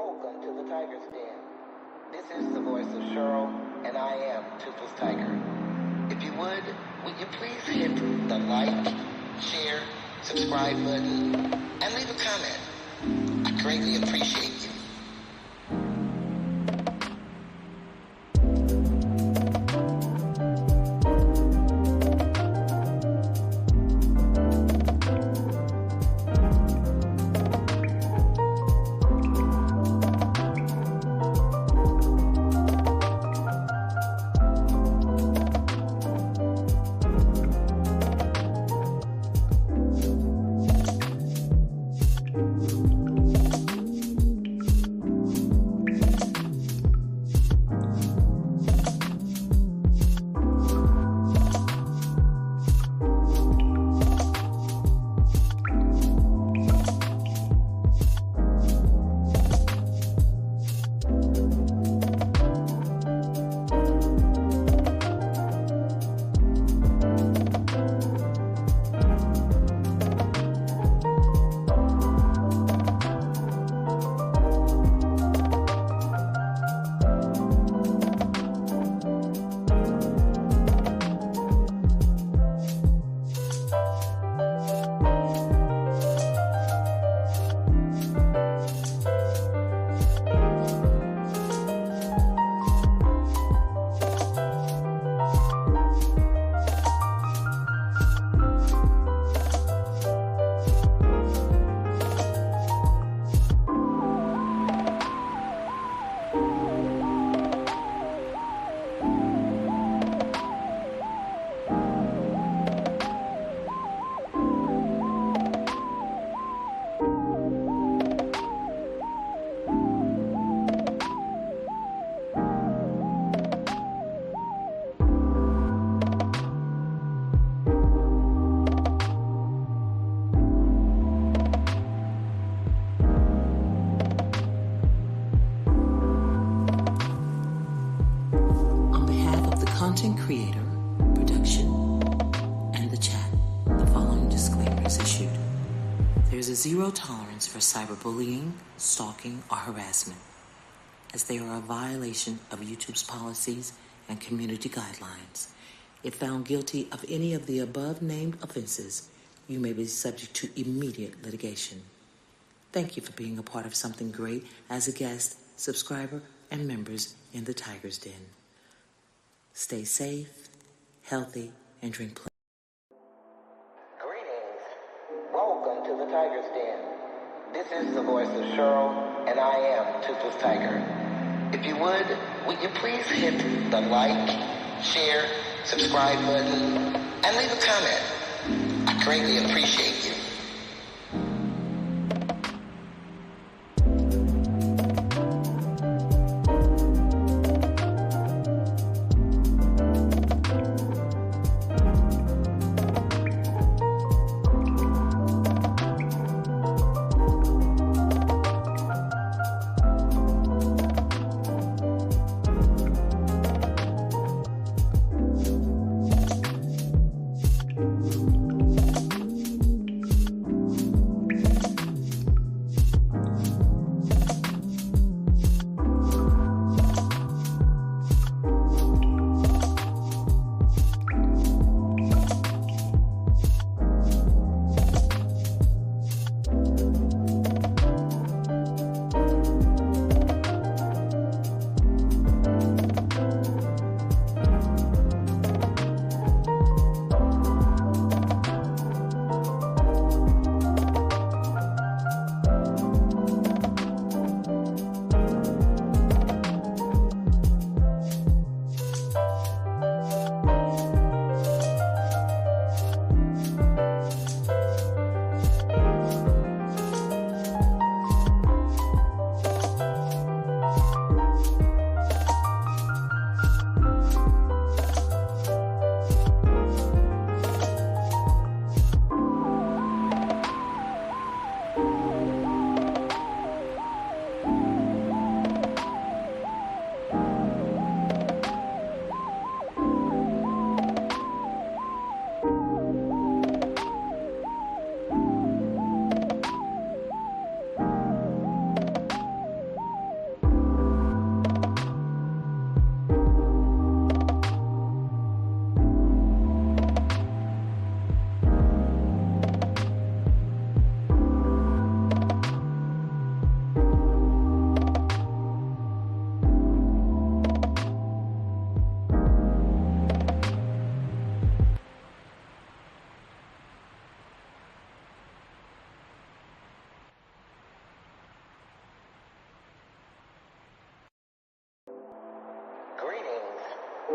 Welcome to the Tiger's Den. This is the voice of Cheryl, and I am Toothless Tiger. If you would you please hit the like, share, subscribe button, and leave a comment. I greatly appreciate you. Content creator, production, and the chat, the following disclaimer is issued. There is a zero tolerance for cyberbullying, stalking, or harassment, as they are a violation of YouTube's policies and community guidelines. If found guilty of any of the above-named offenses, you may be subject to immediate litigation. Thank you for being a part of something great as a guest, subscriber, and members in the Tiger's Den. Stay safe, healthy, and drink plenty. Greetings. Welcome to the Tiger's Den. This is the voice of Cheryl, and I am Toothless Tiger. If you would you please hit the like, share, subscribe button, and leave a comment. I greatly appreciate you.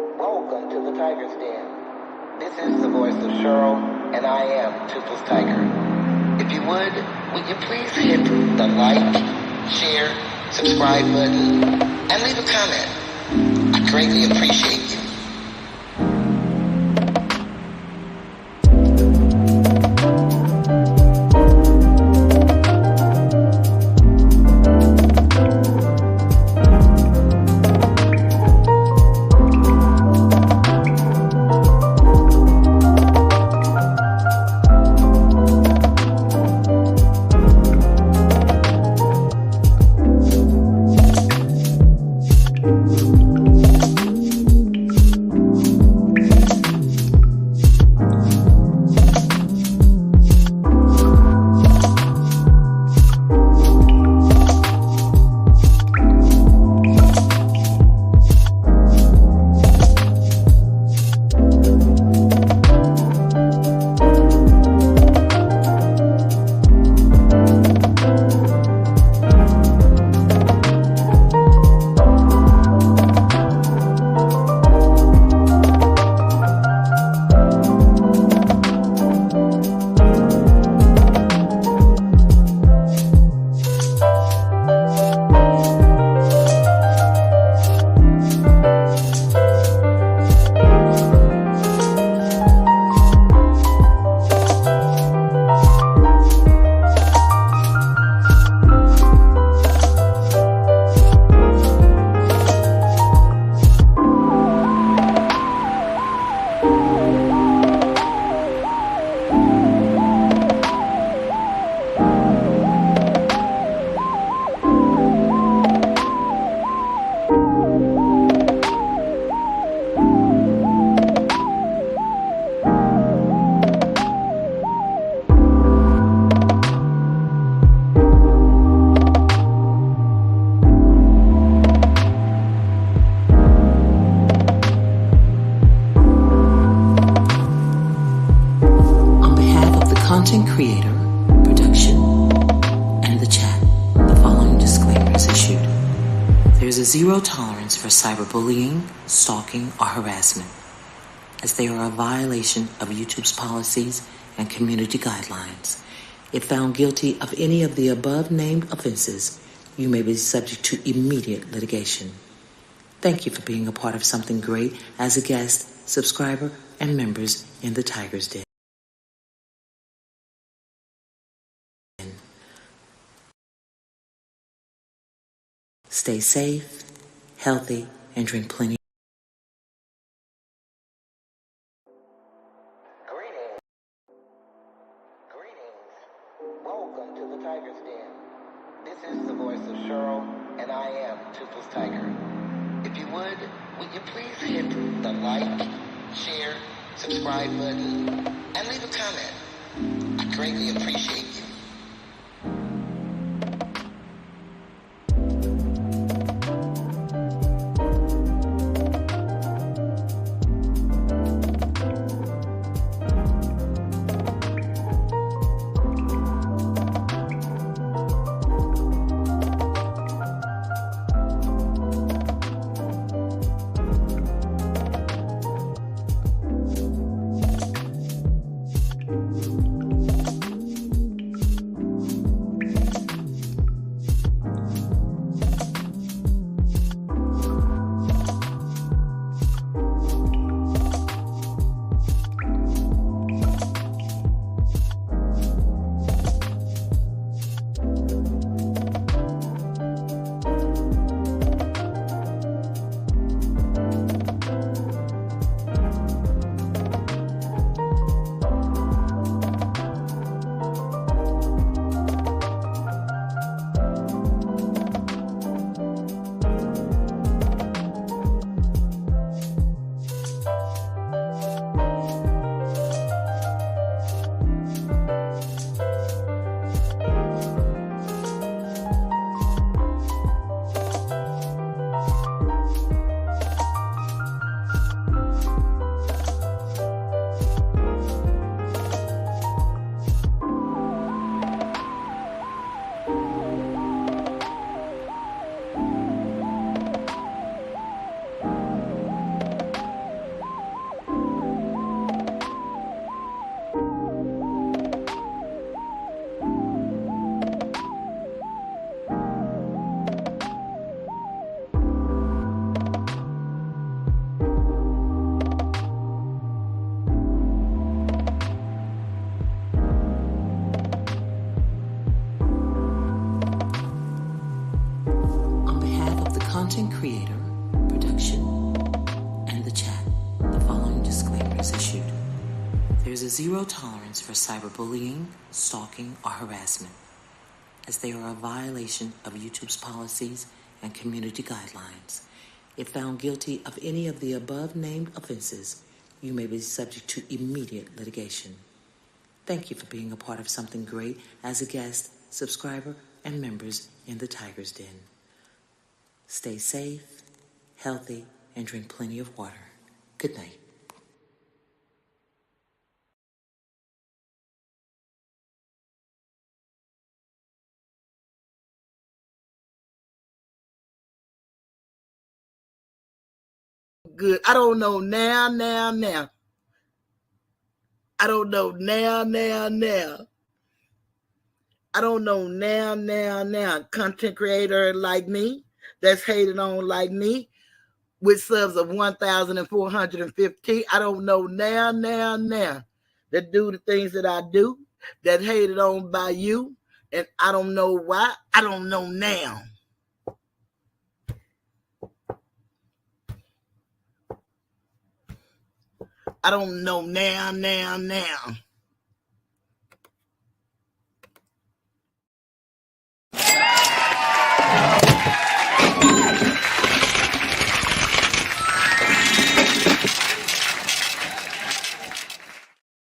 Welcome to the Tiger's Den. This is the voice of Cheryl, and I am Toothless Tiger. If you would you please hit the like, share, subscribe button, and leave a comment. I greatly appreciate you. Content creator, production, and the chat, the following disclaimer is issued. There is a zero tolerance for cyberbullying, stalking, or harassment, as they are a violation of YouTube's policies and community guidelines. If found guilty of any of the above-named offenses, you may be subject to immediate litigation. Thank you for being a part of something great as a guest, subscriber, and members in the Tiger's Den. Stay safe, healthy, and drink plenty. Greetings. Welcome to the Tiger's Den. This is the voice of Cheryl, and I am Toothless Tiger. If you would you please hit the like, share, subscribe button, and leave a comment. I greatly appreciate you. content creator, production, and the chat, the following disclaimer is issued. There is a zero tolerance for cyberbullying, stalking, or harassment, as they are a violation of YouTube's policies and community guidelines. If found guilty of any of the above-named offenses, you may be subject to immediate litigation. Thank you for being a part of something great as a guest, subscriber, and members in the Tiger's Den. Stay safe, healthy, and drink plenty of water. Good night. Good. I don't know now. I don't know now. I don't know now. Content creator like me, that's hated on like me, with subs of 1,450. I don't know now. That do the things that I do, that hated on by you, and I don't know why. I don't know now. I don't know now.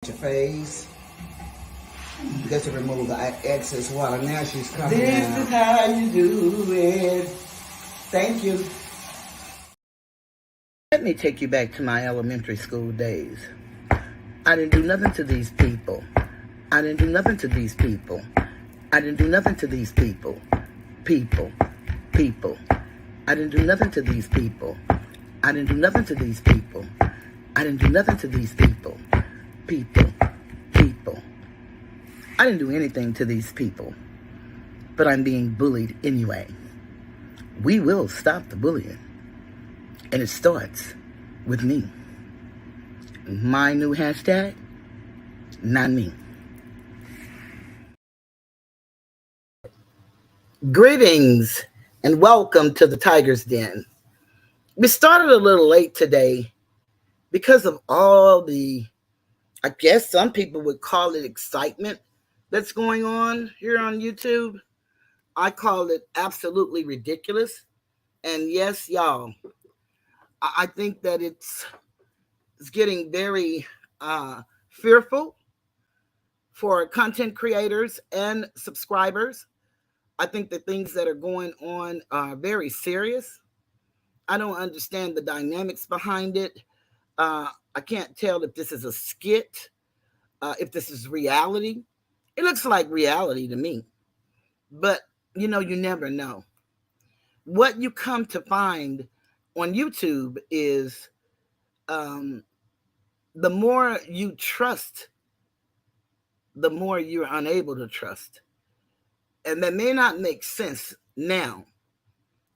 Your face. Just to remove the excess water. Now she's coming This out. is how you do it. Thank you. Let me take you back to my elementary school days. I didn't do nothing to these people. I didn't do nothing to these people. I didn't do nothing to these people. People. I didn't do nothing to these people. I didn't do nothing to these people. I didn't do nothing to these people. People. I didn't do anything to these people. But I'm being bullied anyway. We will stop the bullying. And it starts with me. My new hashtag, not me. Greetings and welcome to the Tiger's Den. We started a little late today because of all the, I guess some people would call it excitement that's going on here on YouTube. I call it absolutely ridiculous. And yes, y'all, I think that it's getting very fearful for content creators and subscribers. I think the things that are going on are very serious. I don't understand the dynamics behind it. I can't tell if this is a skit, if this is reality. It looks like reality to me. But, you never know. What you come to find on YouTube is the more you trust, the more you're unable to trust. And that may not make sense now,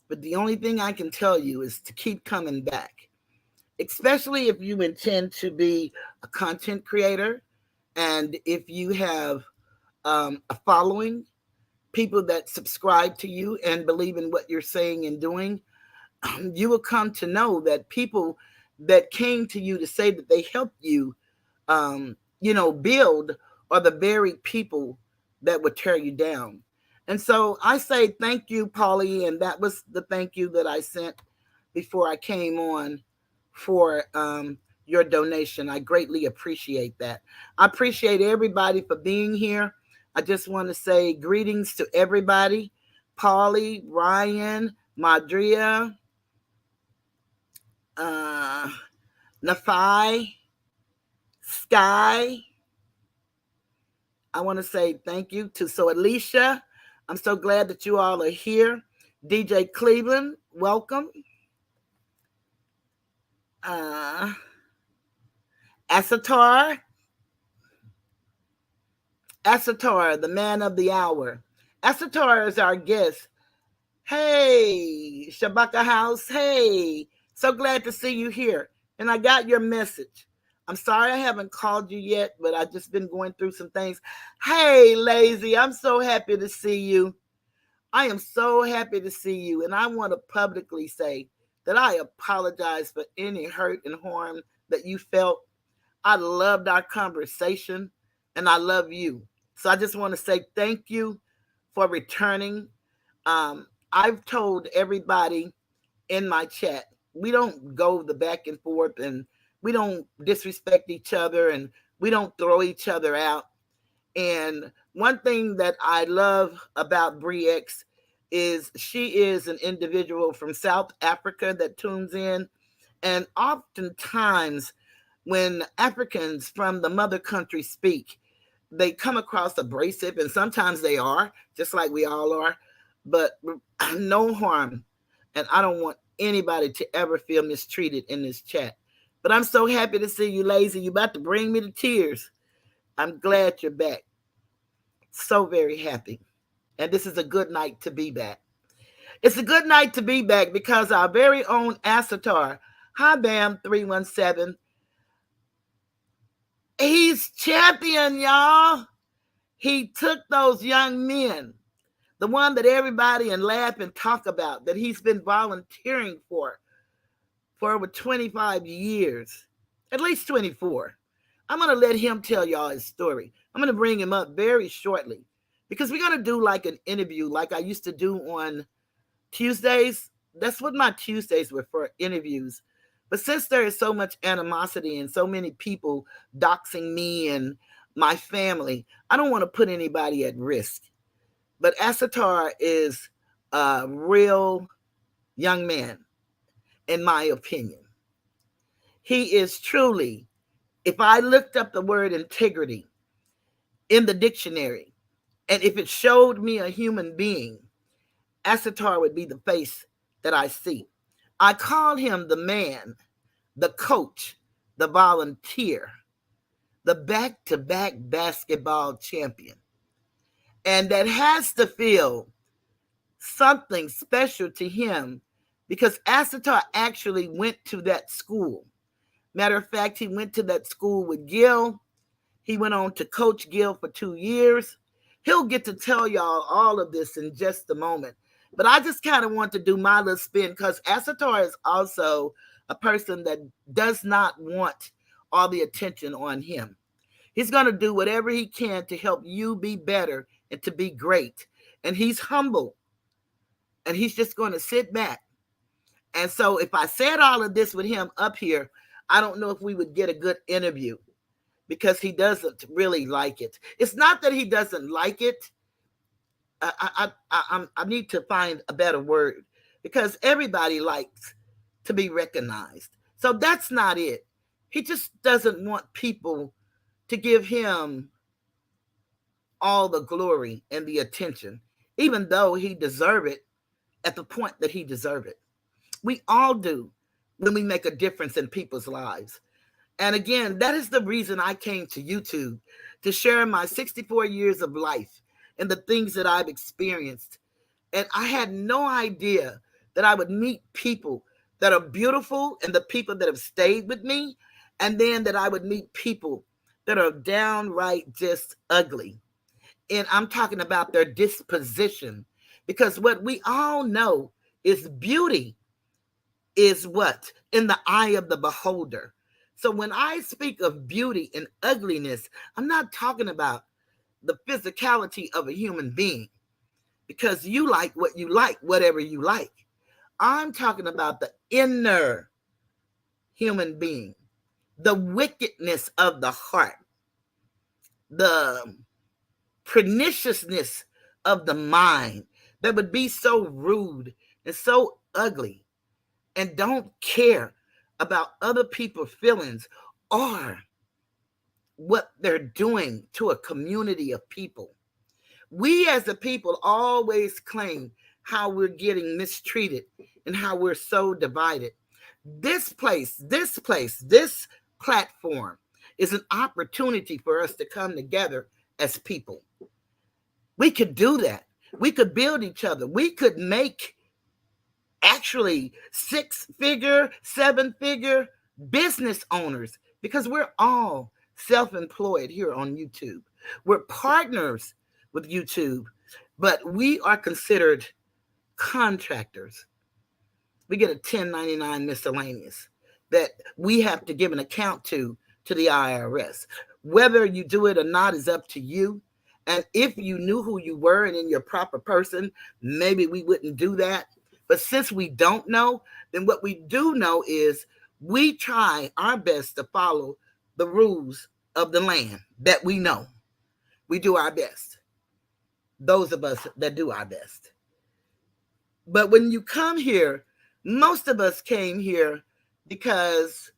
but the only thing I can tell you is to keep coming back, especially if you intend to be a content creator and if you have a following, people that subscribe to you and believe in what you're saying and doing. You will come to know that people that came to you to say that they helped you, build are the very people that would tear you down. And so I say thank you, Polly, and that was the thank you that I sent before I came on for your donation. I greatly appreciate that. I appreciate everybody for being here. I just want to say greetings to everybody. Polly, Ryan, Madria, Nafai, Sky. I want to say thank you to Alicia. I'm so glad that you all are here. DJ Cleveland, welcome. Asatar, the man of the hour. Asatar is our guest. Hey, Shabaka House. Hey, so glad to see you here. And I got your message. I'm sorry I haven't called you yet, but I've just been going through some things. Hey, Lazy, I'm so happy to see you. I am so happy to see you, and I want to publicly say that I apologize for any hurt and harm that you felt. I loved our conversation, and I love you. So I just want to say thank you for returning. I've told everybody in my chat, we don't go the back and forth, and we don't disrespect each other, and we don't throw each other out. And one thing that I love about Bree X is she is an individual from South Africa that tunes in. And oftentimes, when Africans from the mother country speak, they come across abrasive, and sometimes they are, just like we all are, but no harm. And I don't want anybody to ever feel mistreated in this chat. But I'm so happy to see you, Lazy. You're about to bring me to tears. I'm glad you're back. So very happy. And this is a good night to be back. It's a good night to be back because our very own Asatar, hi Bam 317, he's champion, y'all. He took those young men, the one that everybody and laugh and talk about, that he's been volunteering for over 25 years, at least 24. I'm going to let him tell y'all his story. I'm going to bring him up very shortly because we're going to do like an interview like I used to do on Tuesdays. That's what my Tuesdays were for, interviews. But since there is so much animosity and so many people doxing me and my family, I don't want to put anybody at risk. But Asatar is a real young man, in my opinion. He is truly, if I looked up the word integrity in the dictionary, and if it showed me a human being, Asatar would be the face that I see. I call him the man, the coach, the volunteer, the back-to-back basketball champion. And that has to feel something special to him because Asatar actually went to that school. Matter of fact, he went to that school with Gil. He went on to coach Gil for 2 years. He'll get to tell y'all all of this in just a moment. But I just kind of want to do my little spin because Asatar is also a person that does not want all the attention on him. He's going to do whatever he can to help you be better and to be great. And he's humble. And he's just going to sit back. And so if I said all of this with him up here, I don't know if we would get a good interview because he doesn't really like it. It's not that he doesn't like it. I need to find a better word because everybody likes to be recognized. So that's not it. He just doesn't want people to give him all the glory and the attention, even though he deserves it at the point that he deserves it. We all do when we make a difference in people's lives. And again, that is the reason I came to YouTube, to share my 64 years of life and the things that I've experienced. And I had no idea that I would meet people that are beautiful and the people that have stayed with me, and then that I would meet people that are downright just ugly. And I'm talking about their disposition, because what we all know is beauty is what? In the eye of the beholder. So when I speak of beauty and ugliness, I'm not talking about the physicality of a human being, because you like what you like, whatever you like. I'm talking about the inner human being, the wickedness of the heart, the perniciousness of the mind that would be so rude and so ugly and don't care about other people's feelings or what they're doing to a community of people. We as a people always claim how we're getting mistreated and how we're so divided. This platform is an opportunity for us to come together as people. We could do that. We could build each other. We could make actually 6-figure, 7-figure business owners, because we're all self-employed here on YouTube. We're partners with YouTube. but we are considered contractors. We get a 1099 miscellaneous that we have to give an account to the IRS. Whether you do it or not is up to you. And if you knew who you were and in your proper person, maybe we wouldn't do that. But since we don't know, then what we do know is we try our best to follow the rules of the land that we know. We do our best. Those of us that do our best. But when you come here, most of us came here because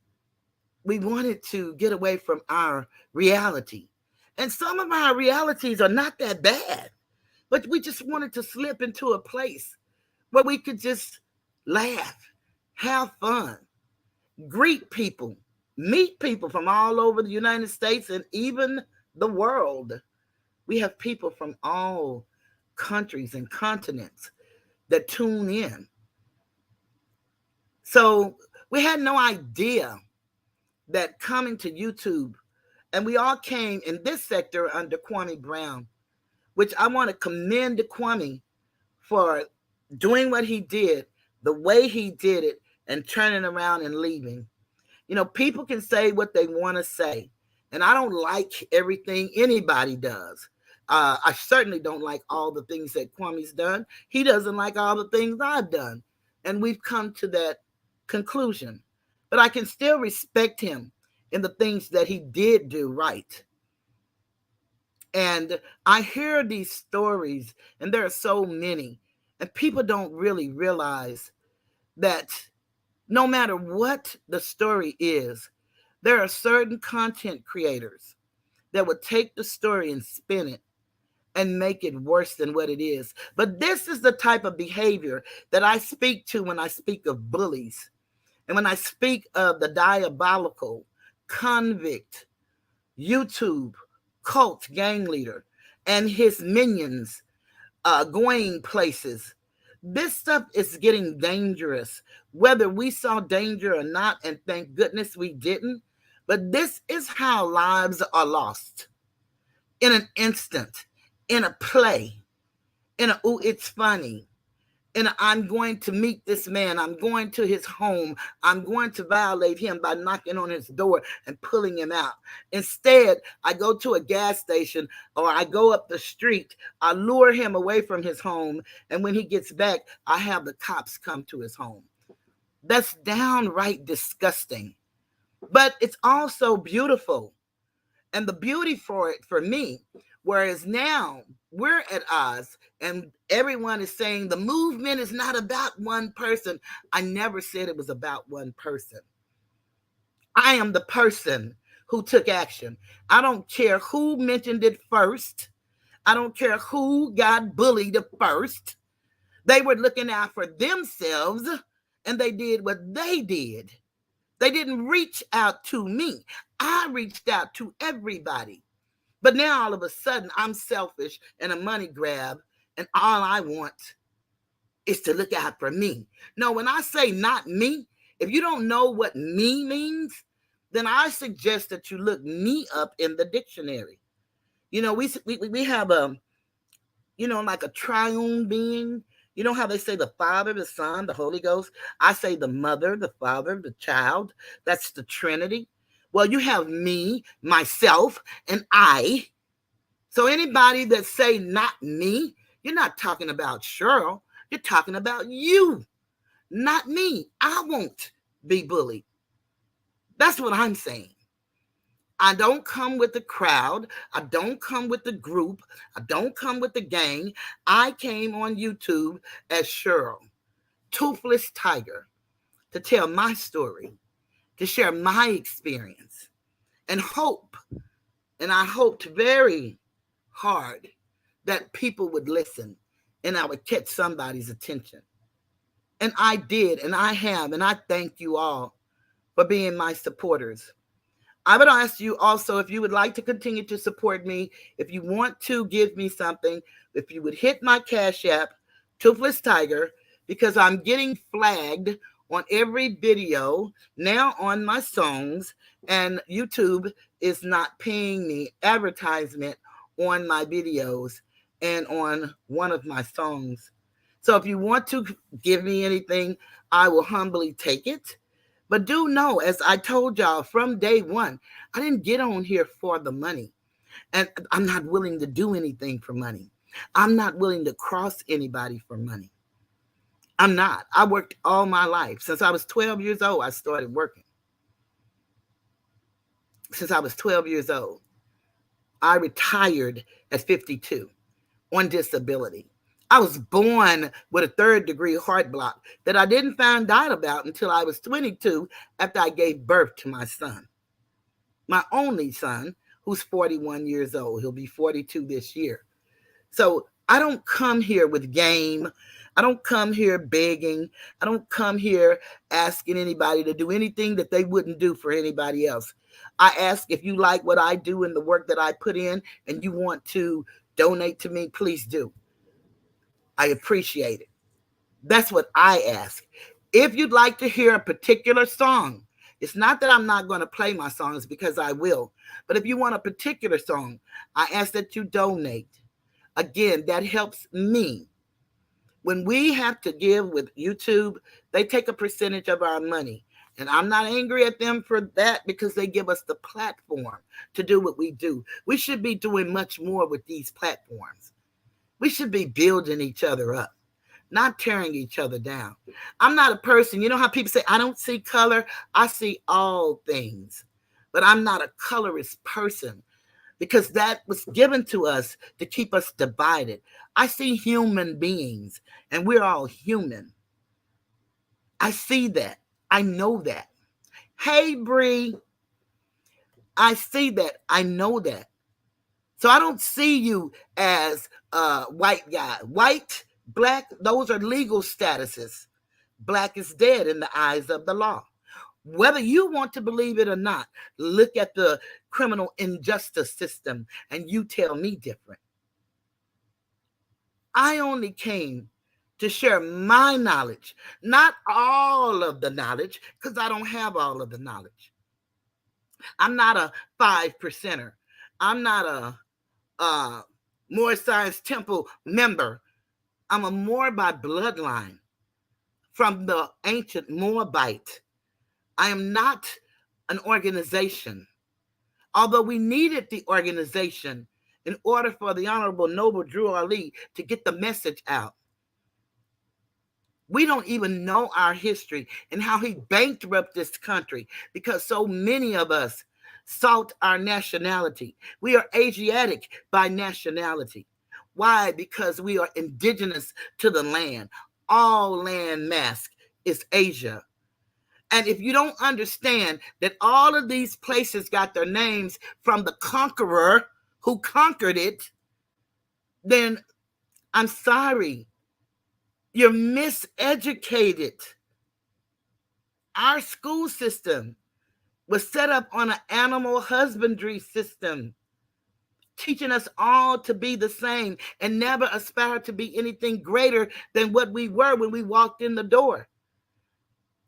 we wanted to get away from our reality. And some of our realities are not that bad, but we just wanted to slip into a place where we could just laugh, have fun, greet people, meet people from all over the United States and even the world. We have people from all countries and continents that tune in. So we had no idea that coming to YouTube, and we all came in this sector under Kwame Brown, which I want to commend Kwame for doing what he did, the way he did it, and turning around and leaving. You know, people can say what they want to say, and I don't like everything anybody does. I certainly don't like all the things that Kwame's done. He doesn't like all the things I've done, and we've come to that conclusion. But I can still respect him in the things that he did do right. And I hear these stories, and there are so many, and people don't really realize that no matter what the story is, there are certain content creators that would take the story and spin it and make it worse than what it is. But this is the type of behavior that I speak to when I speak of bullies. And when I speak of the diabolical, convict, YouTube, cult gang leader, and his minions going places, this stuff is getting dangerous, whether we saw danger or not, and thank goodness we didn't. But this is how lives are lost. In an instant, in a play, in a, ooh, it's funny. And I'm going to meet this man. I'm going to his home. I'm going to violate him by knocking on his door and pulling him out. Instead, I go to a gas station or I go up the street. I lure him away from his home. And when he gets back, I have the cops come to his home. That's downright disgusting. But it's also beautiful. And the beauty for it, for me, whereas now we're at odds and everyone is saying the movement is not about one person. I never said it was about one person. I am the person who took action. I don't care who mentioned it first. I don't care who got bullied first. They were looking out for themselves and they did what they did. They didn't reach out to me. I reached out to everybody. But now all of a sudden I'm selfish and a money grab and all I want is to look out for me. No, when I say not me, if you don't know what me means, then I suggest that you look me up in the dictionary. You know, we have a, you know, like a triune being. You know how they say the Father, the Son, the Holy Ghost? I say the Mother, the Father, the Child. That's the Trinity. Well, you have me, myself, and I. So anybody that say not me, you're not talking about Cheryl. You're talking about you, not me. I won't be bullied. That's what I'm saying. I don't come with the crowd. I don't come with the group. I don't come with the gang. I came on YouTube as Cheryl, Toothless Tiger, to tell my story, to share my experience, and hope. And I hoped very hard that people would listen and I would catch somebody's attention. And I did, and I have, and I thank you all for being my supporters. I would ask you also, if you would like to continue to support me, if you want to give me something, if you would hit my Cash App, Toothless Tiger, because I'm getting flagged on every video now on my songs, and YouTube is not paying me advertisement on my videos. and on one of my songs. So if you want to give me anything, I will humbly take it. But do know, as I told y'all from day one, I didn't get on here for the money. And I'm not willing to do anything for money. I'm not willing to cross anybody for money. I'm not. I worked all my life. Since I was 12 years old, I started working. Since I was 12 years old. I retired at 52 on disability. I was born with a 3rd-degree heart block that I didn't find out about until I was 22 after I gave birth to my son. My only son, who's 41 years old. He'll be 42 this year. So I don't come here with game. I don't come here begging. I don't come here asking anybody to do anything that they wouldn't do for anybody else. I ask if you like what I do and the work that I put in and you want to donate to me, please do. I appreciate it. That's what I ask. If you'd like to hear a particular song, it's not that I'm not going to play my songs, because I will. But if you want a particular song, I ask that you donate. Again, that helps me. When we have to give with YouTube, they take a percentage of our money. And I'm not angry at them for that, because they give us the platform to do what we do. We should be doing much more with these platforms. We should be building each other up, not tearing each other down. I'm not a person, you know how people say, I don't see color, I see all things. But I'm not a colorist person, because that was given to us to keep us divided. I see human beings, and we're all human. I see that. I know that. Hey, Bree, I see that. I know that. So I don't see you as a white guy. White, black, those are legal statuses. Black is dead in the eyes of the law. Whether you want to believe it or not, look at the criminal injustice system and you tell me different. I only came to share my knowledge, not all of the knowledge, because I don't have all of the knowledge. I'm not a 5%er. I'm not a Moore Science Temple member. I'm a Moore by bloodline from the ancient Moabite. I am not an organization. Although we needed the organization in order for the Honorable Noble Drew Ali to get the message out. We don't even know our history and how he bankrupted this country, because so many of us sought our nationality. We are Asiatic by nationality. Why? Because we are indigenous to the land. All land mass is Asia. And if you don't understand that all of these places got their names from the conqueror who conquered it, then I'm sorry. You're miseducated. Our school system was set up on an animal husbandry system, teaching us all to be the same and never aspire to be anything greater than what we were when we walked in the door.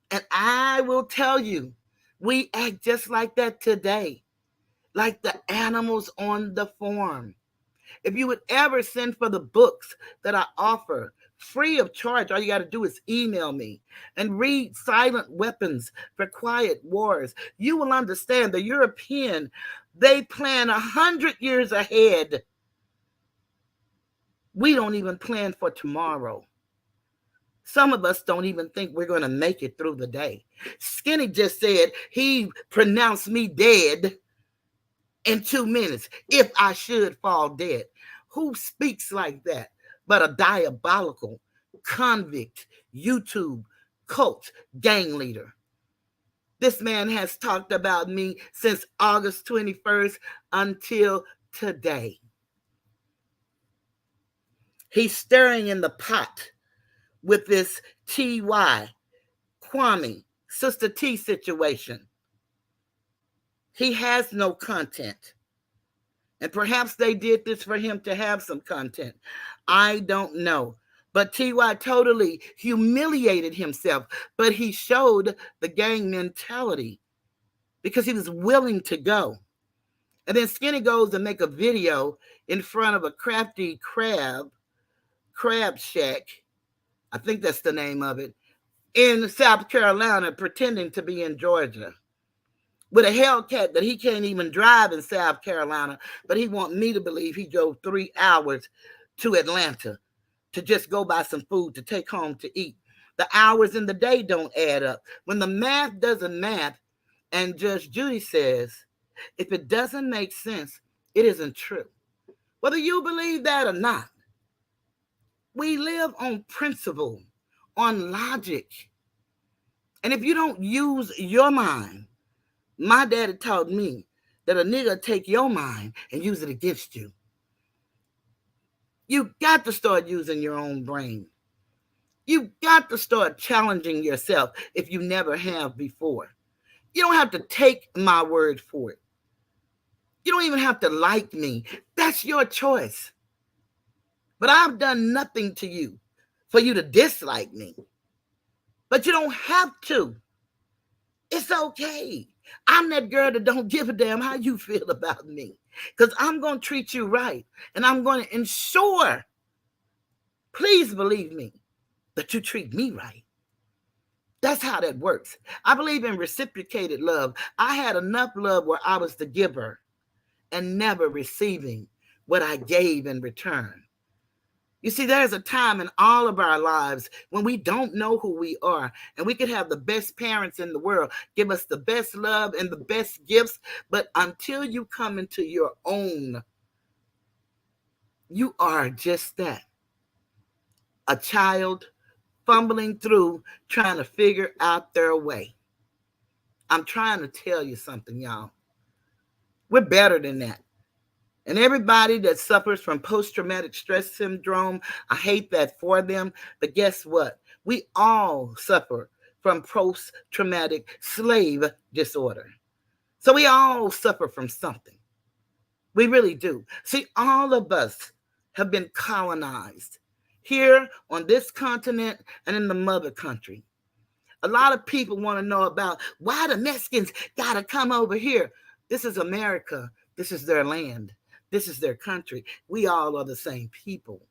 And I will tell you, we act just like that today, like the animals on the farm. If you would ever send for the books that I offer, free of charge, all you got to do is email me and read Silent Weapons for Quiet Wars. You will understand the European, they plan 100 years ahead. We don't even plan for tomorrow. Some of us don't even think we're going to make it through the day. Skinny just said he pronounced me dead in 2 minutes if I should fall dead. Who speaks like that but a diabolical convict YouTube cult gang leader? This man has talked about me since August 21st until today. He's stirring in the pot with this T.Y. Kwame, Sister T situation. He has no content. And perhaps they did this for him to have some content. I don't know. But T.Y. totally humiliated himself. But he showed the gang mentality because he was willing to go. And then Skinny goes and make a video in front of a crafty crab shack, I think that's the name of it, in South Carolina, pretending to be in Georgia, with a Hellcat that he can't even drive in South Carolina, but he want me to believe he drove 3 hours to Atlanta to just go buy some food to take home to eat. The hours in the day don't add up. When the math doesn't math, and Judge Judy says, if it doesn't make sense, it isn't true. Whether you believe that or not, we live on principle, on logic. And if you don't use your mind, my daddy taught me that a nigga take your mind and use it against you. You got to start using your own brain. You got to start challenging yourself if you never have before. You don't have to take my word for it. You don't even have to like me. That's your choice. But I've done nothing to you for you to dislike me. But you don't have to. It's okay. I'm that girl that don't give a damn how you feel about me, because I'm going to treat you right, and I'm going to ensure, please believe me, that you treat me right. That's how that works. I believe in reciprocated love. I had enough love where I was the giver and never receiving what I gave in return. You see, there's a time in all of our lives when we don't know who we are, and we could have the best parents in the world, give us the best love and the best gifts, but until you come into your own, you are just that. A child fumbling through, trying to figure out their way. I'm trying to tell you something, y'all. We're better than that. And everybody that suffers from post-traumatic stress syndrome, I hate that for them. But guess what? We all suffer from post-traumatic slave disorder. So we all suffer from something. We really do. See, all of us have been colonized here on this continent and in the mother country. A lot of people want to know about why the Mexicans got to come over here. This is America. This is their land. This is their country. We all are the same people.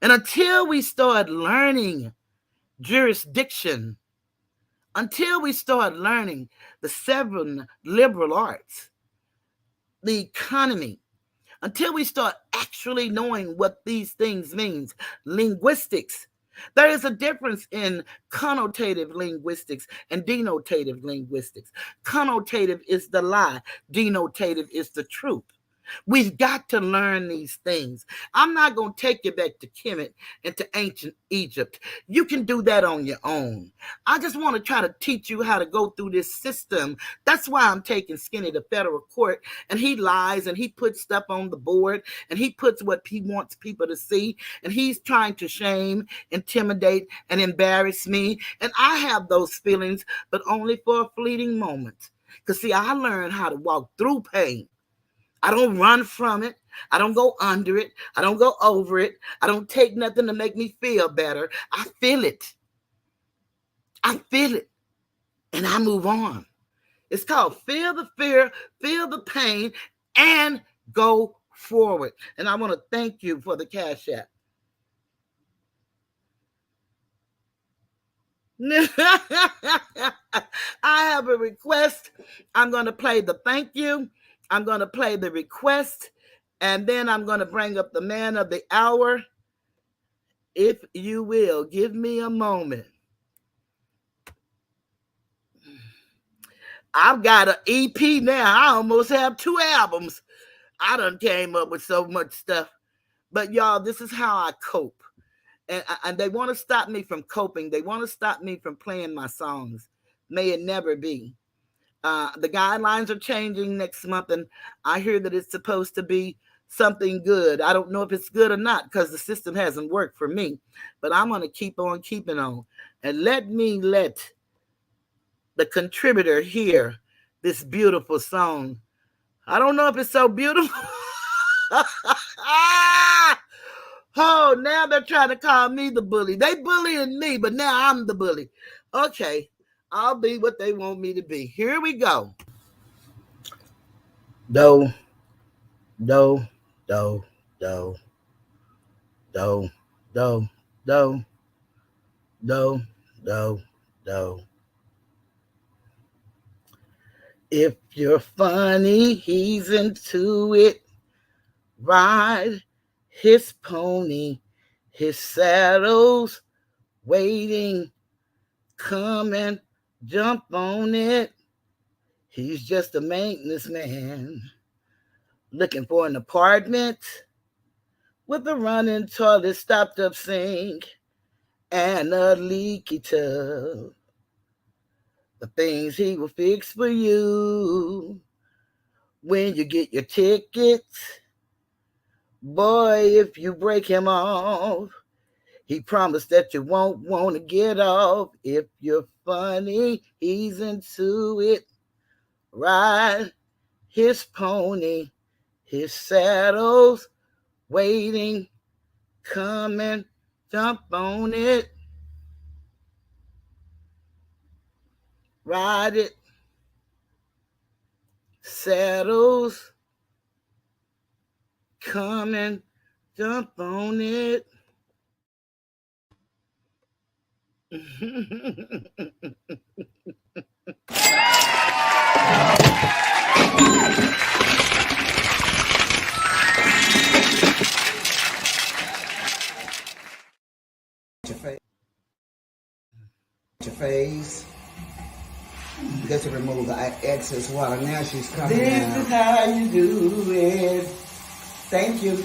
And until we start learning jurisdiction, until we start learning the 7 liberal arts, the economy, until we start actually knowing what these things mean, linguistics. There is a difference in connotative linguistics and denotative linguistics. Connotative is the lie. Denotative is the truth. We've got to learn these things. I'm not going to take you back to Kemet and to ancient Egypt. You can do that on your own. I just want to try to teach you how to go through this system. That's why I'm taking Skinny to federal court, and he lies and he puts stuff on the board and he puts what he wants people to see, and he's trying to shame, intimidate, and embarrass me. And I have those feelings, but only for a fleeting moment. Because see, I learned how to walk through pain. I don't run from it. I don't go under it. I don't go over it. I don't take nothing to make me feel better. I feel it. I feel it. And I move on. It's called feel the fear, feel the pain, and go forward. And I want to thank you for the Cash App. I have a request. I'm going to play the thank you. I'm going to play the request, and then I'm going to bring up the man of the hour. If you will, give me a moment. I've got an EP now. I almost have 2 albums. I done came up with so much stuff. But y'all, this is how I cope. And they want to stop me from coping. They want to stop me from playing my songs. May it never be. The guidelines are changing next month, and I hear that it's supposed to be something good. I don't know if it's good or not because the system hasn't worked for me, but I'm going to keep on keeping on. And let the contributor hear this beautiful song. I don't know if it's so beautiful. Oh, now they're trying to call me the bully. They bullying me, but now I'm the bully. Okay. I'll be what they want me to be. Here we go. Do, do, do, do, do, do, do, do, do. If you're funny, he's into it. Ride his pony, his saddle's waiting. Come and jump on it. He's just a maintenance man looking for an apartment with a running toilet, stopped up sink, and a leaky tub. The things he will fix for you when you get your tickets. Boy, if you break him off, he promised that you won't want to get off. If you're funny, he's into it. Ride his pony, his saddle's waiting. Come and jump on it. Ride it. Saddles. Come and jump on it. Your face. Because to remove the excess water. Now she's coming This out. is how you do it. Thank you.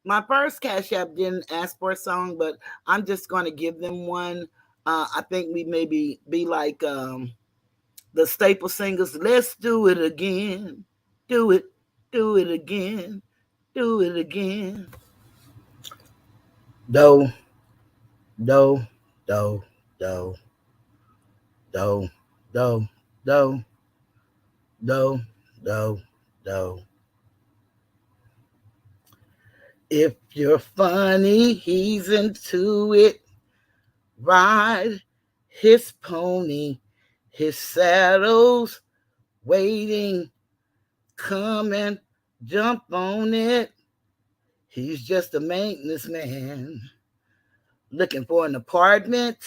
My first Cash App didn't ask for a song, but I'm just going to give them one. I think we maybe be like the staple singers. Let's do it again. Do it again. Do it again. Do, do, do, do, do, do, do, do, do, do. If you're funny, he's into it. Ride his pony, his saddle's waiting. Come and jump on it. He's just a maintenance man looking for an apartment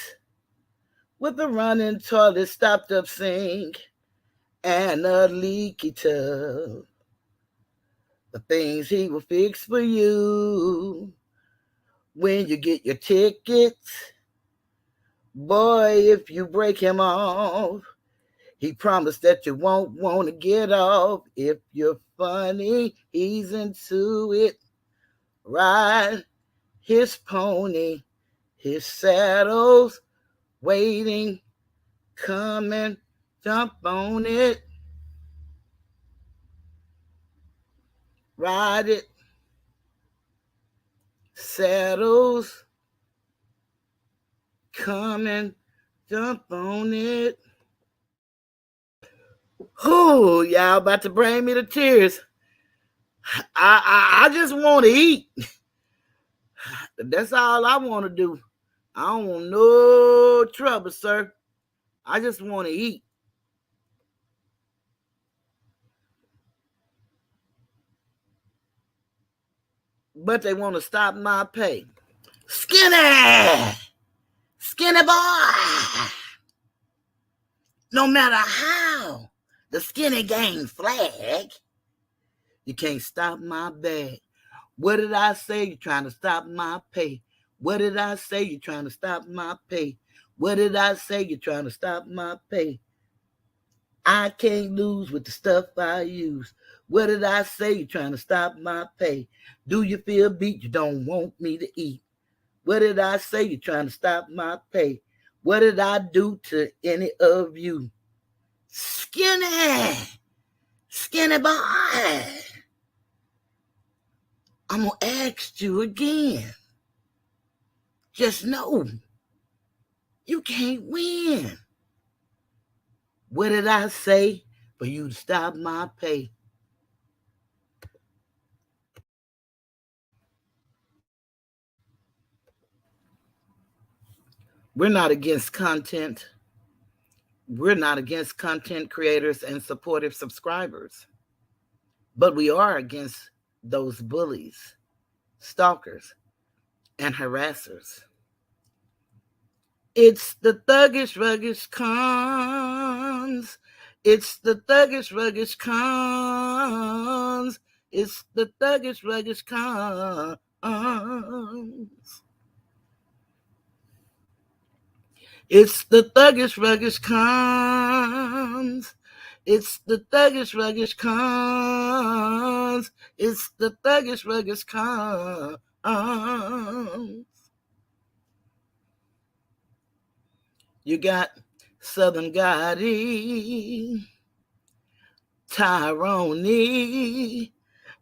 with a running toilet, stopped up sink, and a leaky tub. The things he will fix for you when you get your tickets. Boy, if you break him off, he promised that you won't want to get off. If you're funny, he's into it. Ride his pony, his saddle's waiting. Come and jump on it. Ride it. Saddles. Come and jump on it. Oh, y'all about to bring me to tears. I just want to eat. That's all I want to do. I don't want no trouble, sir. I just want to eat. But they want to stop my pay. Skinny! Skinny boy! No matter how the skinny gang flag, you can't stop my bag. What did I say? You're trying to stop my pay. What did I say? You're trying to stop my pay. What did I say? You're trying to stop my pay. I can't lose with the stuff I use. What did I say? You're trying to stop my pay. Do you feel beat? You don't want me to eat. What did I say? You're trying to stop my pay. What did I do to any of you? Skinny! Skinny boy! I'm going to ask you again. Just know you can't win. What did I say for you to stop my pay? We're not against content. We're not against content creators and supportive subscribers. But we are against those bullies, stalkers, and harassers. It's the thuggish, ruggish cons. It's the thuggish, ruggish cons. It's the thuggish, ruggish cons. It's the thuggish, ruggish cons. It's the thuggish, ruggish cons. It's the thuggish, ruggish cons. You got Southern Gotti, Tyrone,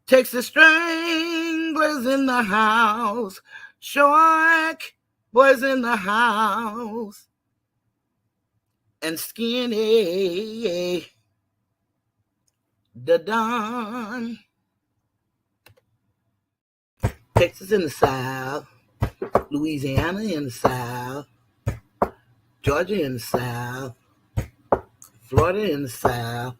Texas Stranglers in the house, Shark Boys in the house, and Skinny the Don. Texas in the South, Louisiana in the South, Georgia in the South, Florida in the South.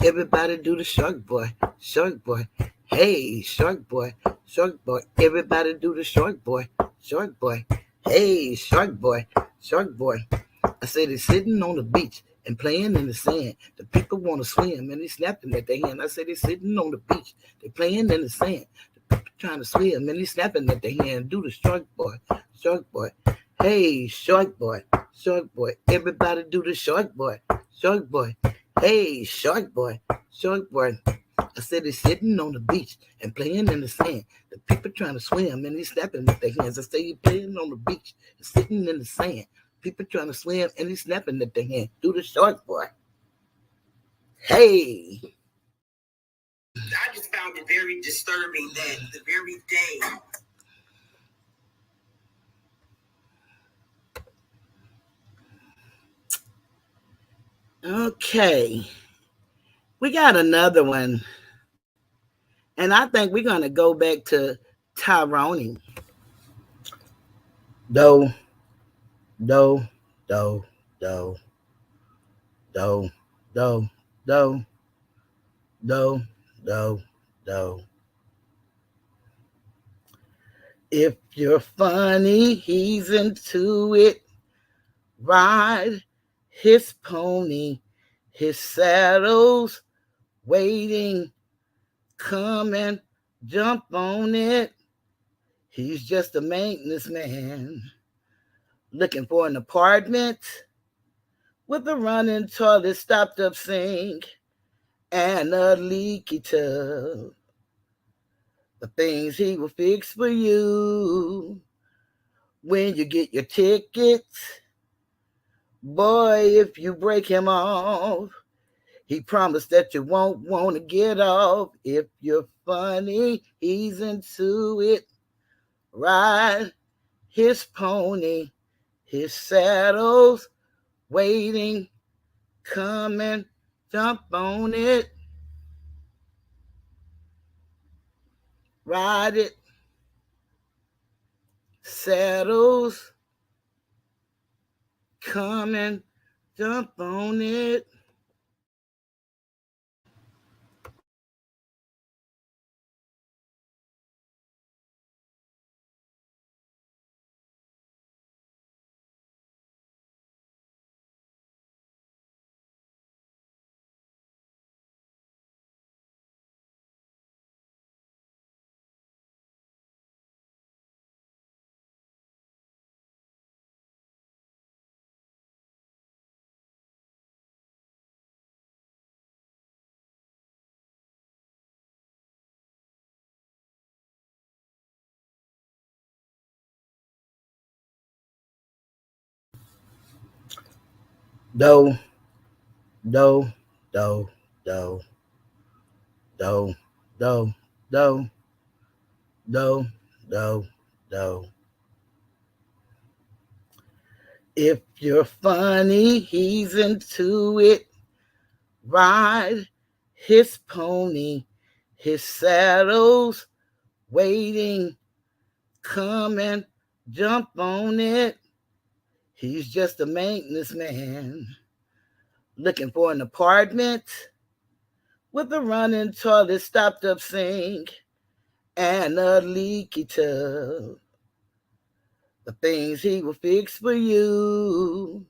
Everybody do the Shark Boy, Shark Boy. Hey, Shark Boy, Shark Boy. Everybody do the Shark Boy, Shark Boy. Hey, Shark Boy, Shark Boy. I said he's sitting on the beach and playing in the sand. The people want to swim and he's snapping at their hand. I said he's sitting on the beach, they're playing in the sand. The people trying to swim and he's snapping at their hand. Do the Shark Boy, Shark Boy. Hey, Shark Boy, Shark Boy. Everybody do the Shark Boy, Shark Boy. Hey, Shark Boy, Shark Boy. I said he's sitting on the beach and playing in the sand. The people trying to swim and he's snapping at their hands. I say he's playing on the beach and sitting in the sand. People trying to swim and he's snapping at their hand. Do the Shark Boy. Hey. I just found it very disturbing that the very day Okay. We got another one. And I think we're going to go back to Tyrone. Do. If you're funny, he's into it. Ride his pony, his saddle's waiting. Come and jump on it. He's just a maintenance man looking for an apartment with a running toilet, stopped up sink, and a leaky tub. The things he will fix for you when you get your tickets. Boy, if you break him off, he promised that you won't want to get off. If you're funny, he's into it. Ride his pony, his saddle's waiting. Come and jump on it. Ride it. Saddles. Come and jump on it. Do. If you're funny, he's into it. Ride his pony, his saddle's waiting. Come and jump on it. He's just a maintenance man looking for an apartment with a running toilet, stopped up sink, and a leaky tub. The things he will fix for you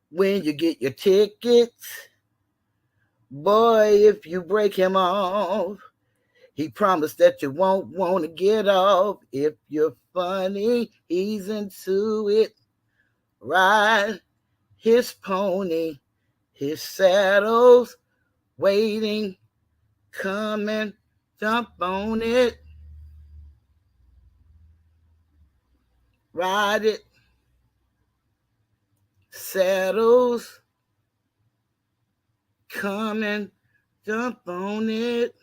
when you get your tickets. Boy, if you break him off, he promised that you won't want to get off. If you're funny, he's into it. Ride his pony, his saddle's waiting, coming, jump on it. Ride it, saddles, coming, jump on it.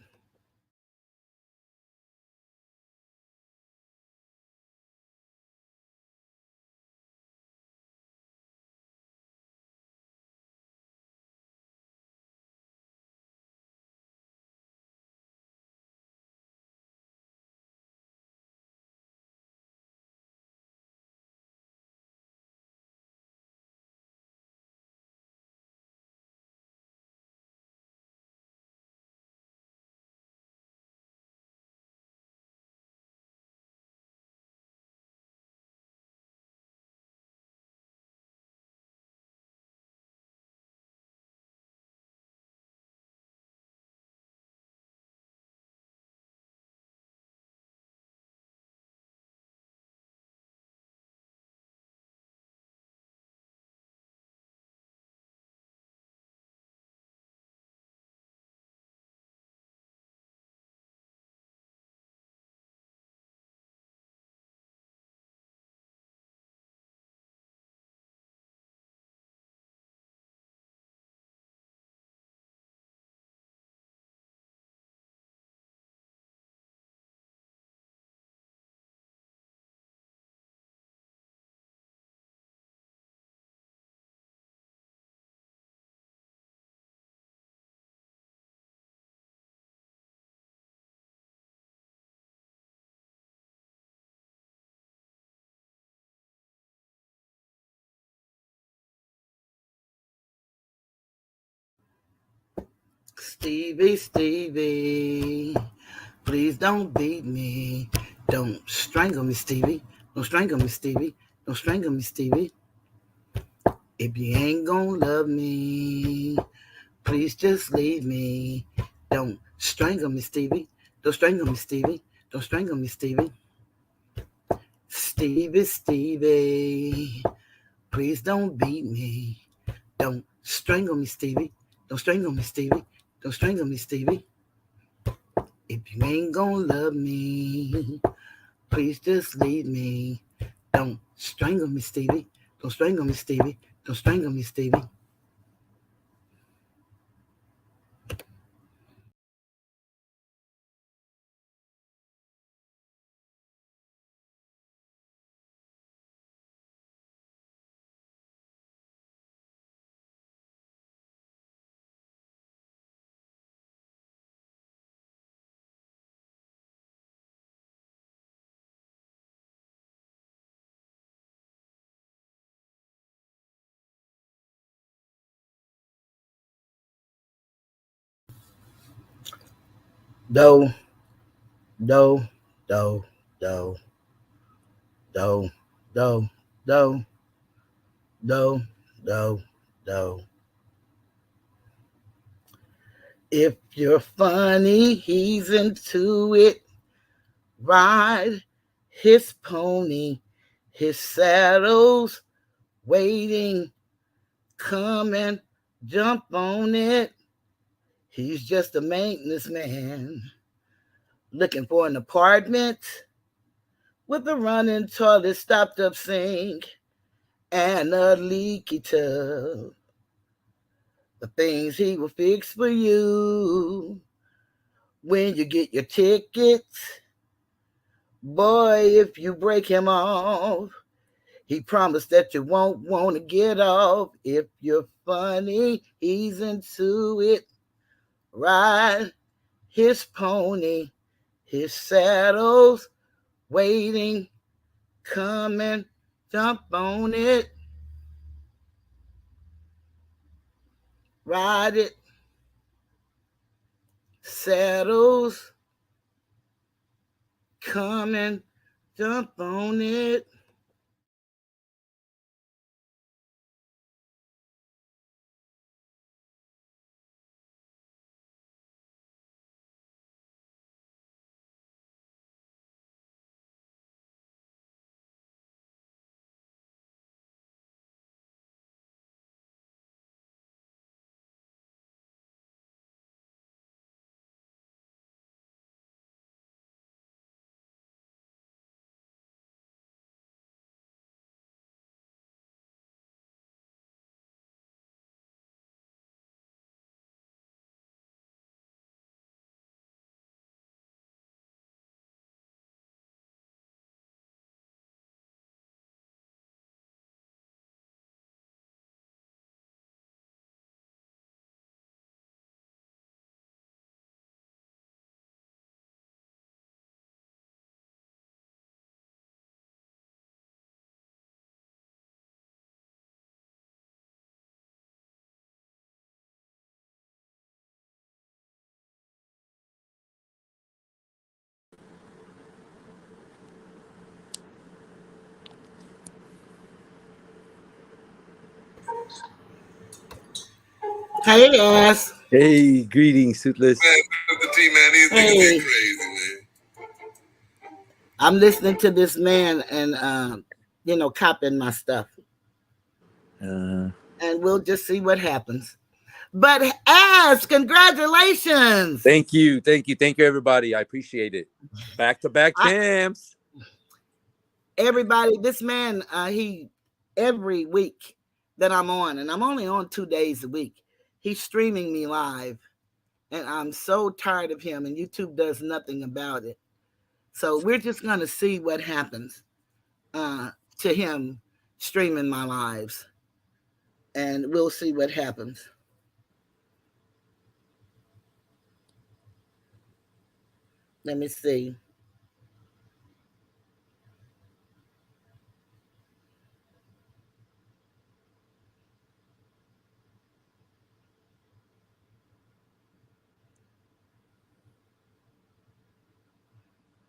Stevie, Stevie, please don't beat me. Don't strangle me, Stevie. Don't strangle me, Stevie. Don't strangle me, Stevie. If you ain't gonna love me, please just leave me. Don't strangle me, Stevie. Don't strangle me, Stevie. Don't strangle me, Stevie. Stevie, Stevie, please don't beat me. Don't strangle me, Stevie. Don't strangle me, Stevie. Don't strangle me, Stevie. If you ain't gonna love me, please just leave me. Don't strangle me, Stevie. Don't strangle me, Stevie. Don't strangle me, Stevie. Do, do, do, do, do, do, do, do, do, do. If you're funny, he's into it. Ride his pony, his saddle's waiting, coming, jump on it. He's just a maintenance man looking for an apartment with a running toilet, stopped up sink, and a leaky tub. The things he will fix for you when you get your tickets. Boy, if you break him off, he promised that you won't want to get off. If you're funny, he's into it. Ride his pony, his saddle's waiting, coming, jump on it. Ride it. Saddles. Come and jump on it. Hey, ass. Hey, greetings, Suitless. Man, the T man, these niggas Hey. ain't crazy, man. I'm listening to this man and copying my stuff. And we'll just see what happens. But ass, congratulations. Thank you, everybody. I appreciate it. Back-to-back champs. Everybody, this man, he every week that I'm on, and I'm only on 2 days a week, he's streaming me live. And I'm so tired of him, and YouTube does nothing about it. So we're just going to see what happens to him streaming my lives. And we'll see what happens. Let me see.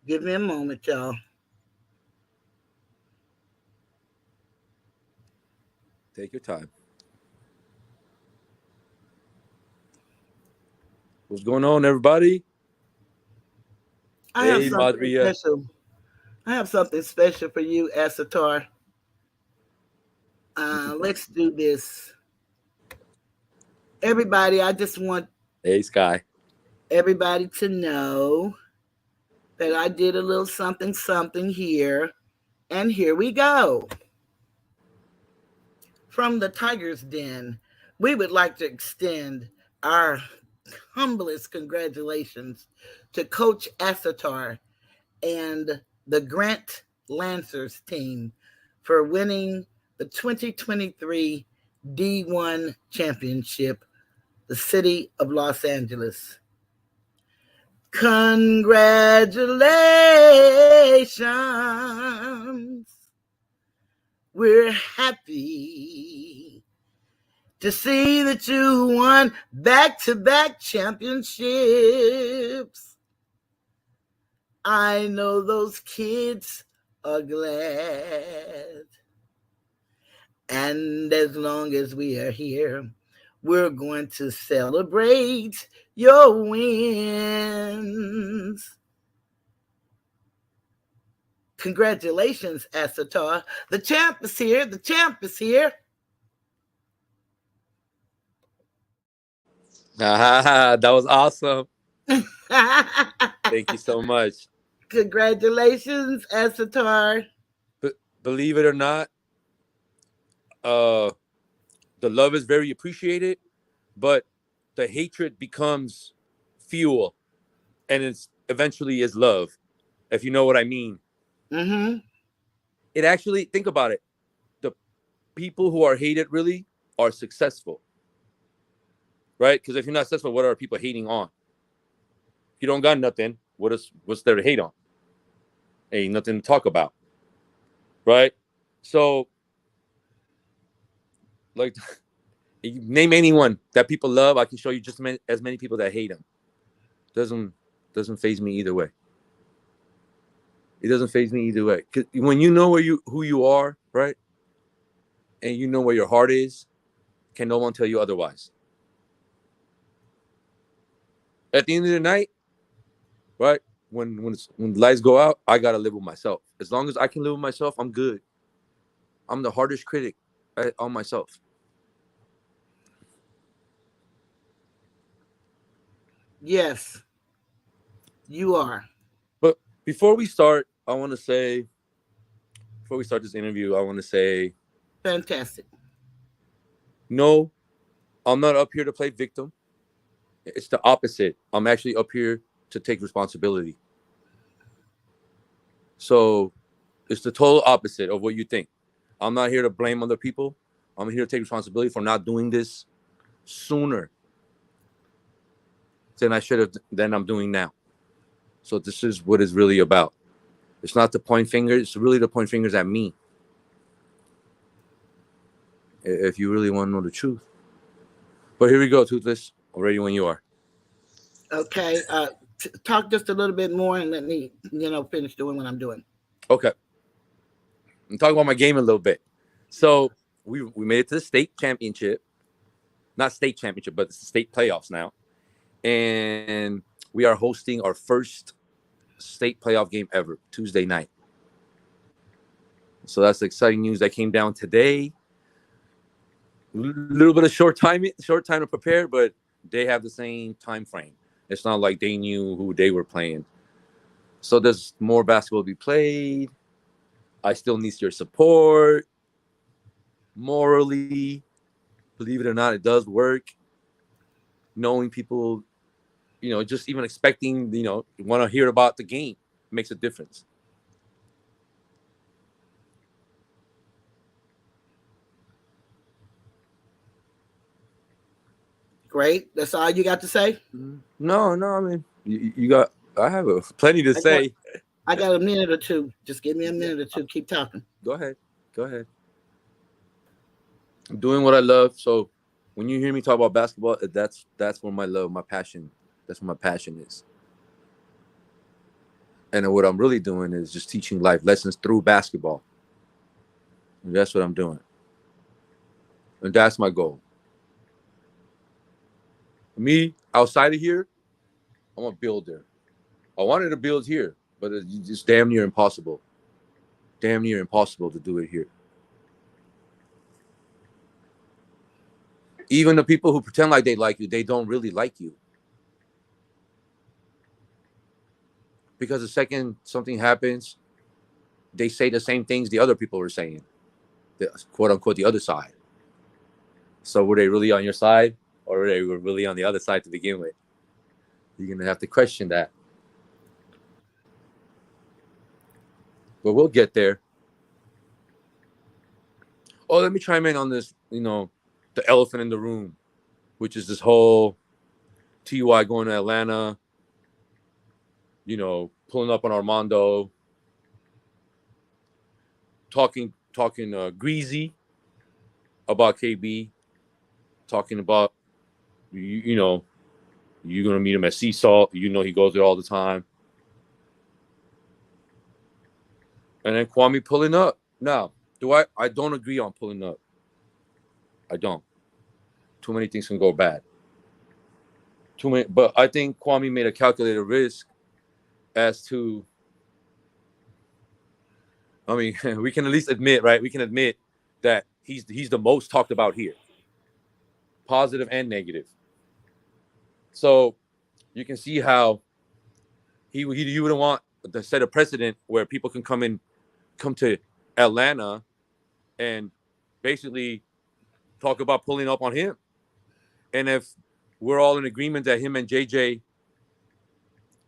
Give me a moment, y'all. Take your time. What's going on, everybody? I have something special for you, Asatar. Let's do this. Everybody, I just want Sky. Everybody to know that I did a little something here. And here we go. From the Tiger's Den, we would like to extend our humblest congratulations to Coach Asatar and the Grant Lancers team for winning the 2023 D1 championship, the city of Los Angeles. Congratulations. We're happy to see that you won back-to-back championships. I know those kids are glad. And as long as we are here, we're going to celebrate your wins. Congratulations, Asatar. The champ is here. The champ is here. That was awesome. Thank you so much. Congratulations, Asatar. Believe it or not, the love is very appreciated, but the hatred becomes fuel, and it's eventually is love, if you know what I mean. Mm-hmm. It actually, think about it. The people who are hated really are successful, right? Because if you're not successful, what are people hating on? If you don't got nothing, what's there to hate on? Ain't nothing to talk about, right? So, like, You name anyone that people love, I can show you just as many people that hate him. Doesn't faze me either way. It doesn't faze me either way. 'Cause when you know who you are, right, and you know where your heart is, can no one tell you otherwise? At the end of the night, right, when the lights go out, I gotta live with myself. As long as I can live with myself, I'm good. I'm the hardest critic on myself. Yes, you are. But before we start this interview, I want to say, Fantastic. no, I'm not up here to play victim. It's the opposite. I'm actually up here to take responsibility. So it's the total opposite of what you think. I'm not here to blame other people. I'm here to take responsibility for not doing this sooner than I'm doing now. So this is what it's really about. It's not to point fingers. It's really to point fingers at me. If you really want to know the truth. But here we go, Toothless. I'm ready when you are. Okay. Talk just a little bit more and let me, finish doing what I'm doing. Okay. I'm talking about my game a little bit. So we made it to the state championship. Not state championship, but it's the state playoffs now. And we are hosting our first state playoff game ever, Tuesday night. So that's exciting news that came down today. A little bit of short time to prepare, but they have the same time frame. It's not like they knew who they were playing. So there's more basketball to be played. I still need your support. Morally, believe it or not, it does work. Knowing people, just even expecting, want to hear about the game makes a difference. Great. That's all you got to say? No. I mean, I have plenty to say. I got a minute or two. Just give me a minute or two. Keep talking. Go ahead. I'm doing what I love. So when you hear me talk about basketball, that's where my passion is. And what I'm really doing is just teaching life lessons through basketball. And that's what I'm doing. And that's my goal. Me, outside of here, I'm a builder. I wanted to build here, but it's damn near impossible. Damn near impossible to do it here. Even the people who pretend like they like you, they don't really like you. Because the second something happens, they say the same things the other people were saying. The, quote unquote, the other side. So were they really on your side? Or were they really on the other side to begin with? You're going to have to question that. But we'll get there. Oh, let me chime in on this, the elephant in the room, which is this whole TY going to Atlanta, pulling up on Armando, talking greasy about KB, talking about, you're going to meet him at Sea Salt. He goes there all the time. And then Kwame pulling up. Now, I don't agree on pulling up. I don't. Too many things can go bad. But I think Kwame made a calculated risk as to, I mean, we can at least admit, right? We can admit that he's the most talked about here. Positive and negative. So you can see how he wouldn't want to set a precedent where people can come to Atlanta and basically talk about pulling up on him. And if we're all in agreement that him and JJ,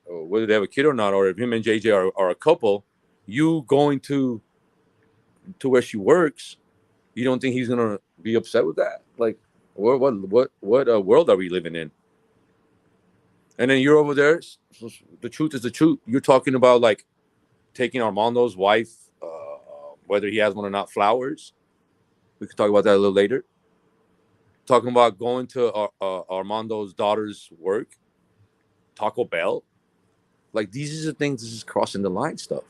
whether they have a kid or not, or if him and JJ are a couple, you going to where she works, you don't think he's gonna be upset with that? Like, what world are we living in? And then you're over there. The truth is the truth. You're talking about like taking Armando's wife, whether he has one or not, flowers. We could talk about that a little later. talking about going to Armando's daughter's work, Taco Bell. Like, these are the things this is crossing the line stuff.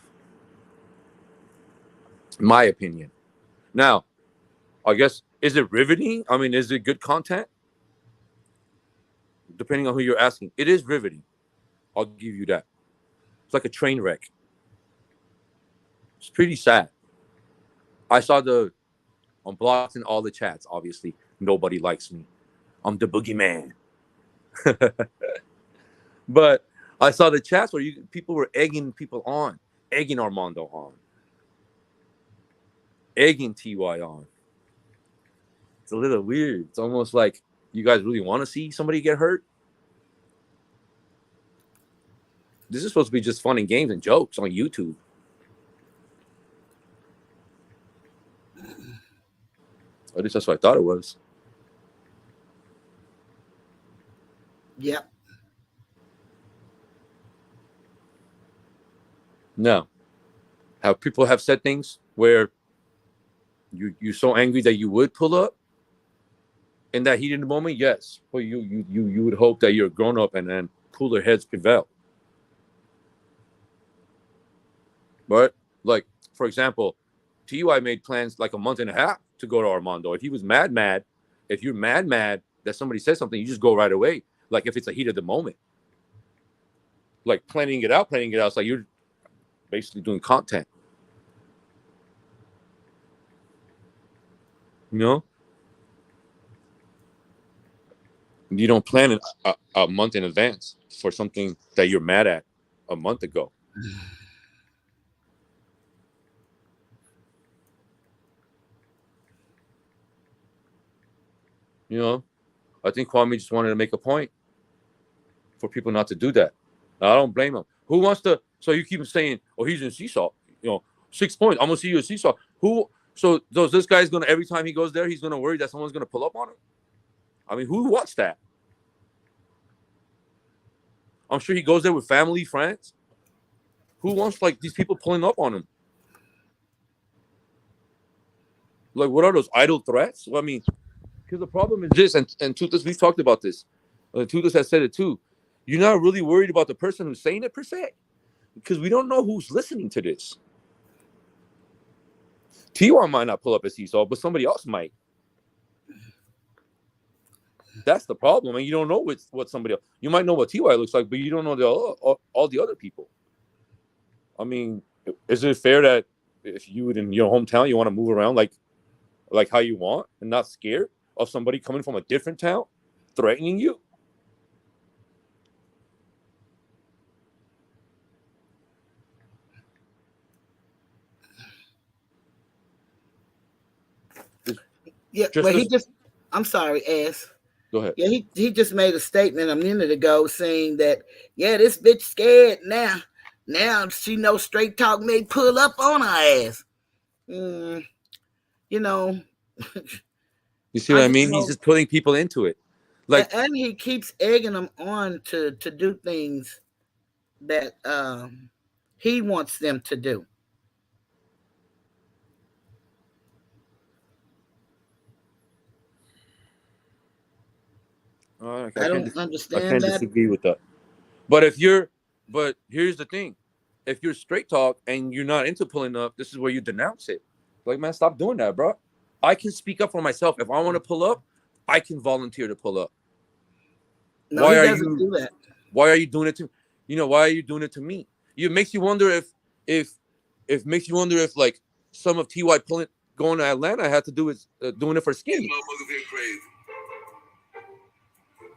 In my opinion. Now, I guess, is it riveting? I mean, is it good content? Depending on who you're asking. It is riveting. I'll give you that. It's like a train wreck. It's pretty sad. I saw I'm blocked in all the chats, obviously. Nobody likes me. I'm the boogeyman. But I saw the chats where people were egging people on. Egging Armando on. Egging TY on. It's a little weird. It's almost like you guys really want to see somebody get hurt. This is supposed to be just fun and games and jokes on YouTube. At least that's what I thought it was. Yep. No. How people have said things where you're so angry that you would pull up in that heat in the moment, yes. But you would hope that you're grown up and then cooler heads prevail. But like, for example, TY made plans like a month and a half to go to Armando. If he was mad, if you're mad that somebody says something, you just go right away. Like if it's a heat of the moment. Like planning it out. It's like you're basically doing content. You know? You don't plan it a month in advance for something that you're mad at a month ago. You know, I think Kwame just wanted to make a point for people not to do that. I don't blame him. Who wants to? So you keep saying, "Oh, he's in seesaw." 6 points. I'm gonna see you in seesaw. Who? So this guy's gonna every time he goes there, he's gonna worry that someone's gonna pull up on him. I mean, who wants that? I'm sure he goes there with family, friends. Who wants like these people pulling up on him? Like, what are those idle threats? Well, I mean. Because the problem is this, and Tutas, we've talked about this. Tutas has said it too. You're not really worried about the person who's saying it per se, because we don't know who's listening to this. TY might not pull up a seesaw, but somebody else might. That's the problem, and you don't know what somebody else. You might know what TY looks like, but you don't know all the other people. I mean, is it fair that if you would in your hometown, you want to move around like how you want and not scared of somebody coming from a different town threatening you? Yeah, I'm sorry, Ass. Go ahead. Yeah, he just made a statement a minute ago saying that, yeah, this bitch scared now. Now she knows straight talk may pull up on her ass. You know. You see what I mean? He's just putting people into it. Like, and he keeps egging them on to do things that he wants them to do. I don't understand. I can't disagree with that. But here's the thing: if you're straight talk and you're not into pulling up, this is where you denounce it. Like, man, stop doing that, bro. I can speak up for myself. If I want to pull up, I can volunteer to pull up. No, why are you do that? Why are you doing it to? Why are you doing it to me? It makes you wonder if like some of TY going to Atlanta had to do with doing it for skinny. Motherfuckers here crazy.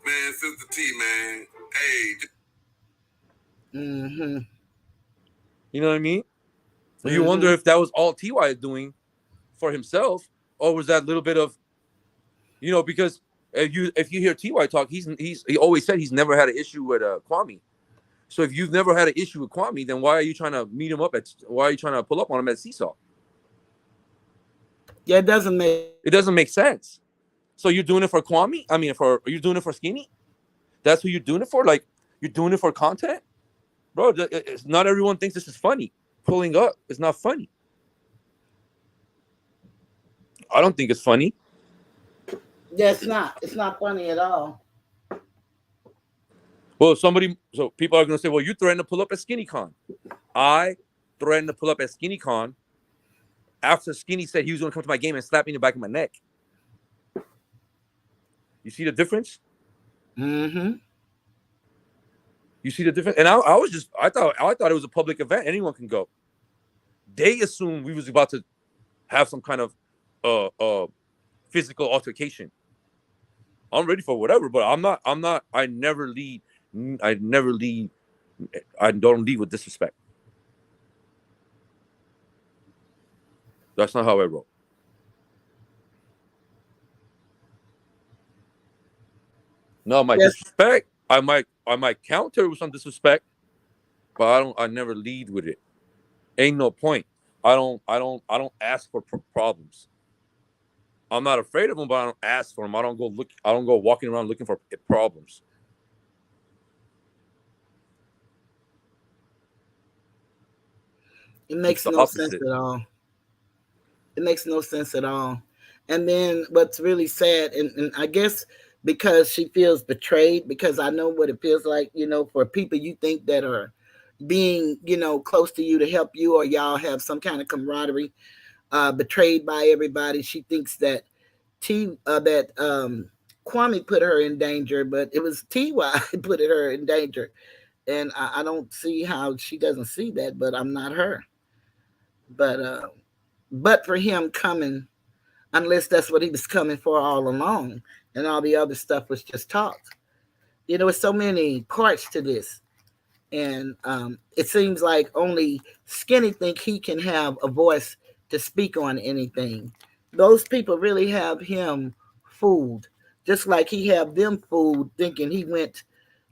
Man, Sister T, man. Hey. Mm-hmm. You know what I mean? Mm-hmm. You wonder if that was all TY doing for himself, or was that little bit of, because if you hear TY talk, he always said he's never had an issue with Kwame. So if you've never had an issue with Kwame, then why are you trying to meet him up why are you trying to pull up on him at Seesaw? Yeah, it doesn't make sense. So you're doing it for Kwame? I mean, are you doing it for Skinny? That's who you're doing it for? Like, you're doing it for content? Bro, not everyone thinks this is funny. Pulling up is not funny. I don't think it's funny. Yeah, it's not. It's not funny at all. Well, so people are going to say, well, you threatened to pull up at SkinnyCon. I threatened to pull up at SkinnyCon after Skinny said he was going to come to my game and slap me in the back of my neck. You see the difference? Mm-hmm. You see the difference? And I thought it was a public event. Anyone can go. They assumed we was about to have some kind of physical altercation. I'm ready for whatever, but I'm not. I never lead. I don't lead with disrespect. That's not how I roll. No, my Yes. disrespect, I might counter with some disrespect, but I never lead with it. Ain't no point. I don't ask for problems. I'm not afraid of them, but I don't ask for them. I don't go walking around looking for problems. It It's makes the no sense opposite. at all. It makes no sense at all. And then what's really sad, and I guess because she feels betrayed, because I know what it feels like, for people you think that are being, close to you to help you, or y'all have some kind of camaraderie, betrayed by everybody. She thinks that Kwame put her in danger, but it was TY put her in danger. And I don't see how she doesn't see that, but I'm not her. But for him coming, unless that's what he was coming for all along, and all the other stuff was just talk. There's so many parts to this, and it seems like only Skinny think he can have a voice to speak on anything. Those people really have him fooled, just like he have them fooled, thinking he went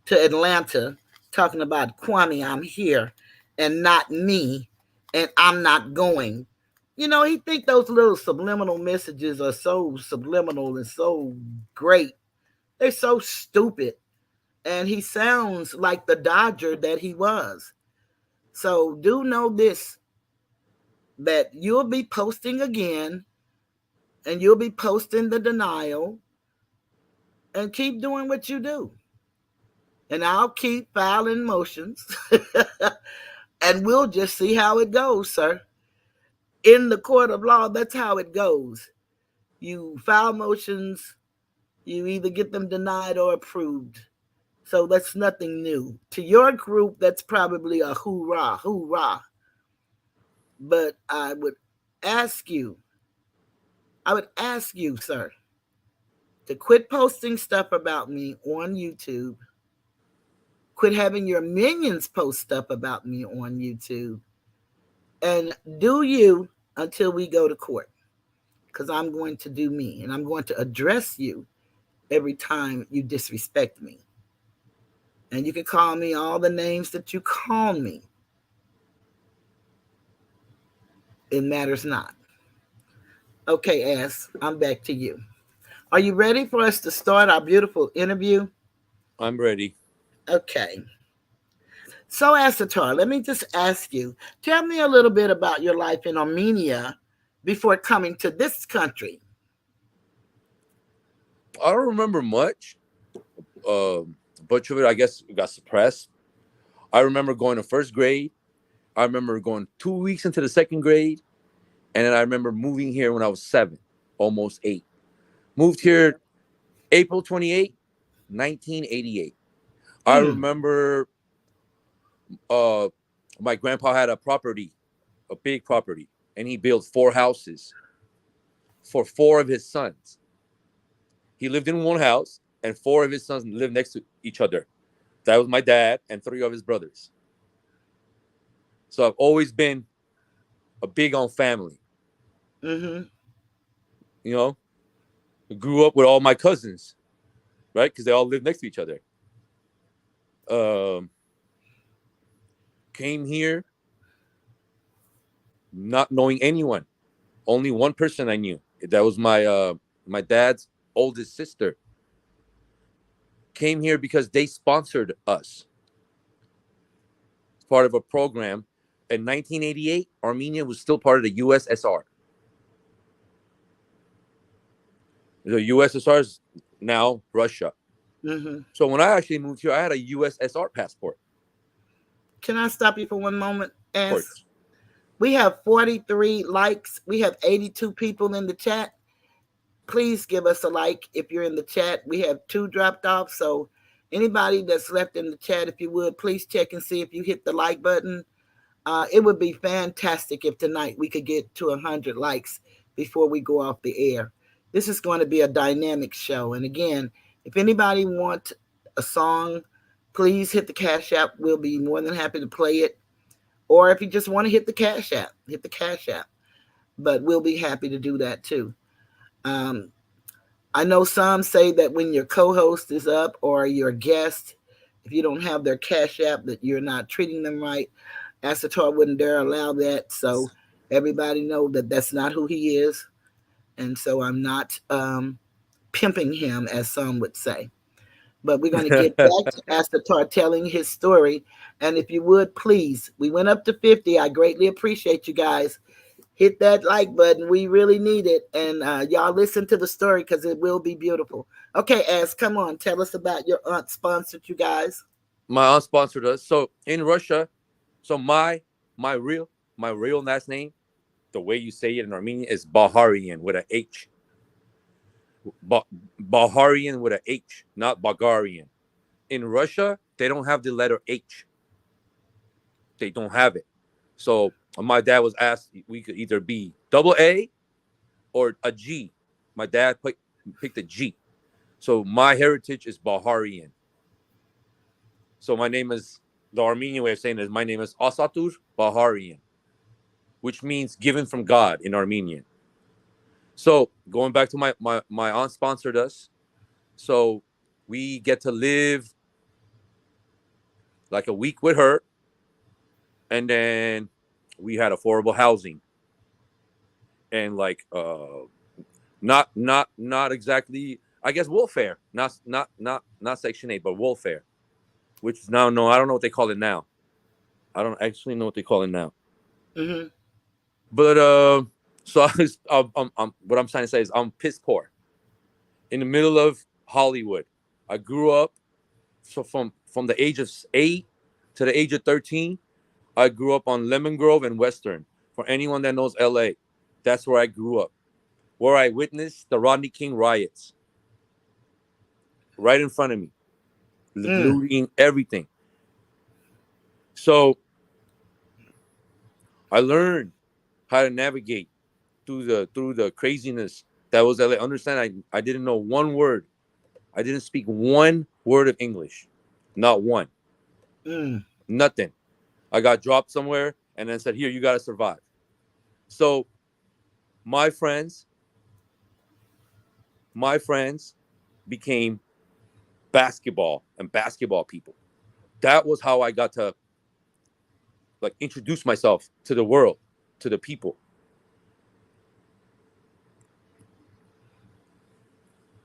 to Atlanta talking about Kwame, I'm here, and not me, and I'm not going. He think those little subliminal messages are so subliminal and so great. They're so stupid. And he sounds like the Dodger that he was. So do know this, that you'll be posting again, and you'll be posting the denial, and keep doing what you do. And I'll keep filing motions. And we'll just see how it goes, sir. In the court of law, that's how it goes. You file motions, you either get them denied or approved. So that's nothing new. To your group, that's probably a hoorah, hoorah. But I would ask you, sir, to quit posting stuff about me on YouTube. Quit having your minions post stuff about me on YouTube. And do you until we go to court. Because I'm going to do me, and I'm going to address you every time you disrespect me. And you can call me all the names that you call me. It matters not. Okay, Ass, I'm back to you. Are you ready for us to start our beautiful interview? I'm ready. Okay. So, Asatar, let me just ask you, tell me a little bit about your life in Armenia before coming to this country. I don't remember much. A bunch of it, I guess, got suppressed. I remember going to first grade. I remember going 2 weeks into the second grade. And then I remember moving here when I was 7, almost 8. Moved here April 28, 1988. I remember my grandpa had a big property, and he built 4 houses for 4 of his sons. He lived in one house, and 4 of his sons lived next to each other. That was my dad and 3 of his brothers. So I've always been a big on family. Mm-hmm. I grew up with all my cousins, right? Because they all lived next to each other. Came here not knowing anyone. Only one person I knew. That was my dad's oldest sister. Came here because they sponsored us. It's part of a program. In 1988, Armenia was still part of the USSR. The USSR is now Russia. Mm-hmm. So when I actually moved here, I had a USSR passport. Can I stop you for one moment? Of As course. we have 43 likes, we have 82 people in the chat. Please give us a like if you're in the chat. We have 2 dropped off. So anybody that's left in the chat, if you would, please check and see if you hit the like button. It would be fantastic if tonight we could get to 100 likes before we go off the air. This is going to be a dynamic show. And again, if anybody wants a song, please hit the Cash App. We'll be more than happy to play it. Or if you just want to hit the Cash App, hit the Cash App. But we'll be happy to do that too. I know some say that when your co-host is up or your guest, if you don't have their Cash App, that you're not treating them right. Asator wouldn't dare allow that, so everybody know that that's not who he is, and so I'm not pimping him, as some would say. But we're going to get back to Asator telling his story, and if you would, please, we went up to 50. I greatly appreciate you guys. Hit that like button. We really need it, and y'all listen to the story because it will be beautiful. Okay, As, come on, tell us about your aunt sponsored you guys. My aunt sponsored us. So in Russia, so my real last name, the way you say it in Armenian, is Baharian with an H. Baharian with an H, not Bulgarian. In Russia, they don't have the letter H. They don't have it. So my dad was asked we could either be double A or a G. My dad picked a G. So my heritage is Baharian. So my name is, the Armenian way of saying it is, my name is Asatur Baharian, which means given from God in Armenian. So going back to my aunt sponsored us. So we get to live like a week with her. And then we had affordable housing. And like not exactly, I guess, welfare. Not Section 8, but welfare. Which is now, no, I don't know what they call it now. I don't actually know what they call it now. Mm-hmm. But so what I'm trying to say is I'm piss poor in the middle of Hollywood. I grew up, so from the age of 8 to the age of 13, I grew up on Lemon Grove and Western. For anyone that knows LA, that's where I grew up, where I witnessed the Rodney King riots right in front of me, looting everything. So I learned how to navigate through the craziness that was LA. Understand, I didn't know one word. I didn't speak one word of English. Not one. Nothing. I got dropped somewhere and then said, here, you got to survive. So my friends became basketball people. That was how I got to like introduce myself to the world, to the people.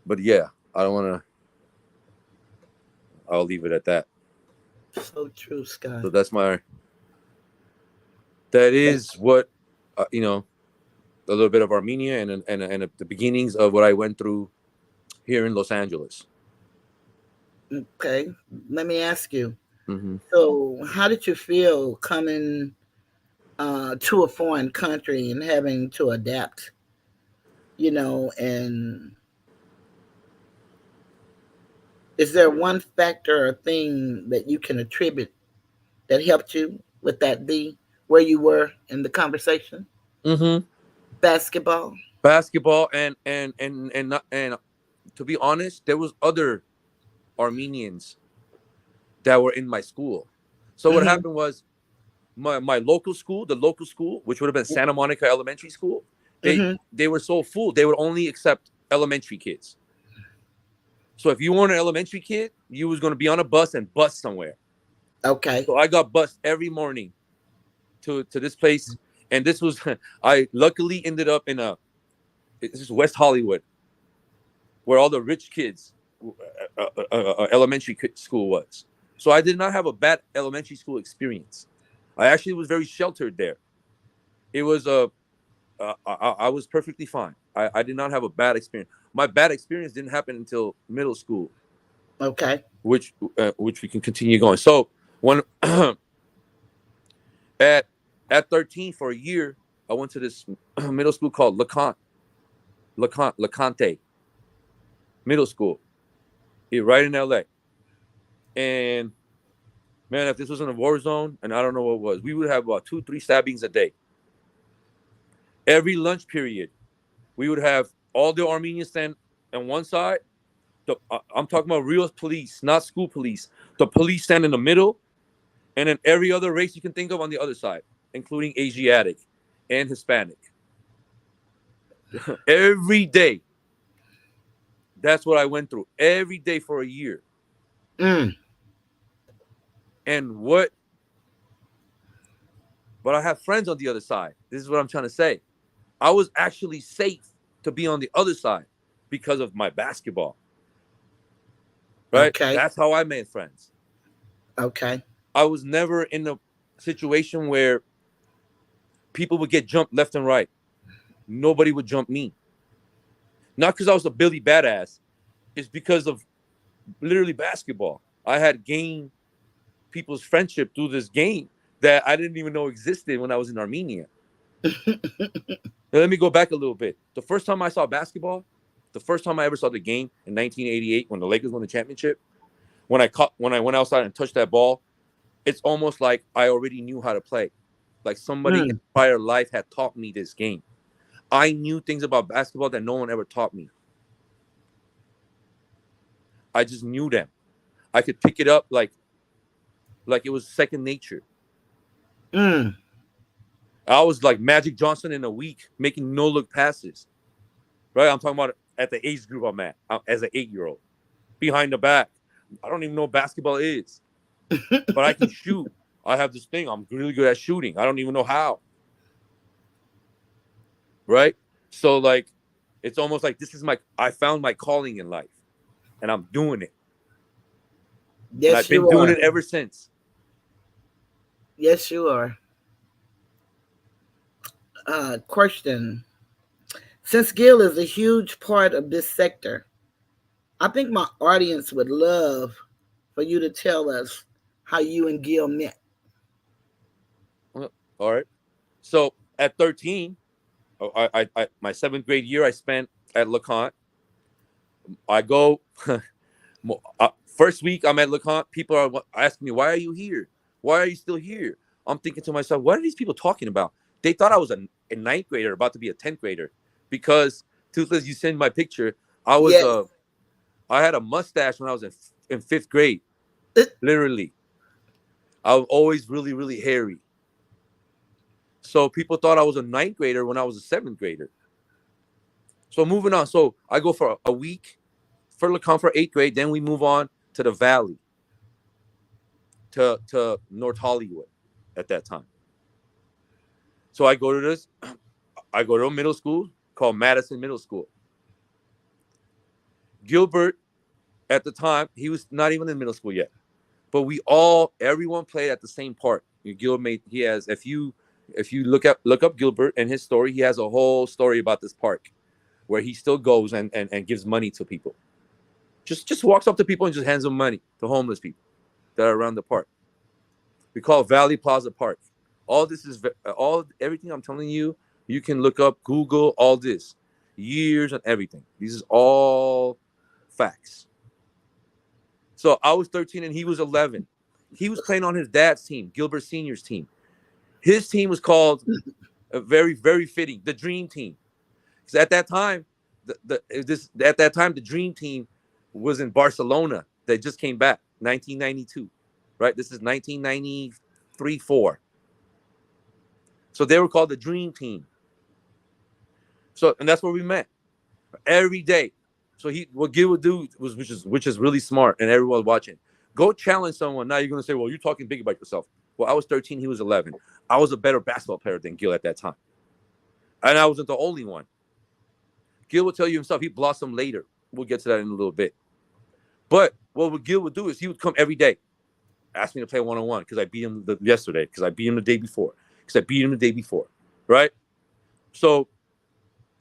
But yeah, I'll leave it at that. So true, Scott. So that is what, a little bit of Armenia and the beginnings of what I went through here in Los Angeles. Okay, let me ask you. Mm-hmm. So, how did you feel coming to a foreign country and having to adapt? And is there one factor or thing that you can attribute that helped you with that be where you were in the conversation? Mm-hmm. Basketball and to be honest, there was other Armenians that were in my school. So what happened was my local school, which would have been Santa Monica Elementary School, they were so full they would only accept elementary kids. So if you weren't an elementary kid, you was going to be on a bus and bus somewhere. Okay. So I got bused every morning to this place, and this was I luckily ended up in this is West Hollywood, where all the rich kids elementary school was. So I did not have a bad elementary school experience. I actually was very sheltered there. It was I was perfectly fine. I did not have a bad experience. my bad experience didn't happen until middle school, Okay. which we can continue going. So when at 13 for a year, I went to this middle school called LeConte Middle School, right in LA. And man, if this wasn't a war zone, and I don't know what it was, we would have about 2-3 stabbings a day. Every lunch period, we would have all the Armenians stand on one side. I'm talking about real police, not school police. The police stand in the middle, and then every other race you can think of on the other side, including Asiatic and Hispanic. Every day. That's what I went through. Every day for a year. Mm. And but I have friends on the other side. This is what I'm trying to say. I was actually safe to be on the other side because of my basketball. Right? Okay. That's how I made friends. Okay. I was never in a situation where people would get jumped left and right. Nobody would jump me. Not because I was a Billy badass. It's because of literally basketball. I had gained people's friendship through this game that I didn't even know existed when I was in Armenia. Now, let me go back a little bit. The first time I saw basketball, the first time I ever saw the game in 1988 when the Lakers won the championship, when I went outside and touched that ball, it's almost like I already knew how to play. Like somebody in prior life had taught me this game. I knew things about basketball that no one ever taught me. I just knew them. I could pick it up like it was second nature. I was like Magic Johnson in a week, making no-look passes. Right? I'm talking about at the age group I'm at, as an 8-year-old. Behind the back. I don't even know what basketball is. But I can shoot. I have this thing. I'm really good at shooting. I don't even know how. Right? So, like, it's almost like I found my calling in life. And I'm doing it. Yes, and I've been doing it ever since. Yes, you are. Question. Since Gil is a huge part of this sector, I think my audience would love for you to tell us how you and Gil met. All right. So at 13, my 7th grade year, I spent at LeConte. I go first week I'm at LeConte. People are asking me, "Why are you here? Why are you still here?" I'm thinking to myself, "What are these people talking about?" They thought I was a 9th grader about to be a 10th grader because, Toothless, you send my picture. I had a mustache when I was in 5th grade. Literally, I was always really, really hairy. So people thought I was a 9th grader when I was a 7th grader. So moving on. So I go for a week for LeConte for 8th grade. Then we move on to the Valley, to North Hollywood at that time. So I go to a middle school called Madison Middle School. Gilbert, at the time, he was not even in middle school yet. But everyone played at the same park. He has, if you look up Gilbert and his story, he has a whole story about this park where he still goes and gives money to people. Just walks up to people and just hands them money to homeless people that are around the park. We call it Valley Plaza Park. Everything I'm telling you, you can look up, Google all this, years and everything. This is all facts. So I was 13 and he was 11. He was playing on his dad's team, Gilbert Senior's team. His team was called, very, very fitting, the Dream Team. Because at that time, the Dream Team was in Barcelona. They just came back, 1992, right? This is 1993-4. So they were called the Dream Team. And that's where we met every day. So what Gil would do which is really smart, and everyone watching, go challenge someone. Now you're gonna say, well, you're talking big about yourself. Well, I was 13, he was 11. I was a better basketball player than Gil at that time, and I wasn't the only one. Gil will tell you himself he blossomed later. We'll get to that in a little bit. But what Gil would do is he would come every day, ask me to play one-on-one because I beat him yesterday, because I beat him the day before, right? So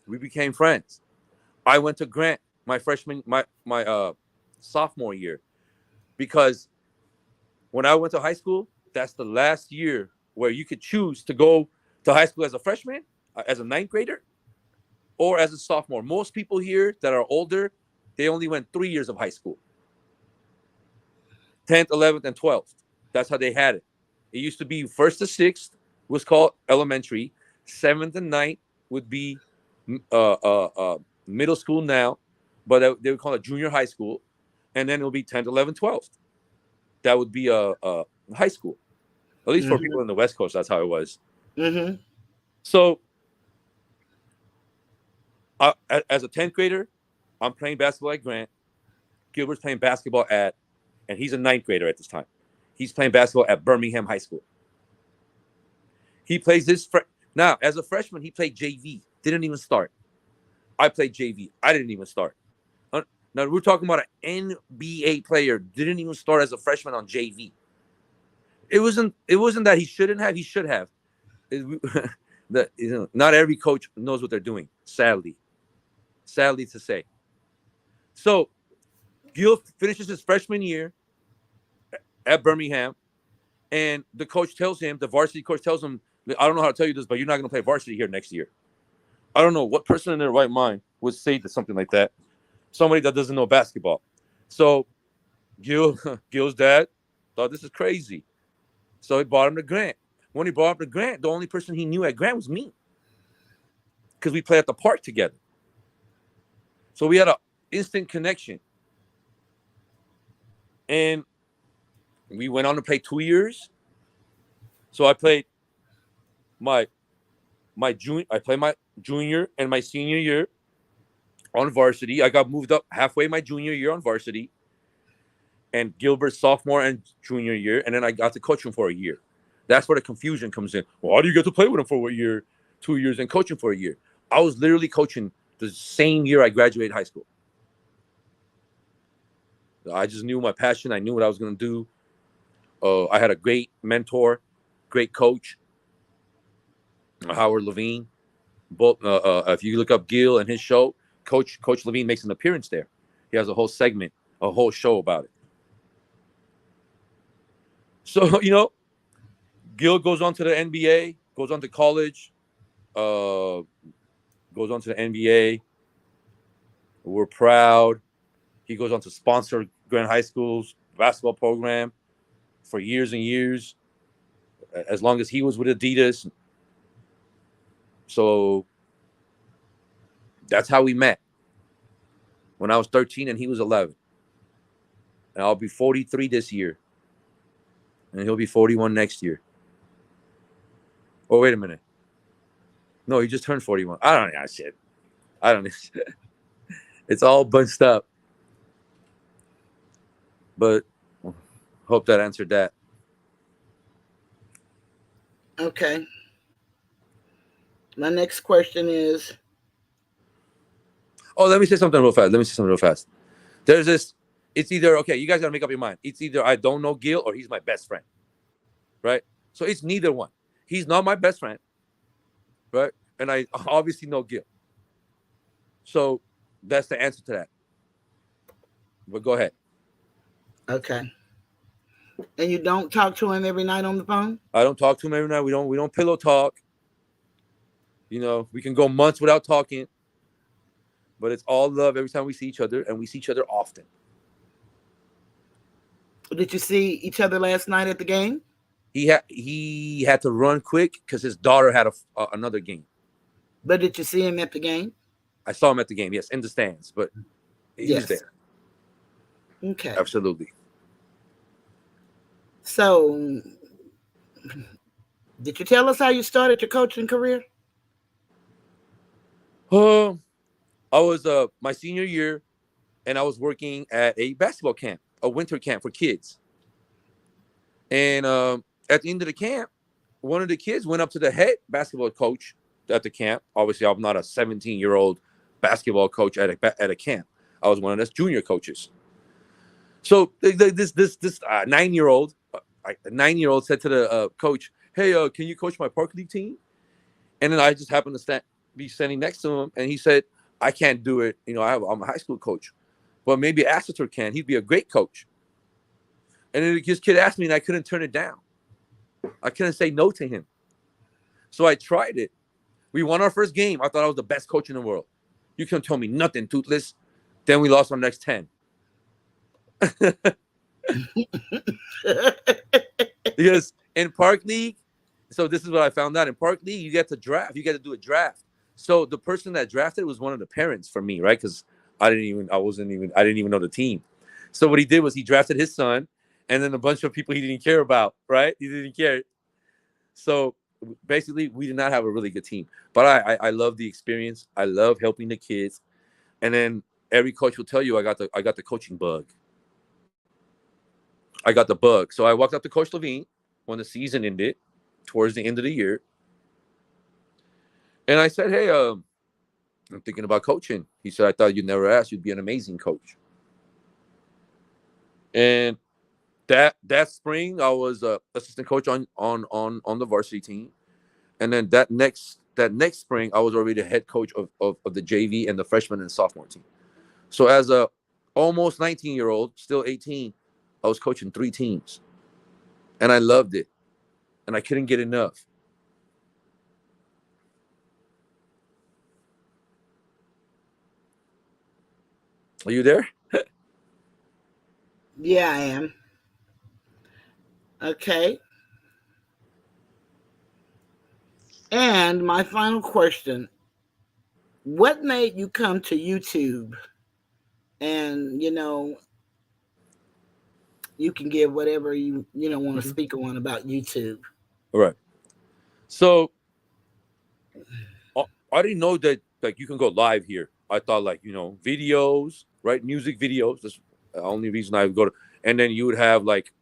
we became friends. I went to Grant my sophomore year, because when I went to high school, that's the last year where you could choose to go to high school as a freshman, as a ninth grader, or as a sophomore. Most people here that are older, they only went 3 years of high school. 10th, 11th, and 12th. That's how they had it. It used to be 1st to 6th was called elementary. 7th and 9th would be middle school now, but they would call it junior high school. And then it will be 10th, 11th, 12th. That would be high school. At least for people in the West Coast, that's how it was. Mm-hmm. So as a 10th grader, I'm playing basketball at Grant. Gilbert's playing basketball and he's a 9th grader at this time. He's playing basketball at Birmingham High School. He plays now, as a freshman, he played JV. Didn't even start. I played JV. I didn't even start. Now, we're talking about an NBA player. Didn't even start as a freshman on JV. It wasn't that he shouldn't have. He should have. Not every coach knows what they're doing, sadly to say. So Gil finishes his freshman year at Birmingham, and the varsity coach tells him, I don't know how to tell you this, but you're not going to play varsity here next year. I don't know what person in their right mind would say something like that. Somebody that doesn't know basketball. So Gil's dad thought this is crazy. So he brought him to Grant. When he brought him to Grant, the only person he knew at Grant was me, because we played at the park together. So we had an instant connection. And we went on to play 2 years. So I played my junior and my senior year on varsity. I got moved up halfway my junior year on varsity, and Gilbert's sophomore and junior year, and then I got to coach him for a year. That's where the confusion comes in. Well, how do you get to play with him for a year, 2 years, and coach him for a year? I was literally coaching the same year I graduated high school. I just knew my passion. I knew what I was going to do. I had a great mentor, great coach, Howard Levine. Both, if you look up Gil and his show, Coach Levine makes an appearance there. He has a whole segment, a whole show about it. So, Gil goes on to the NBA, goes on to college, goes on to the NBA. We're proud. He goes on to sponsor Grant High School's basketball program for years and years, as long as he was with Adidas. So that's how we met. When I was 13 and he was 11. And I'll be 43 this year. And he'll be 41 next year. Oh, wait a minute. No, he just turned 41. I don't know shit. I don't know. It's all bunched up. But hope that answered that. Okay. My next question is. Oh, let me say something real fast. There's this. It's either, okay, you guys got to make up your mind. It's either I don't know Gil or he's my best friend. Right? So it's neither one. He's not my best friend. Right? And I obviously know Gil. So that's the answer to that. But go ahead. Okay. And you don't talk to him every night on the phone? I don't talk to him every night. We don't pillow talk. We can go months without talking. But it's all love every time we see each other, and we see each other often. Did you see each other last night at the game? He had to run quick because his daughter had another game. But did you see him at the game? I saw him at the game, yes, in the stands, but he was there. Okay. Absolutely. So, did you tell us how you started your coaching career? I was my senior year, and I was working at a basketball camp, a winter camp for kids. And at the end of the camp, one of the kids went up to the head basketball coach at the camp. Obviously, I'm not a 17-year-old basketball coach at a camp. I was one of those junior coaches. So this 9-year-old said to the coach, "Hey, can you coach my park league team?" And then I just happened to be standing next to him, and he said, I can't do it. You know, I'm a high school coach, but maybe Astor can. He'd be a great coach. And then this kid asked me, and I couldn't turn it down. I couldn't say no to him. So I tried it. We won our first game. I thought I was the best coach in the world. You can't tell me nothing, Toothless. Then we lost our next 10. Because in Park League, so this is what I found out. In Park League, you get to draft. You get to do a draft. So the person that drafted was one of the parents for me, right? Because I didn't even know the team. So what he did was he drafted his son, and then a bunch of people he didn't care about, right? He didn't care. So basically, we did not have a really good team. But I love the experience. I love helping the kids. And then every coach will tell you I got the coaching bug. I got the bug. So I walked up to Coach Levine when the season ended, towards the end of the year. And I said, hey, I'm thinking about coaching. He said, I thought you'd never ask. You'd be an amazing coach. And that spring, I was assistant coach on the varsity team. And then that next spring, I was already the head coach of the JV and the freshman and sophomore team. So as a almost 19-year-old, still 18, I was coaching 3 teams. And I loved it. And I couldn't get enough. Are you there? Yeah, I am. Okay. And my final question, what made you come to YouTube? And, you can give whatever you want to speak on about YouTube. All right. So I didn't know that like you can go live here. I thought like, videos, right? Music videos. That's the only reason I would go to. And then you would have like,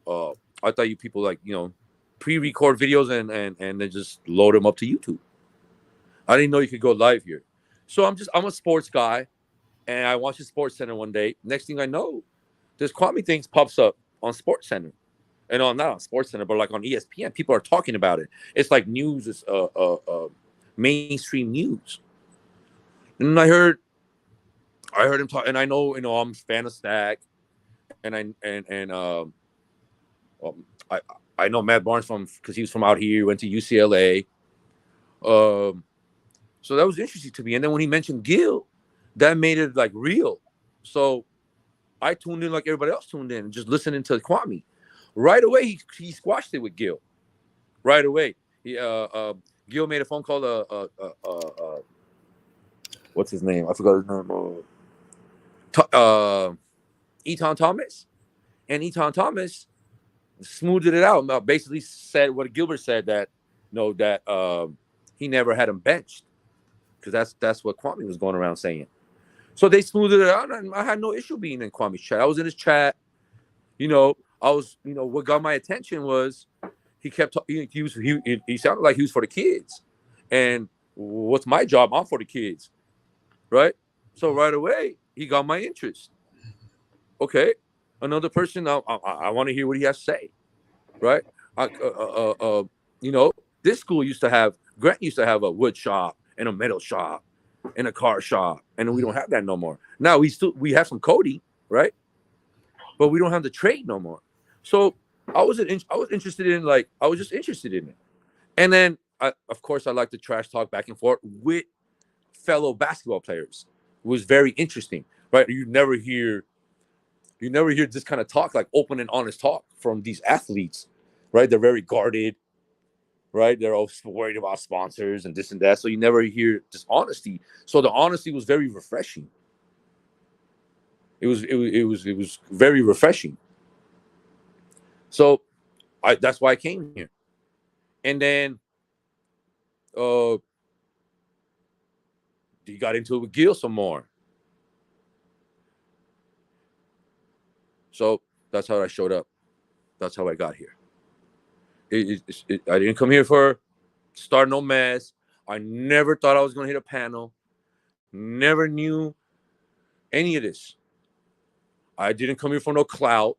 I thought you people like, pre-record videos and then just load them up to YouTube. I didn't know you could go live here. So I'm a sports guy, and I watched the Sports Center one day. Next thing I know, this Kwame things pops up on Sports Center. And not on Sports Center, but like on ESPN, people are talking about it. It's like news, it's mainstream news. And I heard him talk, and I know, I'm a fan of Stack, and I know Matt Barnes because he was from out here, went to UCLA. So that was interesting to me. And then when he mentioned Gil, that made it like real. So I tuned in like everybody else tuned in, just listening to Kwame. Right away, he squashed it with Gil. Right away, Gil made a phone call to what's his name? I forgot his name. Eton Thomas, and Eton Thomas smoothed it out. Basically said what Gilbert said, that he never had him benched, because that's what Kwame was going around saying. So they smoothed it out, and I had no issue being in Kwame's chat. I was in his chat. I was, what got my attention was he kept talking. He sounded like he was for the kids. And what's my job? I'm for the kids, right? So right away, he got my interest. Okay, another person. I want to hear what he has to say, right? This school Grant used to have a wood shop and a metal shop and a car shop, and we don't have that no more. Now we have some Cody, right? But we don't have the trade no more. So I was interested in I was just interested in it. And then of course I like to trash talk back and forth with fellow basketball players. It was very interesting, right? You never hear this kind of talk, like open and honest talk from these athletes, right? They're very guarded, right? They're always worried about sponsors and this and that. So you never hear this honesty. So the honesty was very refreshing. It was very refreshing. So that's why I came here. And then he got into it with Gil some more. So that's how I showed up. That's how I got here. I didn't come here for start no mess. I never thought I was going to hit a panel. Never knew any of this. I didn't come here for no clout.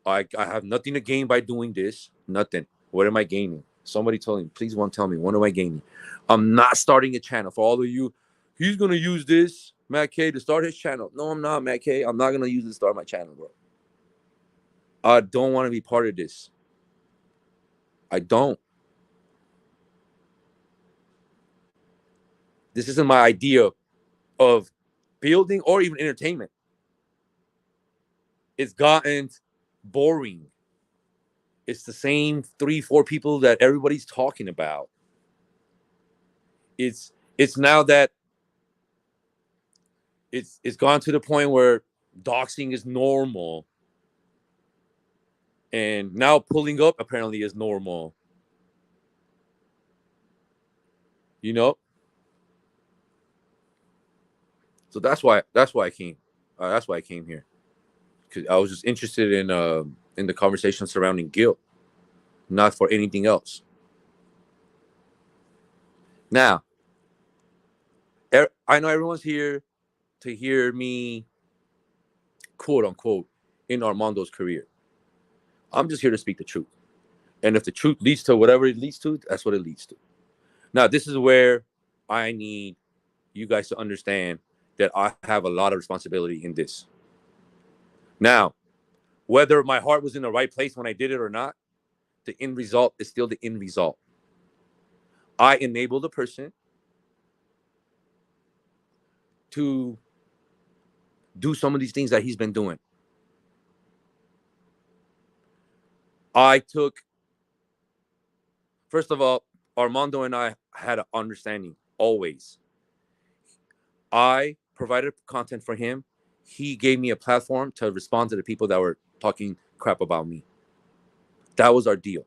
I have nothing to gain by doing this. Nothing. What am I gaining? Somebody told me, please tell me, when do I gain? I'm not starting a channel. For all of you, he's going to use this, Matt K, to start his channel. No, I'm not, Matt K. I'm not going to use it to start my channel, bro. I don't want to be part of this. I don't. This isn't my idea of building or even entertainment. It's gotten boring. It's the same 3-4 people that everybody's talking about. It's now that it's gone to the point where doxing is normal. And now pulling up apparently is normal. You know? So that's why I came. That's why I came here. Because I was just interested in the conversation surrounding guilt, not for anything else. Now, I know everyone's here to hear me, quote unquote, in Armando's career. I'm just here to speak the truth. And if the truth leads to whatever it leads to, that's what it leads to. Now, this is where I need you guys to understand that I have a lot of responsibility in this. Now, whether my heart was in the right place when I did it or not, the end result is still the end result. I enabled the person to do some of these things that he's been doing. First of all, Armando and I had an understanding always. I provided content for him. He gave me a platform to respond to the people that were talking crap about me. That was our deal.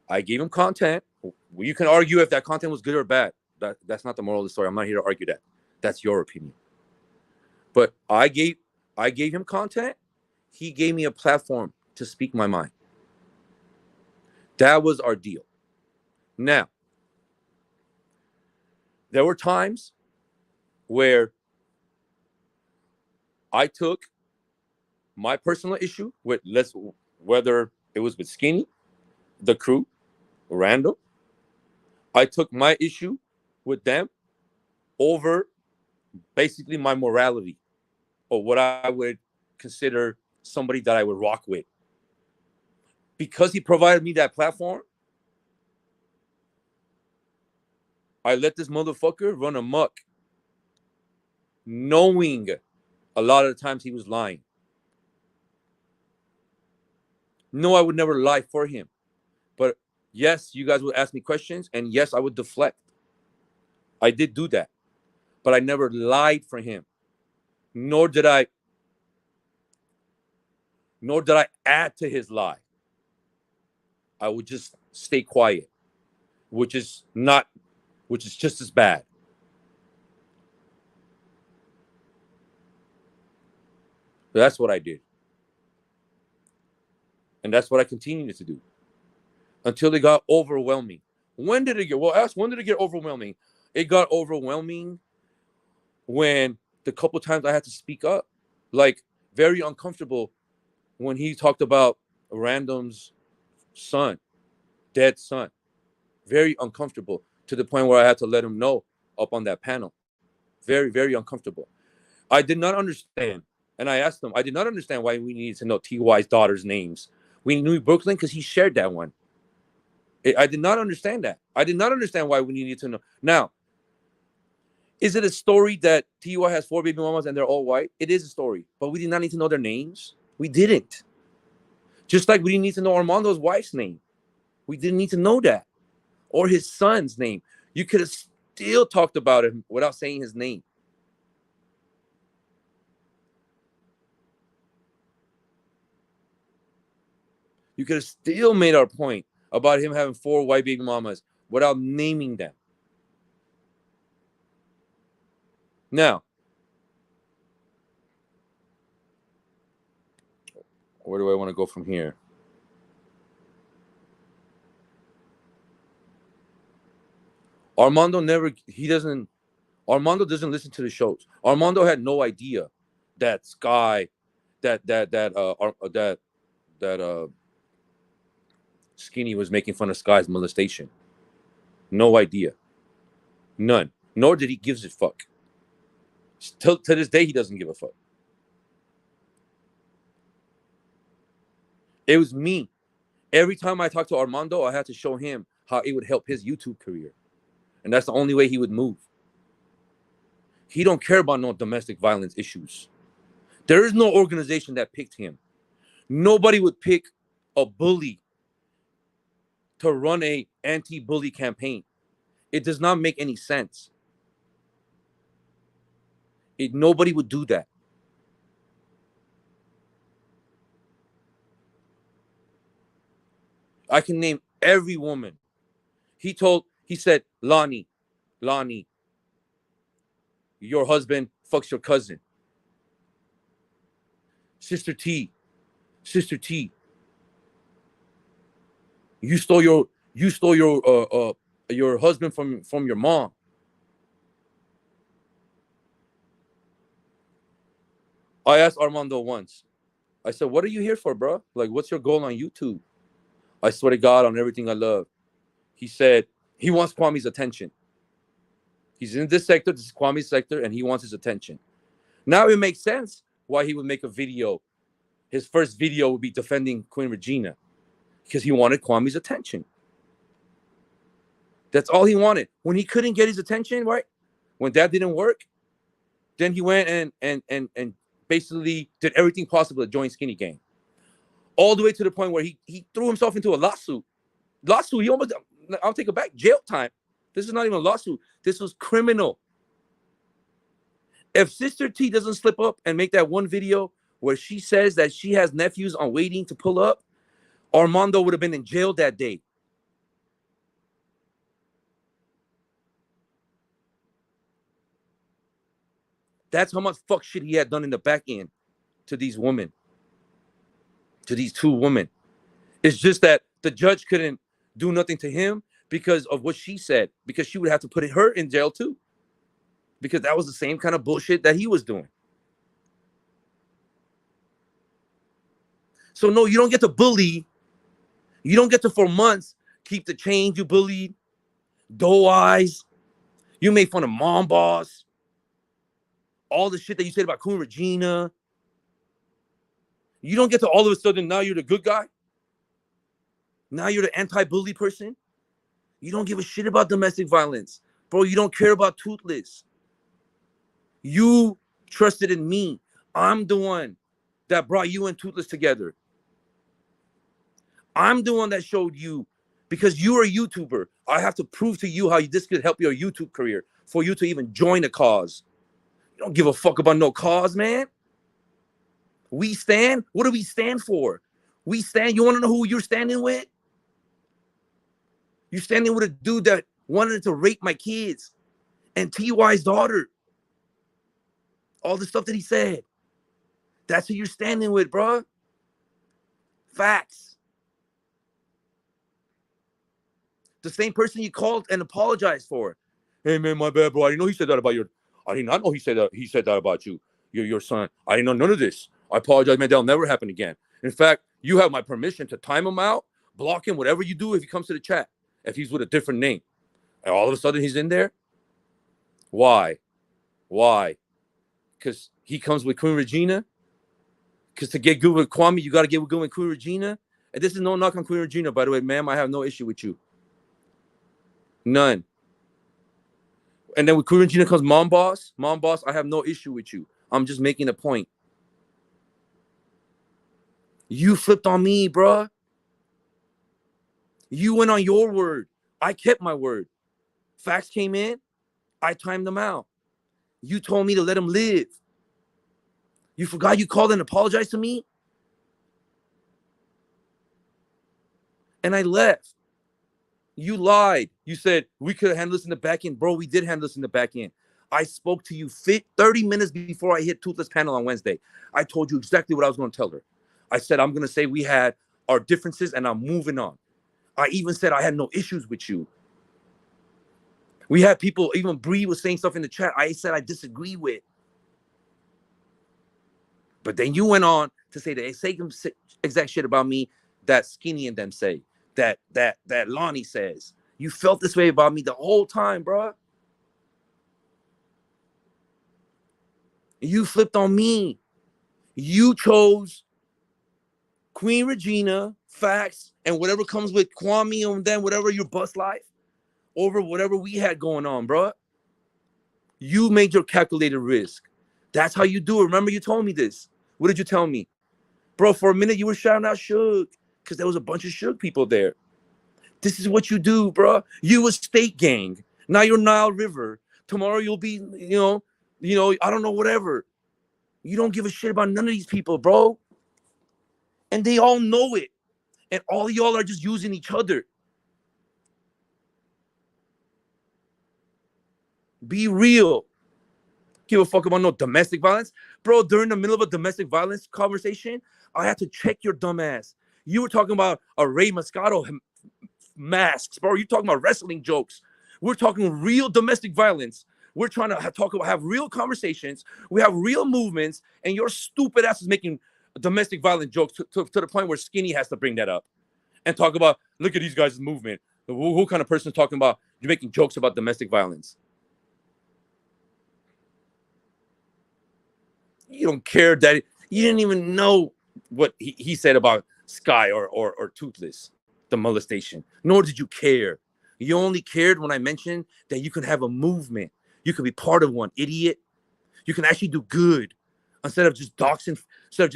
I gave him content. You can argue if that content was good or bad. That's not the moral of the story. I'm not here to argue that. That's your opinion. But I gave him content. He gave me a platform to speak my mind. That was our deal. Now, there were times where I took my personal issue with whether it was with Skinny, the crew, Randall. I took my issue with them over basically my morality or what I would consider somebody that I would rock with. Because he provided me that platform, I let this motherfucker run amok, knowing a lot of the times he was lying. No, I would never lie for him. But yes, you guys would ask me questions, and yes, I would deflect. I did do that. But I never lied for him. Nor did I add to his lie. I would just stay quiet, which is just as bad. But that's what I did. And that's what I continued to do until it got overwhelming. When did it get overwhelming? It got overwhelming when the couple times I had to speak up, like very uncomfortable when he talked about Random's son, dead son. Very uncomfortable to the point where I had to let him know up on that panel. Very, very uncomfortable. I did not understand. And I asked him, I did not understand why we needed to know T.Y.'s daughter's names. We knew Brooklyn because he shared that one. I did not understand that. I did not understand why we needed to know. Now, is it a story that T.Y. has 4 baby mamas and they're all white? It is a story. But we did not need to know their names. We didn't. Just like we didn't need to know Armando's wife's name. We didn't need to know that. Or his son's name. You could have still talked about him without saying his name. You could have still made our point about him having 4 white baby mamas without naming them. Now, where do I want to go from here? Armando doesn't listen to the shows. Armando had no idea that Sky, that that Skinny was making fun of Sky's molestation. No idea. None. Nor did he give a fuck. To this day, he doesn't give a fuck. It was me. Every time I talked to Armando, I had to show him how it would help his YouTube career. And that's the only way he would move. He don't care about no domestic violence issues. There is no organization that picked him. Nobody would pick a bully to run a anti-bully campaign. It does not make any sense. Nobody would do that. I can name every woman. He said, Lonnie, your husband fucks your cousin. Sister T, you stole your husband from your mom. I asked Armando once. I said, "What are you here for, bro? Like, what's your goal on YouTube?" I swear to God, on everything I love. He said he wants Kwame's attention. He's in this sector, this is Kwame's sector, and he wants his attention. Now it makes sense why he would make a video. His first video would be defending Queen Regina because he wanted Kwame's attention. That's all he wanted. When he couldn't get his attention, right? When that didn't work, then he went and basically did everything possible to join Skinny Gang. All the way to the point where he threw himself into a lawsuit. He almost, I'll take it back, jail time. This is not even a lawsuit. This was criminal. If Sister T doesn't slip up and make that one video where she says that she has nephews on waiting to pull up, Armando would have been in jail that day. That's how much fuck shit he had done in the back end to these women, to these two women. It's just that the judge couldn't do nothing to him because of what she said, because she would have to put her in jail too, because that was the same kind of bullshit that he was doing. So no, you don't get to bully. You don't get to, for months, keep the change you bullied, doe eyes. You made fun of Mom Boss. All the shit that you said about Queen Regina. You don't get to all of a sudden, now you're the good guy. Now you're the anti-bully person. You don't give a shit about domestic violence. Bro, you don't care about Toothless. You trusted in me. I'm the one that brought you and Toothless together. I'm the one that showed you, because you're a YouTuber. I have to prove to you how this could help your YouTube career for you to even join a cause. You don't give a fuck about no cause, man. We stand. What do we stand for? We stand. You want to know who you're standing with? You're standing with a dude that wanted to rape my kids and TY's daughter. All the stuff that he said. That's who you're standing with, bro. Facts. The same person you called and apologized for. Hey, man, my bad, bro. I didn't know he said that about your... I did not know he said that about you, your son. I didn't know none of this. I apologize, man. That'll never happen again. In fact, you have my permission to time him out, block him, whatever you do if he comes to the chat, if he's with a different name. And all of a sudden he's in there? Why? Because he comes with Queen Regina? Because to get good with Kwame, you got to get good with Queen Regina? And this is no knock on Queen Regina, by the way. Ma'am, I have no issue with you. None. And then with Queen Regina comes Mom Boss. Mom Boss, I have no issue with you. I'm just making a point. You flipped on me, bruh. You went on your word. I kept my word. Facts came in. I timed them out. You told me to let him live. You forgot you called and apologized to me? And I left. You lied. You said we could have handled this in the back end. Bro, we did handle this in the back end. I spoke to you 30 minutes before I hit Toothless panel on Wednesday. I told you exactly what I was going to tell her. I said, I'm going to say we had our differences and I'm moving on. I even said I had no issues with you. We had people, even Bree was saying stuff in the chat I said I disagree with. But then you went on to say the same exact shit about me that Skinny and them say, that Lonnie says. You felt this way about me the whole time, bro. You flipped on me. You chose Queen Regina, facts, and whatever comes with Kwame and then whatever your bus life over whatever we had going on, bro. You made your calculated risk. That's how you do it. Remember, you told me this. What did you tell me? Bro, for a minute, you were shouting out Suge because there was a bunch of Suge people there. This is what you do, bro. You a state gang. Now you're Nile River. Tomorrow you'll be, I don't know, whatever. You don't give a shit about none of these people, bro. And they all know it. And all of y'all are just using each other. Be real. Give a fuck about no domestic violence. Bro, during the middle of a domestic violence conversation, I had to check your dumb ass. You were talking about a Ray Moscato masks, bro. You're talking about wrestling jokes. We're talking real domestic violence. We're trying to have real conversations. We have real movements, and your stupid ass is making domestic violence jokes to the point where Skinny has to bring that up and talk about, look at these guys' movement. Who kind of person is talking about you're making jokes about domestic violence? You don't care that you didn't even know what he said about Sky or Toothless, the molestation. Nor did you care. You only cared when I mentioned that you could have a movement. You could be part of one, idiot. You can actually do good instead of just doxing, instead of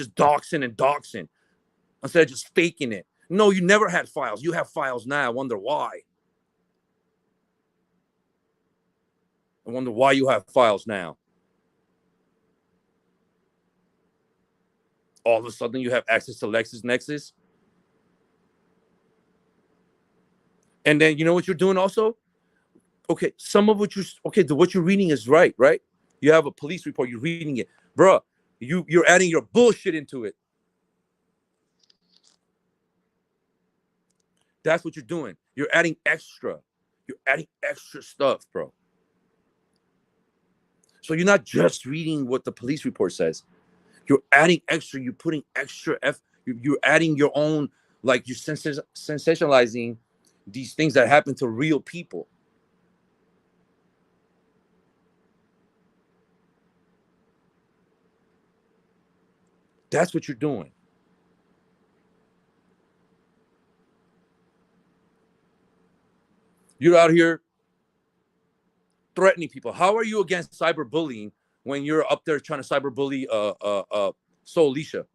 just faking it. No, you never had files. You have files now. I wonder why. I wonder why you have files now. All of a sudden, you have access to LexisNexis. And then, you know what you're doing also? Okay, what you're reading is right? You have a police report, you're reading it. Bruh, you're adding your bullshit into it. That's what you're doing. You're adding extra. You're adding extra stuff, bro. So you're not just reading what the police report says. You're adding extra. You're putting extra you're adding your own, like you're sensationalizing these things that happen to real people. That's what you're doing. You're out here threatening people. How are you against cyberbullying when you're up there trying to cyberbully Soul Alicia?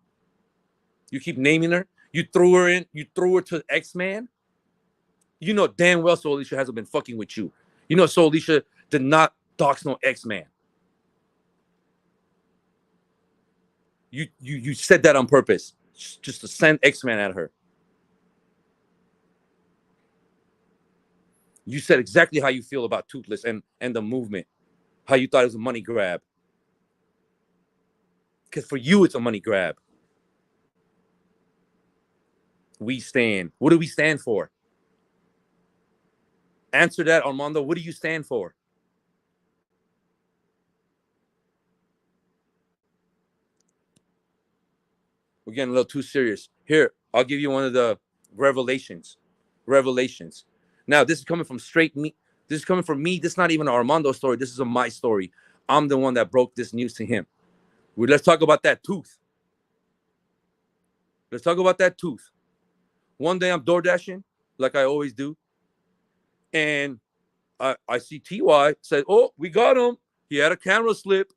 You keep naming her. You threw her to X-Man. You know damn well Soul Alicia hasn't been fucking with you. You know Soul Alicia did not dox no X-Man. You said that on purpose, just to send X-Man at her. You said exactly how you feel about Toothless and the movement, how you thought it was a money grab. Because for you, it's a money grab. We stand. What do we stand for? Answer that, Armando. What do you stand for? We're getting a little too serious. Here, I'll give you one of the revelations. Now, this is coming from straight me. This is coming from me. This is not even an Armando story. This is my story. I'm the one that broke this news to him. Let's talk about that tooth. One day I'm door dashing, like I always do. And I see TY said, oh, we got him. He had a camera slip.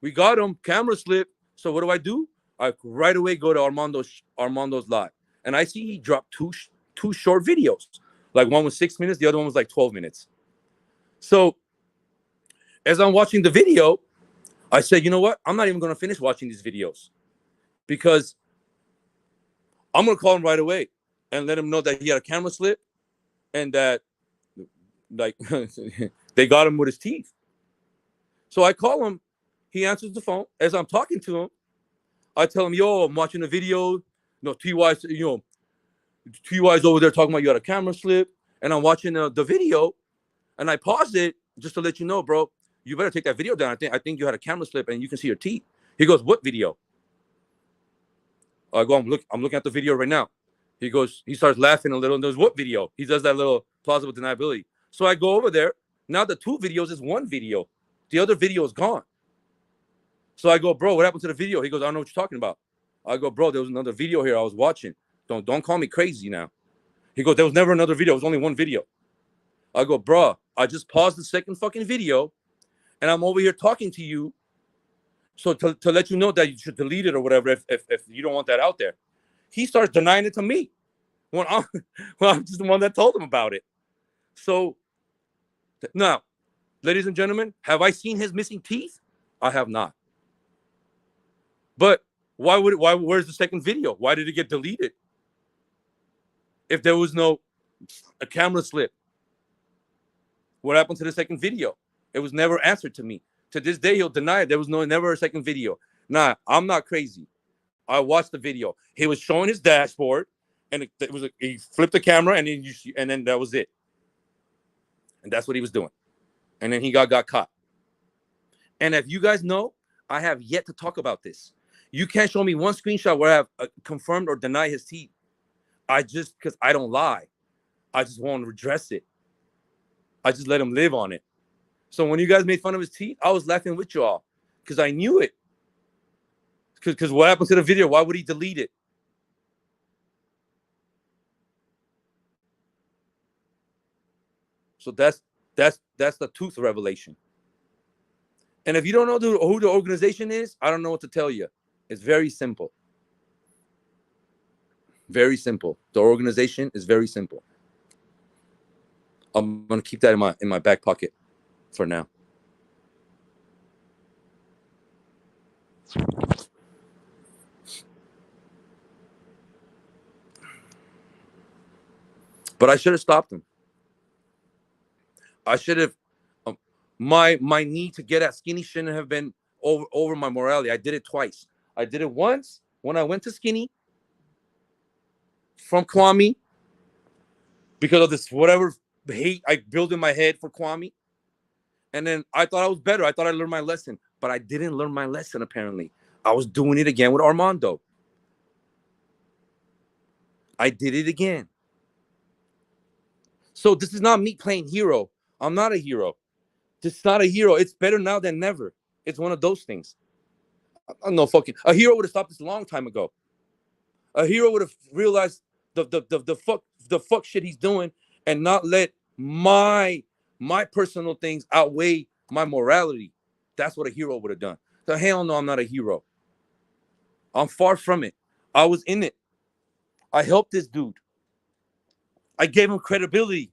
We got him, camera slip. So what do? I right away go to Armando's lot. And I see he dropped two short videos. Like one was 6 minutes, the other one was like 12 minutes. So as I'm watching the video, I said, you know what? I'm not even going to finish watching these videos because I'm going to call him right away and let him know that he had a camera slip and that like they got him with his teeth. So I call him. He answers the phone. As I'm talking to him, I tell him, yo, I'm watching a video. TY's over there talking about you had a camera slip. And I'm watching the video. And I paused it just to let you know, bro, you better take that video down. I think you had a camera slip and you can see your teeth. He goes, what video? I go, I'm looking at the video right now. He goes, he starts laughing a little and goes, what video? He does that little plausible deniability. So I go over there. Now the 2 videos is 1 video. The other video is gone. So I go, bro, what happened to the video? He goes, I don't know what you're talking about. I go, bro, there was another video here I was watching. Don't call me crazy now. He goes, there was never another video. It was only 1 video. I go, bro, I just paused the second fucking video, and I'm over here talking to you. So to let you know that you should delete it or whatever if you don't want that out there. He starts denying it to me when I'm just the one that told him about it. So now, ladies and gentlemen, have I seen his missing teeth? I have not. But where's the second video? Why did it get deleted? If there was a camera slip, what happened to the second video? It was never answered to me. To this day, he'll deny it. There was never a second video. Nah, I'm not crazy. I watched the video. He was showing his dashboard, and he flipped the camera, and then that was it. And that's what he was doing. And then he got caught. And if you guys know, I have yet to talk about this. You can't show me one screenshot where I have confirmed or denied his teeth. Because I don't lie. I just won't redress it. I just let him live on it. So when you guys made fun of his teeth, I was laughing with y'all because I knew it. Because what happened to the video? Why would he delete it? So that's the tooth revelation. And if you don't know who the organization is, I don't know what to tell you. It's very simple. Very simple. The organization is very simple. I'm gonna keep that in my back pocket for now. But I should have stopped him. I should have. My need to get at Skinny shouldn't have been over my morality. I did it twice. I did it once when I went to Skinny from Kwame because of this whatever hate I built in my head for Kwame. And then I thought I was better. I thought I learned my lesson. But I didn't learn my lesson, apparently. I was doing it again with Armando. I did it again. So this is not me playing hero. I'm not a hero. This is not a hero. It's better now than never. It's one of those things. I'm no fucking... A hero would have stopped this a long time ago. A hero would have realized the fuck shit he's doing and not let my personal things outweigh my morality. That's what a hero would have done. So hell no, I'm not a hero. I'm far from it. I was in it. I helped this dude. I gave him credibility.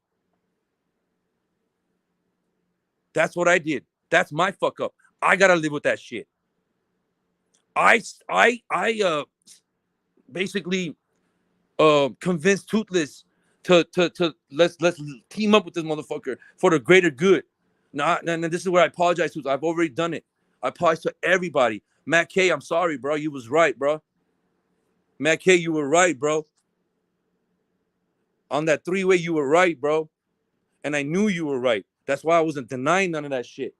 That's what I did. That's my fuck up. I gotta live with that shit. I basically convinced Toothless to let's team up with this motherfucker for the greater good. Now this is where I apologize to. I've already done it. I apologize to everybody. Matt K, I'm sorry, bro. You was right, bro. Matt K, you were right, bro. On that 3-way, you were right, bro. And I knew you were right. That's why I wasn't denying none of that shit.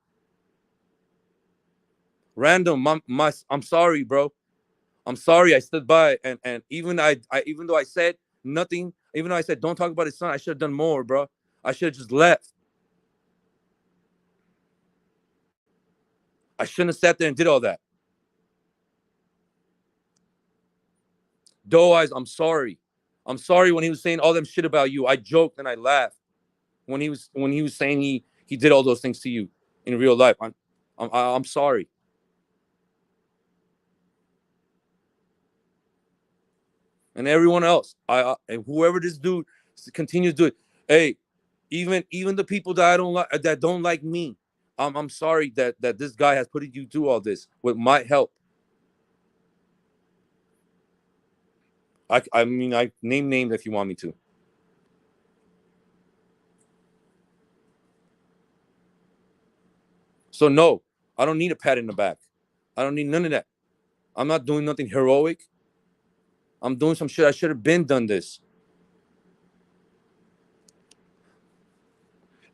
Random, I'm sorry, bro. I'm sorry. I stood by, and even though I said nothing, even though I said don't talk about his son, I should have done more, bro. I should have just left. I shouldn't have sat there and did all that. Doe Eyes, I'm sorry. I'm sorry when he was saying all them shit about you. I joked and I laughed when he was saying he did all those things to you in real life. I'm sorry. And everyone else, and whoever this dude continues to do it. Hey, even the people that I don't like, that don't like me, I'm sorry that this guy has put you through all this with my help. I mean, I name names if you want me to. So no, I don't need a pat in the back. I don't need none of that. I'm not doing nothing heroic. I'm doing some shit I should have been done this.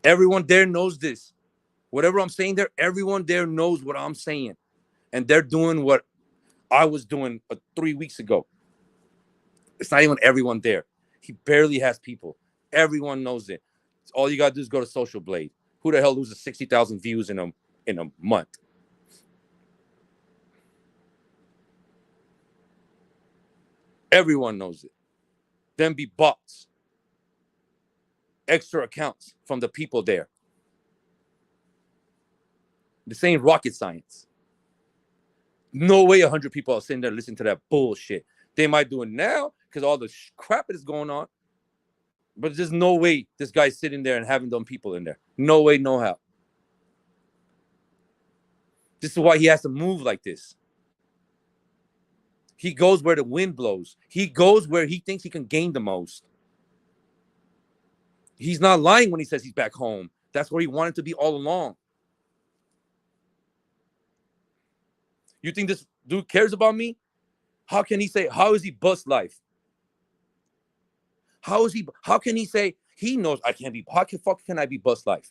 Everyone there knows this. Whatever I'm saying there, everyone there knows what I'm saying. And they're doing what I was doing 3 weeks ago. It's not even everyone there. He barely has people. Everyone knows it. All you gotta do is go to Social Blade. Who the hell loses 60,000 views in a month? Everyone knows it. Then be bots. Extra accounts from the people there. This ain't rocket science. No way 100 people are sitting there listening to that bullshit. They might do it now because all the crap that is going on. But there's no way this guy's sitting there and having them people in there. No way, no how. This is why he has to move like this. He goes where the wind blows. He goes where he thinks he can gain the most. He's not lying when he says he's back home. That's where he wanted to be all along. You think this dude cares about me? How can he say, how is he bust life? How can he say, he knows I can't be, how the fuck can I be bust life?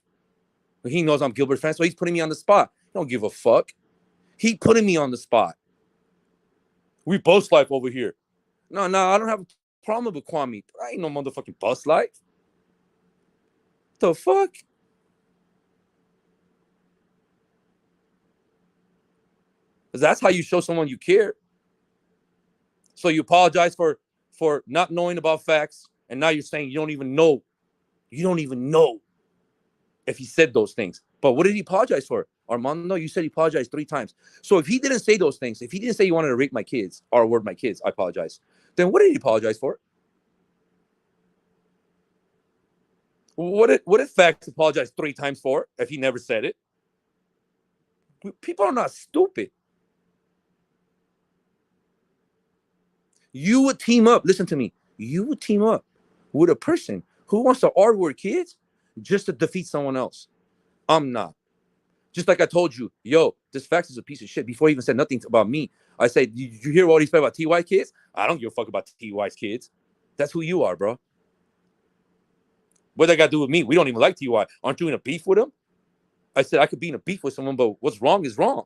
He knows I'm Gilbert's fan, so he's putting me on the spot. I don't give a fuck. He putting me on the spot. We bust life over here. No, I don't have a problem with Kwame. I ain't no motherfucking bust life. The fuck? Because that's how you show someone you care. So you apologize for not knowing about facts, and now you're saying you don't even know. You don't even know if he said those things. But what did he apologize for? Armando, you said he apologized 3 times. So if he didn't say those things, if he didn't say he wanted to rape my kids or word my kids, I apologize. Then what did he apologize for? What did facts apologize 3 times for if he never said it? People are not stupid. You would team up. Listen to me. You would team up with a person who wants to R-word kids just to defeat someone else. I'm not. Just like I told you, yo, this fax is a piece of shit. Before he even said nothing about me, I said, you hear what he said about TY kids? I don't give a fuck about TY's kids. That's who you are, bro. What that got to do with me? We don't even like TY. Aren't you in a beef with him? I said I could be in a beef with someone, but what's wrong is wrong.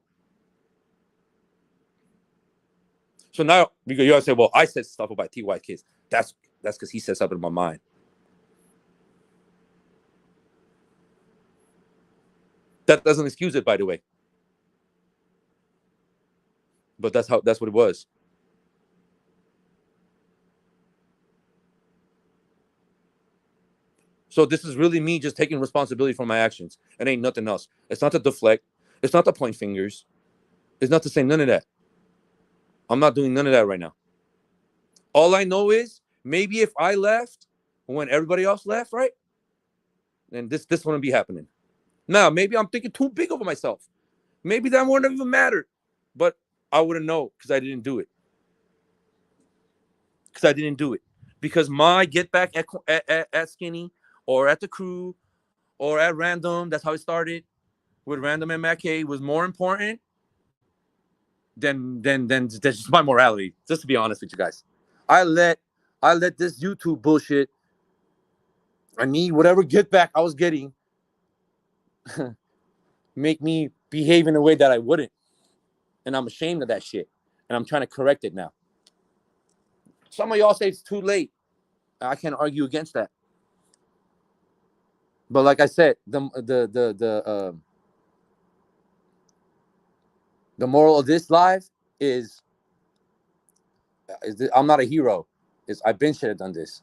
So now you gotta say, well, I said stuff about TY kids. That's because he said something in my mind. That doesn't excuse it, by the way. But that's what it was. So this is really me just taking responsibility for my actions. It ain't nothing else. It's not to deflect. It's not to point fingers. It's not to say none of that. I'm not doing none of that right now. All I know is maybe if I left when everybody else left, right? Then this wouldn't be happening. Now, maybe I'm thinking too big of myself. Maybe that wouldn't have even mattered. But I wouldn't know because I didn't do it. Because my get back at Skinny or at the crew or at Random, that's how it started, with Random and Matt K, was more important than that's just my morality. Just to be honest with you guys. I let this YouTube bullshit, I need whatever get back I was getting, make me behave in a way that I wouldn't. And I'm ashamed of that shit. And I'm trying to correct it now. Some of y'all say it's too late. I can't argue against that. But like I said, the moral of this live is I'm not a hero. I've been should have done this.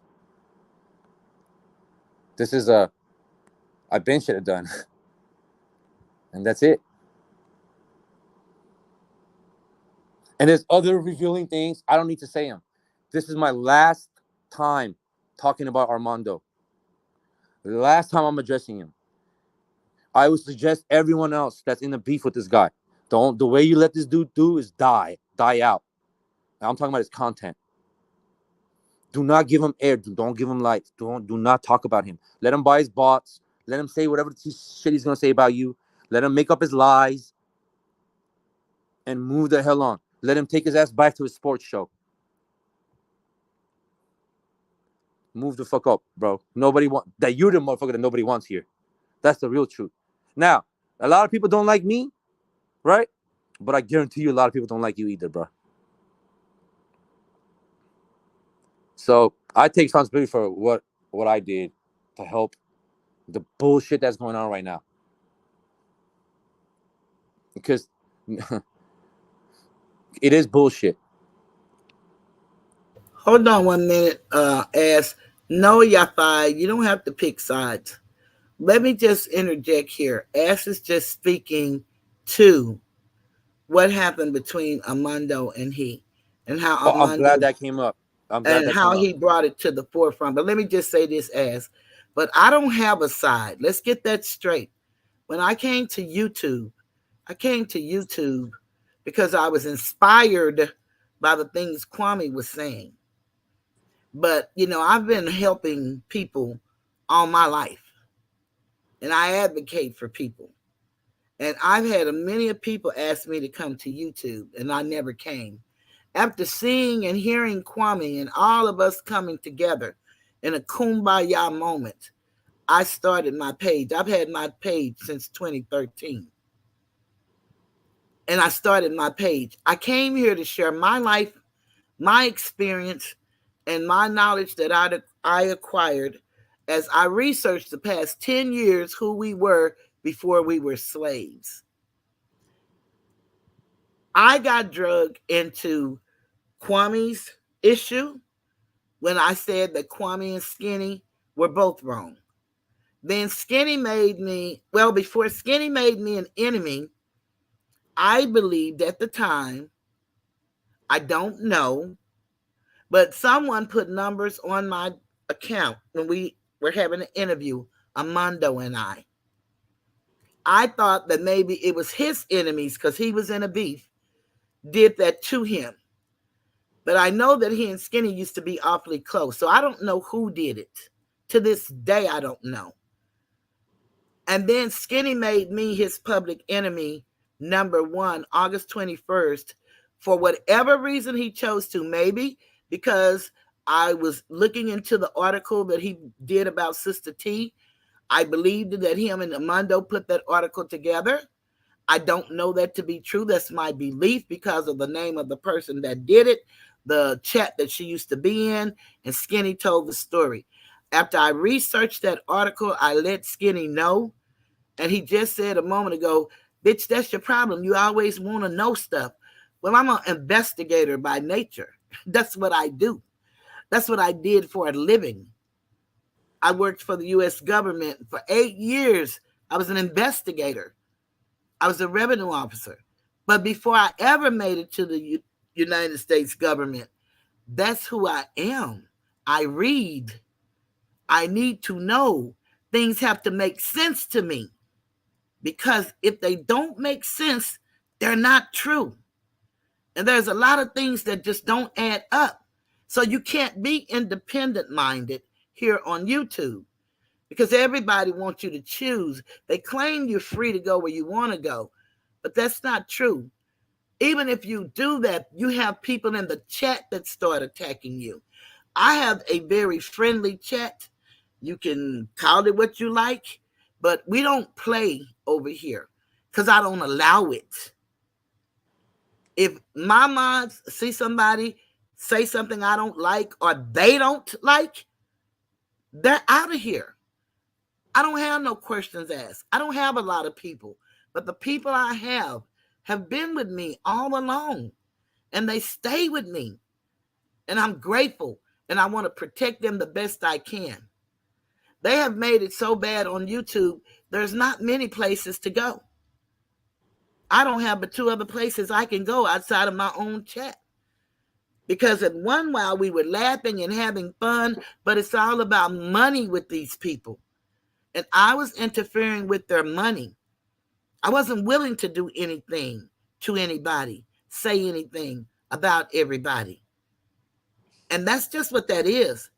This is I've been should have done. And that's it. And there's other revealing things. I don't need to say them. This is my last time talking about Armando. The last time I'm addressing him. I would suggest everyone else that's in the beef with this guy. The way you let this dude do is die out. I'm talking about his content. Do not give him air. Don't give him light. Do not talk about him. Let him buy his bots. Let him say whatever shit he's gonna say about you. Let him make up his lies and move the hell on. Let him take his ass back to his sports show. Move the fuck up, bro. Nobody want that. You're the motherfucker that nobody wants here. That's the real truth. Now, a lot of people don't like me, right? But I guarantee you a lot of people don't like you either, bro. So I take responsibility for what I did to help the bullshit that's going on right now. Because it is bullshit. Hold on 1 minute, Ass. No, Yafai, you don't have to pick sides. Let me just interject here. Ass is just speaking to what happened between Armando and he, and how Oh, I'm glad Armando that came up. I'm glad and that how came up. he brought it to the forefront. But let me just say this, Ass. But I don't have a side. Let's get that straight. When I came to YouTube because I was inspired by the things Kwame was saying. But, I've been helping people all my life, and I advocate for people. And I've had many people ask me to come to YouTube, and I never came. After seeing and hearing Kwame and all of us coming together in a kumbaya moment, I started my page. I've had my page since 2013. And I started my page. I came here to share my life, my experience, and my knowledge that I acquired as I researched the past 10 years who we were before we were slaves. I got drugged into Kwame's issue when I said that Kwame and Skinny were both wrong. Then Skinny made me, before Skinny made me an enemy, I believed at the time, I don't know, but someone put numbers on my account when we were having an interview, Armando and I. I thought that maybe it was his enemies, because he was in a beef, did that to him. But I know that he and Skinny used to be awfully close. So I don't know who did it. To this day, I don't know. And then Skinny made me his public enemy, #1, August 21st, for whatever reason he chose to. Maybe because I was looking into the article that he did about Sister T. I believed that him and Armando put that article together. I don't know that to be true. That's my belief because of the name of the person that did it, the chat that she used to be in, and Skinny told the story. After I researched that article, I let Skinny know, and he just said a moment ago, bitch, that's your problem. You always want to know stuff. Well, I'm an investigator by nature. That's what I do. That's what I did for a living. I worked for the U.S. government for 8 years. I was an investigator. I was a revenue officer. But before I ever made it to the United States government, that's who I am. I read. I need to know. Things have to make sense to me. Because if they don't make sense, they're not true. And there's a lot of things that just don't add up. So you can't be independent-minded here on YouTube. Because everybody wants you to choose. They claim you're free to go where you want to go. But that's not true. Even if you do that, you have people in the chat that start attacking you. I have a very friendly chat. You can call it what you like, but we don't play over here because I don't allow it. If my mods see somebody say something I don't like or they don't like, they're out of here. I don't have no questions asked. I don't have a lot of people, but the people I have been with me all along, and they stay with me, and I'm grateful, and I want to protect them the best I can. They have made it so bad on YouTube, there's not many places to go. I don't have but 2 other places I can go outside of my own chat. Because at one while we were laughing and having fun, but it's all about money with these people. And I was interfering with their money. I wasn't willing to do anything to anybody, say anything about everybody. And that's just what that is.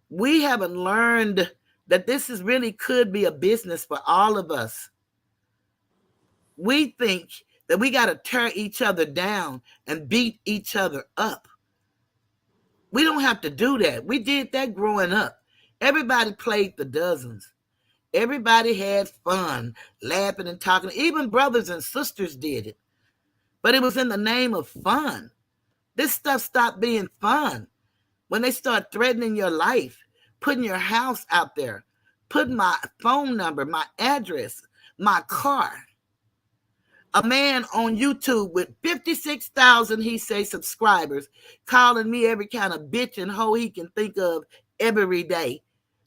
We haven't learned that this is really could be a business for all of us. We think that we got to tear each other down and beat each other up. We don't have to do that. We did that growing up. Everybody played the dozens. Everybody had fun, laughing and talking. Even brothers and sisters did it. But it was in the name of fun. This stuff stopped being fun. when they start threatening your life, putting your house out there, putting my phone number, my address, my car. A man on YouTube with 56,000, he say, subscribers, calling me every kind of bitch and hoe he can think of every day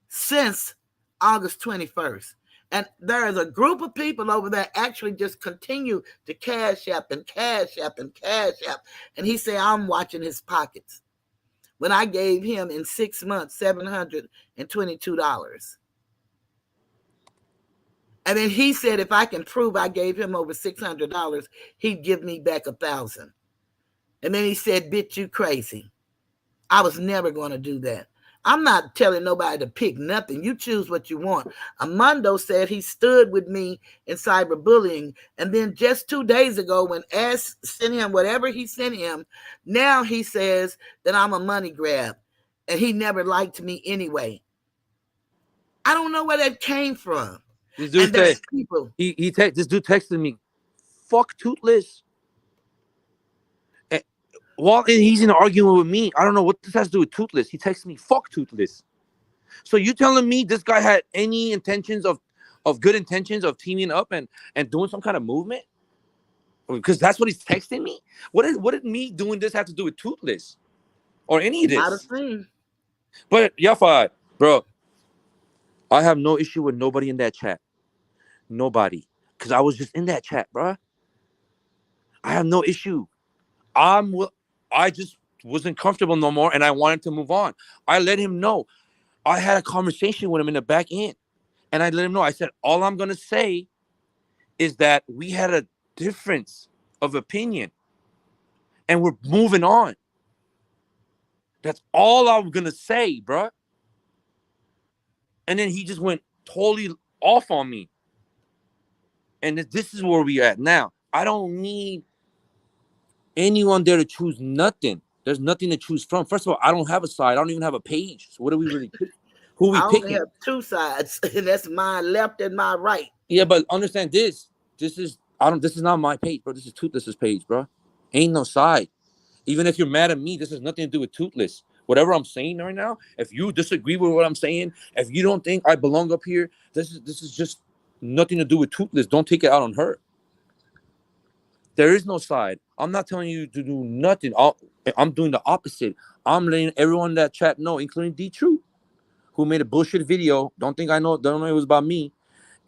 since August 21st. And there is a group of people over there actually just continue to cash app and cash app and cash app. And he say, I'm watching his pockets. When I gave him in 6 months, $722. And then he said, if I can prove I gave him over $600, he'd give me back $1,000. And then he said, bitch, you crazy. I was never going to do that. I'm not telling nobody to pick nothing. You choose what you want. Armando said he stood with me in cyberbullying. And then just 2 days ago, when Ash sent him whatever he sent him, now he says that I'm a money grab. And he never liked me anyway. I don't know where that came from. This dude said, people. This dude texted me, fuck Toothless. And while he's in an argument with me, I don't know what this has to do with Toothless. He texted me, fuck Toothless. So you telling me this guy had any intentions of good intentions of teaming up and doing some kind of movement? Because that's what he's texting me. What did me doing this have to do with Toothless or any of this? Not a thing. But Yafa, bro, I have no issue with nobody in that chat. Nobody. Because I was just in that chat, bro. I have no issue. I just wasn't comfortable no more, and I wanted to move on. I let him know. I had a conversation with him in the back end, and I let him know. I said, all I'm going to say is that we had a difference of opinion, and we're moving on. That's all I'm going to say, bro. And then he just went totally off on me. And this is where we're at now. I don't need anyone there to choose nothing. There's nothing to choose from. First of all, I don't have a side. I don't even have a page. So what are we really picking? Who are we picking? I only have 2 sides, and that's my left and my right. Yeah, but understand this. This is not my page, bro. This is Toothless's page, bro. Ain't no side. Even if you're mad at me, this has nothing to do with Toothless. Whatever I'm saying right now, if you disagree with what I'm saying, if you don't think I belong up here, this is just nothing to do with Toothless. Don't take it out on her. There is no side. I'm not telling you to do nothing. I'm doing the opposite. I'm letting everyone in that chat know, including D-True, who made a bullshit video. Don't know it was about me,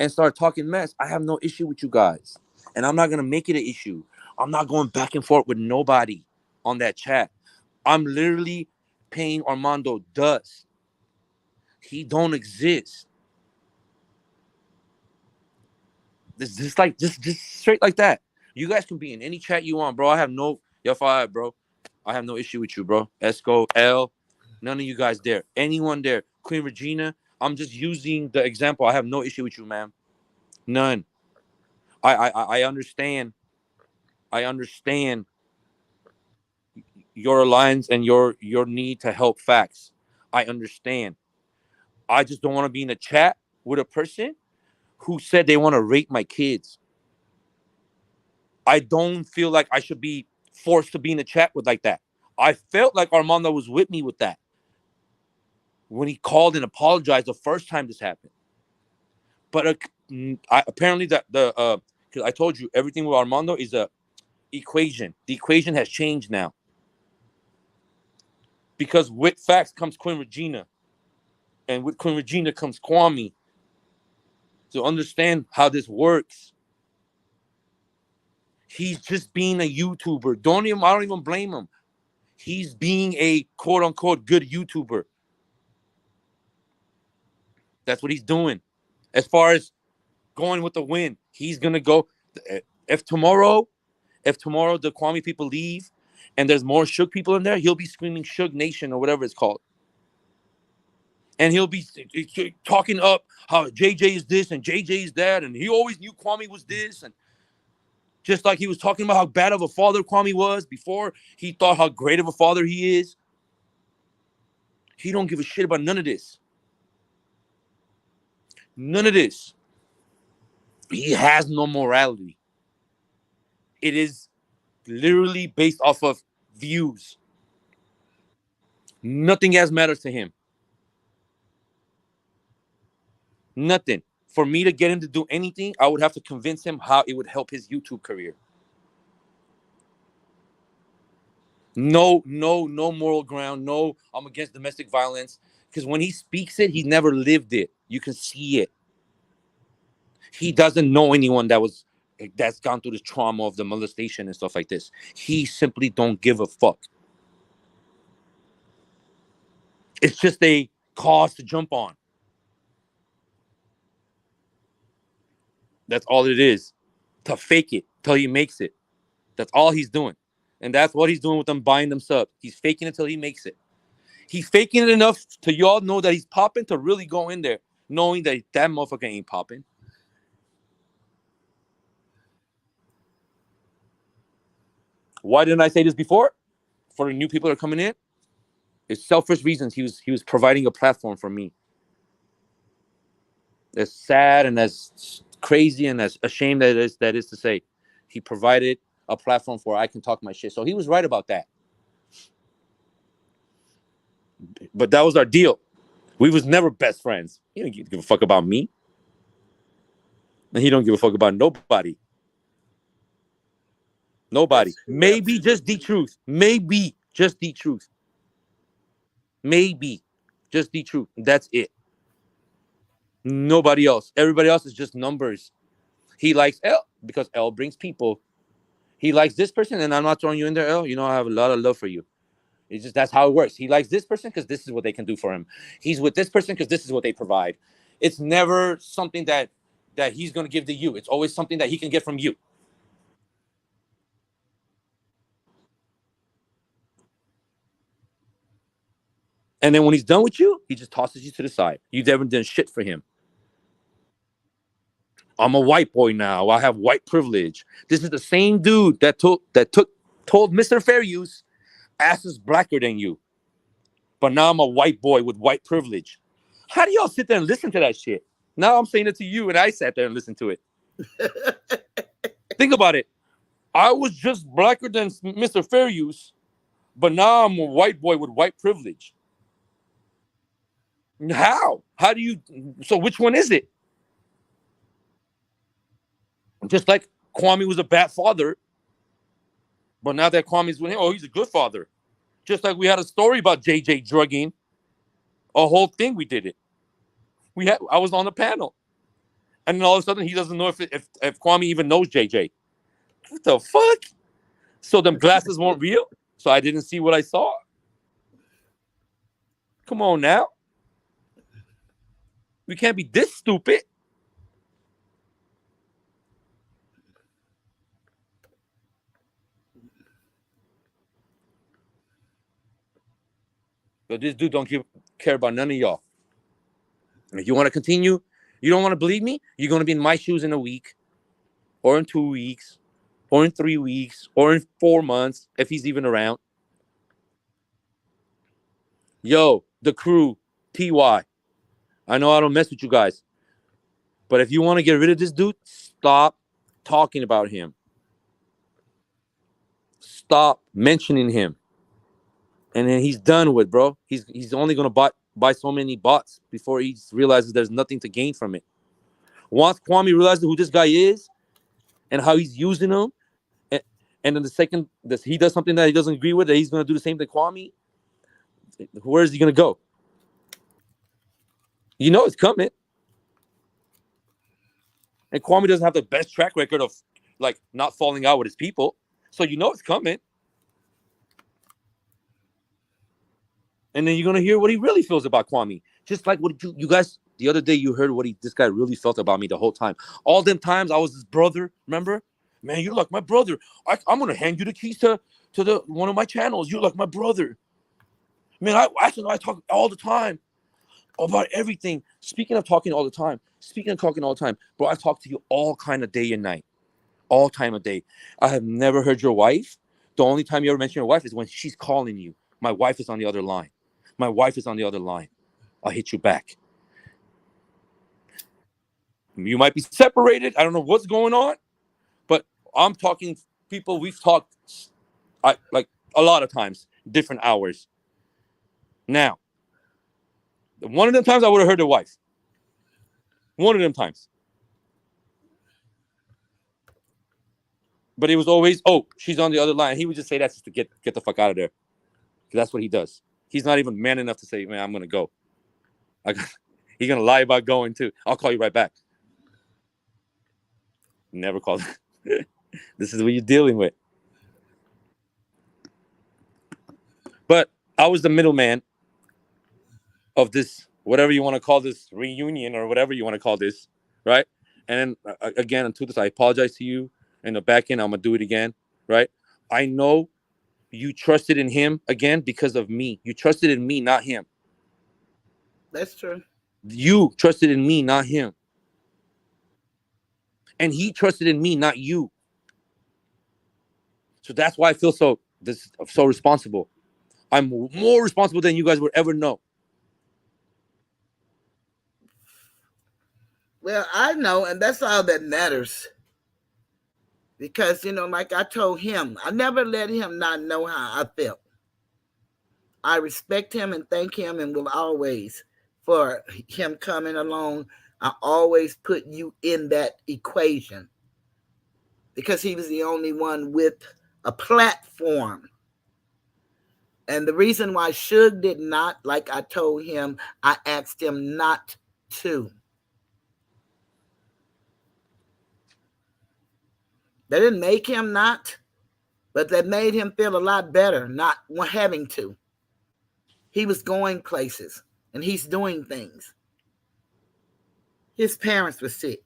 and start talking mess. I have no issue with you guys, and I'm not gonna make it an issue. I'm not going back and forth with nobody on that chat. I'm literally paying Armando dust. He don't exist. This just straight like that. You guys can be in any chat you want, bro. I have no bro. I have no issue with you, bro. Esco, L, none of you guys there. Anyone there. Queen Regina. I'm just using the example. I have no issue with you, ma'am. None. I understand. I understand your alliance and your need to help facts. I understand. I just don't want to be in a chat with a person who said they want to rape my kids. I don't feel like I should be forced to be in a chat with like that. I felt like Armando was with me with that when he called and apologized the first time this happened. But apparently because I told you everything with Armando is a equation. The equation has changed now. Because with facts comes Queen Regina. And with Queen Regina comes Kwame. To understand how this works. He's just being a YouTuber. I don't even blame him. He's being a quote-unquote good YouTuber. That's what he's doing. As far as going with the win, he's going to go. If tomorrow the Kwame people leave and there's more Shook people in there, he'll be screaming Shook Nation or whatever it's called. And he'll be talking up how JJ is this and JJ is that. And he always knew Kwame was this. And just like he was talking about how bad of a father Kwame was before he thought how great of a father he is. He don't give a shit about none of this. None of this. He has no morality. It is literally based off of views. Nothing else matters to him. Nothing. For me to get him to do anything, I would have to convince him how it would help his YouTube career. No moral ground. No, I'm against domestic violence. Because when he speaks it, he never lived it. You can see it. He doesn't know anyone that's gone through this trauma of the molestation and stuff like this. He simply don't give a fuck. It's just a cause to jump on. That's all it is. To fake it till he makes it. That's all he's doing. And that's what he's doing with them buying them subs. He's faking it till he makes it. He's faking it enough to y'all know that he's popping to really go in there, knowing that motherfucker ain't popping. Why didn't I say this before? For the new people that are coming in, it's selfish reasons. He was providing a platform for me. As sad and as crazy and as ashamed that is to say, he provided a platform where I can talk my shit. So he was right about that. But that was our deal. We was never best friends. He didn't give a fuck about me. And he don't give a fuck about nobody. Nobody. Maybe just the truth. Maybe just the truth. Maybe just the truth. That's it. Nobody else. Everybody else is just numbers. He likes L because L brings people. He likes this person, and I'm not throwing you in there, L. You know I have a lot of love for you. It's just that's how it works. He likes this person because this is what they can do for him. He's with this person because this is what they provide. It's never something that he's going to give to you. It's always something that he can get from you. And then when he's done with you, he just tosses you to the side. You never done shit for him. I'm a white boy now. I have white privilege. This is the same dude that told Mr. Fair Use, ass is blacker than you. But now I'm a white boy with white privilege. How do y'all sit there and listen to that shit? Now I'm saying it to you, and I sat there and listened to it. Think about it. I was just blacker than Mr. Fair Use, but now I'm a white boy with white privilege. How? How do you... So which one is it? Just like Kwame was a bad father, but now that Kwame's with him, oh, he's a good father. Just like we had a story about JJ drugging. A whole thing, we did it. I was on the panel. And then all of a sudden, he doesn't know if Kwame even knows JJ. What the fuck? So them glasses weren't real? So I didn't see what I saw? Come on now. We can't be this stupid. But this dude don't care about none of y'all. If you want to continue, you don't want to believe me, you're going to be in my shoes in a week, or in 2 weeks, or in 3 weeks, or in 4 months, if he's even around. Yo, the crew, TY. I know I don't mess with you guys. But if you want to get rid of this dude, stop talking about him. Stop mentioning him. And then he's done with, bro. He's only going to buy so many bots before he realizes there's nothing to gain from it. Once Kwame realizes who this guy is and how he's using him, and then the second he does something that he doesn't agree with, that he's going to do the same to Kwame, where is he going to go? You know it's coming. And Kwame doesn't have the best track record of like not falling out with his people. So you know it's coming. And then you're going to hear what he really feels about Kwame. Just like what you guys, the other day you heard what this guy really felt about me the whole time. All them times I was his brother, remember? Man, you're like my brother. I'm going to hand you the keys to one of my channels. You're like my brother. Man, I talk all the time about everything. Speaking of talking all the time, bro, I talk to you all kind of day and night. All time of day. I have never heard your wife. The only time you ever mention your wife is when she's calling you. My wife is on the other line. My wife is on the other line. I'll hit you back. You might be separated. I don't know what's going on, but I'm talking people we've talked like a lot of times, different hours. Now, one of them times I would have heard the wife. One of them times. But it was always, oh, she's on the other line. He would just say that just to get the fuck out of there. Because that's what he does. He's not even man enough to say, man, I'm going to go. He's going to lie about going too. I'll call you right back. Never called. This is what you're dealing with. But I was the middleman of this, whatever you want to call this, reunion or whatever you want to call this, right? And then, again, until this, I apologize to you. In the back end, I'm going to do it again, right? I know you trusted in him, again, because of me. You trusted in me, not him. That's true. You trusted in me, not him. And he trusted in me, not you. So that's why I feel so responsible. I'm more responsible than you guys would ever know. Well, I know, and that's all that matters. Because, like I told him, I never let him not know how I felt. I respect him and thank him and will always, for him coming along, I always put you in that equation. Because he was the only one with a platform. And the reason why Suge did not, like I told him, I asked him not to. They didn't make him not, but they made him feel a lot better not having to. He was going places, and he's doing things. His parents were sick.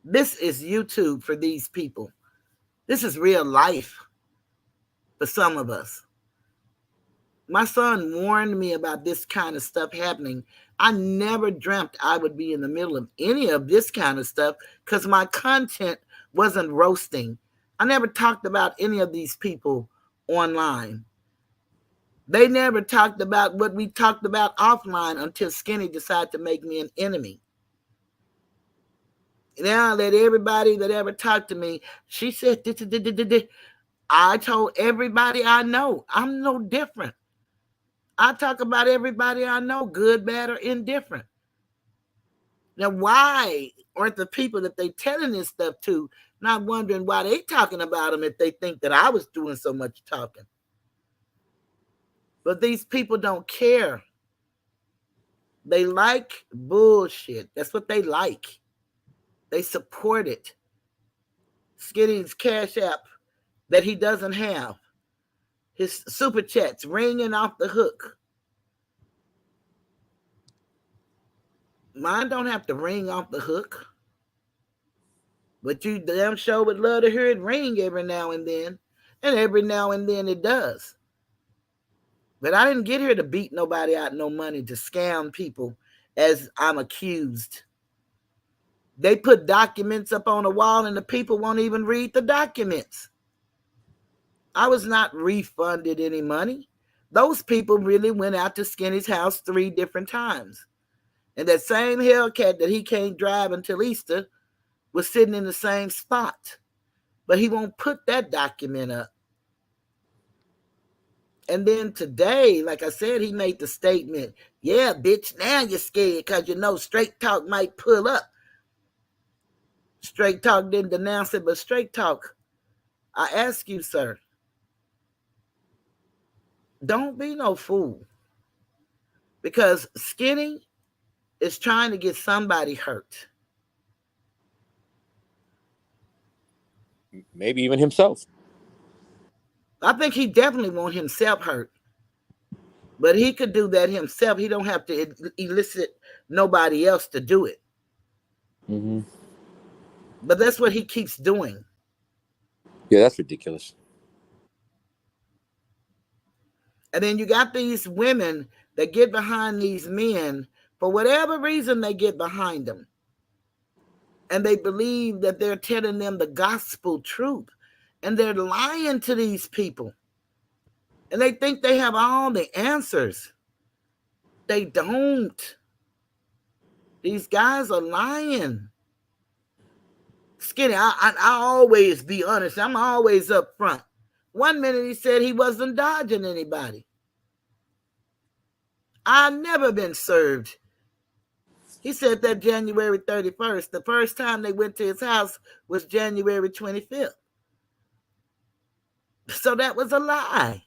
This is YouTube for these people. This is real life for some of us. My son warned me about this kind of stuff happening. I never dreamt I would be in the middle of any of this kind of stuff because my content wasn't roasting. I never talked about any of these people online. They never talked about what we talked about offline until Skinny decided to make me an enemy. Now that everybody that ever talked to me, she said, I told everybody I know, I'm no different. I talk about everybody I know, good, bad, or indifferent. Now, why aren't the people that they telling this stuff to not wondering why they talking about them if they think that I was doing so much talking? But these people don't care. They like bullshit. That's what they like. They support it. Skinny's Cash App that he doesn't have. His super chats ringing off the hook. Mine don't have to ring off the hook. But you damn sure would love to hear it ring every now and then. And every now and then it does. But I didn't get here to beat nobody out no money, to scam people as I'm accused. They put documents up on the wall and the people won't even read the documents. I was not refunded any money. Those people really went out to Skinny's house 3 different times. And that same Hellcat that he can't drive until Easter was sitting in the same spot. But he won't put that document up. And then today, like I said, he made the statement, yeah, bitch, now you're scared because you know Straight Talk might pull up. Straight Talk didn't denounce it, but Straight Talk, I ask you, sir, don't be no fool. Because Skinny is trying to get somebody hurt. Maybe even himself. I think he definitely want himself hurt. But he could do that himself. He don't have to elicit nobody else to do it. Mm-hmm. But that's what he keeps doing. Yeah, that's ridiculous. And then you got these women that get behind these men for whatever reason. They get behind them. And they believe that they're telling them the gospel truth. And they're lying to these people. And they think they have all the answers. They don't. These guys are lying. Skinny, I always be honest. I'm always up front. One minute he said he wasn't dodging anybody. I've never been served. He said that January 31st. The first time they went to his house was January 25th. So that was a lie.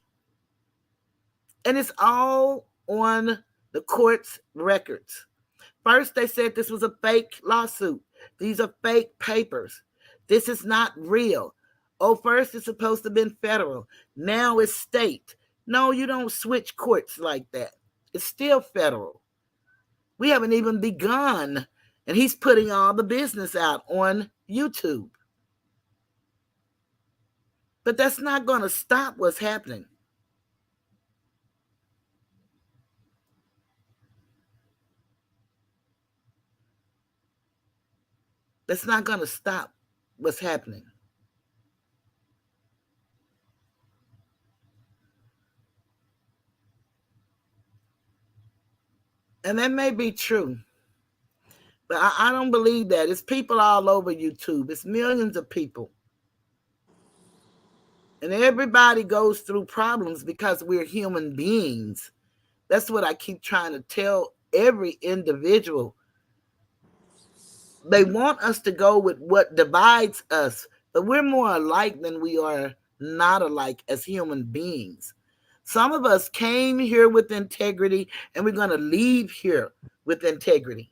And it's all on the court's records. First, they said this was a fake lawsuit. These are fake papers. This is not real. Oh, first it's supposed to have been federal. Now it's state. No, you don't switch courts like that. It's still federal. We haven't even begun. And he's putting all the business out on YouTube. But that's not going to stop what's happening. That's not going to stop what's happening. And that may be true. But I don't believe that. It's people all over YouTube. It's millions of people. And everybody goes through problems because we're human beings. That's what I keep trying to tell every individual. They want us to go with what divides us, but we're more alike than we are not alike as human beings. Some of us came here with integrity, and we're going to leave here with integrity.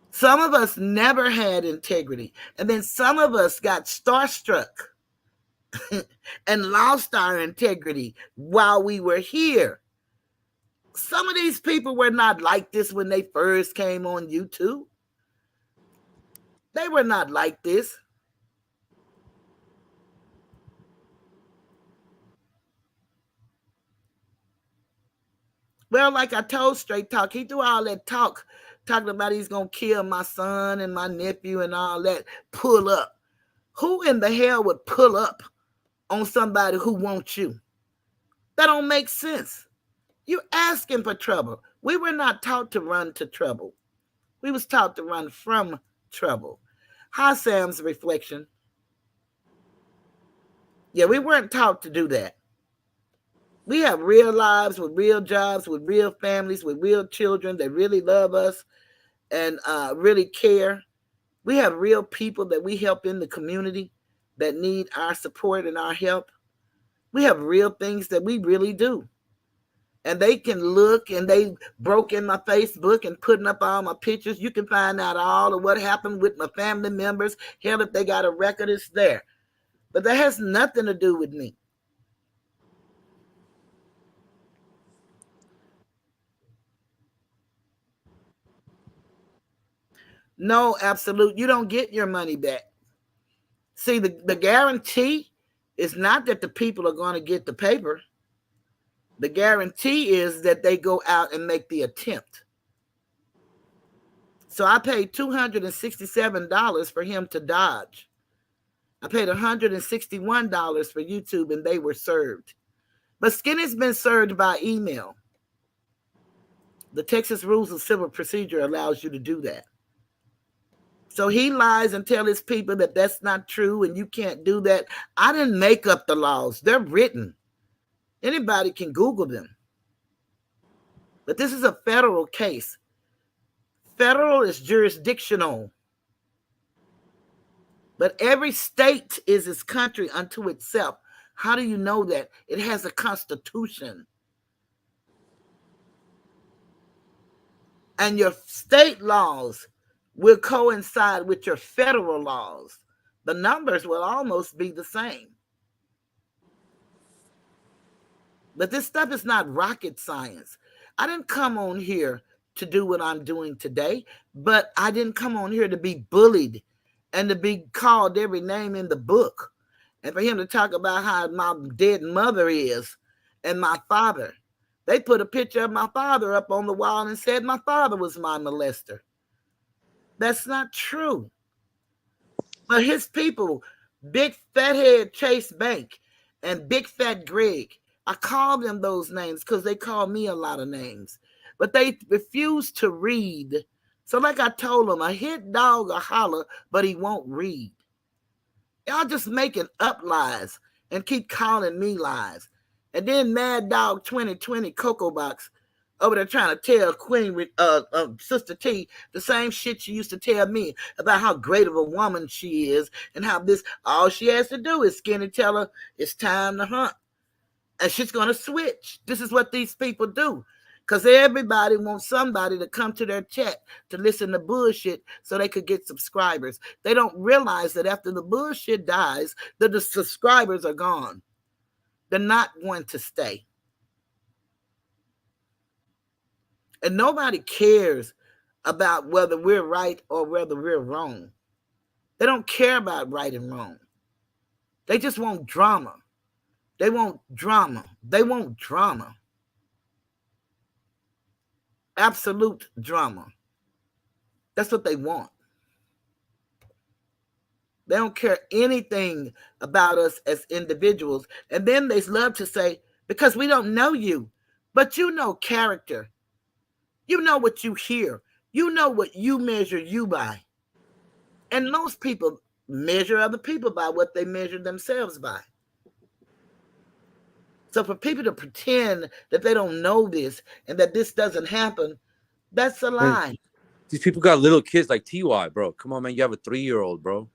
Some of us never had integrity, and then some of us got starstruck and lost our integrity while we were here. Some of these people were not like this when they first came on YouTube. They were not like this. Well, like I told Straight Talk, he threw all that talking about he's going to kill my son and my nephew and all that. Pull up. Who in the hell would pull up on somebody who wants you? That don't make sense. You're asking for trouble. We were not taught to run to trouble. We was taught to run from trouble. Hi, Sam's reflection. Yeah, we weren't taught to do that. We have real lives with real jobs, with real families, with real children that really love us and really care. We have real people that we help in the community that need our support and our help. We have real things that we really do. And they can look, and they broke in my Facebook and putting up all my pictures. You can find out all of what happened with my family members. Hell, if they got a record, it's there. But that has nothing to do with me. No, absolute. You don't get your money back. See, the guarantee is not that the people are going to get the paper. The guarantee is that they go out and make the attempt. So I paid $267 for him to dodge. I paid $161 for YouTube, and they were served. But Skinny's been served by email. The Texas Rules of Civil Procedure allows you to do that. So he lies and tells his people that that's not true and you can't do that. I didn't make up the laws. They're written. Anybody can Google them. But this is a federal case. Federal is jurisdictional. But every state is its country unto itself. How do you know that? It has a constitution. And your state laws will coincide with your federal laws. The numbers will almost be the same. But this stuff is not rocket science. I didn't come on here to do what I'm doing today, but I didn't come on here to be bullied and to be called every name in the book. And for him to talk about how my dead mother is and my father. They put a picture of my father up on the wall and said my father was my molester. That's not true. But his people, Big Fathead Chase Bank and Big Fat Greg, I call them those names because they call me a lot of names. But they refuse to read. So like I told them, a hit dog will holler, but he won't read. Y'all just making up lies and keep calling me lies. And then Mad Dog 2020 Cocoa Box over there trying to tell Sister T the same shit she used to tell me about how great of a woman she is and how this, all she has to do is Skinny tell her it's time to hunt. And she's going to switch. This is what these people do. Because everybody wants somebody to come to their chat to listen to bullshit so they could get subscribers. They don't realize that after the bullshit dies, the subscribers are gone. They're not going to stay. And nobody cares about whether we're right or whether we're wrong. They don't care about right and wrong. They just want drama. They want drama. They want drama. Absolute drama. That's what they want. They don't care anything about us as individuals. And then they love to say, because we don't know you, but you know character. You know what you hear. You know what you measure you by. And most people measure other people by what they measure themselves by. So for people to pretend that they don't know this and that this doesn't happen, that's a lie. These people got little kids like TY, bro. Come on, man. You have a 3-year-old, bro.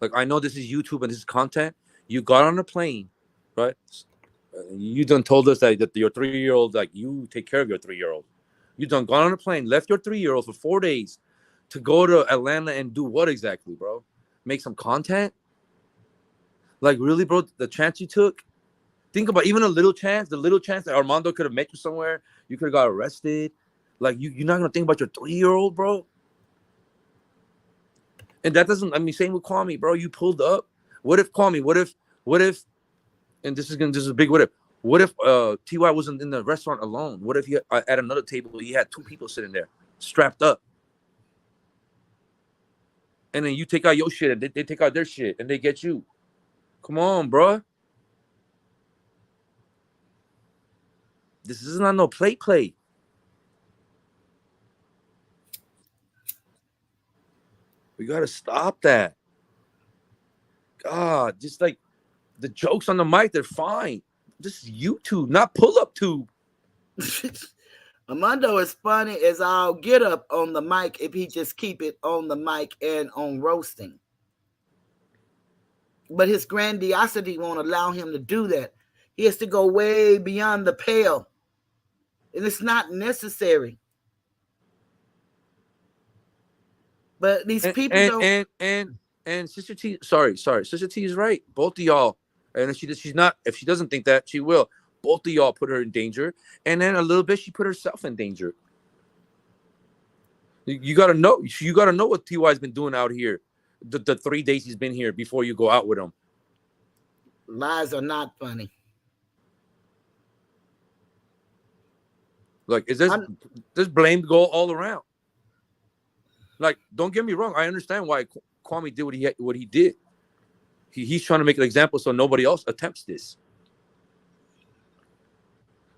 Like, I know this is YouTube and this is content. You got on a plane, right? You done told us that your 3-year-old, like, you take care of your 3-year-old. You done gone on a plane, left your 3-year-old for 4 days to go to Atlanta and do what exactly, bro? Make some content? Like, really, bro? The chance you took? Think about even the little chance that Armando could have met you somewhere. You could have got arrested. Like, you're not going to think about your 3-year-old, bro? And that doesn't, I mean, same with Kwame, bro. You pulled up. What if, Kwame, what if, and this is a big what if. What if TY wasn't in the restaurant alone? What if he at another table, he had 2 people sitting there, strapped up? And then you take out your shit, and they take out their shit, and they get you. Come on, bro. This is not no play. We got to stop that. God, just like the jokes on the mic, they're fine. This is YouTube, not pull-up tube. Armando is funny as I'll get up on the mic if he just keep it on the mic and on roasting. But his grandiosity won't allow him to do that. He has to go way beyond the pale. And it's not necessary. But these people don't. And Sister T, sorry, Sister T is right. Both of y'all, and if she's not, if she doesn't think that, she will. Both of y'all put her in danger, and then a little bit she put herself in danger. You gotta know what TY's been doing out here, the 3 days he's been here before you go out with him. Lies are not funny. Like, is this blame go all around? Like, don't get me wrong. I understand why Kwame did what he did. He's trying to make an example so nobody else attempts this.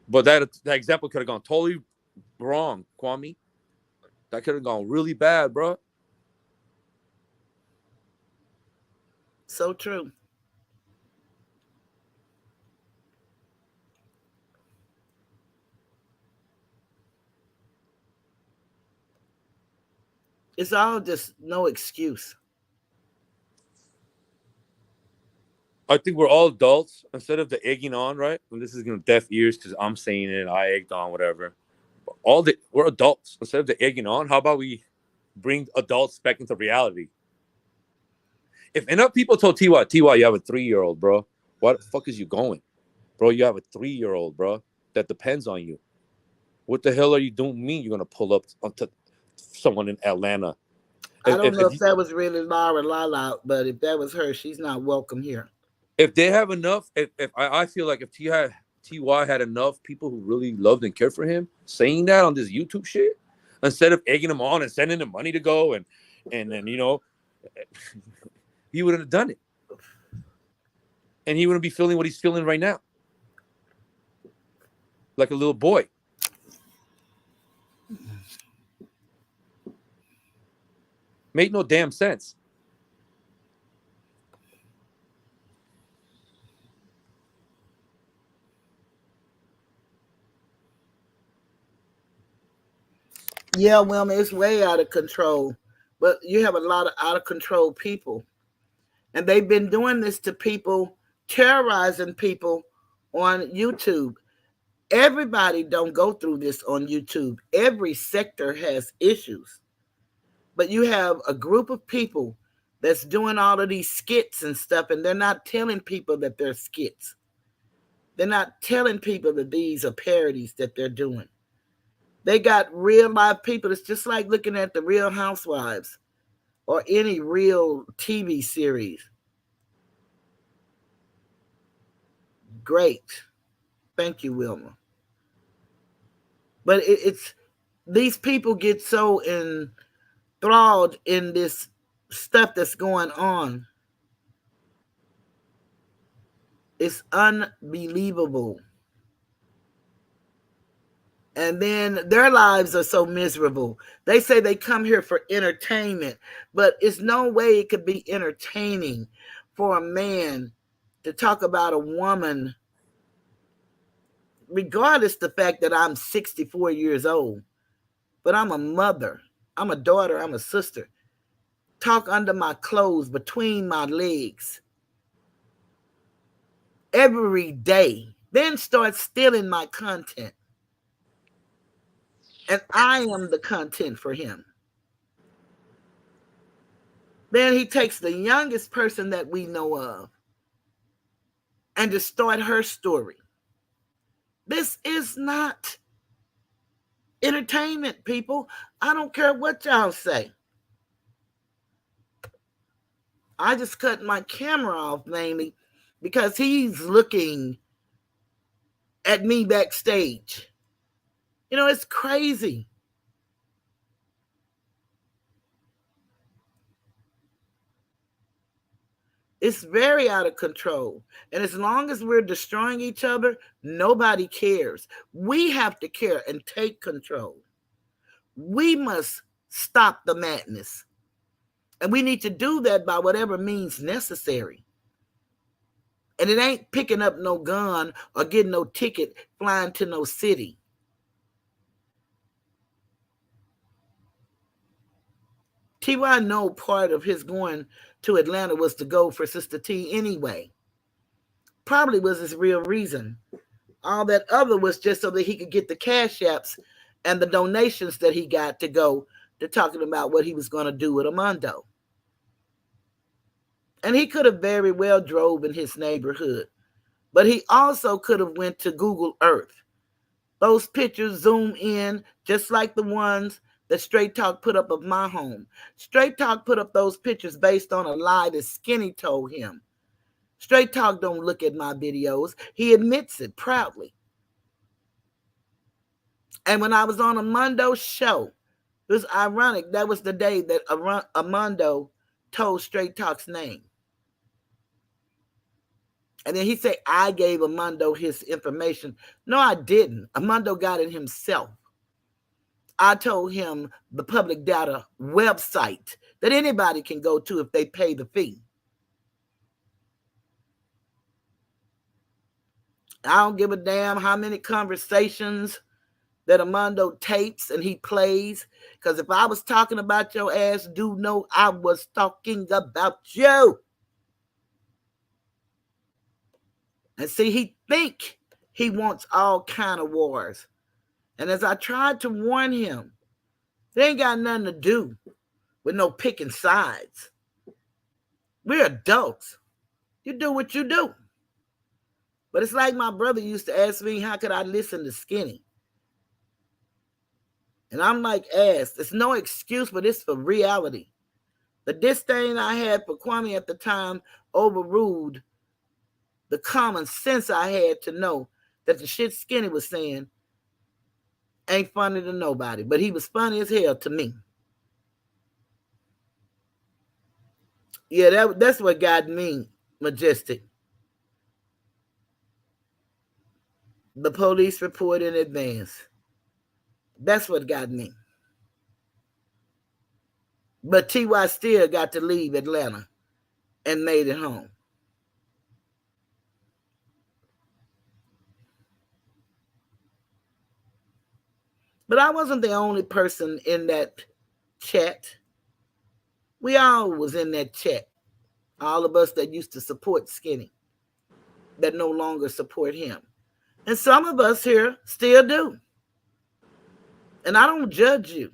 But that example could have gone totally wrong, Kwame. That could have gone really bad, bro. So true. It's all just no excuse. I think we're all adults. Instead of the egging on, right? And this is going to deaf ears because I'm saying it. I egged on, whatever. We're adults. Instead of the egging on, how about we bring adults back into reality? If enough people told TY, you have a 3-year-old, bro. Why the fuck is you going? Bro, you have a 3-year-old, bro. That depends on you. What the hell are you doing? You're going to pull up onto someone in Atlanta. I don't know if that was really Laura Lala, but if that was her, she's not welcome here. If they have enough, if I feel like if TY had enough people who really loved and cared for him, saying that on this YouTube shit, instead of egging him on and sending him money to go and then, you know, he wouldn't have done it. And he wouldn't be feeling what he's feeling right now. Like a little boy. Made no damn sense. Yeah, Wilma, it's way out of control. But you have a lot of out of control people. And they've been doing this to people, terrorizing people on YouTube. Everybody don't go through this on YouTube. Every sector has issues. But you have a group of people that's doing all of these skits and stuff, and they're not telling people that they're skits. They're not telling people that these are parodies that they're doing. They got real live people. It's just like looking at the Real Housewives or any real TV series. Great. Thank you, Wilma. But it's these people get so enthralled in this stuff that's going on. It's unbelievable. And then their lives are so miserable. They say they come here for entertainment, but it's no way it could be entertaining for a man to talk about a woman, regardless the fact that I'm 64 years old, but I'm a mother, I'm a daughter, I'm a sister. Talk under my clothes, between my legs, every day, then start stealing my content. And I am the content for him. Then he takes the youngest person that we know of and distort her story. This is not entertainment, people. I don't care what y'all say. I just cut my camera off mainly because he's looking at me backstage. You know, it's crazy. It's very out of control. And as long as we're destroying each other, nobody cares. We have to care and take control. We must stop the madness. And we need to do that by whatever means necessary. And it ain't picking up no gun or getting no ticket, flying to no city. T.Y. know part of his going to Atlanta was to go for Sister T anyway. Probably was his real reason. All that other was just so that he could get the cash apps and the donations that he got to go to talking about what he was going to do with Armando. And he could have very well drove in his neighborhood. But he also could have went to Google Earth. Those pictures zoom in just like the ones that Straight Talk put up of my home. Straight Talk put up those pictures based on a lie that Skinny told him. Straight Talk don't look at my videos. He admits it proudly. And when I was on Armando's show, it was ironic. That was the day that Armando told Straight Talk's name. And then he said, I gave Armando his information. No, I didn't. Armando got it himself. I told him the public data website that anybody can go to if they pay the fee. I don't give a damn how many conversations that Armando tapes and he plays. Because if I was talking about your ass, do know I was talking about you. And see, he think he wants all kind of wars. And as I tried to warn him, they ain't got nothing to do with no picking sides. We're adults. You do what you do. But it's like my brother used to ask me, how could I listen to Skinny? And I'm like, it's no excuse, but it's for reality. The disdain I had for Kwame at the time overruled the common sense I had to know that the shit Skinny was saying ain't funny to nobody. But he was funny as hell to me. Yeah, that's what got me, Majestic. The police report in advance. That's what got me. But T.Y. still got to leave Atlanta and made it home. But I wasn't the only person in that chat. We all was in that chat. All of us that used to support Skinny, that no longer support him. And some of us here still do. And I don't judge you.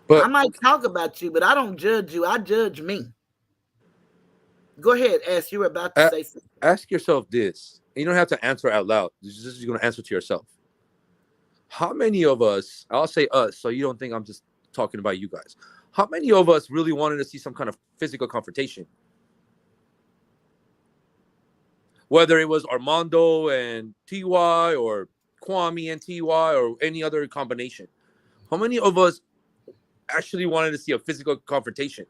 But I might talk about you, but I don't judge you. I judge me. Go ahead, Ash. You were about to say something. Ask yourself this. You don't have to answer out loud. This is going to answer to yourself. How many of us, I'll say us, so you don't think I'm just talking about you guys. How many of us really wanted to see some kind of physical confrontation? Whether it was Armando and TY or Kwame and TY or any other combination. How many of us actually wanted to see a physical confrontation?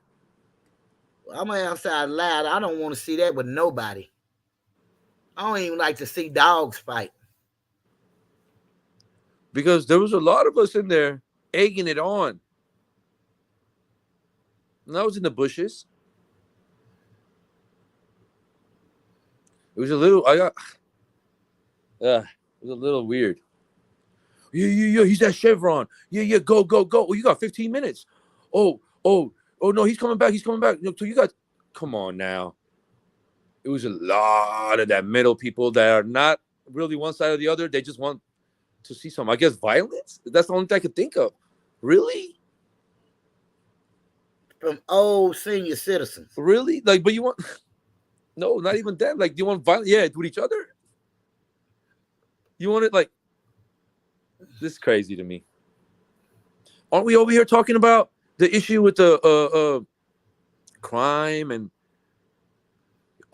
I'm going to answer out loud. I don't want to see that with nobody. I don't even like to see dogs fight. Because there was a lot of us in there egging it on. And I was in the bushes. It was a little, it was a little weird. Yeah, he's at Chevron. Yeah, go. Oh, you got 15 minutes. Oh, no, he's coming back. So you got, come on now. It was a lot of that middle people that are not really one side or the other. They just want to see some, I guess, violence. That's the only thing I could think of. Really? From old senior citizens. Really? Like, but you want, no, not even that. Like, do you want violence? Yeah, with each other? You want it like, this is crazy to me. Aren't we over here talking about the issue with the crime and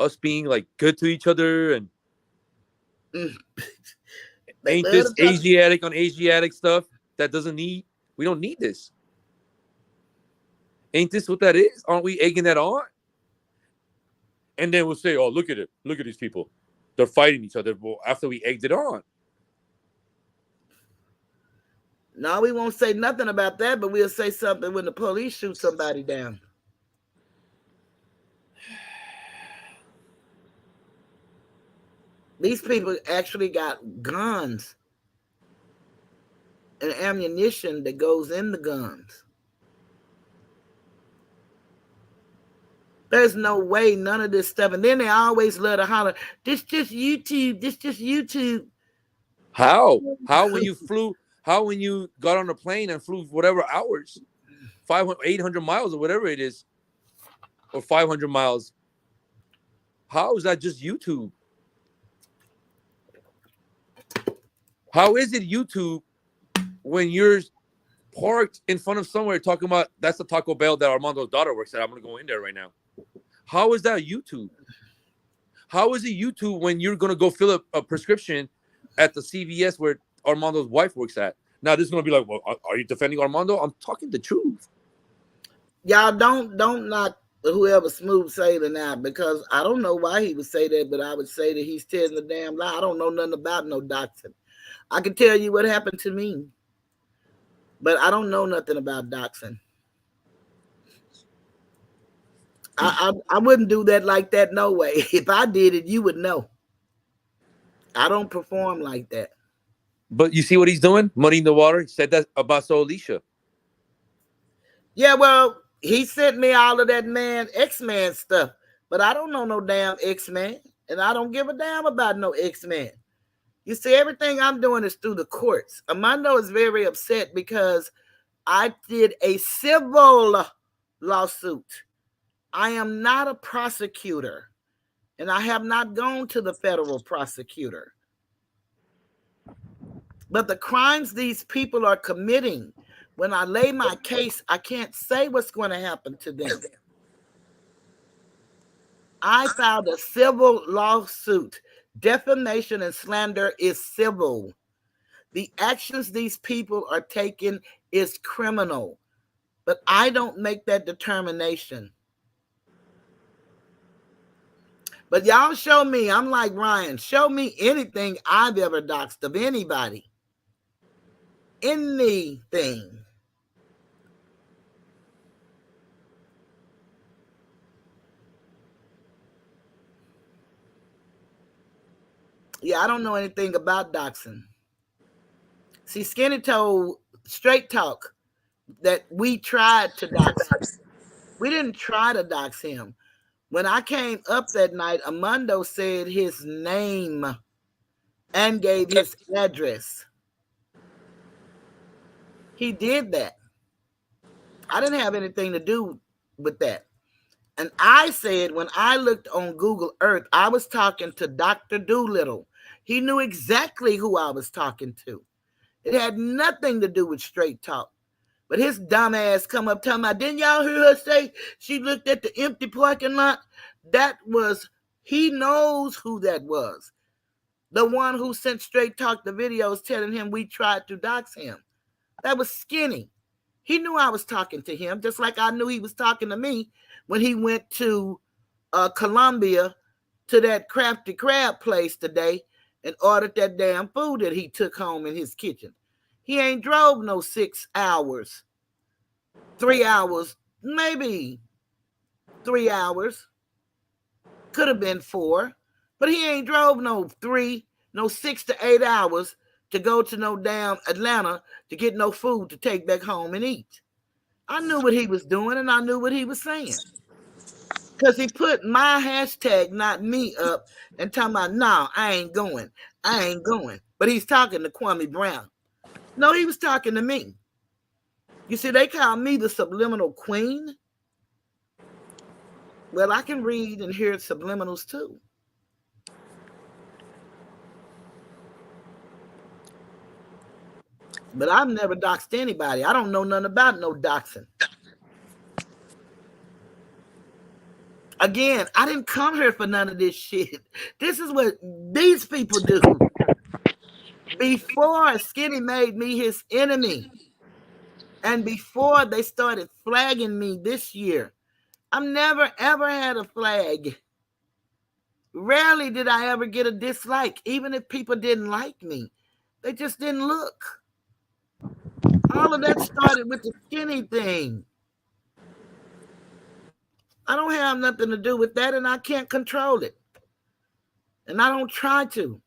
us being like good to each other and ain't this Asiatic on Asiatic stuff that we don't need this. Ain't this what that is? Aren't we egging that on? And then we'll say, oh, look at it. Look at these people. They're fighting each other after we egged it on. No, we won't say nothing about that, but we'll say something when the police shoot somebody down. These people actually got guns and ammunition that goes in the guns. There's no way none of this stuff. And then they always love to holler, this just YouTube. How when you got on a plane and flew whatever hours, 500, 800 miles or whatever it is, or 500 miles, how is that just YouTube? How is it YouTube when you're parked in front of somewhere talking about that's the Taco Bell that Armando's daughter works at? I'm going to go in there right now. How is that YouTube? How is it YouTube when you're going to go fill up a prescription at the CVS where Armando's wife works at? Now this is going to be like, well, are you defending Armando? I'm talking the truth. Y'all don't knock whoever smooth sailing now, because I don't know why he would say that, but I would say that he's telling the damn lie. I don't know nothing about no doxing. I can tell you what happened to me, but I don't know nothing about doxing. I wouldn't do that like that, no way. If I did it, you would know. I don't perform like that. But you see what he's doing? Muddying the water. He said that about Alicia. Yeah, well, he sent me all of that X-Man stuff, but I don't know no damn X-Man, and I don't give a damn about no X-Man. You see, everything I'm doing is through the courts. Armando is very upset because I did a civil lawsuit. I am not a prosecutor, and I have not gone to the federal prosecutor. But the crimes these people are committing, when I lay my case, I can't say what's going to happen to them. I filed a civil lawsuit. Defamation and slander is civil. The actions these people are taking is criminal. But I don't make that determination. But y'all show me, I'm like Ryan, show me anything I've ever doxed of anybody. Anything. Yeah, I don't know anything about doxing. See, Skinny told Straight Talk that we tried to dox him. We didn't try to dox him. When I came up that night, Armando said his name and gave his address. He did that. I didn't have anything to do with that. And I said, when I looked on Google Earth, I was talking to Dr. Doolittle. He knew exactly who I was talking to. It had nothing to do with Straight Talk. But his dumb ass come up telling me, didn't y'all hear her say she looked at the empty parking lot? That was, he knows who that was. The one who sent Straight Talk the videos telling him we tried to dox him. That was Skinny. He knew I was talking to him, just like I knew he was talking to me when he went to Colombia to that Crafty Crab place today and ordered that damn food that he took home in his kitchen. He ain't drove no 6 hours, 3 hours, maybe 3 hours. Could have been 4, but he ain't drove no 6 to 8 hours to go to no damn Atlanta to get no food to take back home and eat. I knew what he was doing and I knew what he was saying. Because he put my hashtag, not me, up and talking about, no, I ain't going. I ain't going. But he's talking to Kwame Brown. No, he was talking to me. You see, they call me the subliminal queen. Well, I can read and hear subliminals too. But I've never doxed anybody. I don't know nothing about no doxing. Again, I didn't come here for none of this shit. This is what these people do. Before Skinny made me his enemy, and before they started flagging me this year, I've never ever had a flag. Rarely did I ever get a dislike, even if people didn't like me. They just didn't look. All of that started with the Skinny thing. I don't have nothing to do with that, and I can't control it. And I don't try to.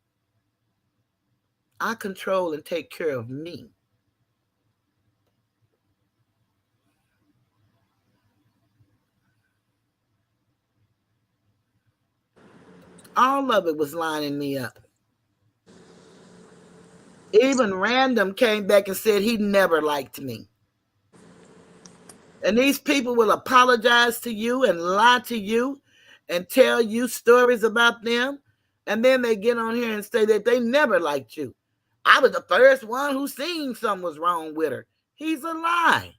I control and take care of me. All of it was lining me up. Even Random came back and said he never liked me. And these people will apologize to you and lie to you and tell you stories about them. And then they get on here and say that they never liked you. I was the first one who seen something was wrong with her. He's a lie.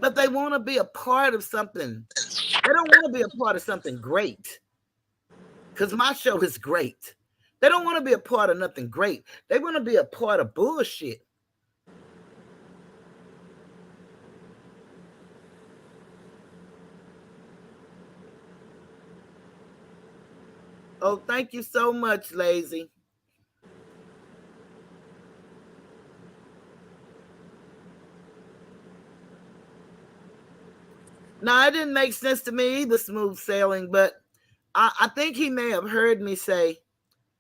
But they want to be a part of something. They don't want to be a part of something great. Because my show is great. They don't want to be a part of nothing great. They want to be a part of bullshit. Oh, thank you so much, Lazy. Now, it didn't make sense to me either, Smooth Sailing, but I think he may have heard me say,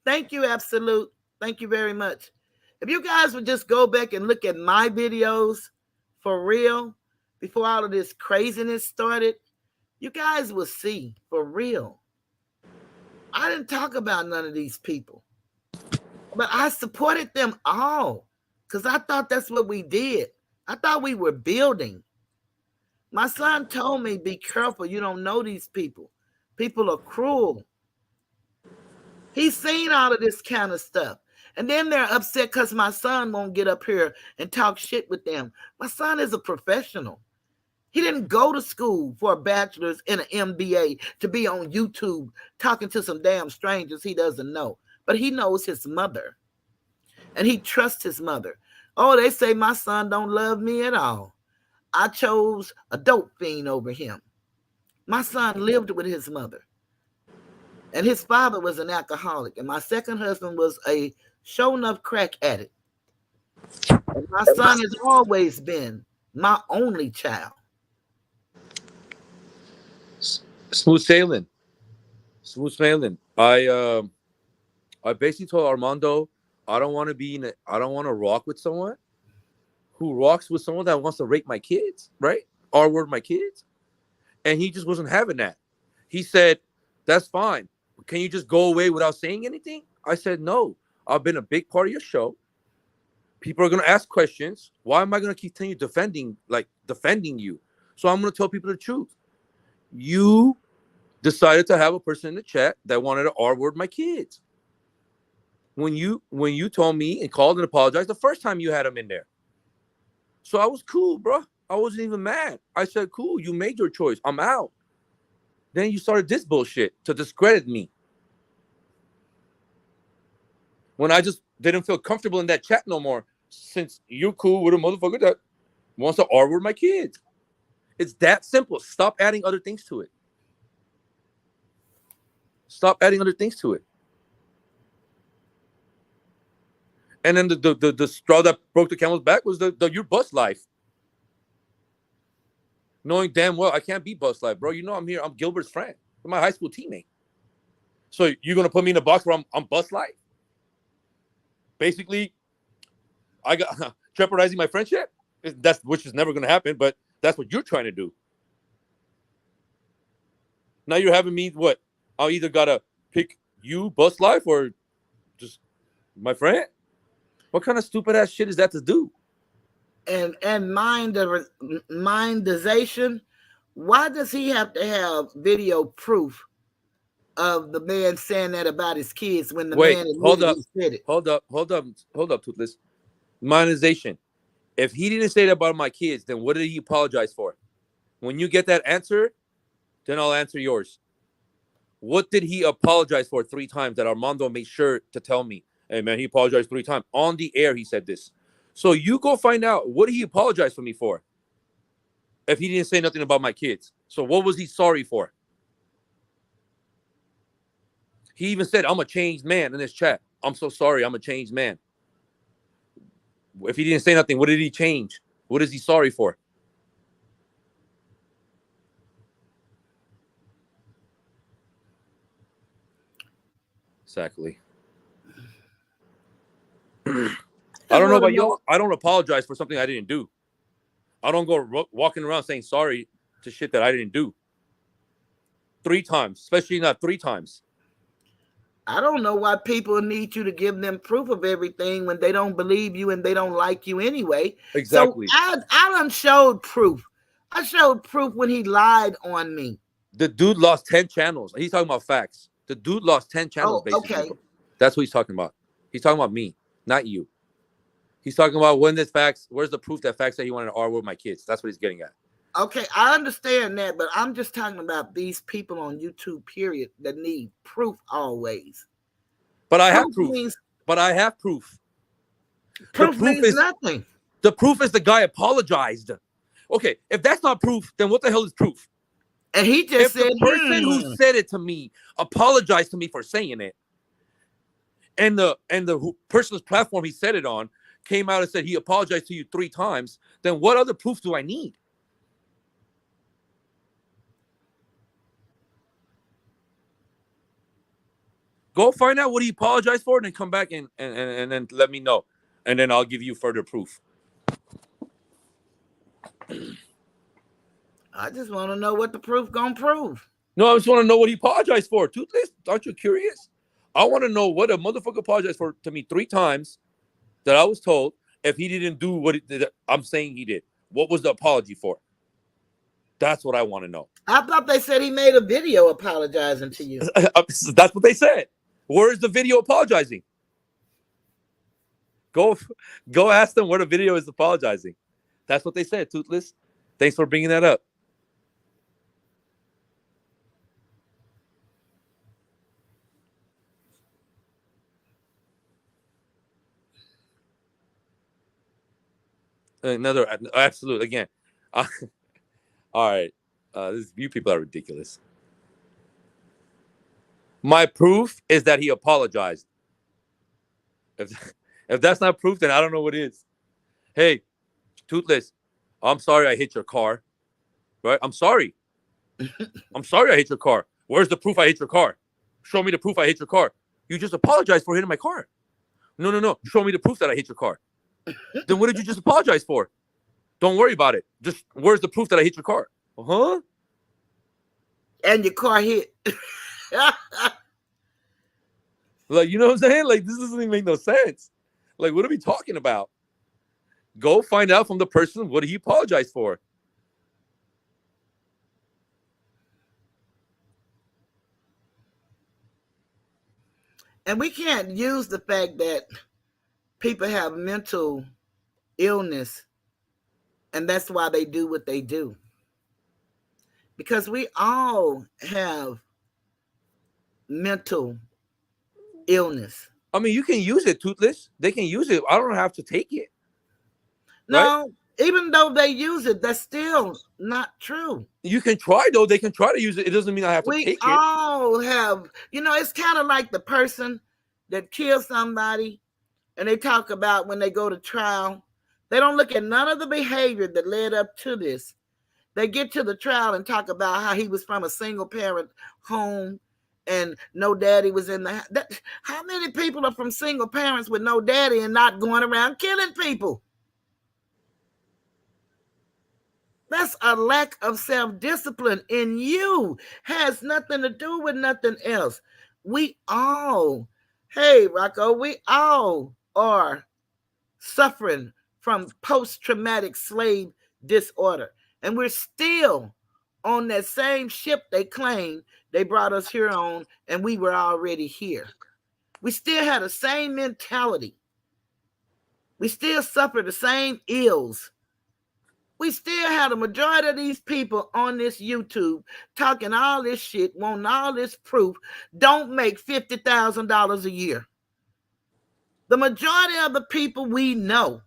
thank you, Absolute. Thank you very much. If you guys would just go back and look at my videos for real, before all of this craziness started, you guys will see for real. I didn't talk about none of these people, but I supported them all because I thought that's what we did. I thought we were building. My son told me, be careful. You don't know these people. People are cruel. He's seen all of this kind of stuff. And then they're upset because my son won't get up here and talk shit with them. My son is a professional. He didn't go to school for a bachelor's and an MBA to be on YouTube talking to some damn strangers he doesn't know. But he knows his mother. And he trusts his mother. Oh, they say my son don't love me at all. I chose a dope fiend over him. My son lived with his mother. And his father was an alcoholic. And my second husband was a show-enough crack addict. And my son has always been my only child. Smooth Sailing. Smooth Sailing. I basically told Armando, I don't want to rock with someone who rocks with someone that wants to rape my kids, right? R-word my kids. And he just wasn't having that. He said, that's fine. Can you just go away without saying anything? I said, no. I've been a big part of your show. People are going to ask questions. Why am I going to continue defending you? So I'm going to tell people the truth. You decided to have a person in the chat that wanted to R-word my kids. When you told me and called and apologized the first time you had him in there. So I was cool, bro. I wasn't even mad. I said, cool, you made your choice. I'm out. Then you started this bullshit to discredit me. When I just didn't feel comfortable in that chat no more, since you're cool with a motherfucker that wants to R-word my kids. It's that simple. Stop adding other things to it. Stop adding other things to it. And then the straw that broke the camel's back was the your bus life. Knowing damn well I can't be bus life, bro. You know I'm here. I'm Gilbert's friend. I'm my high school teammate. So you're gonna put me in a box where I'm bus life? Basically, I got jeopardizing my friendship. That's which is never gonna happen, but that's what you're trying to do. Now you're having me what? I'll either gotta pick you, bus life, or just my friend. What kind of stupid ass shit is that to do? And mindization. Why does he have to have video proof of the man saying that about his kids when the man admitted he said it? Hold up, Toothless. Monetization. If he didn't say that about my kids, then what did he apologize for? When you get that answer, then I'll answer yours. What did he apologize for 3 times that Armando made sure to tell me? Hey, man, he apologized 3 times. On the air, he said this. So you go find out what did he apologize for me for if he didn't say nothing about my kids. So what was he sorry for? He even said, I'm a changed man in this chat. I'm so sorry. I'm a changed man. If he didn't say nothing, what did he change? What is he sorry for? Exactly. I don't know about y'all. I don't apologize for something I didn't do. I don't go walking around saying sorry to shit that I didn't do. 3 times, especially not 3 times. I don't know why people need you to give them proof of everything when they don't believe you and they don't like you anyway. Exactly. So I done showed proof. I showed proof when he lied on me. The dude lost 10 channels. He's talking about facts. The dude lost 10 channels, basically. Okay. That's what he's talking about. He's talking about me, not you. He's talking about where's the proof that facts that he wanted to R-word my kids. That's what he's getting at. Okay, I understand that, but I'm just talking about these people on YouTube, period, that need proof always. But I have proof. But I have proof. Proof means nothing. The proof is the guy apologized. Okay, if that's not proof, then what the hell is proof? And he just said the person who said it to me apologized to me for saying it, and the person's platform he said it on came out and said he apologized to you 3 times, then what other proof do I need? Go find out what he apologized for and then come back and then let me know. And then I'll give you further proof. I just want to know what the proof gonna prove. No, I just want to know what he apologized for. Toothless, aren't you curious? I want to know what a motherfucker apologized for to me 3 times that I was told if he didn't do what I'm saying he did. What was the apology for? That's what I want to know. I thought they said he made a video apologizing to you. That's what they said. Where is the video apologizing? Go ask them where the video is apologizing. That's what they said, Toothless. Thanks for bringing that up. Another absolute again. All right. You people are ridiculous. My proof is that he apologized. If that's not proof, then I don't know what is. Hey, Toothless, I'm sorry I hit your car. Right? I'm sorry. I'm sorry I hit your car. Where's the proof I hit your car? Show me the proof I hit your car. You just apologized for hitting my car. No. Show me the proof that I hit your car. Then what did you just apologize for? Don't worry about it. Just where's the proof that I hit your car? Huh? And your car hit. Like, you know what I'm saying? Like, this doesn't even make no sense. Like, what are we talking about? Go find out from the person what he apologized for. And we can't use the fact that people have mental illness and that's why they do what they do. Because we all have mental illness. I mean, you can use it, Toothless. They can use it. I don't have to take it. No, right? Even though they use it, that's still not true. You can try, though. They can try to use it. It doesn't mean I have to take it. We all have, it's kind of like the person that killed somebody and they talk about when they go to trial. They don't look at none of the behavior that led up to this. They get to the trial and talk about how he was from a single parent home and no daddy was in the house. How many people are from single parents with no daddy and not going around killing people? That's a lack of self-discipline in you. Has nothing to do with nothing else. We all, hey, Rocco, we all are suffering from post-traumatic slave disorder. And we're still on that same ship they claim they brought us here on, and we were already here. We still had the same mentality. We still suffer the same ills. We still have the majority of these people on this YouTube talking all this shit, wanting all this proof, don't make $50,000 a year. The majority of the people we know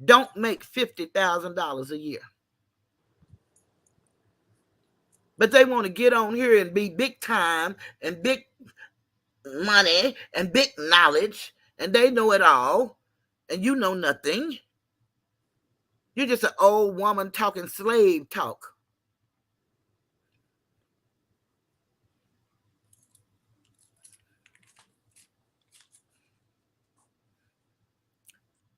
don't make $50,000 a year. But they want to get on here and be big time and big money and big knowledge, and they know it all, and you know nothing. You're just an old woman talking slave talk.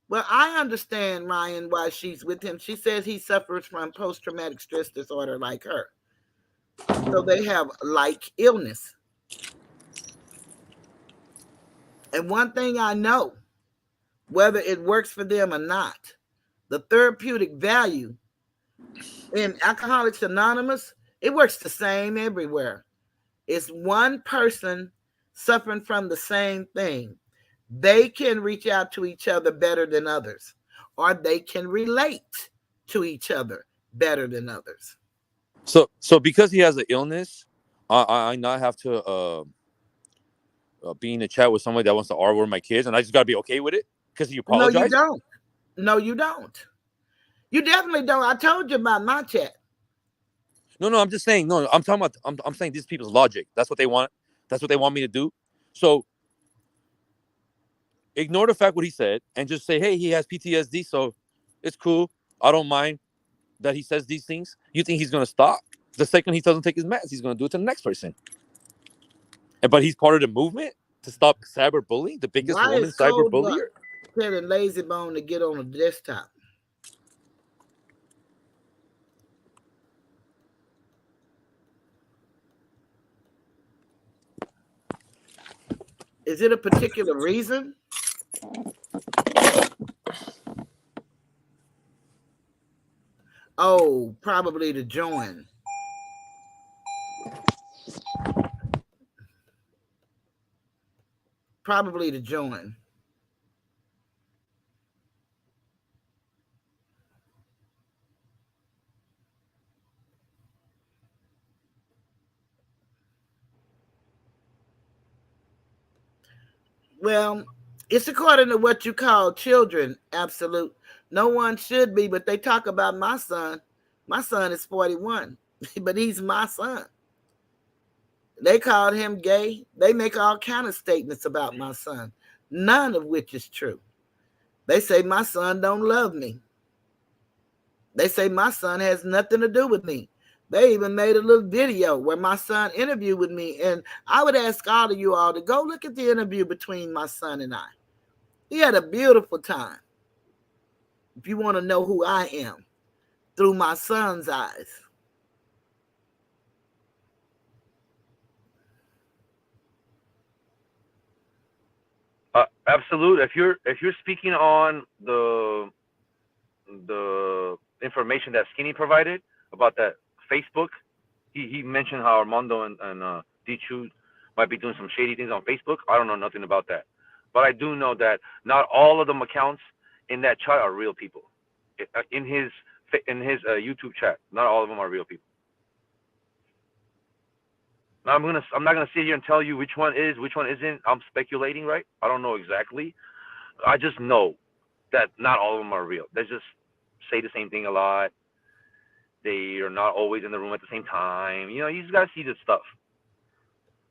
Well, I understand, Ryan, why she's with him. She says he suffers from post-traumatic stress disorder like her. So they have like illness. And one thing I know, whether it works for them or not, the therapeutic value in Alcoholics Anonymous, it works the same everywhere. It's one person suffering from the same thing. They can reach out to each other better than others, or they can relate to each other better than others. So because he has an illness, I not have to be in a chat with somebody that wants to R-word my kids, and I just gotta be okay with it because he apologized. No, you don't. No, you don't. You definitely don't. I told you about my chat. No, I'm just saying. No, I'm talking about. I'm saying these people's logic. That's what they want. That's what they want me to do. So ignore the fact what he said and just say, hey, he has PTSD, so it's cool. I don't mind that he says these things. You think he's gonna stop? The second he doesn't take his meds, he's gonna do it to the next person. But he's part of the movement to stop cyberbullying, the biggest woman cyberbullier. Telling Lazy Bone to get on the desktop. Is it a particular reason? Oh, probably to join. Probably to join. Well, it's according to what you call children, absolute. No one should be, but they talk about my son. My son is 41, but he's my son. They called him gay. They make all kind of statements about my son, none of which is true. They say my son don't love me. They say my son has nothing to do with me. They even made a little video where my son interviewed with me. And I would ask all of you all to go look at the interview between my son and I. He had a beautiful time. If you want to know who I am, through my son's eyes. Absolute. If you're speaking on the information that Skinny provided about that Facebook, he mentioned how Armando and D2 might be doing some shady things on Facebook. I don't know nothing about that, but I do know that not all of them accounts in that chat are real people. In his YouTube chat, not all of them are real people. Now I'm not gonna sit here and tell you which one is, which one isn't. I'm speculating, right? I don't know exactly. I just know that not all of them are real. They just say the same thing a lot. They are not always in the room at the same time. You know, you just gotta see this stuff.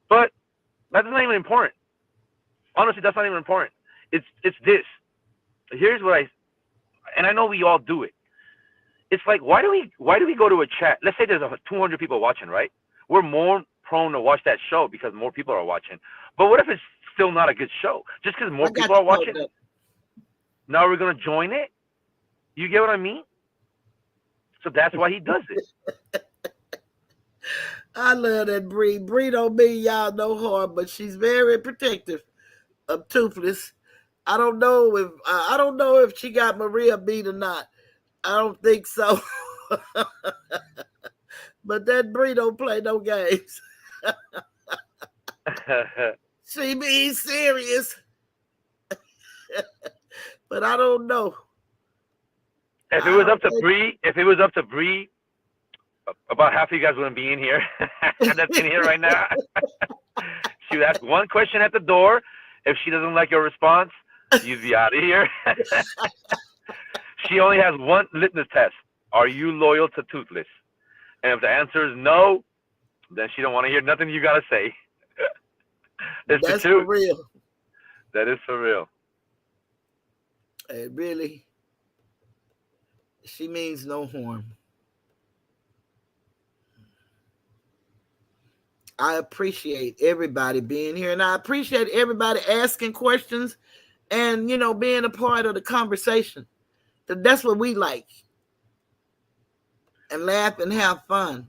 But that's not even important. Honestly, that's not even important. It's this. Here's what and I know we all do it. It's like, why do we go to a chat? Let's say there's 200 people watching, right? We're more prone to watch that show because more people are watching. But what if it's still not a good show? Just because more people are watching, now we're gonna join it? You get what I mean? So that's why he does it. I love that Bree. Bree don't mean y'all no harm, but she's very protective of Toothless. I don't know if she got Maria beat or not. I don't think so. But that Bree don't play no games. She be serious. But I don't know. If it was up to Bree, about half of you guys wouldn't be in here. That's in here right now. She would ask one question at the door. If she doesn't like your response, you'd be out of here. She only has one litmus test. Are you loyal to Toothless? And if the answer is no, then she don't want to hear nothing you got to say. That's the truth. For real. That is for real. It really, she means no harm. I appreciate everybody being here, and I appreciate everybody asking questions and, you know, being a part of the conversation. That's what we like. And laugh and have fun.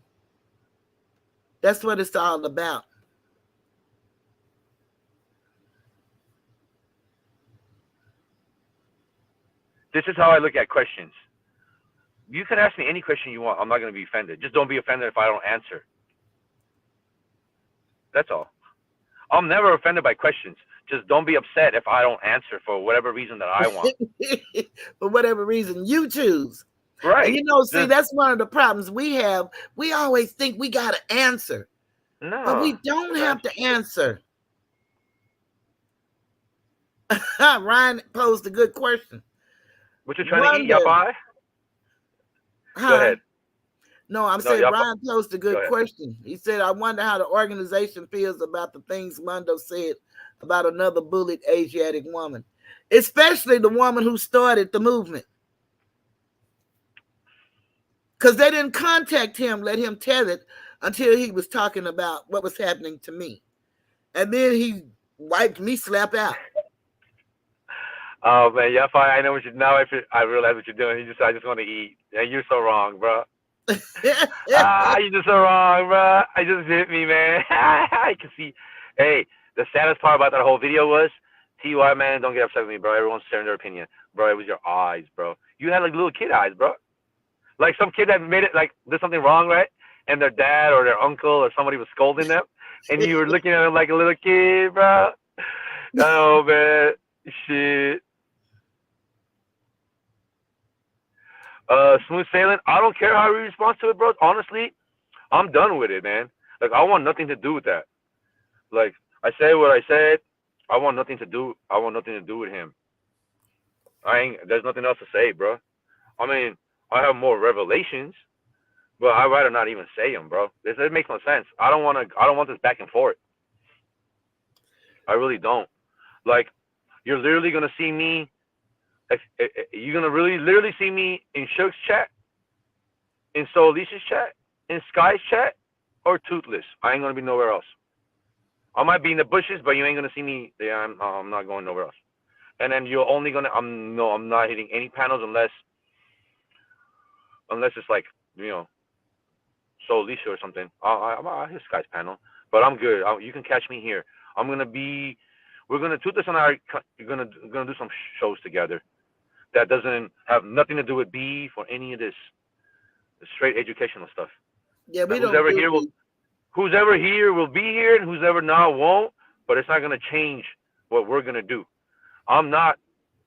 That's what it's all about. This is how I look at questions. You can ask me any question you want. I'm not going to be offended. Just don't be offended if I don't answer. That's all. I'm never offended by questions. Just don't be upset if I don't answer for whatever reason that I want. For whatever reason you choose. Right. And you know, see, that's one of the problems we have. We always think we got to answer. No. But we don't have to answer. Ryan posed a good question. What you trying to eat, Yapai? Go ahead. No, I'm saying Ryan posed a good question. He said, I wonder how the organization feels about the things Mondo said about another bullied Asiatic woman, especially the woman who started the movement. Because they didn't contact him, let him tell it until he was talking about what was happening to me. And then he wiped me slap out. Oh, man, Yapai, I know what I realize what you're doing. I just want to eat. And you're so wrong, bro. You're just so wrong, bro. I just hit me, man. I can see. Hey, the saddest part about that whole video was, TY, man, don't get upset with me, bro. Everyone's sharing their opinion. Bro, it was your eyes, bro. You had like little kid eyes, bro. Like some kid that made it, like, did something wrong, right? And their dad or their uncle or somebody was scolding them. And you were looking at them like a little kid, bro. Oh, man. Shit. Smooth sailing. I don't care how he responds to it, bro. Honestly, I'm done with it, man. Like, I want nothing to do with that. Like, I said what I said. I want nothing to do with him. There's nothing else to say, bro. I mean, I have more revelations, but I'd rather not even say them, bro. It makes no sense. I don't want this back and forth. I really don't. Like, you're literally gonna see me. You're gonna literally see me in Shook's chat, in Solisha's chat, in Sky's chat or Toothless. I ain't gonna be nowhere else. I might be in the bushes, but you ain't gonna see me. Yeah, I'm not going nowhere else. And then you're only gonna. I'm not hitting any panels unless it's like, you know, So Alicia or something. I'll hit Sky's panel, but I'm good. You can catch me here. We're gonna Toothless and I are gonna do some shows together. That doesn't have nothing to do with beef or any of this. The straight educational stuff. Yeah, we Who's don't ever do here will beef. who's ever here will be here, and who's ever not won't. But it's not gonna change what we're gonna do. I'm not.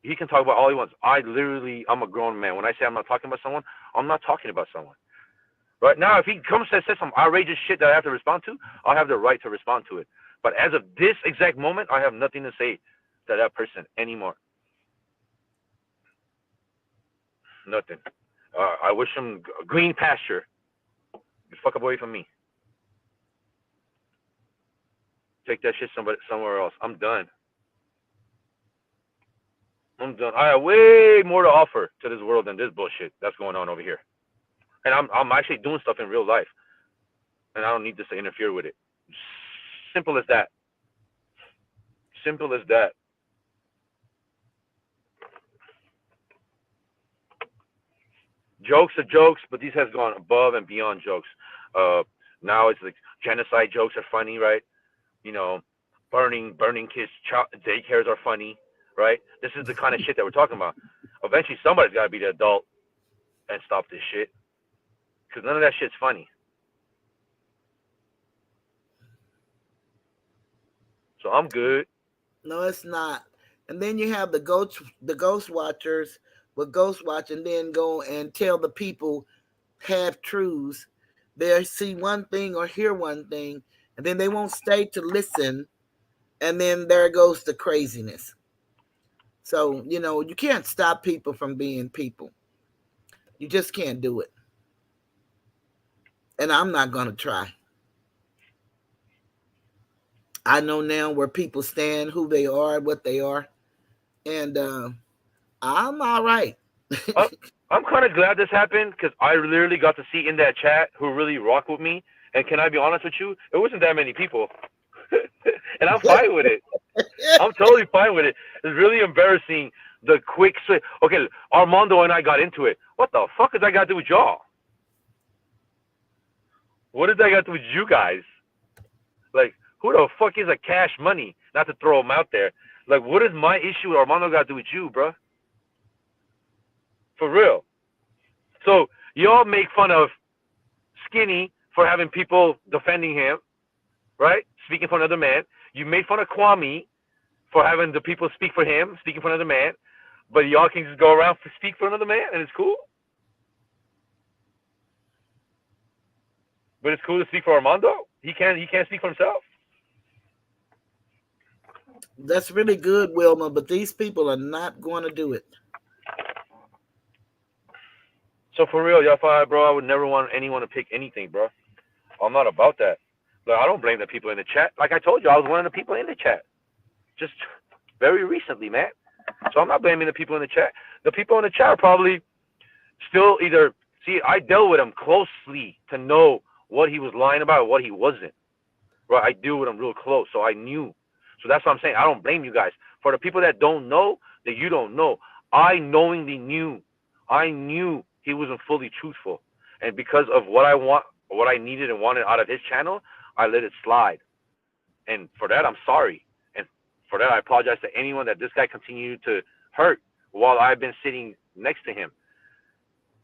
He can talk about all he wants. I'm a grown man. When I say I'm not talking about someone, I'm not talking about someone. Right now, if he comes and says some outrageous shit that I have to respond to, I'll have the right to respond to it. But as of this exact moment, I have nothing to say to that person anymore. Nothing. I wish him green pasture. Get the fuck away from me. Take that shit somewhere else. I'm done. I have way more to offer to this world than this bullshit that's going on over here. And I'm actually doing stuff in real life. And I don't need this to interfere with it. Simple as that. Simple as that. Jokes are jokes, but these has gone above and beyond jokes. Now it's like genocide jokes are funny, right? You know, burning kids' daycares are funny, right? This is the kind of shit that we're talking about. Eventually, somebody's got to be the adult and stop this shit, because none of that shit's funny. So I'm good. No, it's not. And then you have the ghost watchers will ghost watch and then go and tell the people half truths. They'll see one thing or hear one thing, and then they won't stay to listen, and then there goes the craziness. So, you know, you can't stop people from being people. You just can't do it. And I'm not going to try. I know now where people stand, who they are, what they are. And I'm all right. I'm kind of glad this happened, because I literally got to see in that chat who really rock with me. And can I be honest with you? It wasn't that many people. And I'm fine with it. I'm totally fine with it. It's really embarrassing, the quick switch. Okay, Armando and I got into it. What the fuck does that got to do with y'all? What does that got to do with you guys? Like, who the fuck is a Cash Money? Not to throw him out there. Like, what is my issue with Armando got to do with you, bro? For real. So, y'all make fun of Skinny for having people defending him, right? Speaking for another man. You made fun of Kwame for having the people speak for him, speaking for another man. But y'all can just go around to speak for another man, and it's cool. But it's cool to speak for Armando. He can't speak for himself. That's really good, Wilma, but these people are not going to do it. So for real, y'all, bro, I would never want anyone to pick anything, bro. I'm not about that. Like, I don't blame the people in the chat. Like I told you, I was one of the people in the chat. Just very recently, man. So I'm not blaming the people in the chat. The people in the chat are probably still either... See, I dealt with him closely to know what he was lying about or what he wasn't. Right? I deal with him real close, so I knew. So that's what I'm saying. I don't blame you guys. For the people that don't know, that you don't know, I knowingly knew. I knew he wasn't fully truthful. And because of what I want, what I needed and wanted out of his channel, I let it slide. And for that, I'm sorry. And for that, I apologize to anyone that this guy continued to hurt while I've been sitting next to him.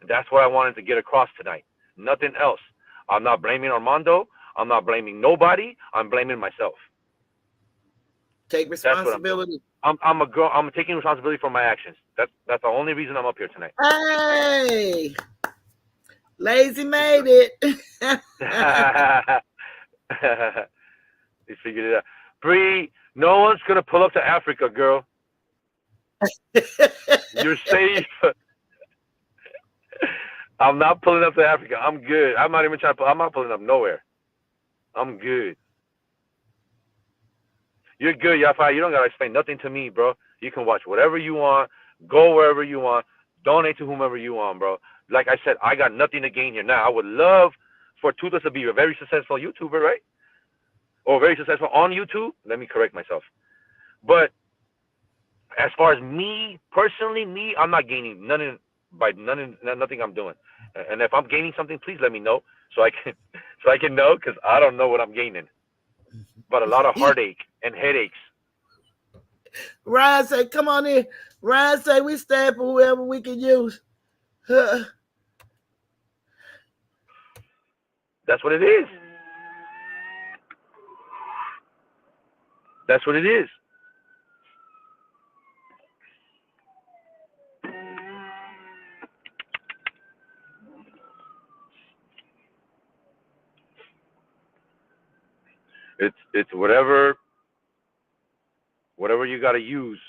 That's what I wanted to get across tonight. Nothing else. I'm not blaming Armando. I'm not blaming nobody. I'm blaming myself. Take responsibility. I'm taking responsibility for my actions. That's the only reason I'm up here tonight. Hey, Lazy made it. He figured it out. Bree, no one's gonna pull up to Africa, girl. You're safe. I'm not pulling up to Africa. I'm good. I'm not even trying to. I'm not pulling up nowhere. I'm good. You're good, Yafa. You don't gotta explain nothing to me, bro. You can watch whatever you want, go wherever you want, donate to whomever you want, bro. Like I said, I got nothing to gain here now. I would love for Toothless to be a very successful YouTuber, right? Or very successful on YouTube. Let me correct myself. But as far as me personally, I'm not gaining nothing I'm doing. And if I'm gaining something, please let me know so I can know, because I don't know what I'm gaining. But a lot of heartache and headaches. Ryan say, come on in. Ryan say, we stand for whoever we can use. That's what it is. That's what it is. It's whatever you got to use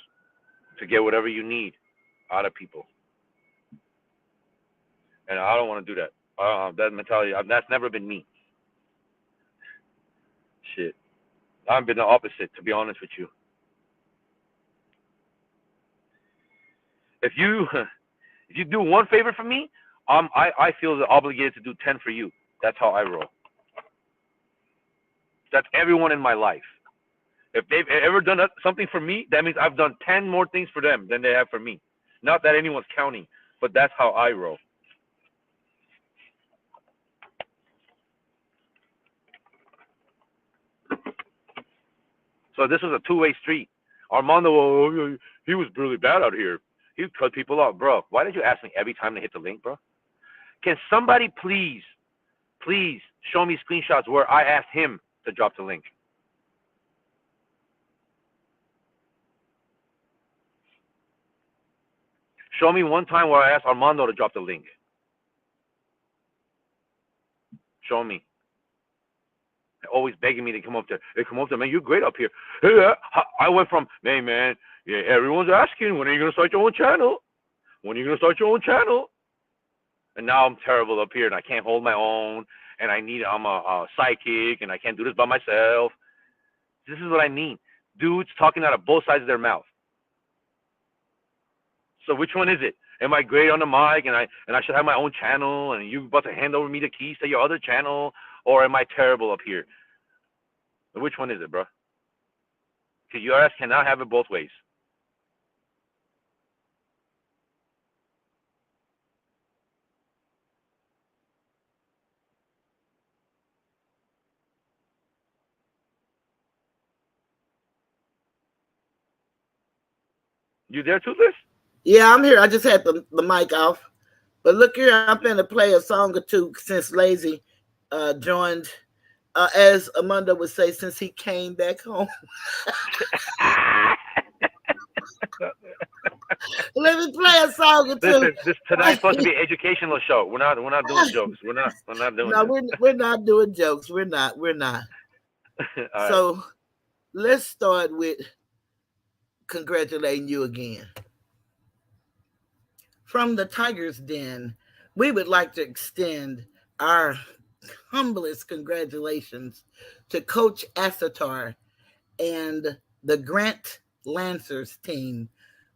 to get whatever you need out of people. And I don't want to do that. That mentality, that's never been me. Shit. I've been the opposite, to be honest with you. If you do one favor for me, I feel obligated to do 10 for you. That's how I roll. That's everyone in my life. If they've ever done something for me, that means I've done 10 more things for them than they have for me. Not that anyone's counting, but that's how I roll. So this was a two-way street. Armando, he was really bad out here. He would cut people off. Bro, why did you ask me every time to hit the link, bro? Can somebody please show me screenshots where I asked him to drop the link? Show me one time where I asked Armando to drop the link. Show me. Always begging me to come up there. Hey, come up there, man. You're great up here. Hey, I went from, hey, man, yeah, everyone's asking, when are you going to start your own channel? When are you going to start your own channel? And now I'm terrible up here, and I can't hold my own, and I'm a psychic, and I can't do this by myself. This is what I mean. Dudes talking out of both sides of their mouth. So which one is it? Am I great on the mic, and I should have my own channel, and you about to hand over me the keys to your other channel, or am I terrible up here? Which one is it, bro? Because your ass cannot have it both ways. You there, Toothless? Yeah, I'm here. I just had the mic off. But look here, I'm going to play a song or two since Lazy joined, as Amanda would say, since he came back home. Let me play a song or two. This tonight's supposed to be an educational show. We're not doing jokes. We're not doing. No, we're not doing jokes. We're not. So right. Let's start with congratulating you again. From the Tiger's Den, we would like to extend our humblest congratulations to Coach Asatar and the Grant Lancers team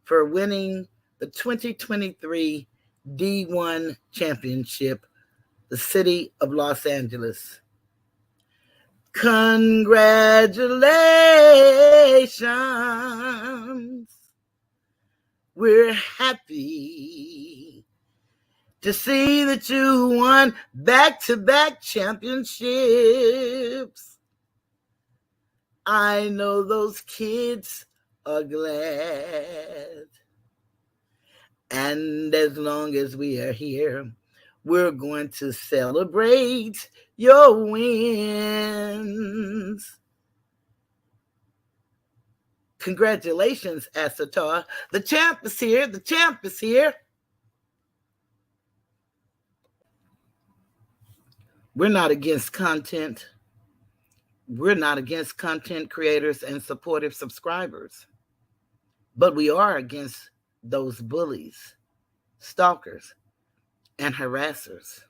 for winning the 2023 D1 championship, the city of Los Angeles. Congratulations. We're happy to see that you won back-to-back championships. I know those kids are glad. And as long as we are here, we're going to celebrate your wins. Congratulations, Asatar. The champ is here. The champ is here. We're not against content. We're not against content creators and supportive subscribers. But we are against those bullies, stalkers, and harassers.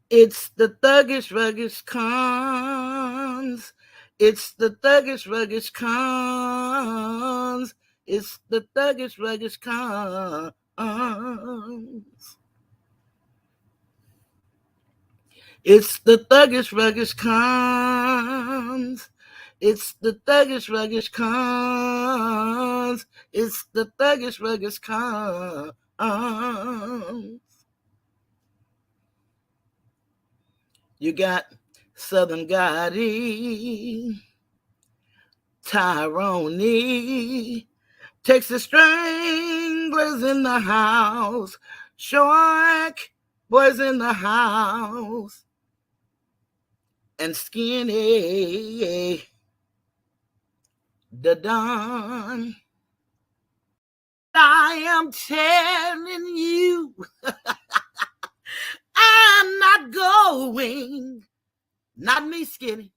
It's the thuggish, ruggish cons. It's the thuggish, ruggish cons. It's the thuggish, ruggish cons. It's the thuggish ruggish cons. It's the thuggish ruggish cons. It's the thuggish ruggish cons. You got Southern Gotti, Tyrone, Texas Stranglers in the house, Shark Boys in the house, and Skinny the Don. I am telling you, I'm not going. Not me, Skinny.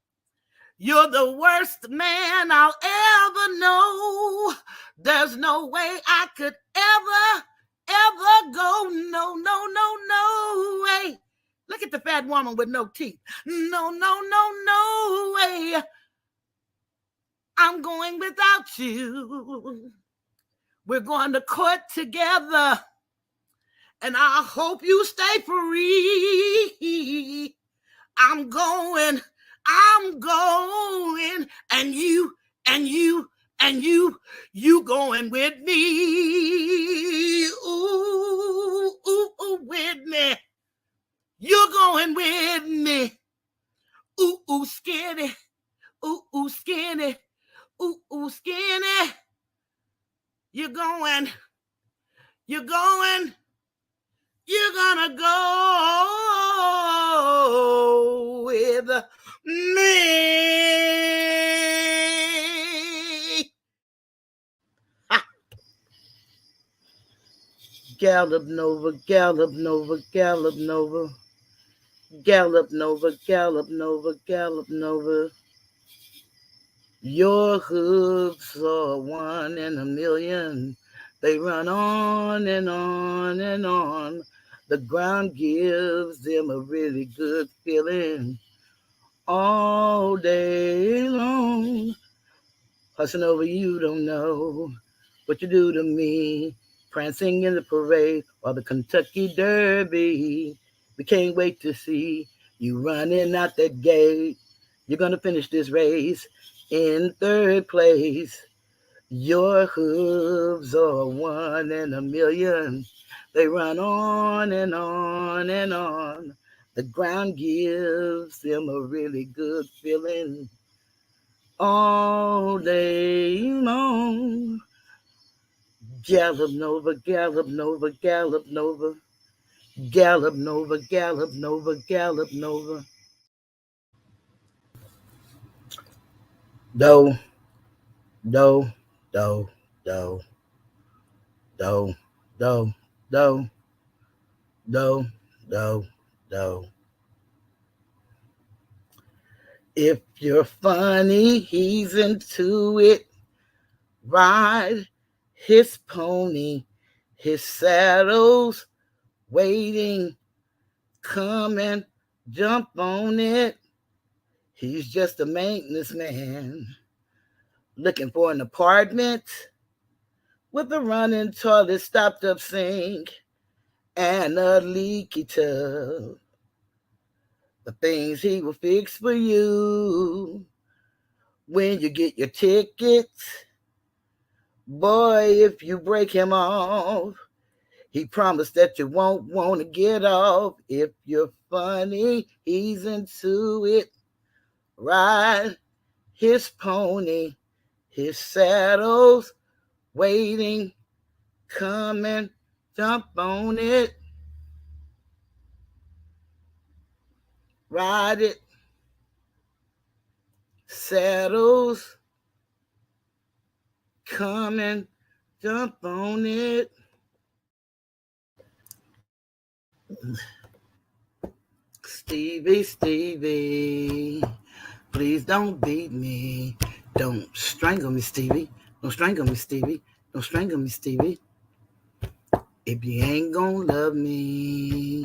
You're the worst man I'll ever know. There's no way I could ever go. No, no, no, no way. Look at the fat woman with no teeth. No, no, no, no way. I'm going without you. We're going to court together. And I hope you stay free. I'm going, and you going with me. Ooh, ooh, ooh, with me. You're going with me. Ooh, ooh, Skinny. Ooh, ooh, Skinny. Ooh, ooh, Skinny. You're going. You're gonna go with me. Ha. Gallop Nova, Gallop Nova, Gallop Nova, Gallop Nova, Gallop Nova, Gallop Nova. Your hooves are 1 in a million. They run on and on and on. The ground gives them a really good feeling all day long. Hussing over you don't know what you do to me. Prancing in the parade or the Kentucky Derby. We can't wait to see you running out that gate. You're going to finish this race in 3rd place. Your hooves are 1 in a million. They run on and on and on. The ground gives them a really good feeling all day long. Gallop Nova, Gallop Nova, Gallop Nova. Gallop Nova, Gallop Nova, Gallop Nova. Do, do, do, do, do, do, do, do, do, do. If you're funny, he's into it. Ride his pony, his saddle's waiting. Come and jump on it. He's just a maintenance man looking for an apartment with a running toilet, stopped up sink, and a leaky tub. The things he will fix for you when you get your tickets. Boy, if you break him off, he promised that you won't want to get off. If you're funny, he's into it. Ride his pony, his saddle's waiting. Come and jump on it. Ride it. Saddles. Come and jump on it. Stevie, Stevie, please don't beat me. Don't strangle me, Stevie. Don't strangle me, Stevie. Don't strangle me, Stevie. If you ain't gonna love me,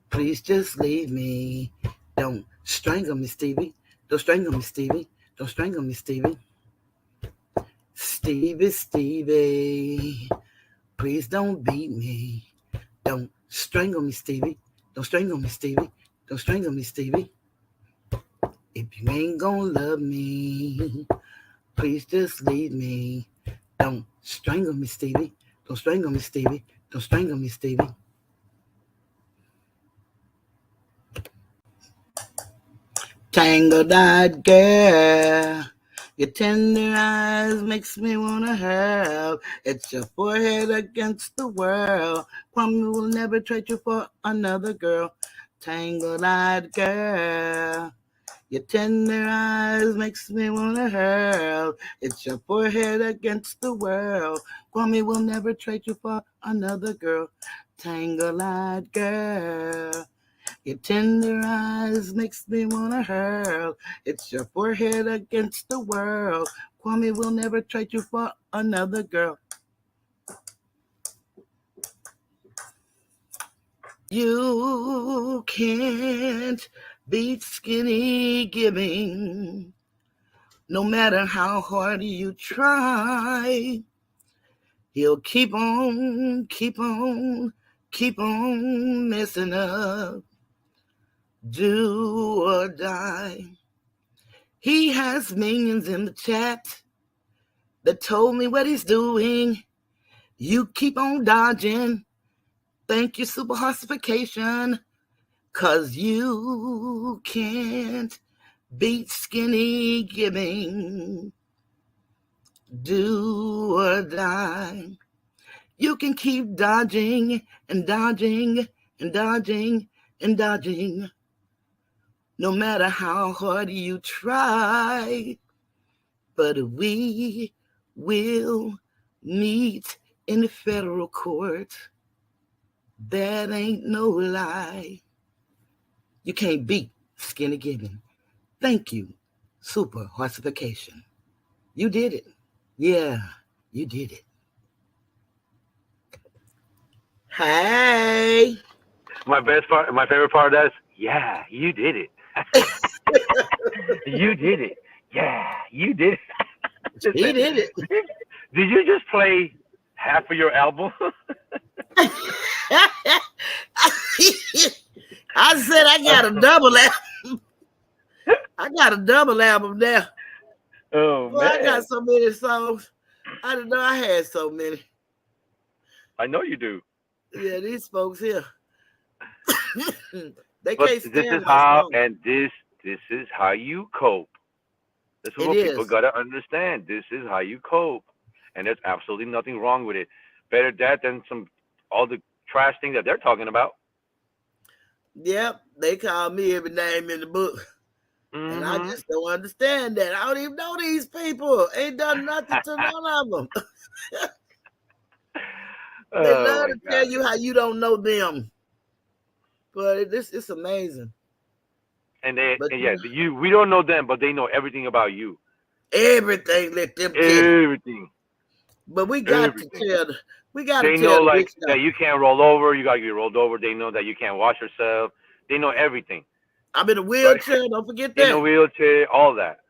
please just leave me. Don't strangle me, Stevie. Don't strangle me, Stevie. Don't strangle me, Stevie. Stevie, Stevie, please don't beat me. Don't strangle me, Stevie. Don't strangle me, Stevie. Don't strangle me, Stevie. If you ain't gonna love me, please just leave me. Don't strangle me, Stevie. Don't strangle me, Stevie. Don't strangle me, Stevie. Tangled-eyed girl, your tender eyes makes me wanna hurl. It's your forehead against the world. Promise will never trade you for another girl. Tangled-eyed girl, your tender eyes makes me wanna hurl. It's your forehead against the world. Kwame will never trade you for another girl. Tangled-eyed girl, your tender eyes makes me wanna hurl. It's your forehead against the world. Kwame will never trade you for another girl. You can't beat skinny giving. No matter how hard you try, he'll keep on messing up. Do or die. He has minions in the chat that told me what he's doing. You keep on dodging. Thank you, super hostification, 'cause you can't beat skinny giving. Do or die. You can keep dodging and dodging and dodging and dodging. No matter how hard you try, but we will meet in the federal court. That ain't no lie. You can't beat skinny giving. Thank you, super horsification. You did it. Yeah, you did it. Hey. My favorite part of that is, yeah, you did it. You did it. Yeah, you did it. He did it. Did you just play half of your album? I said I got a double album. I got a double album now. Oh, Boy, man. I got so many songs. I didn't know I had so many. I know you do. Yeah, these folks here. They But can't this stand is my how, songs. and this is how you cope. This is It what is. people gotta understand. This is how you cope, and there's absolutely nothing wrong with it. Better that than all the trash things that they're talking about. Yep, they call me every name in the book. And I just don't understand that. I don't even know these people. Ain't done nothing to none of them. They love to tell you how you don't know them. But it's amazing. And we don't know them, but they know everything about you. Everything, let them tell you. Everything. But we got Everything. to tell. We got They to tell know the like witch that doctor. you can't roll over. You gotta get rolled over. They know that you can't wash yourself. They know everything. I'm in a wheelchair. Right? Don't forget that. In a wheelchair, all that.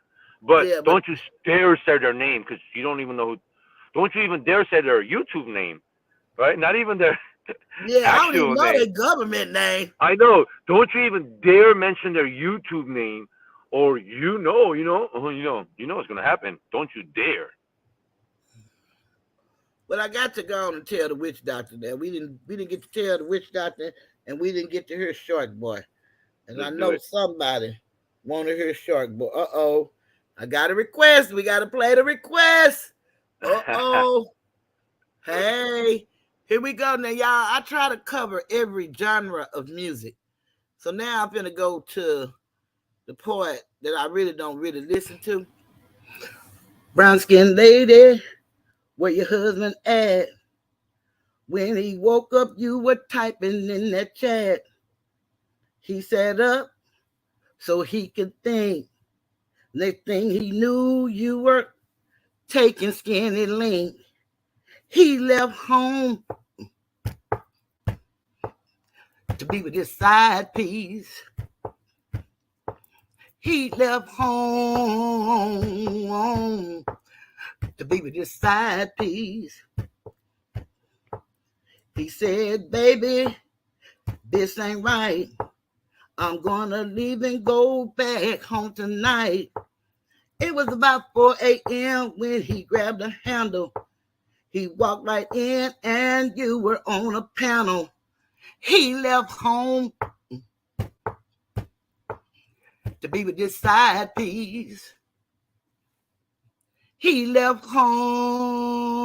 But yeah, don't you dare say their name, because you don't even know who. Don't you even dare say their YouTube name, right? Not even their I don't even actual know name. their government name. I know. Don't you even dare mention their YouTube name, or it's gonna happen. Don't you dare. But I got to go on and tell the witch doctor that we didn't get to tell the witch doctor, and we didn't get to hear Shark Boy. And I know somebody want to hear Shark Boy. Uh-oh. I got a request. We got to play the request. Uh-oh. Hey, here we go. Now, y'all, I try to cover every genre of music. So now I'm going to go to the part that I really don't listen to. Brown skin lady, where your husband at? When he woke up, you were typing in that chat. He sat up so he could think. Next thing he knew, you were taking skinny link. He left home to be with his side piece. He left home to be with his side piece. He said, baby, this ain't right. I'm gonna leave and go back home tonight. It was about 4 a.m. when he grabbed a handle. He walked right in and you were on a panel. He left home to be with his side piece. He left home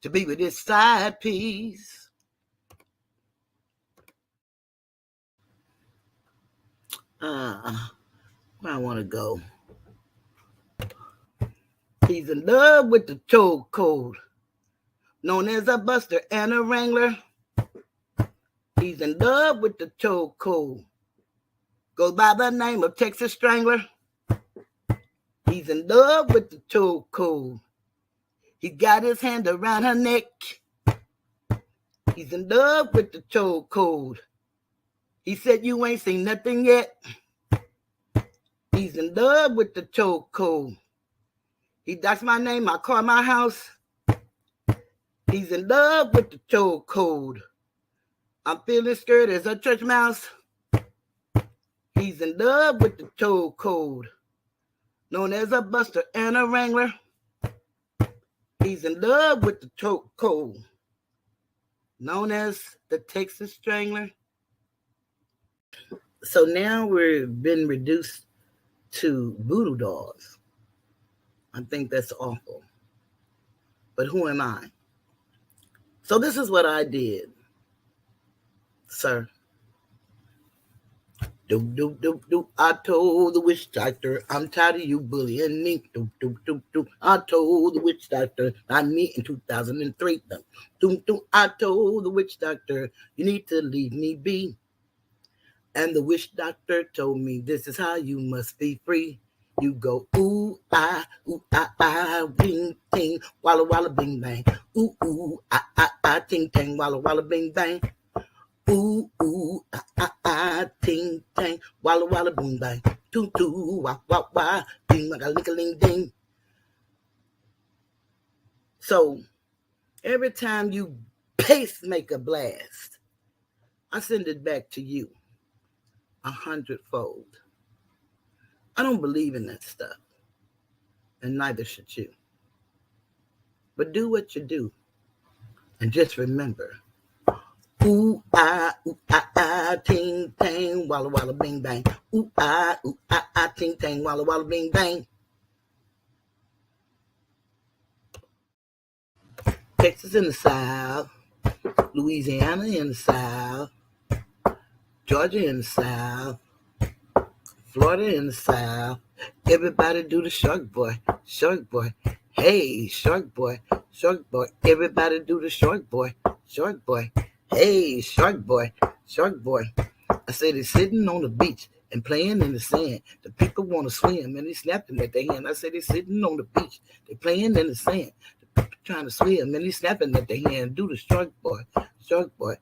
to be with his side piece. Where I want to go. He's in love with the chokehold, known as a buster and a wrangler. He's in love with the chokehold, goes by the name of Texas Strangler. He's in love with the chokehold. He got his hand around her neck. He's in love with the chokehold. He said you ain't seen nothing yet. He's in love with the chokehold. That's my name, my car, my house. He's in love with the chokehold. I'm feeling scared as a church mouse. He's in love with the chokehold, known as a buster and a wrangler. He's in love with the chokehold, known as the Texas Strangler. So now we've been reduced to voodoo dolls. I think that's awful. But who am I? So this is what I did, sir. I told the witch doctor, I'm tired of you bullying me. I told the witch doctor, I meet in 2003. I told the witch doctor, you need to leave me be. And the witch doctor told me, this is how you must be free. You go, ooh, ah, bing, ting, walla, walla, bing, bang. Ooh, ah, ting, tang, walla, walla, bing, bang. Ooh, ting, tang, walla, walla, boom, bang. Toot, wah, wah, wah, ding, like a ling, ding. So, every time you pacemaker blast, I send it back to you 100-fold. I don't believe in that stuff, and neither should you. But do what you do, and just remember, ooh, ah, ting, tang, walla, walla, bing, bang. Ooh, ah, ting, tang, walla, walla, bing, bang. Texas in the South, Louisiana in the South, Georgia in the South, Florida in the South. Everybody do the shark boy, shark boy. Hey, shark boy, shark boy. Everybody do the shark boy, shark boy. Hey, shark boy, shark boy. I said he's sitting on the beach and playing in the sand. The people want to swim and he's snapping at their hand. I said he's sitting on the beach, they playing in the sand. The people trying to swim and he's snapping at their hand. Do the shark boy, shark boy.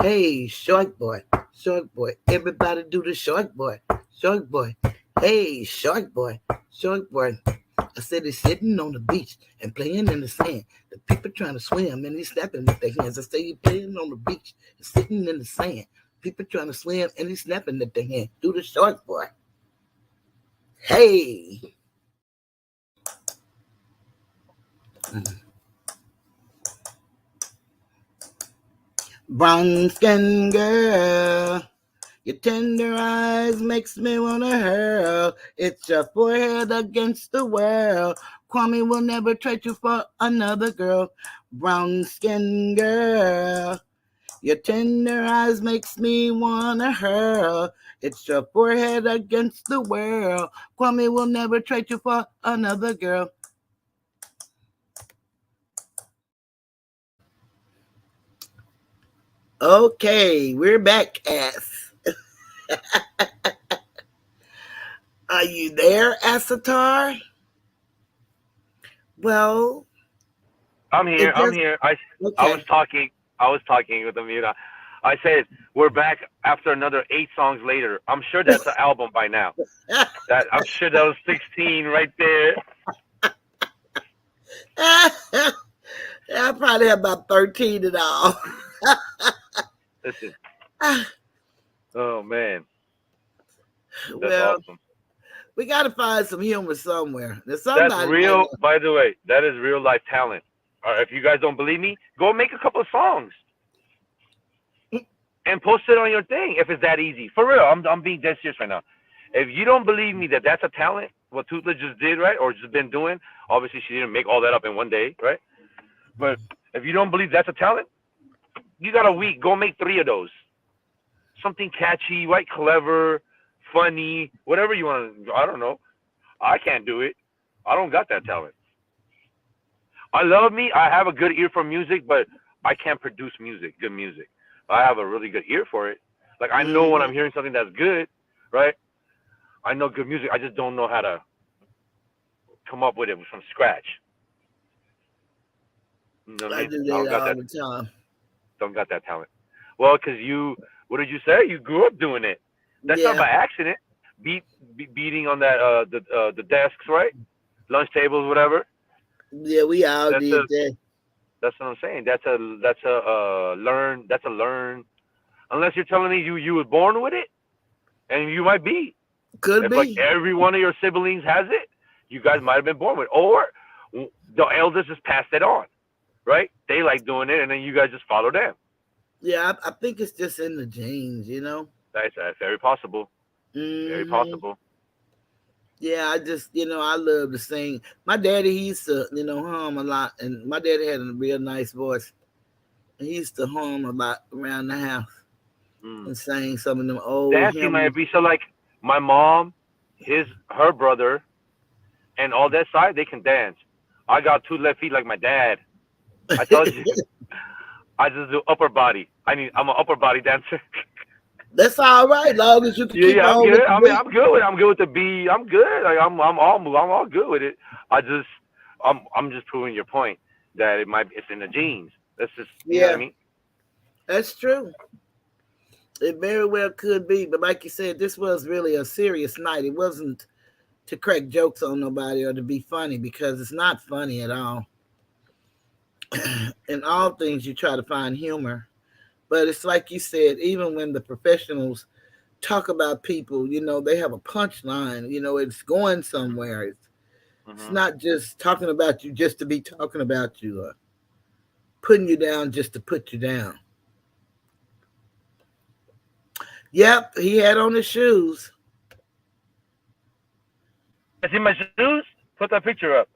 Hey, shark boy, shark boy. Everybody do the shark boy, shark boy. Hey, shark boy, shark boy. I said he's sitting on the beach and playing in the sand. The people trying to swim and he's snapping with their hands. I say he's playing on the beach and sitting in the sand. People trying to swim and he's snapping at their hand. Do the shark boy. Hey. Brown skin girl, your tender eyes makes me wanna hurl. It's your forehead against the world. Kwame will never trade you for another girl. Brown skin girl, your tender eyes makes me wanna hurl. It's your forehead against the world. Kwame will never trade you for another girl. Okay, we're back, ass. Are you there, Asatar? Well, I'm here. I was talking with the mute. I said we're back after another 8 songs later. I'm sure that's an album by now. I'm sure that was 16 right there. I probably have about 13 in all. Listen. Oh man, that's Well, awesome. we got to find some humor somewhere. There's That's somebody might real. By the way, that is real life talent. If you guys don't believe me, go make a couple of songs and post it on your thing. If it's that easy, for real, I'm being dead serious right now. If you don't believe me that that's a talent, what Toothless just did, right, or just been doing, obviously she didn't make all that up in one day, right? But if you don't believe that's a talent, you got a week. Go make 3 of those. Something catchy, right? Clever, funny, whatever you want to. I don't know. I can't do it. I don't got that talent. I love me. I have a good ear for music, but I can't produce music, good music. I have a really good ear for it. Like I know when I'm hearing something that's good, right? I know good music. I just don't know how to come up with it from scratch. You know what I I mean? do I don't that got all that. the time. Don't got that talent. Well, cause you, what did you say? You grew up doing it. That's not Yeah, by accident. Beating on that the desks, right? Lunch tables, whatever. yeah, we all That's a did that. that's what I'm saying. That's a learn. That's a learn. Unless you're telling me you were born with it, and you might be. Could If like be. every one of your siblings has it, you guys might have been born with it. Or the elders just passed it on, right? They like doing it, and then you guys just follow them. Yeah, I think it's just in the genes, That's very possible. Very hmm possible. Yeah, I just, I love to sing. My daddy, he used to, hum a lot, and my daddy had a real nice voice. And he used to hum a lot around the house Mm. and sing some of them old Dancing might hymns. be so like my mom, her brother, and all that side they can dance. I got 2 left feet like my dad. I told you. I just do upper body. I'm an upper body dancer. That's all right, long as you can Yeah, keep yeah, I'm on with good. the I mean, beat. I'm good with the beat. I'm good. Like I'm all good with it. I'm just proving your point that it's in the genes. That's just, you know what I Yeah, mean? that's true. It very well could be, but like you said, this was really a serious night. It wasn't to crack jokes on nobody or to be funny because it's not funny at all. In all things, you try to find humor, but it's like you said, even when the professionals talk about people, they have a punchline. It's going somewhere. It's Hmm. not just talking about you just to be talking about you or putting you down just to put you down. Yep, he had on his shoes. I see my shoes. Put that picture up.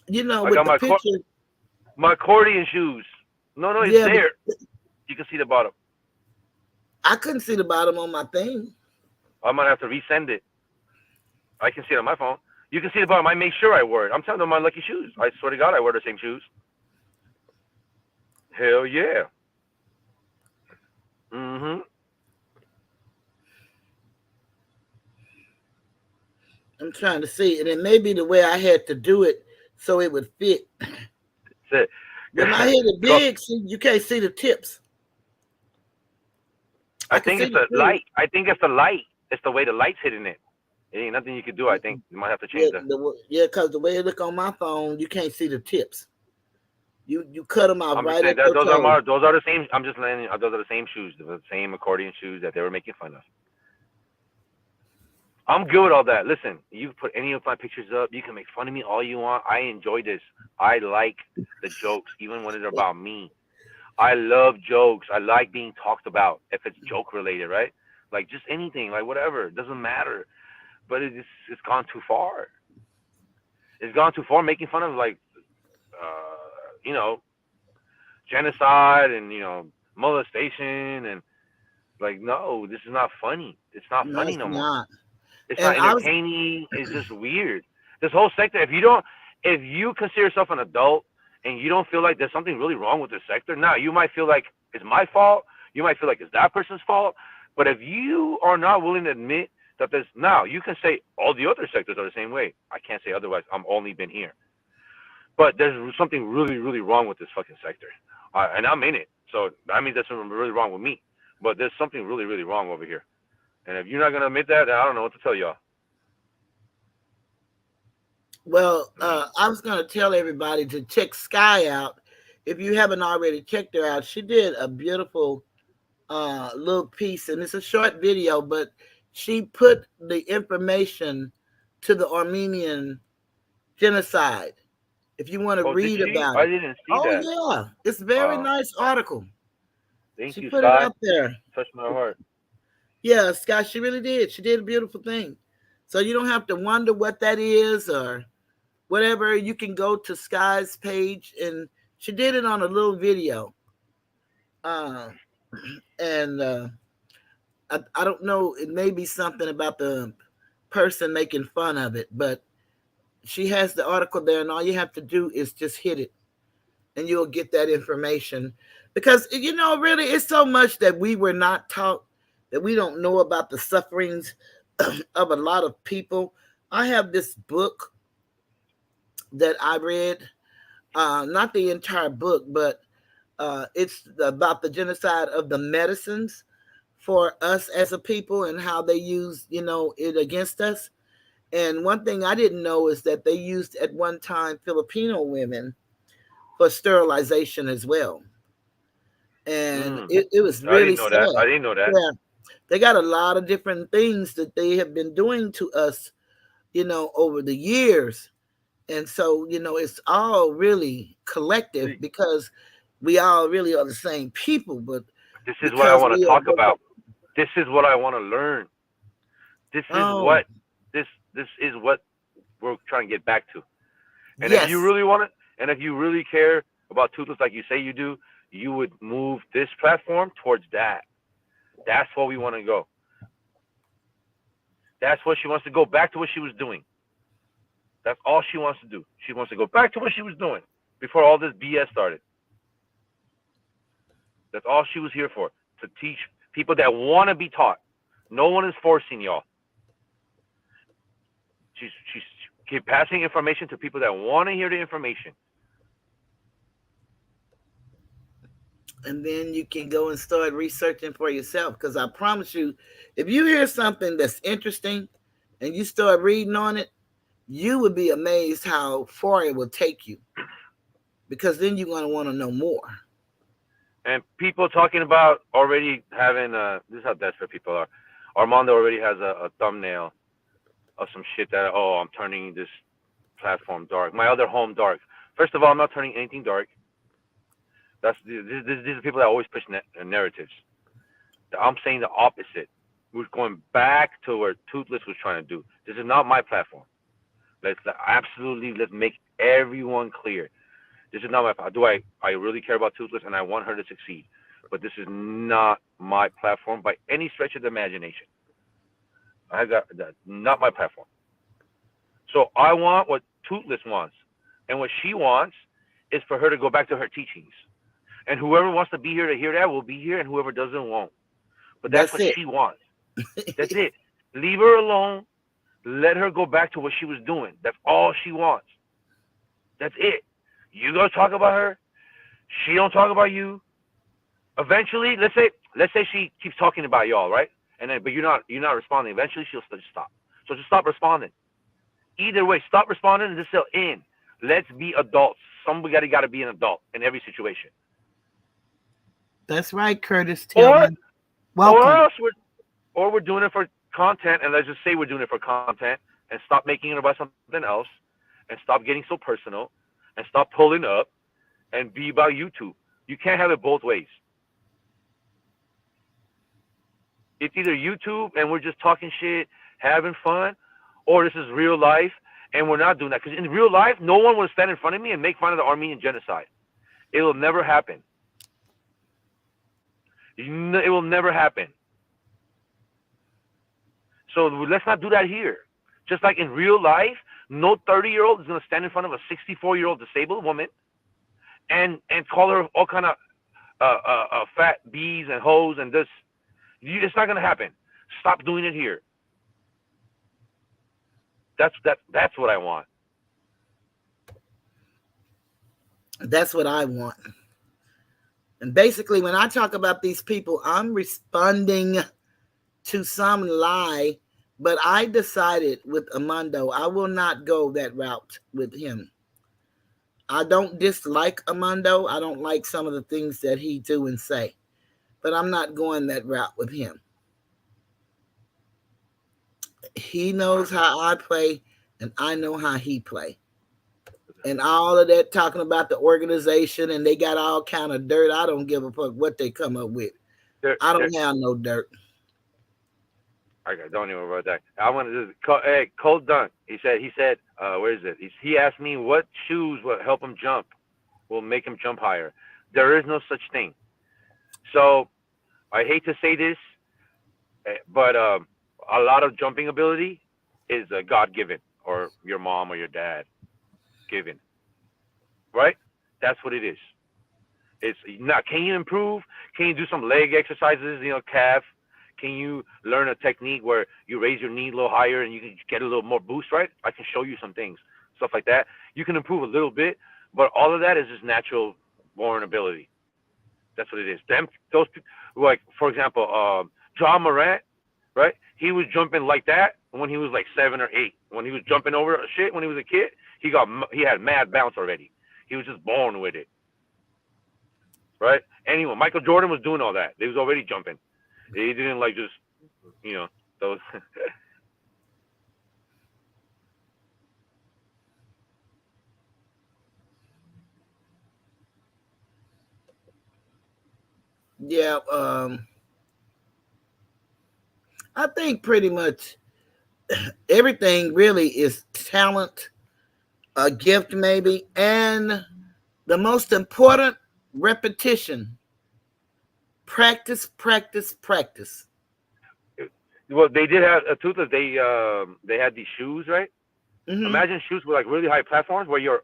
I With got the picture, my accordion shoes. No, it's yeah, but there. You can see the bottom. I couldn't see the bottom on my thing. I might have to resend it. I can see it on my phone. You can see the bottom. I make sure I wear it. I'm telling them my lucky shoes. I swear to God, I wear the same shoes. Hell yeah. Mm-hmm. I'm trying to see, and it may be the way I had to do it so it would fit. That's When I it. hit it big, see, you can't see the tips. I I can think see it's the the shoes. light. I think it's the light. It's the way the light's hitting it. It ain't nothing you could do. I think you might have to Yeah, change that. because the way it look on my phone, you can't see the tips. You cut them off I'm just right saying at that your toe. those are the same. I'm just letting you, those are the same shoes, the same accordion shoes that they were making fun of. I'm good with all that. Listen, you can put any of my pictures up. You can make fun of me all you want. I enjoy this. I like the jokes, even when it's about me. I love jokes. I like being talked about if it's joke related, right? Like just anything, like whatever. It doesn't matter. But it's gone too far. It's gone too far making fun of like you know, genocide and, molestation and like no, this is not funny. It's not No, funny it's no more. not. It's And not I was entertaining. It's just weird. This whole sector, if you consider yourself an adult and you don't feel like there's something really wrong with this sector, now you might feel like it's my fault. You might feel like it's that person's fault. But if you are not willing to admit that now you can say all the other sectors are the same way. I can't say otherwise. I'm only been here. But there's something really, really wrong with this fucking sector. And I'm in it. So that means there's something really wrong with me. But there's something really, really wrong over here. And if you're not going to admit that, then I don't know what to tell y'all. I was gonna tell everybody to check Sky out. If you haven't already checked her out, she did a beautiful little piece, and it's a short video, but she put the information to the Armenian genocide. If you want to Oh, did read she? about I it. didn't see Oh that. yeah, it's a very Wow. nice article. Thank She you, put it Sky. out there. Touched my heart. Yeah, Scott, she really did. She did a beautiful thing. So you don't have to wonder what that is or whatever. You can go to Sky's page, and she did it on a little video. And I don't know. It may be something about the person making fun of it, but she has the article there, and all you have to do is just hit it, and you'll get that information. Because, really, it's so much that we were not taught, that we don't know about the sufferings of a lot of people. I have this book that I read, not the entire book, but it's about the genocide of the medicines for us as a people and how they use, it against us. And one thing I didn't know is that they used at one time Filipino women for sterilization as well. And it was I really didn't know sad. that. I didn't know that. Yeah. They got a lot of different things that they have been doing to us, over the years. And so, it's all really collective because we all really are the same people. But This is what I because want to we are talk about. This is what I want to learn. This is what this is what we're trying to get back to. And yes. if you really want it, and if you really care about Toothless like you say you do, you would move this platform towards that. That's what we want to go. That's what she wants to go back to what she was doing. That's all she wants to do. She wants to go back to what she was doing before all this BS started. That's all she was here for, to teach people that want to be taught. No one is forcing y'all. She's keep passing information to people that want to hear the information. And then you can go and start researching for yourself. Because I promise you, if you hear something that's interesting and you start reading on it, you would be amazed how far it will take you. Because then you're going to want to know more. And people talking about already having, this is how desperate people are. Armando already has a thumbnail of some shit that, I'm turning this platform dark. My other home dark. First of all, I'm not turning anything dark. These are people that always push narratives. I'm saying the opposite. We're going back to where Toothless was trying to do. This is not my platform. Let's make everyone clear. This is not my platform. I really care about Toothless and I want her to succeed. But this is not my platform by any stretch of the imagination. I got that, not my platform. So I want what Toothless wants. And what she wants is for her to go back to her teachings. And whoever wants to be here to hear that will be here, and whoever doesn't won't. But that's what she wants. That's it. Leave her alone. Let her go back to what she was doing. That's all she wants. That's it. You go talk about her. She don't talk about you. Eventually, let's say she keeps talking about y'all, right? And then, but you're not responding. Eventually, she'll just stop. So just stop responding. Either way, stop responding and just say, let's be adults. Somebody got to be an adult in every situation. That's right, Curtis Tillman. Welcome. Or we're doing it for content, and let's just say we're doing it for content, and stop making it about something else, and stop getting so personal, and stop pulling up, and be about YouTube. You can't have it both ways. It's either YouTube and we're just talking shit, having fun, or this is real life, and we're not doing that. Because in real life, no one will stand in front of me and make fun of the Armenian genocide. It will never happen. It will never happen. So let's not do that here. Just like in real life, no 30-year-old is going to stand in front of a 64-year-old disabled woman and call her all kind of fat bees and hoes and this. It's not going to happen. Stop doing it here. That's what I want. That's what I want. And basically, when I talk about these people, I'm responding to some lie, but I decided with Armando, I will not go that route with him. I don't dislike Armando. I don't like some of the things that he do and say. but I'm not going that route with him. He knows how I play, and I know how he play. And all of that talking about the organization and they got all kind of dirt. I don't give a fuck what they come up with. I don't have no dirt. Okay, don't even worry about that. I want to just hey, Cold Dunk. He said, where is it? He asked me what shoes will help him jump, will make him jump higher. There is no such thing. So I hate to say this, but a lot of jumping ability is God given, or your mom or your dad given, right? That's what it is. It's not. Can you improve? Can you do some leg exercises? Calf. Can you learn a technique where you raise your knee a little higher and you can get a little more boost, right? I can show you some things, stuff like that. You can improve a little bit, but all of that is just natural born ability. That's what it is. Those, like, for example, John Morant, right? He was jumping like that when he was like 7 or 8. When he was jumping over shit when he was a kid, he had mad bounce already. He was just born with it, right? Anyway, Michael Jordan was doing all that. He was already jumping. He didn't like just, those. Yeah, I think pretty much everything really is talent, a gift maybe, and the most important, repetition. Practice, practice, practice. Well, they did have a toothless. They had these shoes, right? Mm-hmm. Imagine shoes with like really high platforms where you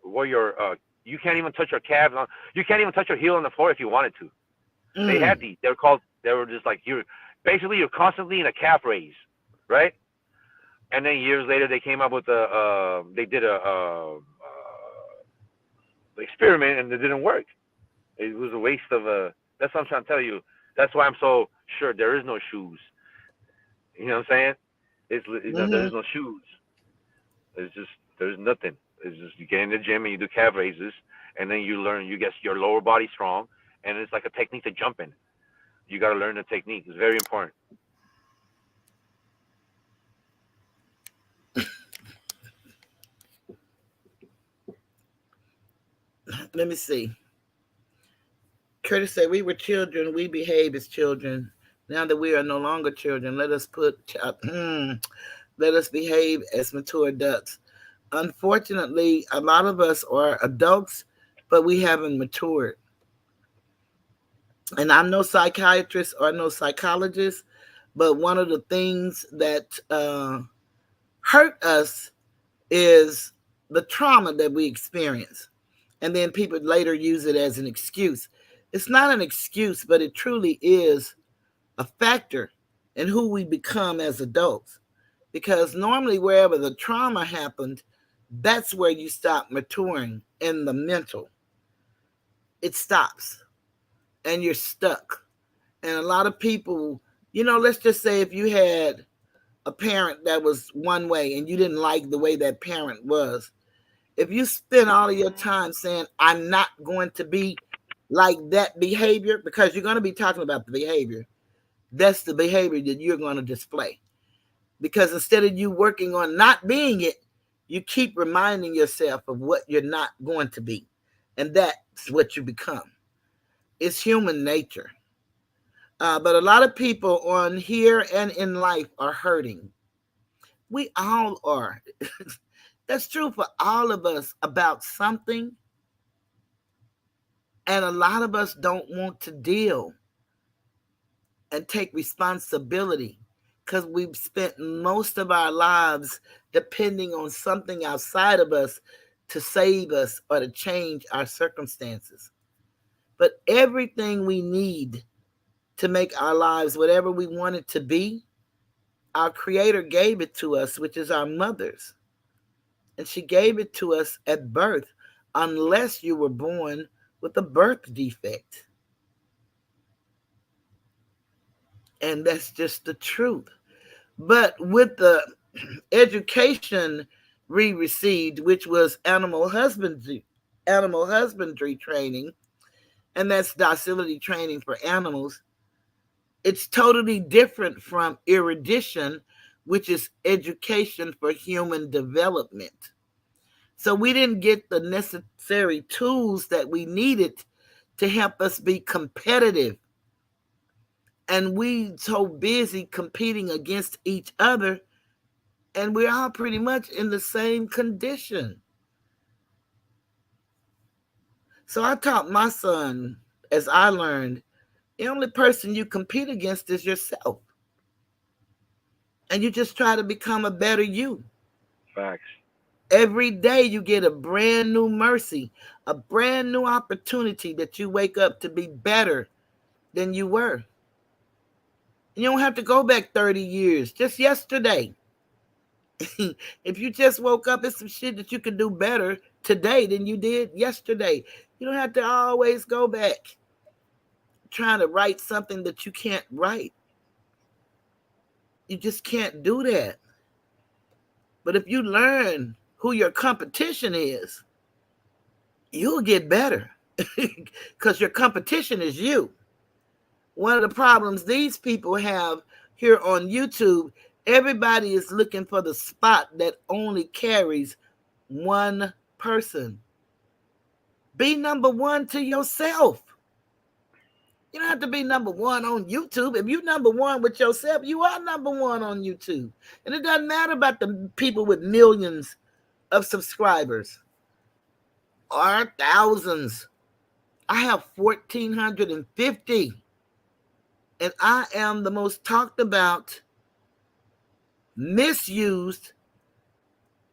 can't even touch your calves on. You can't even touch your heel on the floor if you wanted to. They had these. They were just like you're constantly in a calf raise, right? And then years later they came up with they did a experiment and it didn't work. It was a waste of that's what I'm trying to tell you. That's why I'm so sure there is no shoes. You know what I'm saying? There is no shoes. There's nothing. It's just you get in the gym and you do calf raises, and then you learn. You get your lower body strong, and it's like a technique to jump in. You got to learn the technique. It's very important. Let me see. Curtis said, "We were children. We behave as children. Now that we are no longer children, let us behave as mature adults. Unfortunately, a lot of us are adults, but we haven't matured. And I'm no psychiatrist or no psychologist, but one of the things that hurt us is the trauma that we experience. And then people later use it as an excuse. It's not an excuse, but it truly is a factor in who we become as adults. Because normally wherever the trauma happened, that's where you stop maturing in the mental. It stops and you're stuck. And a lot of people, let's just say if you had a parent that was one way and you didn't like the way that parent was, if you spend all of your time saying, I'm not going to be like that behavior, because you're going to be talking about the behavior, that's the behavior that you're going to display. Because instead of you working on not being it, you keep reminding yourself of what you're not going to be. And that's what you become. It's human nature. But a lot of people on here and in life are hurting. We all are. That's true for all of us about something. And a lot of us don't want to deal and take responsibility because we've spent most of our lives depending on something outside of us to save us or to change our circumstances. But everything we need to make our lives whatever we want it to be, our Creator gave it to us, which is our mothers. And she gave it to us at birth, unless you were born with a birth defect. And that's just the truth. But with the education we received, which was animal husbandry training, and that's docility training for animals, It's totally different from erudition, which is education for human development. So we didn't get the necessary tools that we needed to help us be competitive. And we so busy competing against each other, and we're all pretty much in the same condition. So I taught my son, as I learned, the only person you compete against is yourself. And you just try to become a better you. Facts. Every day you get a brand new mercy, a brand new opportunity that you wake up to be better than you were. You don't have to go back 30 years, just yesterday. If you just woke up, it's some shit that you can do better today than you did yesterday. You don't have to always go back trying to write something that you can't write. You just can't do that. But if you learn who your competition is, you'll get better because your competition is you. One of the problems these people have here on YouTube, everybody is looking for the spot that only carries one person. Be number one to yourself. You don't have to be number one on YouTube. If you're number one with yourself, you are number one on YouTube. And it doesn't matter about the people with millions of subscribers or thousands. I have 1,450. And I am the most talked about, misused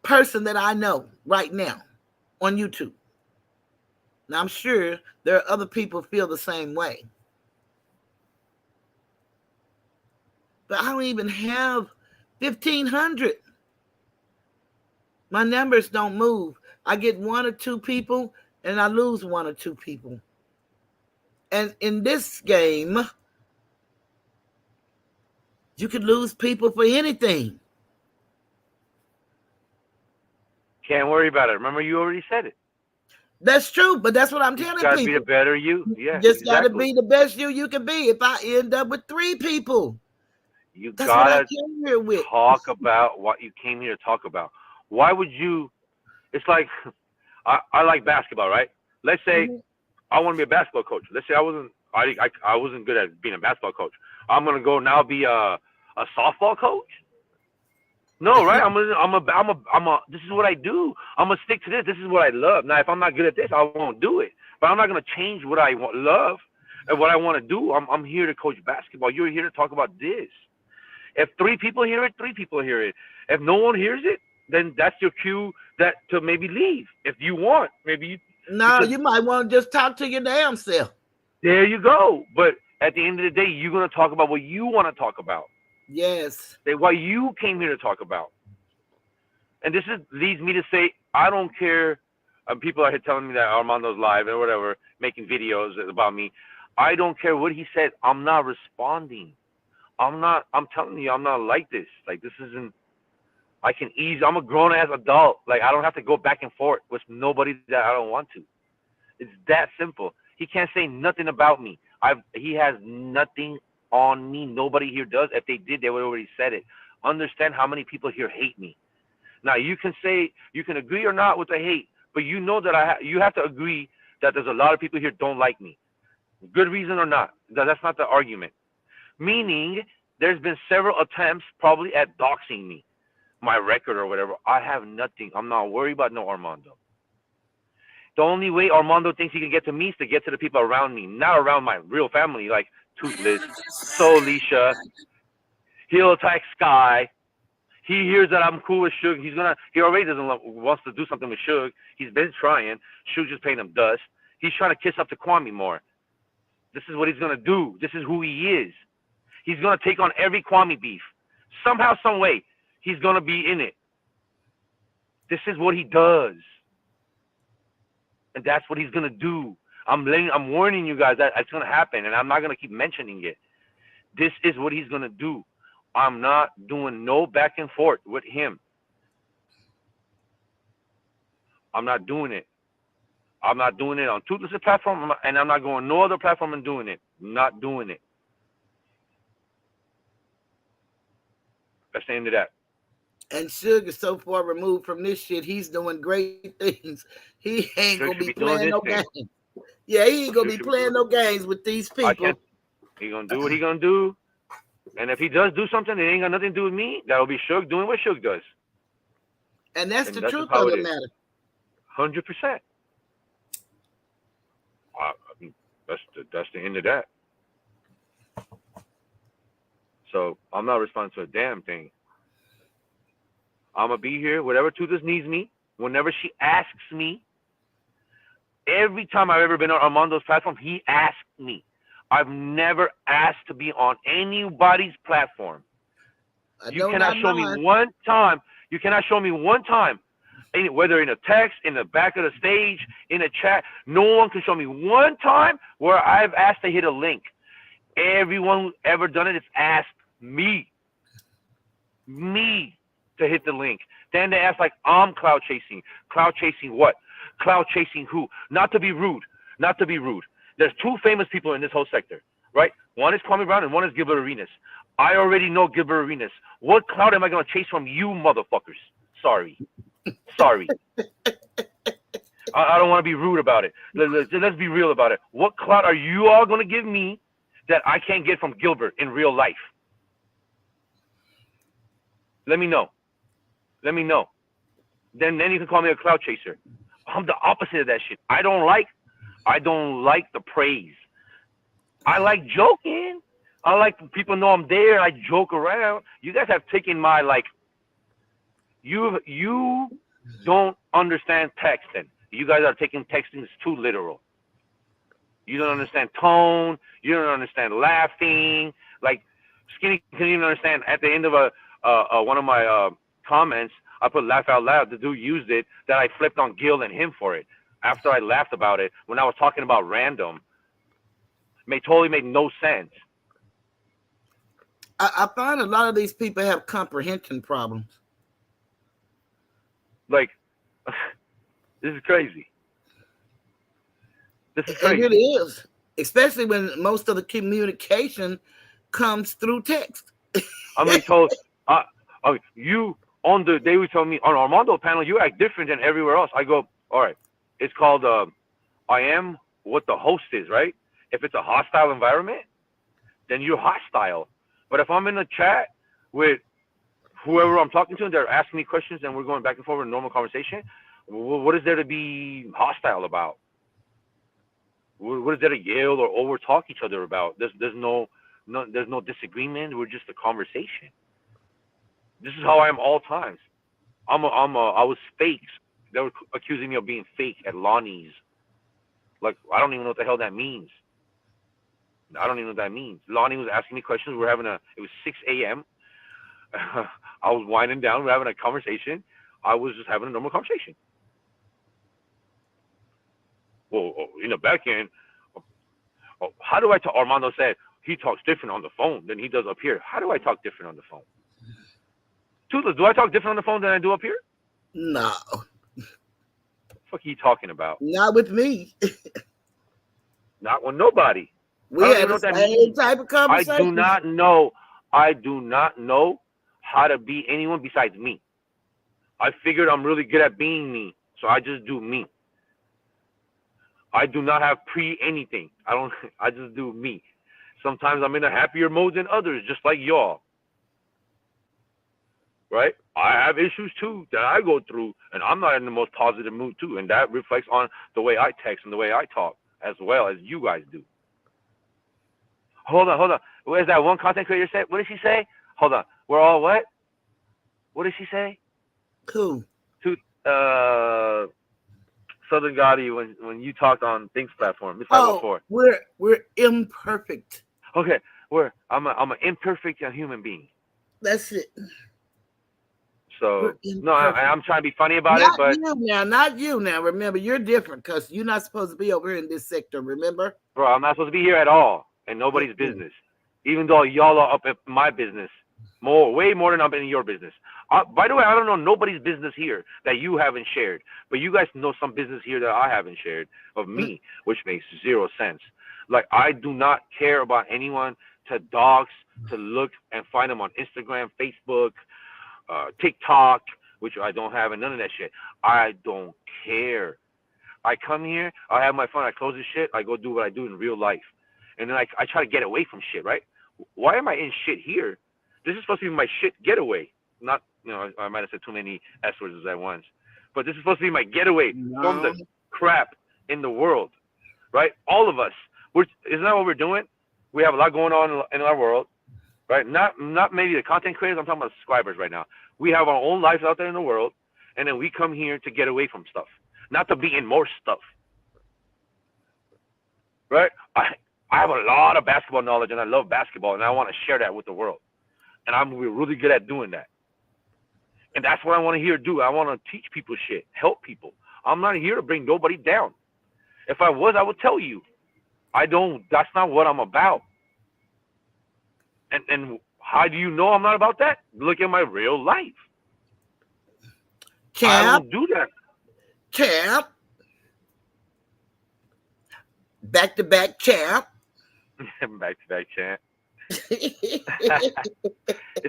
person that I know right now on YouTube. Now, I'm sure there are other people who feel the same way. But I don't even have 1,500. My numbers don't move. I get one or two people and I lose one or two people. And in this game, you could lose people for anything. Can't worry about it. Remember, you already said it. That's true, but that's what I'm You telling gotta people. be the better you. Yeah, just exactly. got to be the best you can be. If I end up with 3 people, You that's what I gotta came here with. talk about what you came here to talk about. Why would you? It's like I like basketball, right? Let's say I want to be a basketball coach. Let's say I wasn't good at being a basketball coach. I'm gonna go now be a softball coach. No, right? This is what I do. I'm gonna stick to this. This is what I love. Now, if I'm not good at this, I won't do it. But I'm not gonna change what I love and what I want to do. I'm here to coach basketball. You're here to talk about this. If 3 people hear it, 3 people hear it. If no one hears it, then that's your cue to maybe leave. If you want, maybe you might want to just talk to your damn self. There you go. But at the end of the day, you're gonna talk about what you want to talk about. Yes. What you came here to talk about. And this leads me to say, I don't care. People are here telling me that Armando's live or whatever, making videos about me. I don't care what he said. I'm not responding. I'm telling you, I'm not like this. Like, this isn't, I'm a grown ass adult. Like, I don't have to go back and forth with nobody that I don't want to. It's that simple. He can't say nothing about me. He has nothing on me. Nobody here does. If they did, they would have already said it. Understand how many people here hate me. Now, you can agree or not with the hate, but you know that you have to agree that there's a lot of people here don't like me. Good reason or not. That's not the argument. Meaning, there's been several attempts probably at doxing me, my record or whatever. I have nothing. I'm not worried about no Armando. The only way Armando thinks he can get to me is to get to the people around me, not around my real family, like Toothless, Solisha. He'll attack Sky. He hears that I'm cool with Suge. He already wants to do something with Suge. He's been trying. Suge just paying him dust. He's trying to kiss up to Kwame more. This is what he's going to do. This is who he is. He's going to take on every Kwame beef. Somehow, some way, he's going to be in it. This is what he does. And that's what he's going to do. I'm warning you guys that it's going to happen, and I'm not going to keep mentioning it. This is what he's going to do. I'm not doing no back and forth with him. I'm not doing it. I'm not doing it on Toothless' platform, and I'm not going no other platform and doing it. I'm not doing it. That's the end of that. And Suge is so far removed from this shit. He's doing great things. He ain't Suge gonna should be be doing playing his no thing. games. Yeah, he ain't gonna Suge be should be playing no games with these people. I can't. He gonna do what he gonna do. And if he does do something that ain't got nothing to do with me, that'll be Suge doing what Suge does. And that's And the that's truth just how of it the is. matter. 100%. I mean, that's the end of that. So I'm not responding to a damn thing. I'm gonna be here, whatever Toothless needs me, whenever she asks me. Every time I've ever been on Armando's platform, he asked me. I've never asked to be on anybody's platform. You cannot show me one time. You cannot show me one time, whether in a text, in the back of the stage, in a chat. No one can show me one time where I've asked to hit a link. Everyone who's ever done it has asked me to hit the link. Then they ask like, I'm cloud chasing. Cloud chasing what? Cloud chasing who? Not to be rude. There's two famous people in this whole sector, right? One is Kwame Brown and one is Gilbert Arenas. I already know Gilbert Arenas. What cloud am I going to chase from you motherfuckers? Sorry. I don't want to be rude about it. Let's be real about it. What cloud are you all going to give me that I can't get from Gilbert in real life? Let me know. Then you can call me a cloud chaser. I'm the opposite of that shit. I don't like the praise. I like joking. I like people know I'm there. I joke around. You guys have taken my you don't understand texting. You guys are taking texting too literal. You don't understand tone. You don't understand laughing. Like Skinny couldn't even understand. At the end of one of my comments, I put laugh out loud. The dude used it. That I flipped on Gil and him for it. After I laughed about it, when I was talking about random, totally made no sense. I find a lot of these people have comprehension problems. Like, this is crazy. This is crazy. It really is, especially when most of the communication comes through text. I mean, told you on the day we told me on Armando panel, you act different than everywhere else. I go, all right. It's called I am what the host is, right? If it's a hostile environment, then you're hostile. But if I'm in a chat with whoever I'm talking to and they're asking me questions and we're going back and forth in normal conversation, what is there to be hostile about? What is there to yell or over talk each other about? There's no disagreement. We're just a conversation. This is how I am all times. I was fake. They were accusing me of being fake at Lonnie's. Like, I don't even know what the hell that means. Lonnie was asking me questions. It was 6 a.m. I was winding down. We're having a conversation. I was just having a normal conversation. Well, in the back end, how do I talk? Armando said he talks different on the phone than he does up here. How do I talk different on the phone? Toothless, do I talk different on the phone than I do up here? No. What the fuck are you talking about? Not with me. Not with nobody. We had the same type of conversation. I do not know how to be anyone besides me. I figured I'm really good at being me, so I just do me. I do not have anything. I just do me. Sometimes I'm in a happier mode than others, just like y'all. Right? I have issues too that I go through, and I'm not in the most positive mood too, and that reflects on the way I text and the way I talk, as well as you guys do. Hold on. Where's that one content creator say? What did she say? Hold on. We're all what? What did she say? Who? Southern Gotti when you talked on Things platform. It's we're imperfect. Okay, I'm an imperfect human being. That's it. So no, I'm trying to be funny about it, but not you now. Remember, you're different because you're not supposed to be over here in this sector. Remember, bro, I'm not supposed to be here at all, in nobody's business. Even though y'all are up in my business, way more than I'm in your business. By the way, I don't know nobody's business here that you haven't shared, but you guys know some business here that I haven't shared of me, which makes zero sense. Like, I do not care about anyone to dox, to look and find them on Instagram, Facebook, TikTok, which I don't have, and none of that shit. I don't care. I come here, I have my fun, I close this shit, I go do what I do in real life. And then I try to get away from shit, right? Why am I in shit here? This is supposed to be my shit getaway. Not, I might have said too many S words at once. But this is supposed to be my getaway from the crap in the world, right? All of us. Isn't that what we're doing? We have a lot going on in our world, right? Not maybe the content creators, I'm talking about subscribers right now. We have our own lives out there in the world, and then we come here to get away from stuff, not to be in more stuff, right? I have a lot of basketball knowledge, and I love basketball, and I want to share that with the world. And I'm really good at doing that. And that's what I want to hear do. I want to teach people shit, help people. I'm not here to bring nobody down. If I was, I would tell you. That's not what I'm about. And how do you know I'm not about that? Look at my real life. I don't do that. Champ. Back-to-back champ. Back-to-back champ. It's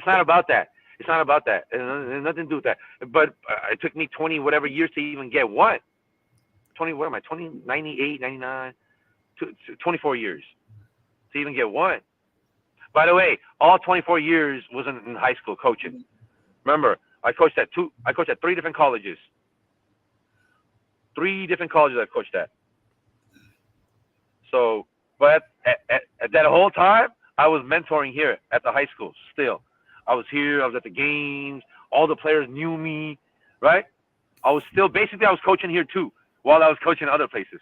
not about that. It's not about that. It has nothing to do with that. But it took me 20 whatever years to even get one. 20, what am I, 20, 98, 99, 24 years to even get one. By the way, all 24 years wasn't in high school coaching. Remember, I coached at 3 different colleges. 3 different colleges I coached at. So, but at that whole time, I was mentoring here at the high school still. I was here, I was at the games, all the players knew me, right? I was coaching here too, while I was coaching other places.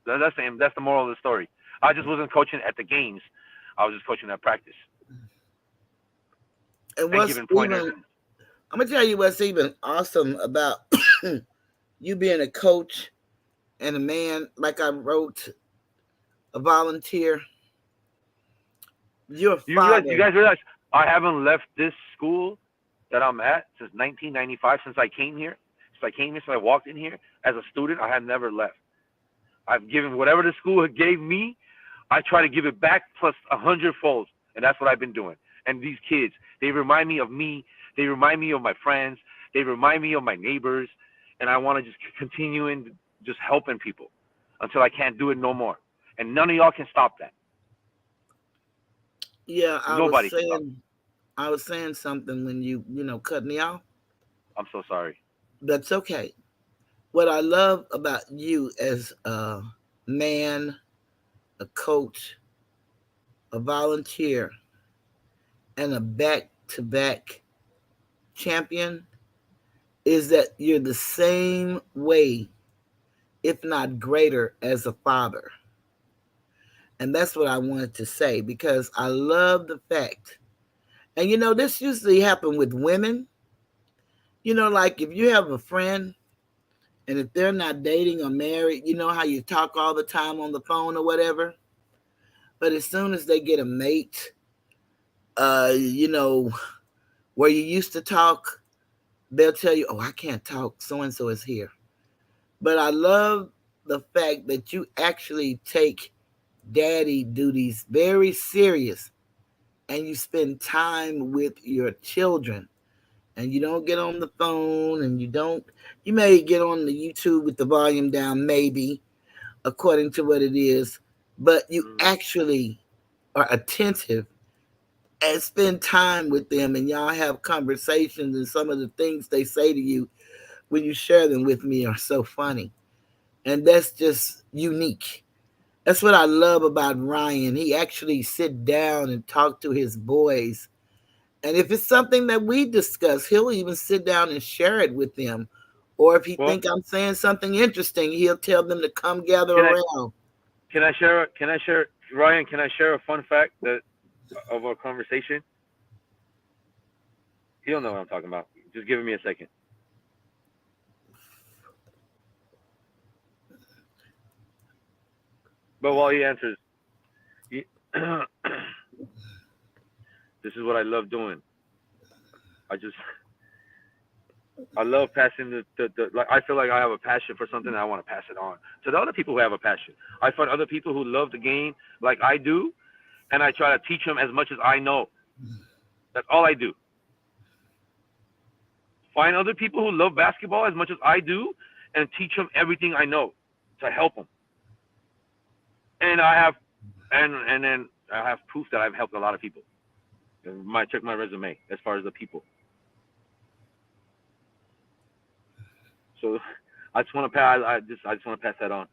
That's the moral of the story. I just wasn't coaching at the games. I was just coaching at practice. And what's even, I'm going to tell you what's even awesome about you being a coach and a man, like I wrote, a volunteer. You guys realize I haven't left this school that I'm at since 1995, since I came here. Since I walked in here as a student, I have never left. I've given whatever the school gave me, I try to give it back plus 100-fold, and that's what I've been doing. And these kids, they remind me of me. They remind me of my friends. They remind me of my neighbors, and I want to just continue in just helping people until I can't do it no more. And none of y'all can stop that. Yeah, I was saying something when you cut me off. I'm so sorry. That's okay. What I love about you as a man, a coach, a volunteer, and a back-to-back champion is that you're the same way, if not greater, as a father. And that's what I wanted to say, because I love the fact, and this usually happens with women. Like if you have a friend, and if they're not dating or married, you know how you talk all the time on the phone or whatever. But as soon as they get a mate, where you used to talk, they'll tell you, oh, I can't talk. So-and-so is here. But I love the fact that you actually take daddy duties very serious, and you spend time with your children, and you don't get on the phone, and you may get on the YouTube with the volume down, maybe, according to what it is, but you actually are attentive and spend time with them, and y'all have conversations, and some of the things they say to you when you share them with me are so funny. And that's just unique. That's what I love about Ryan. He actually sit down and talk to his boys. And if it's something that we discuss, he'll even sit down and share it with them. Or if he think I'm saying something interesting, he'll tell them to come gather around. Can I share, Ryan, can I share a fun fact of our conversation? He'll know what I'm talking about. Just give me a second. But while he answers, this is what I love doing. I love passing like, I feel like I have a passion for something and I want to pass it on to the other people who have a passion. I find other people who love the game like I do, and I try to teach them as much as I know. That's all I do. find other people who love basketball as much as I do and teach them everything I know to help them. And I have, and then I have proof that I've helped a lot of people. Check my resume as far as the people. So I just want to pass. I just want to pass that on.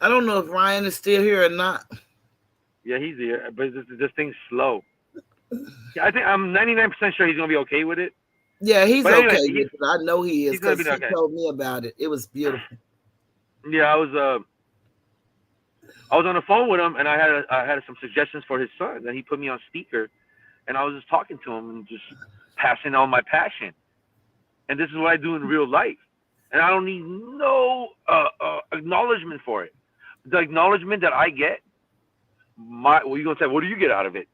I don't know if Ryan is still here or not. Yeah, he's here, but this thing's slow. Yeah, I think I'm 99% sure he's gonna be okay with it. Yeah, he's But anyway, okay with it. I know he is he's gonna because be he okay. told me about it. It was beautiful. Yeah, I was on the phone with him, and I had some suggestions for his son, and he put me on speaker, and I was just talking to him and just passing on my passion. And this is what I do in real life, and I don't need no acknowledgement for it. The acknowledgement that I get, well, you're gonna say, what do you get out of it?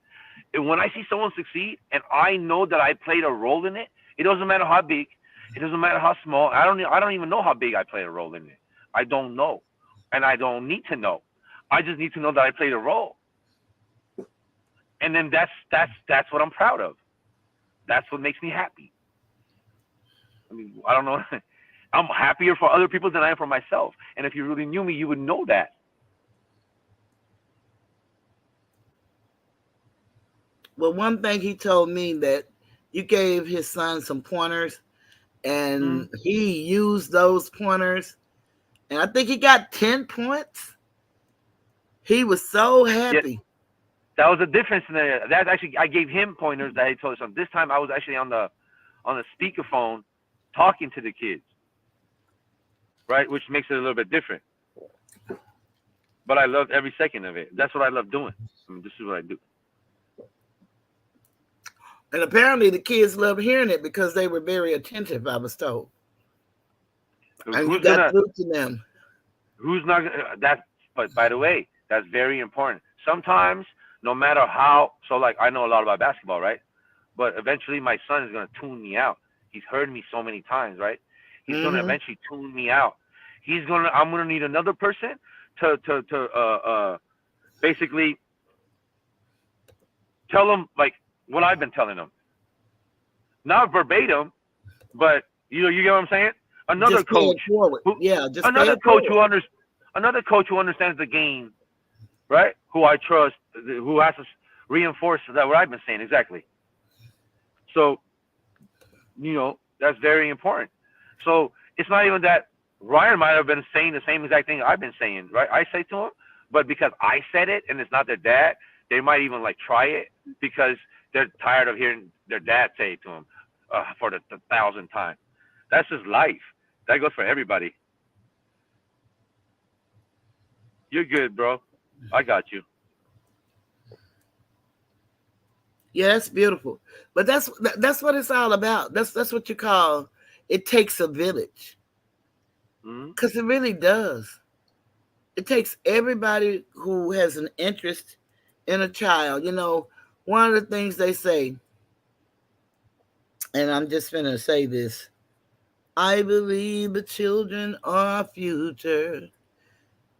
And when I see someone succeed, and I know that I played a role in it, it doesn't matter how big, it doesn't matter how small. I don't even know how big I played a role in it. I don't know, and I don't need to know. I just need to know that I played a role, and then that's what I'm proud of. That's what makes me happy. I mean, I don't know. I'm happier for other people than I am for myself. And if you really knew me, you would know that. Well, one thing he told me that you gave his son some pointers, and he used those pointers, and I think he got 10 points. He was so happy. Yeah, that was a difference in there. That actually, I gave him pointers that he told us. This time, I was actually on the speakerphone talking to the kids, right? Which makes it a little bit different. But I loved every second of it. That's what I love doing. I mean, this is what I do. And apparently the kids loved hearing it because they were very attentive, I was told. And you got through to them. Who's not that? But by the way, that's very important. Sometimes, no matter how, so like I know a lot about basketball, right? But eventually my son is going to tune me out. He's heard me so many times, right? He's going to eventually tune me out. I'm going to need another person to basically tell him like what I've been telling him. Not verbatim, but you get what I'm saying? Another just coach. Another coach who understands the game, right? Who I trust, who has to reinforce that what I've been saying exactly. So, that's very important. So it's not even that Ryan might have been saying the same exact thing I've been saying, right? I say to him, but because I said it and it's not their dad, they might even like try it because they're tired of hearing their dad say it to them for the 1,000th time. That's just life. That goes for everybody. You're good, bro. I got you. Yeah, that's beautiful. But that's what it's all about. That's what you call it takes a village. Because it really does. It takes everybody who has an interest in a child. One of the things they say, and I'm just going to say this, I believe the children are our future.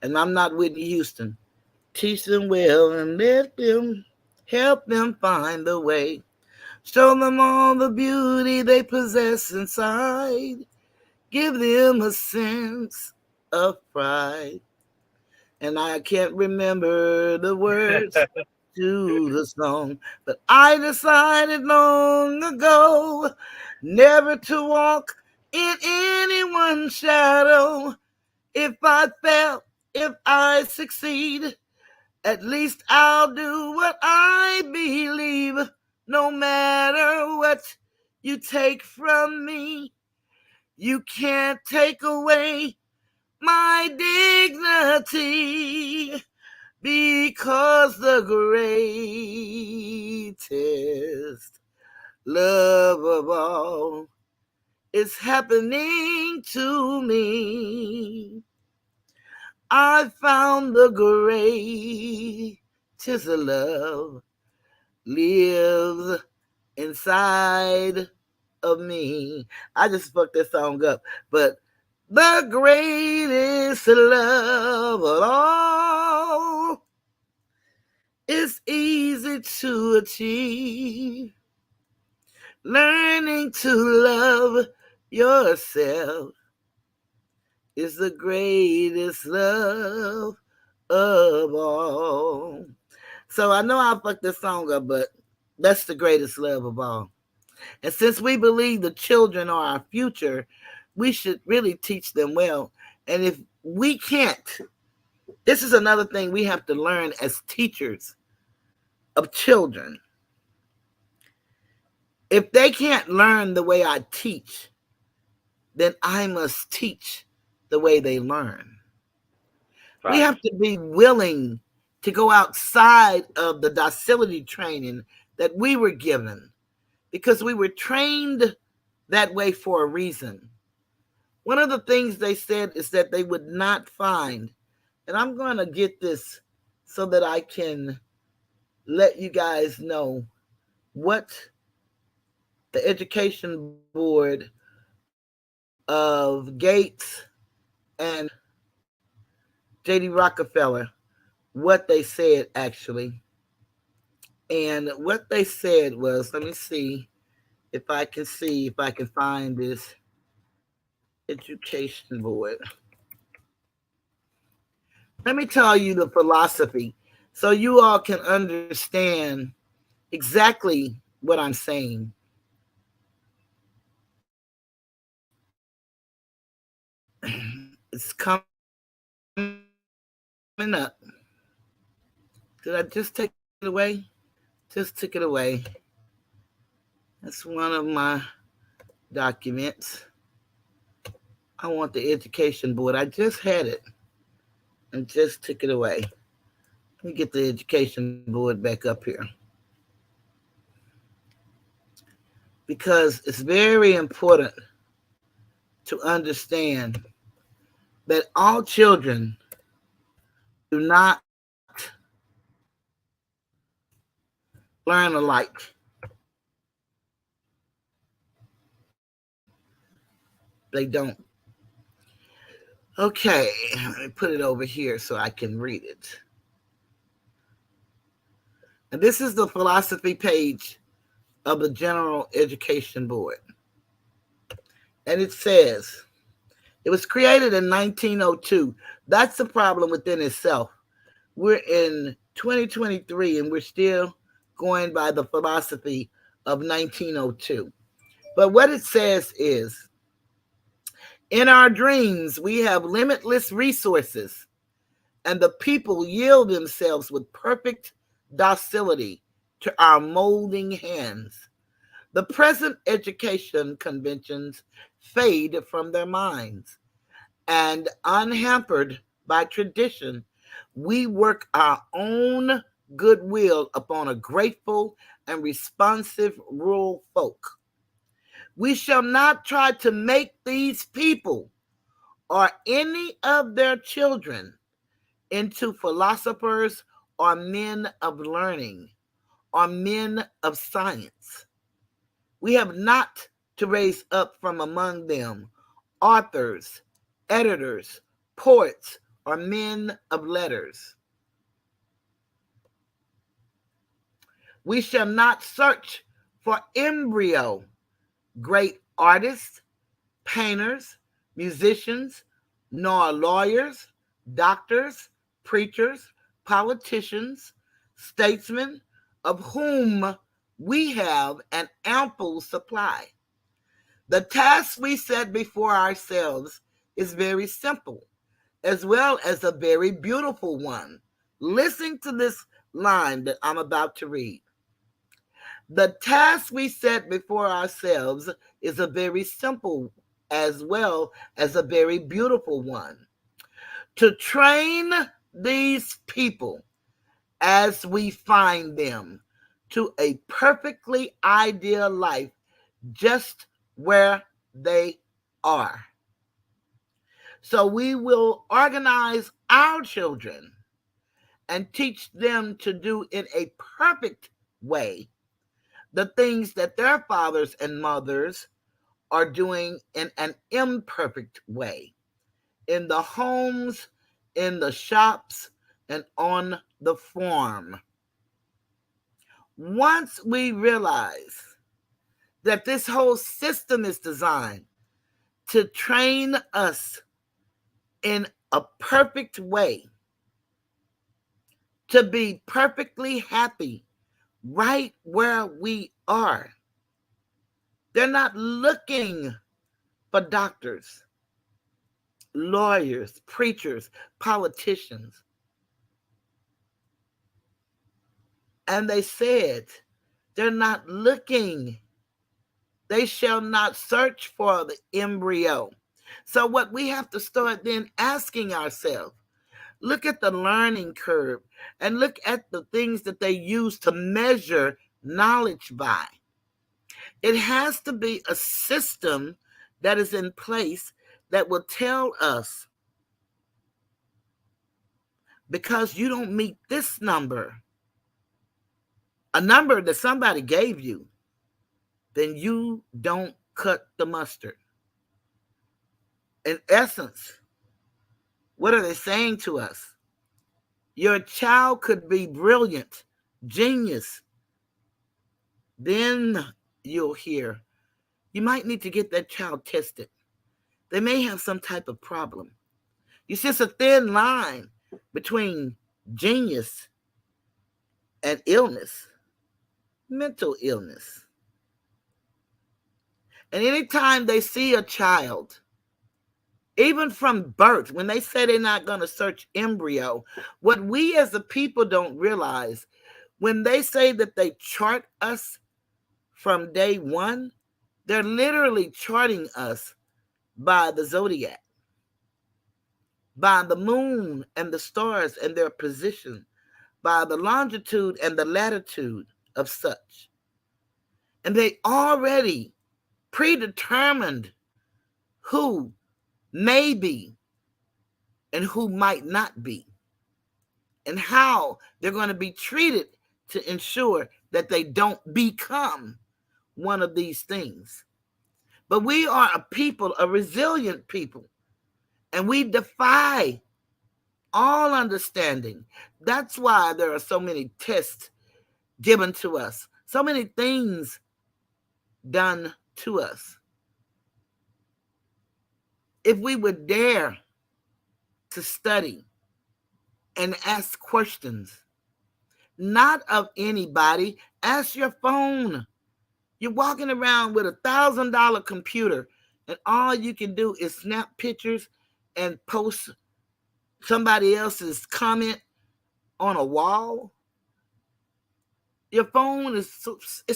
And I'm not Whitney Houston. Teach them well and help them find the way. Show them all the beauty they possess inside. Give them a sense of pride. And I can't remember the words to the song, but I decided long ago never to walk in anyone's shadow. If I succeed, at least I'll do what I believe. No matter what you take from me, you can't take away my dignity, because the greatest love of all is happening to me. I found the greatest love lives inside of me. I just fucked that song up, but the greatest love of all easy to achieve. Learning to love yourself is the greatest love of all. So I know I fucked this song up, but that's the greatest love of all. And since we believe the children are our future, we should really teach them well. And if we can't, this is another thing we have to learn as teachers of children. If they can't learn the way I teach, then I must teach the way they learn. We have to be willing to go outside of the docility training that we were given, because we were trained that way for a reason. One of the things they said is that they would not find, and I'm going to get this so that I can let you guys know what the education board of Gates and J.D. Rockefeller, what they said actually. And what they said was, let me see if I can find this education board. Let me tell you the philosophy so you all can understand exactly what I'm saying. It's coming up. Did I just take it away? Just took it away. That's one of my documents. I want the education board. I just had it and just took it away. Let me get the education board back up here, because it's very important to understand that all children do not learn alike. They don't. Okay, let me put it over here so I can read it. And this is the philosophy page of the General Education Board. And it says, it was created in 1902. That's the problem within itself. We're in 2023 and we're still going by the philosophy of 1902. But what it says is, in our dreams, we have limitless resources, and the people yield themselves with perfect docility to our molding hands. The present education conventions fade from their minds, and unhampered by tradition, we work our own goodwill upon a grateful and responsive rural folk. We shall not try to make these people or any of their children into philosophers or men of learning or men of science. We have not to raise up from among them authors, editors, poets, or men of letters. We shall not search for embryo great artists, painters, musicians, nor lawyers, doctors, preachers, politicians, statesmen, of whom we have an ample supply. The task we set before ourselves is very simple, as well as a very beautiful one. Listen to this line that I'm about to read. The task we set before ourselves is a very simple as well as a very beautiful one. To train these people as we find them to a perfectly ideal life just where they are. So we will organize our children and teach them to do in a perfect way the things that their fathers and mothers are doing in an imperfect way, in the homes, in the shops, and on the farm. Once we realize that this whole system is designed to train us in a perfect way to be perfectly happy right where we are. They're not looking for doctors, lawyers, preachers, politicians. And they said, they're not looking. They shall not search for the embryo. So what we have to start then asking ourselves, look at the learning curve and look at the things that they use to measure knowledge by. It has to be a system that is in place that will tell us, because you don't meet this number, a number that somebody gave you, then you don't cut the mustard. In essence, what are they saying to us? Your child could be brilliant, genius. Then you'll hear, you might need to get that child tested. They may have some type of problem. You see, it's a thin line between genius and illness, mental illness. And anytime they see a child, even from birth, when they say they're not going to search embryo, what we as a people don't realize, when they say that they chart us from day one, they're literally charting us by the zodiac, by the moon and the stars and their position, by the longitude and the latitude of such. And they already predetermined who may be and who might not be, and how they're going to be treated to ensure that they don't become one of these things. But we are a people, a resilient people, and we defy all understanding. That's why there are so many tests given to us, so many things done to us. If we would dare to study and ask questions, not of anybody, ask your phone. You're walking around with $1,000 computer, and all you can do is snap pictures and post somebody else's comment on a wall. Your phone is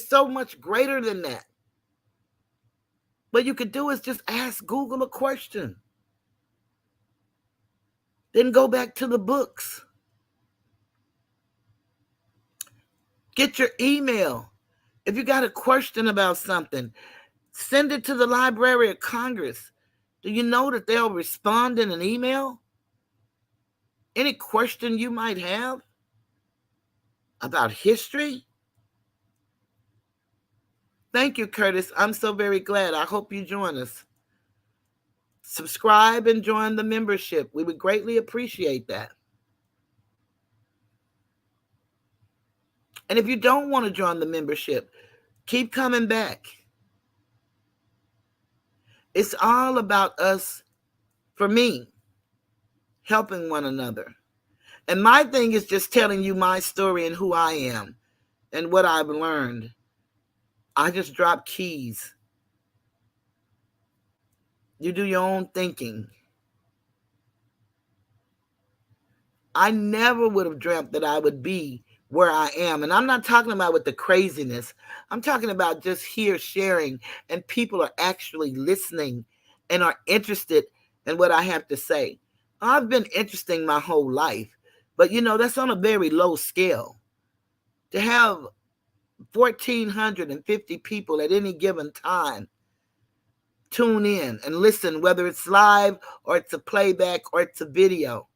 so much greater than that. What you could do is just ask Google a question. Then go back to the books. Get your email. If you got a question about something, send it to the Library of Congress. Do you know that they'll respond in an email? Any question you might have about history? Thank you, Curtis. I'm so very glad. I hope you join us. Subscribe and join the membership. We would greatly appreciate that. And if you don't want to join the membership, keep coming back. It's all about us, for me, helping one another. And my thing is just telling you my story and who I am and what I've learned. I just drop keys. You do your own thinking. I never would have dreamt that I would be where I am. And I'm not talking about with the craziness. I'm talking about just here sharing, and people are actually listening and are interested in what I have to say. I've been interesting my whole life, but that's on a very low scale. To have 1,450 people at any given time tune in and listen, whether it's live or it's a playback or it's a video.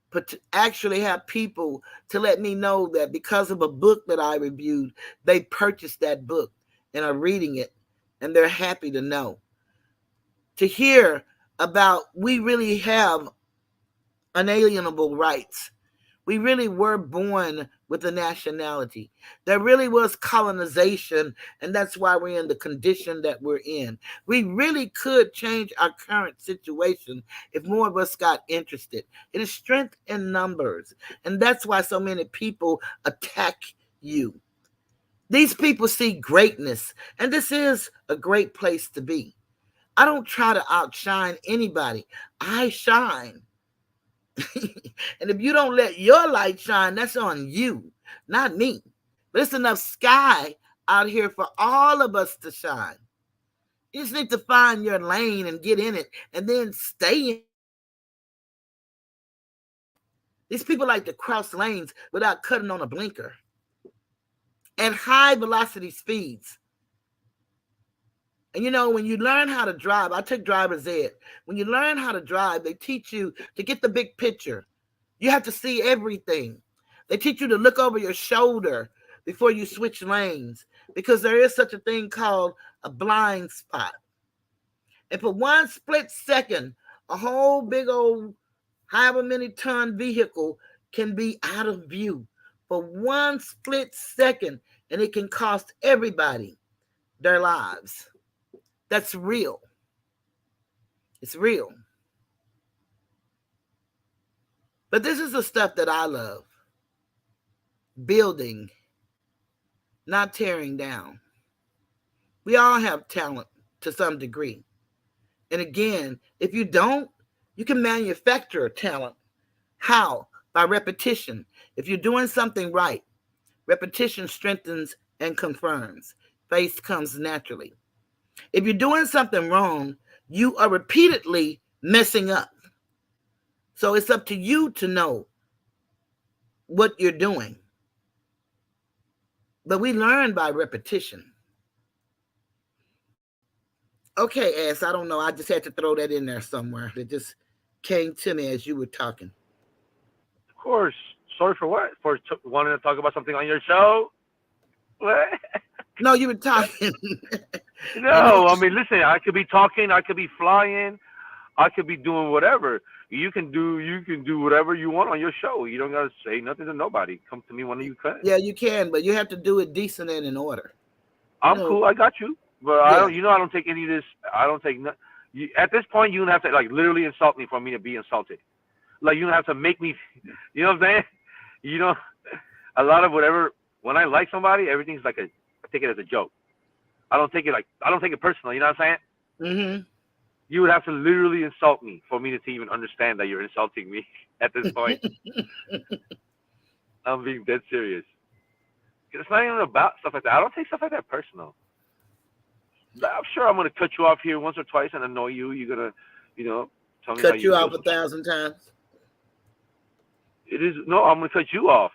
But to actually have people to let me know that because of a book that I reviewed, they purchased that book and are reading it, and they're happy to know. To hear about, we really have unalienable rights. We really were born with the nationality. There really was colonization, and that's why we're in the condition that we're in. We really could change our current situation if more of us got interested. It is strength in numbers, and that's why so many people attack you. These people see greatness, and this is a great place to be. I don't try to outshine anybody. I shine. And if you don't let your light shine, that's on you, not me. But it's enough sky out here for all of us to shine. You just need to find your lane and get in it and then stay in. These people like to cross lanes without cutting on a blinker. And high velocity speeds. And you know, when you learn how to drive, I took driver's ed. When you learn how to drive, they teach you to get the big picture. You have to see everything. They teach you to look over your shoulder before you switch lanes, because there is such a thing called a blind spot. And for one split second, a whole big old however many ton vehicle can be out of view for one split second, and it can cost everybody their lives. That's real. It's real. But this is the stuff that I love. Building, not tearing down. We all have talent to some degree. And again, if you don't, you can manufacture talent. How? By repetition. If you're doing something right, repetition strengthens and confirms. Faith comes naturally. If you're doing something wrong, you are repeatedly messing up. So it's up to you to know what you're doing. But we learn by repetition. Okay, Ass, I don't know. I just had to throw that in there somewhere. It just came to me as you were talking. Of course. Sorry for what? For wanting to talk about something on your show? What? No, you were talking. No, I mean, listen, I could be talking, I could be flying, I could be doing whatever. You can do whatever you want on your show. You don't gotta say nothing to nobody. Come to me when you can. Yeah, you can, but you have to do it decent and in order. I'm cool. I got you. But I don't. You know, I don't take any of this. I don't take. At this point, you don't have to like literally insult me for me to be insulted. Like you don't have to make me. You know what I'm saying? You know, a lot of whatever. When I like somebody, everything's like I take it as a joke. I don't take it personal. You know what I'm saying? Mm-hmm. You would have to literally insult me for me to even understand that you're insulting me at this point. I'm being dead serious. It's not even about stuff like that. I don't take stuff like that personal. I'm sure I'm going to cut you off here once or twice and annoy you. You're going to, tell me cut you off 1,000 times. It is no. I'm going to cut you off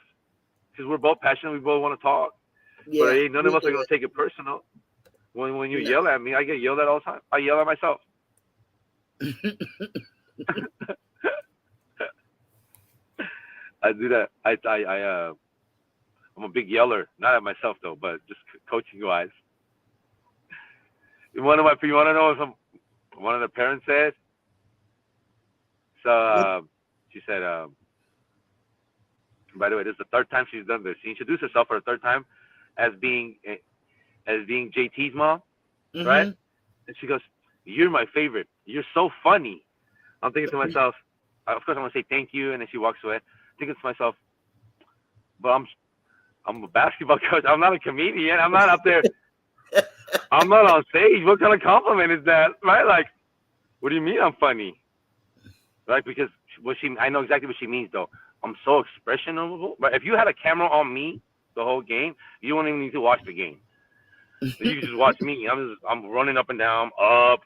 because we're both passionate. We both want to talk. Yeah, but none of us are going to take it personal. When you yell at me, I get yelled at all the time. I yell at myself. I do that. I'm a big yeller, not at myself though, but just coaching wise. You want to know what one of the parents said? So she said, by the way, this is the third time she's done this. She introduced herself for the third time as being JT's mom, right? And she goes, "You're my favorite. You're so funny." I'm thinking to myself, of course I'm gonna say thank you, and then she walks away. Thinking to myself, but I'm a basketball coach. I'm not a comedian. I'm not up there. I'm not on stage. What kind of compliment is that, right? Like, what do you mean I'm funny? Right? Because I know exactly what she means though. I'm so expressionable. But if you had a camera on me the whole game, you won't even need to watch the game. So you can just watch me. I'm running up and down, I'm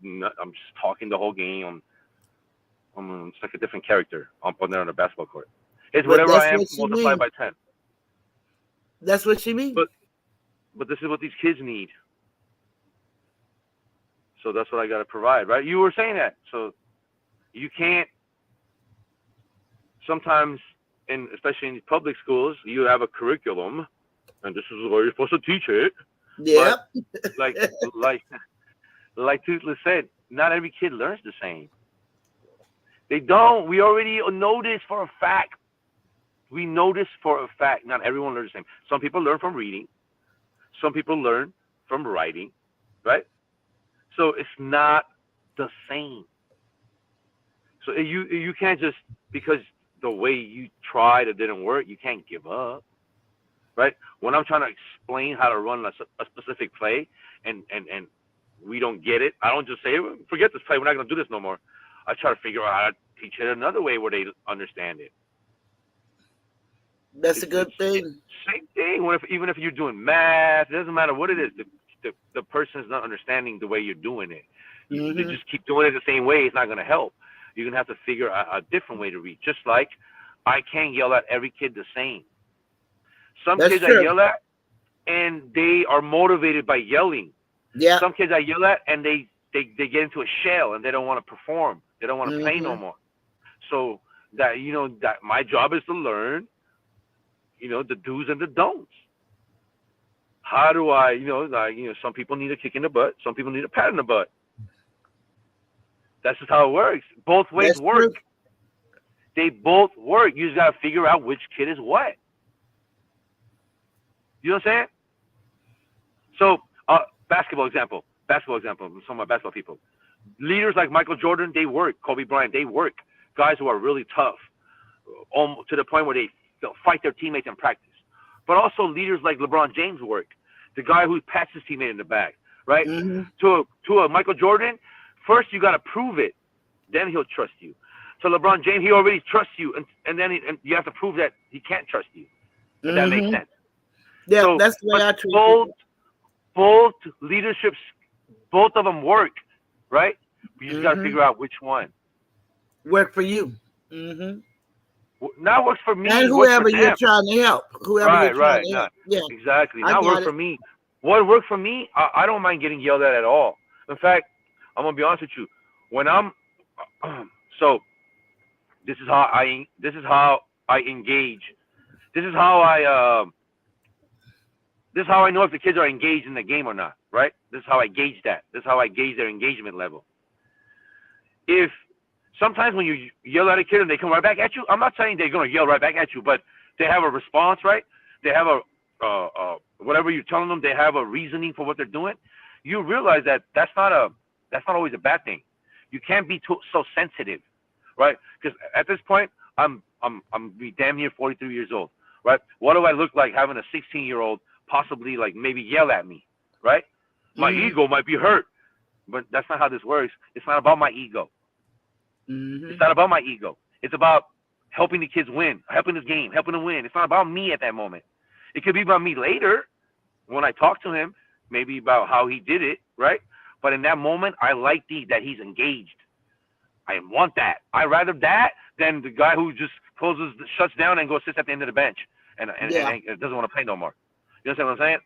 just talking the whole game. I'm just like a different character up there on the basketball court. It's whatever I am multiplied by 10. That's what she means. But this is what these kids need. So that's what I got to provide, right? You were saying that. So you can't. Sometimes, especially in public schools, you have a curriculum, and this is where you're supposed to teach it. Yeah. Like Toothless said, not every kid learns the same. They don't. We already know this for a fact. we notice for a fact, not everyone learns the same. Some people learn from reading. Some people learn from writing, right? So it's not the same. So you can't just, because the way you tried it didn't work, you can't give up, right? When I'm trying to explain how to run a specific play and we don't get it, I don't just say, forget this play, we're not going to do this no more. I try to figure out how to teach it another way where they understand it. That's a good thing. Same thing. Even if you're doing math, it doesn't matter what it is. The person is not understanding the way you're doing it. You just keep doing it the same way. It's not going to help. You're going to have to figure out a different way to read. Just like I can't yell at every kid the same. Some kids I yell at, and they are motivated by yelling. Yeah. Some kids I yell at, and they get into a shell, and they don't want to perform. They don't want to play no more. So that that my job is to learn, the do's and the don'ts. How do I, some people need a kick in the butt. Some people need a pat in the butt. That's just how it works. Both ways work. True. They both work. You just got to figure out which kid is what. You know what I'm saying? So, basketball example. Some of my basketball people. Leaders like Michael Jordan, they work. Kobe Bryant, they work. Guys who are really tough, to the point where they'll fight their teammates in practice. But also leaders like LeBron James work. The guy who pats his teammate in the back, right? To a Michael Jordan, first you got to prove it, then he'll trust you. To LeBron James, he already trusts you, and then you have to prove that he can't trust you. If that makes sense. Yeah, so, that's the way I treat both leaderships, both of them work, right? You just got to figure out which one work for you. Now works for me. And whoever you're trying to help. Yeah, exactly. Now work for me. What worked for me, I don't mind getting yelled at all. In fact, I'm gonna be honest with you. When I'm so this is how I engage. This is how I know if the kids are engaged in the game or not, right? This is how I gauge that. This is how I gauge their engagement level. If sometimes when you yell at a kid and they come right back at you, I'm not saying they're going to yell right back at you, but they have a response, right? They have whatever you're telling them, they have a reasoning for what they're doing. You realize that that's not always a bad thing. You can't be so sensitive, right? Because at this point, I'm damn near 43 years old, right? What do I look like having a 16-year-old possibly like maybe yell at me, right? My ego might be hurt, but that's not how this works. It's not about my ego. It's not about my ego. It's about helping the kids win, helping this game, helping them win. It's not about me at that moment. It could be about me later when I talk to him, maybe about how he did it, right? But in that moment, I like that he's engaged. I want that. I rather that than the guy who just shuts down and goes sits at the end of the bench and doesn't want to play no more. You understand what I'm saying?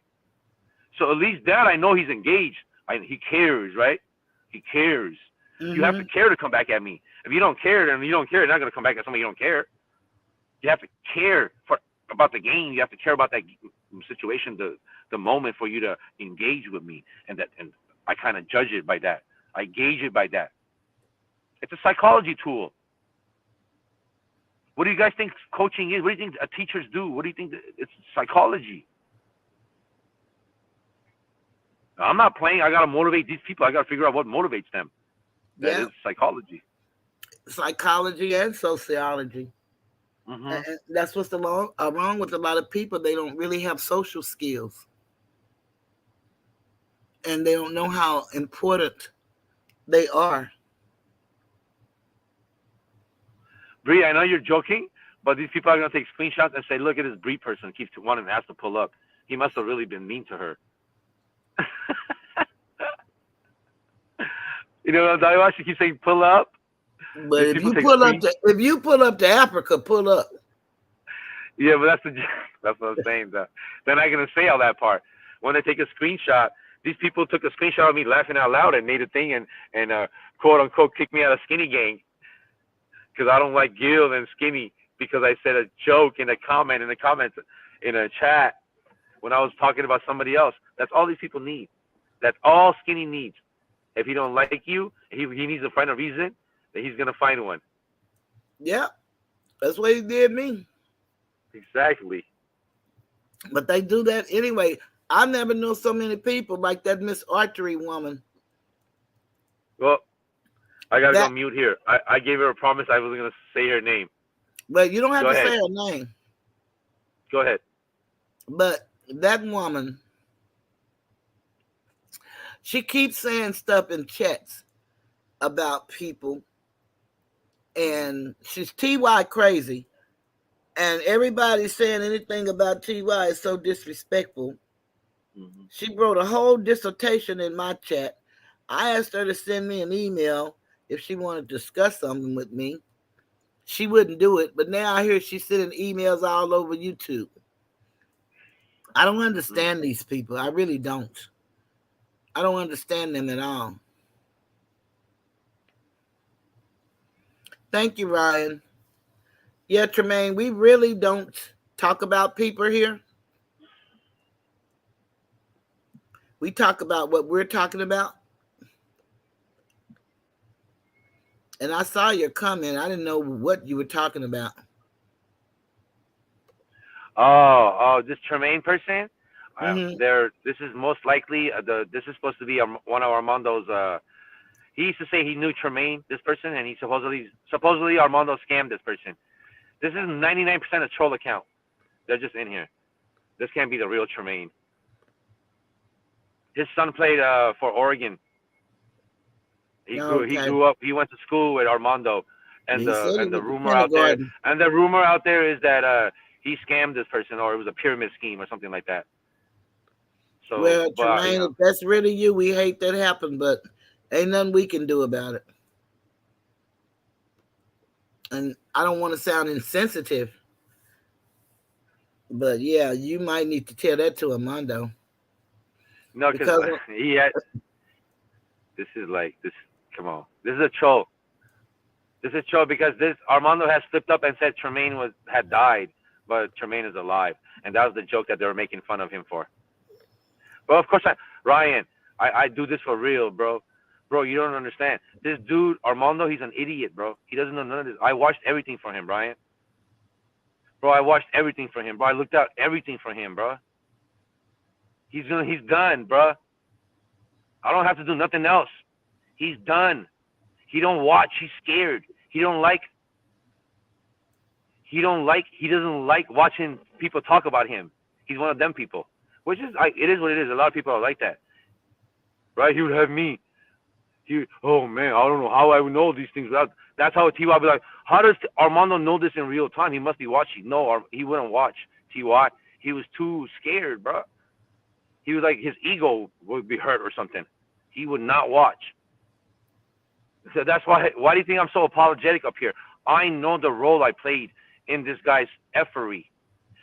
So at least that I know he's engaged. He cares, right? He cares. You have to care to come back at me. If you don't care, then you don't care. You're not going to come back at somebody you don't care. You have to care about the game. You have to care about that situation, the moment for you to engage with me. And I kind of judge it by that. I gauge it by that. It's a psychology tool. What do you guys think coaching is? What do you think teachers do? What do you think? It's psychology. I'm not playing. I got to motivate these people. I got to figure out what motivates them. That is psychology. Psychology and sociology. And that's what's wrong with a lot of people. They don't really have social skills. And they don't know how important they are. Bree, I know you're joking, but these people are going to take screenshots and say, look at this Bree person keeps wanting to ask to pull up. He must have really been mean to her. You know what I'm talking about? She keeps saying pull up. But if you pull up to Africa, pull up. Yeah, but that's what I'm saying. They're not going to say all that part. When they take a screenshot, these people took a screenshot of me laughing out loud and made a thing and quote unquote kicked me out of Skinny Gang because I don't like Gil and Skinny because I said a joke in the comments in a chat when I was talking about somebody else. That's all these people need. That's all Skinny needs. If he don't like you, he needs to find a reason, then he's going to find one. Yeah. That's what he did me. Exactly. But they do that anyway. I never knew so many people like that Miss Archery woman. Well, I gotta go That, mute here. I gave her a promise I wasn't gonna say her name. but you don't have Go to ahead. say her name. Go ahead. But that woman, she keeps saying stuff in chats about people, and she's TY crazy. And everybody's saying anything about TY is so disrespectful. Mm-hmm. She wrote a whole dissertation in my chat. I asked her to send me an email if she wanted to discuss something with me. She wouldn't do it, but now I hear she's sending emails all over YouTube. I don't understand these people. I really don't. I don't understand them at all. Thank you, Ryan. Yeah, Tremaine, we really don't talk about people here. We talk about what we're talking about. And I saw your comment. I didn't know what you were talking about. Oh, this Tremaine person. Mm-hmm. This is most likely this is supposed to be one of Armando's. He used to say he knew Tremaine, this person, and he supposedly Armando scammed this person. This is 99% a troll account. They're just in here. This can't be the real Tremaine. His son played for Oregon. He grew up. He went to school with Armando, and the rumor out there is that he scammed this person, or it was a pyramid scheme or something like that. So, well, Tremaine, if that's really you, we hate that happened, but ain't nothing we can do about it. And I don't want to sound insensitive, but yeah, you might need to tell that to Armando. No, because he had. This is like this. Come on, this is a troll. This is a troll because Armando has flipped up and said Tremaine had died, but Tremaine is alive, and that was the joke that they were making fun of him for. But of course, Ryan, I do this for real, bro. Bro, you don't understand. This dude, Armando, he's an idiot, bro. He doesn't know none of this. I watched everything for him, Brian. Bro, I watched everything for him, bro. I looked out everything for him, bro. He's done, bro. I don't have to do nothing else. He's done. He don't watch. He's scared. He doesn't like watching people talk about him. He's one of them people, which is, it is what it is. A lot of people are like that, right? He would have me. Oh man, I don't know how I would know these things. That's how T.Y. would be like, how does Armando know this in real time? He must be watching. No, he wouldn't watch T.Y. He was too scared, bro. He was like, his ego would be hurt or something. He would not watch. So that's why do you think I'm so apologetic up here? I know the role I played in this guy's effery.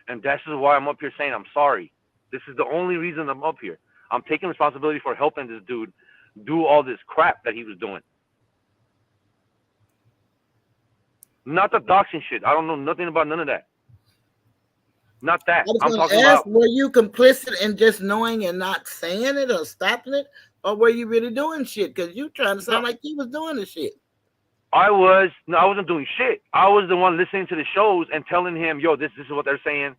And this is why I'm up here saying I'm sorry. This is the only reason I'm up here. I'm taking responsibility for helping this dude do all this crap that he was doing. Not the doxing shit. I don't know nothing about none of that. Not that. I'm talking about. Were you complicit in just knowing and not saying it or stopping it? Or were you really doing shit? Because you trying to sound like you was doing the shit. I wasn't doing shit. I was the one listening to the shows and telling him, yo, this is what they're saying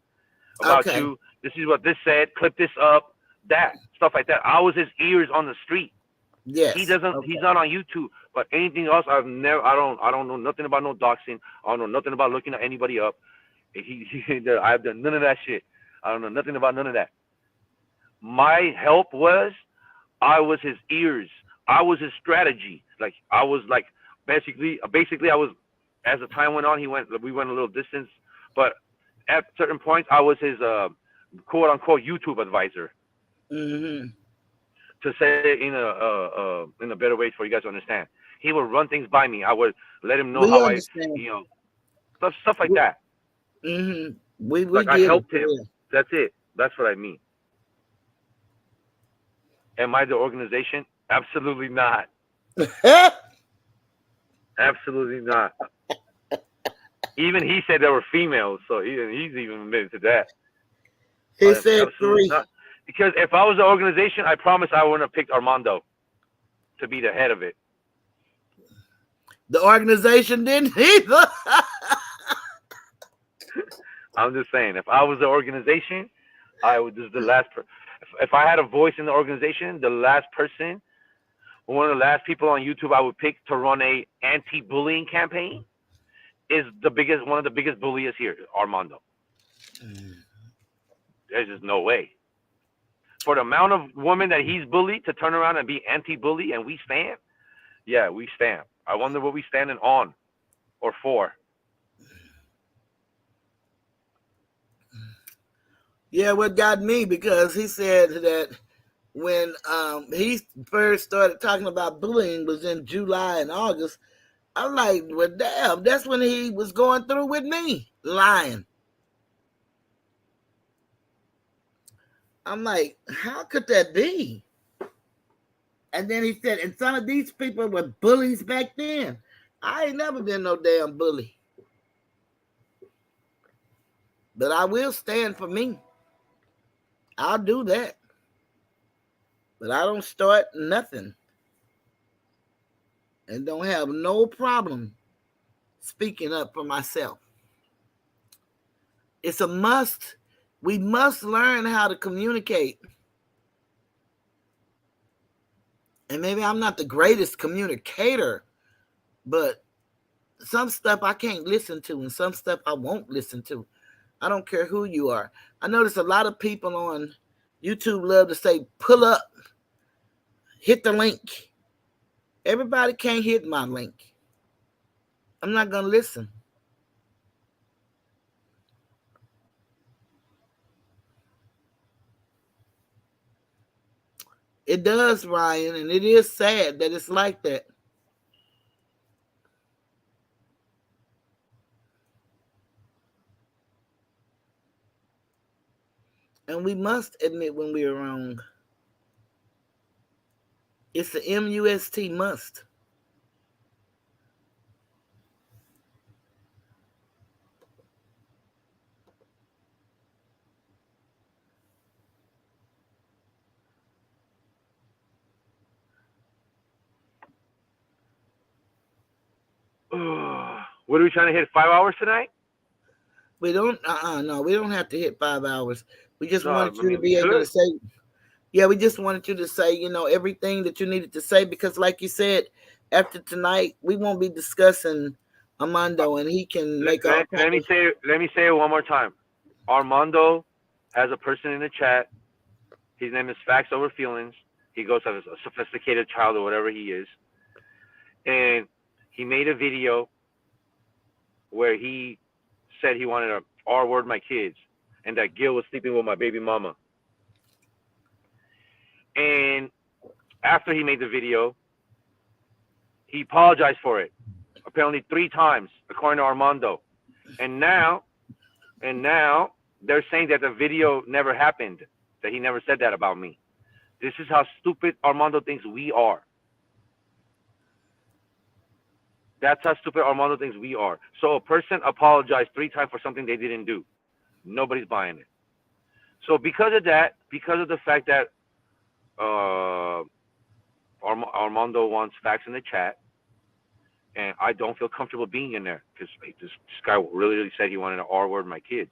about you. This is what this said. Clip this up. That. Stuff like that. I was his ears on the street. Yes. He's not on YouTube. But anything else, I don't know nothing about no doxing. I don't know nothing about looking at anybody up. I've done none of that shit. I don't know nothing about none of that. My help was, I was his ears. I was his strategy. Like, I was like, basically I was, as the time went on, we went a little distance, but at certain points I was his quote unquote YouTube advisor. Mm-hmm. To say it in a better way for you guys to understand. He would run things by me. I would let him know how understand. Stuff like that. Mm-hmm. We I helped him. That's it. That's what I mean. Am I the organization? Absolutely not. Absolutely not. Even he said there were females, so he's even admitted to that. He said 3. Not. Because if I was the organization, I promise I wouldn't have picked Armando to be the head of it. The organization didn't either. I'm just saying, if I was the organization, I would. This is the last. If I had a voice in the organization, the last person, one of the last people on YouTube I would pick to run a anti-bullying campaign is one of the biggest bullies here, Armando. There's just no way. For the amount of women that he's bullied to turn around and be anti-bully, and we stand. Yeah, we stand. I wonder what we standing on or for. Yeah, what got me, because he said that when he first started talking about bullying was in July and August. I'm like, well, damn, that's when he was going through with me, lying. I'm like, how could that be? And then he said, and some of these people were bullies back then. I ain't never been no damn bully. But I will stand for me. I'll do that. But I don't start nothing. And don't have no problem speaking up for myself. It's a must. We must learn how to communicate. And maybe I'm not the greatest communicator, but some stuff I can't listen to and some stuff I won't listen to. I don't care who you are. I notice a lot of people on YouTube love to say, pull up, hit the link. Everybody can't hit my link. I'm not going to listen. It does, Ryan, and it is sad that it's like that. And we must admit when we are wrong. It's the MUST must. What are we trying to hit? 5 hours tonight? We don't, no, we don't have to hit 5 hours. We just wanted you to be able to say, yeah, we just wanted you to say, everything that you needed to say, because like you said, after tonight, we won't be discussing Armando, and he can make all let me say it one more time. Armando has a person in the chat. His name is Facts Over Feelings. He goes as a sophisticated child or whatever he is. And he made a video where he said he wanted to R-word my kids and that Gil was sleeping with my baby mama. And after he made the video, he apologized for it, apparently 3 times, according to Armando. And now they're saying that the video never happened, that he never said that about me. This is how stupid Armando thinks we are. That's how stupid Armando thinks we are. So a person apologized 3 times for something they didn't do. Nobody's buying it. So because of that, because of the fact that Armando wants facts in the chat, and I don't feel comfortable being in there because this guy really said he wanted to R-word my kids.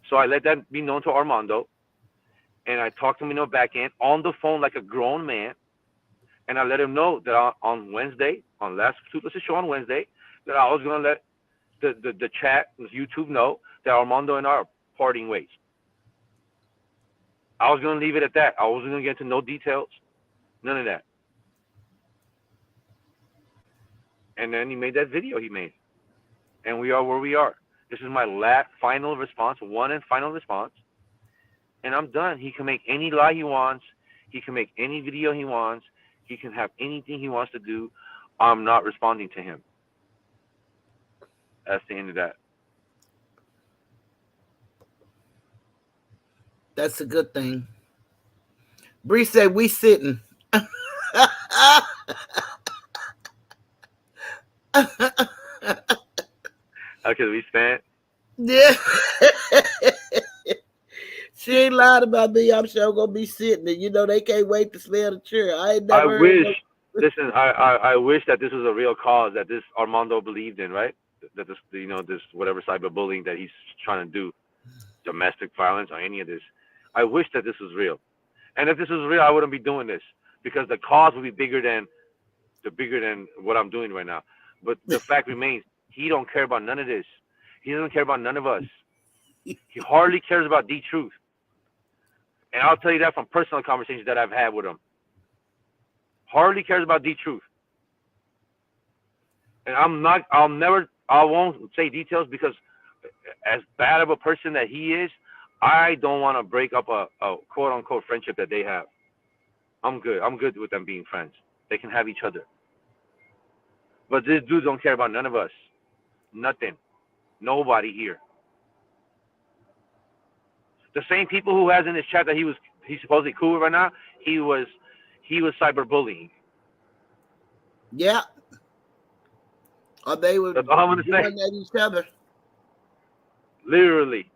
So I let that be known to Armando, and I talked to him in the back end on the phone like a grown man. And I let him know that on Wednesday, on last Toothless show on Wednesday, that I was going to let the chat, YouTube know that Armando and I are parting ways. I was going to leave it at that. I wasn't going to get into no details, none of that. And then he made that video he made. And we are where we are. This is my last final response, one and final response. And I'm done. He can make any lie he wants. He can make any video he wants. He can have anything he wants to do. I'm not responding to him. That's the end of that. That's a good thing. Bree said, we sitting. Okay, we spent. Yeah. She ain't lied about me. I'm sure gonna be sitting, and they can't wait to smell the chair. I wish that this was a real cause that this Armando believed in, right? that this this whatever cyberbullying that he's trying to do, domestic violence or any of this. I wish that this was real, and if this was real, I wouldn't be doing this because the cause would be bigger than what I'm doing right now. But the fact remains, he don't care about none of this. He doesn't care about none of us. He hardly cares about the truth, and I'll tell you that from personal conversations that I've had with him. Hardly cares about the truth. And I won't say details because as bad of a person that he is, I don't want to break up a quote unquote friendship that they have. I'm good with them being friends. They can have each other. But this dude don't care about none of us. Nothing. Nobody here. The same people who has in his chat that he's supposedly cool with right now, he was cyberbullying. Yeah. Or they were That's all I'm gonna say. at each other. Literally.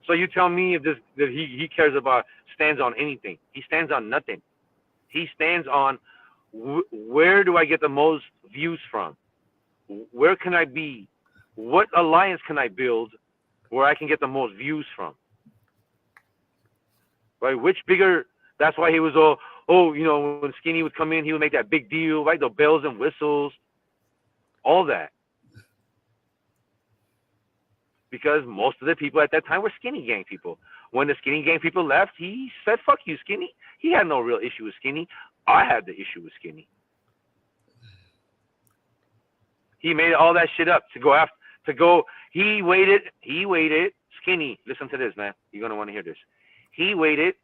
So you tell me if that he cares about, stands on anything. He stands on nothing. He stands on where do I get the most views from? Where can I be? What alliance can I build where I can get the most views from? Right? Which bigger? That's why he was when Skinny would come in, he would make that big deal, right? The bells and whistles, all that. Because most of the people at that time were Skinny Gang people. When the Skinny Gang people left, he said, "Fuck you, Skinny." He had no real issue with Skinny. I had the issue with Skinny. He made all that shit up he waited. Skinny, listen to this, man. You're gonna want to hear this. He waited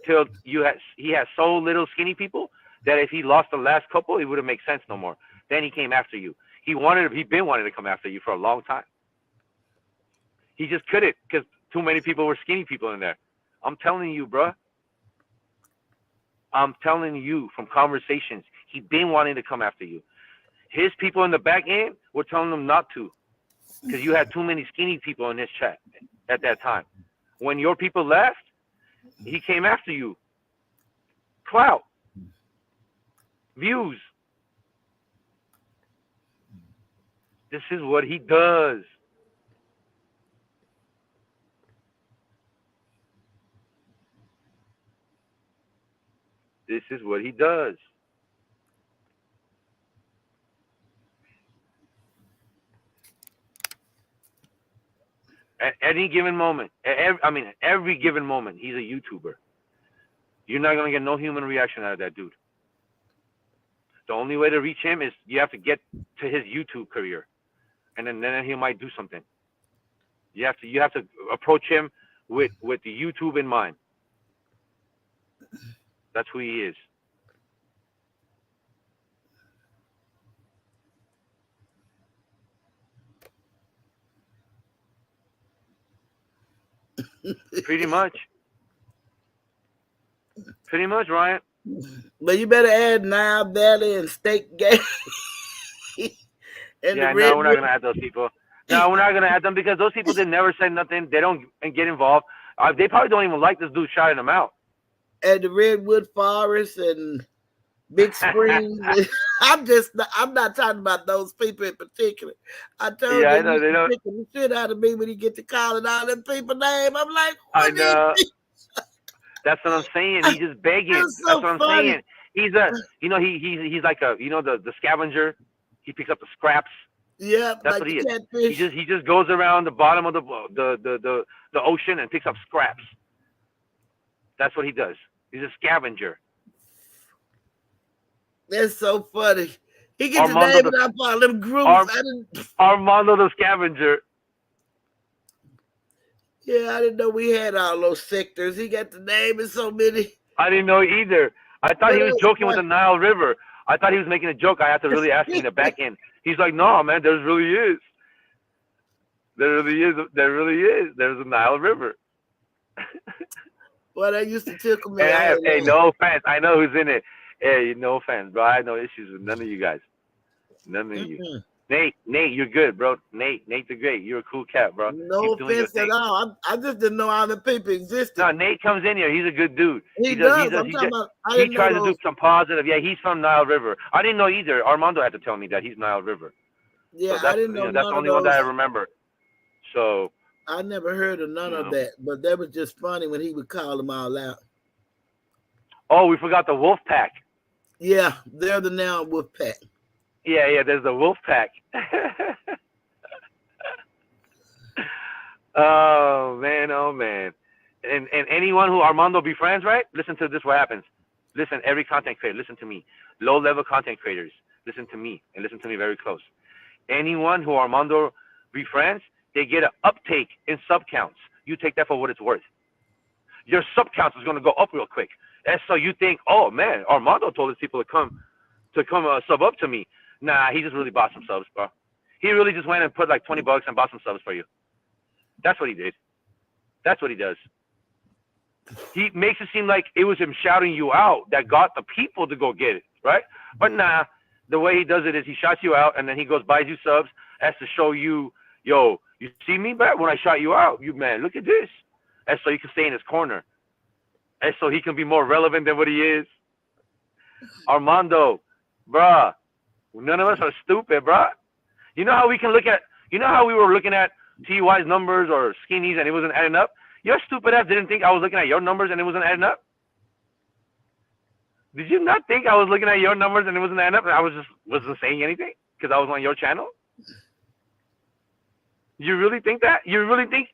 till he had so little Skinny people that if he lost the last couple, it wouldn't make sense no more. Then he came after you. He'd been wanting to come after you for a long time. He just couldn't because too many people were Skinny people in there. I'm telling you, bruh. I'm telling you from conversations, he'd been wanting to come after you. His people in the back end were telling him not to because you had too many Skinny people in this chat at that time. When your people left, he came after you. Clout. Views. This is what he does. This is what he does. At any given moment, every given moment, he's a YouTuber. You're not going to get no human reaction out of that dude. The only way to reach him is you have to get to his YouTube career. And then he might do something. You have to approach him with the YouTube in mind. That's who he is. Pretty much, Ryan. But you better add Nile Valley and Steak Gang. Yeah, no, we're not gonna add those people. No, we're not gonna add them because those people did never say nothing. They don't get involved. They probably don't even like this dude shouting them out. And the Redwood Forest and Big Springs. I'm not talking about those people in particular. I told you, I know they don't pick the shit out of me when you get to calling all them people names. I'm like, I know. That's what I'm saying. He's just begging. That's what I'm saying. He's he's like the scavenger. He picks up the scraps. Yeah, that's like what he is. Catfish. He just goes around the bottom of the ocean and picks up scraps. That's what he does. He's a scavenger. That's so funny. He gets the name of all them groups. Armando the Scavenger. Yeah, I didn't know we had all those sectors. He got the name in so many. I didn't know either. I thought he was joking with the Nile River. I thought he was making a joke. I had to really ask him in the back end. He's like, no, man, there really is. There really is. There's a Nile River. Well, that used to tickle me. Hey, no offense. I know who's in it. Hey, no offense, bro. I had no issues with none of you guys. None of you. Nate, you're good, bro. Nate the great. You're a cool cat, bro. No offense at all. I just didn't know how the people existed. No, Nate comes in here. He's a good dude. He tries to do some positive. Yeah, he's from Nile River. I didn't know either. Armando had to tell me that he's Nile River. Yeah, So I didn't know that's none the of only one that I those. remember. So I never heard of none of that, but that was just funny when he would call them all out. oh, we forgot the wolf pack. Yeah, they're the now wolf pack. Yeah, there's the wolf pack. Oh man. And anyone who Armando befriends, right? Listen to this, what happens. Listen, every content creator, listen to me. Low level content creators, listen to me and listen to me very close. Anyone who Armando befriends, they get an uptake in sub counts. You take that for what it's worth. Your sub counts is gonna go up real quick. And so you think, oh man, Armando told his people to come sub up to me. Nah, he just really bought some subs, bro. He really just went and put like $20 and bought some subs for you. That's what he did. That's what he does. He makes it seem like it was him shouting you out that got the people to go get it, right? But nah, the way he does it is he shouts you out and then he goes buys you subs as to show you, yo, you see me back when I shot you out? You man, look at this. And so you can stay in his corner. And so he can be more relevant than what he is. Armando, bruh, none of us are stupid, bruh. You know how we can look at, you know how we were looking at TY's numbers or Skinny's and it wasn't adding up? Your stupid ass didn't think I was looking at your numbers and it wasn't adding up? Did you not think I was looking at your numbers and it wasn't adding up and I wasn't saying anything because I was on your channel? You really think that? You really think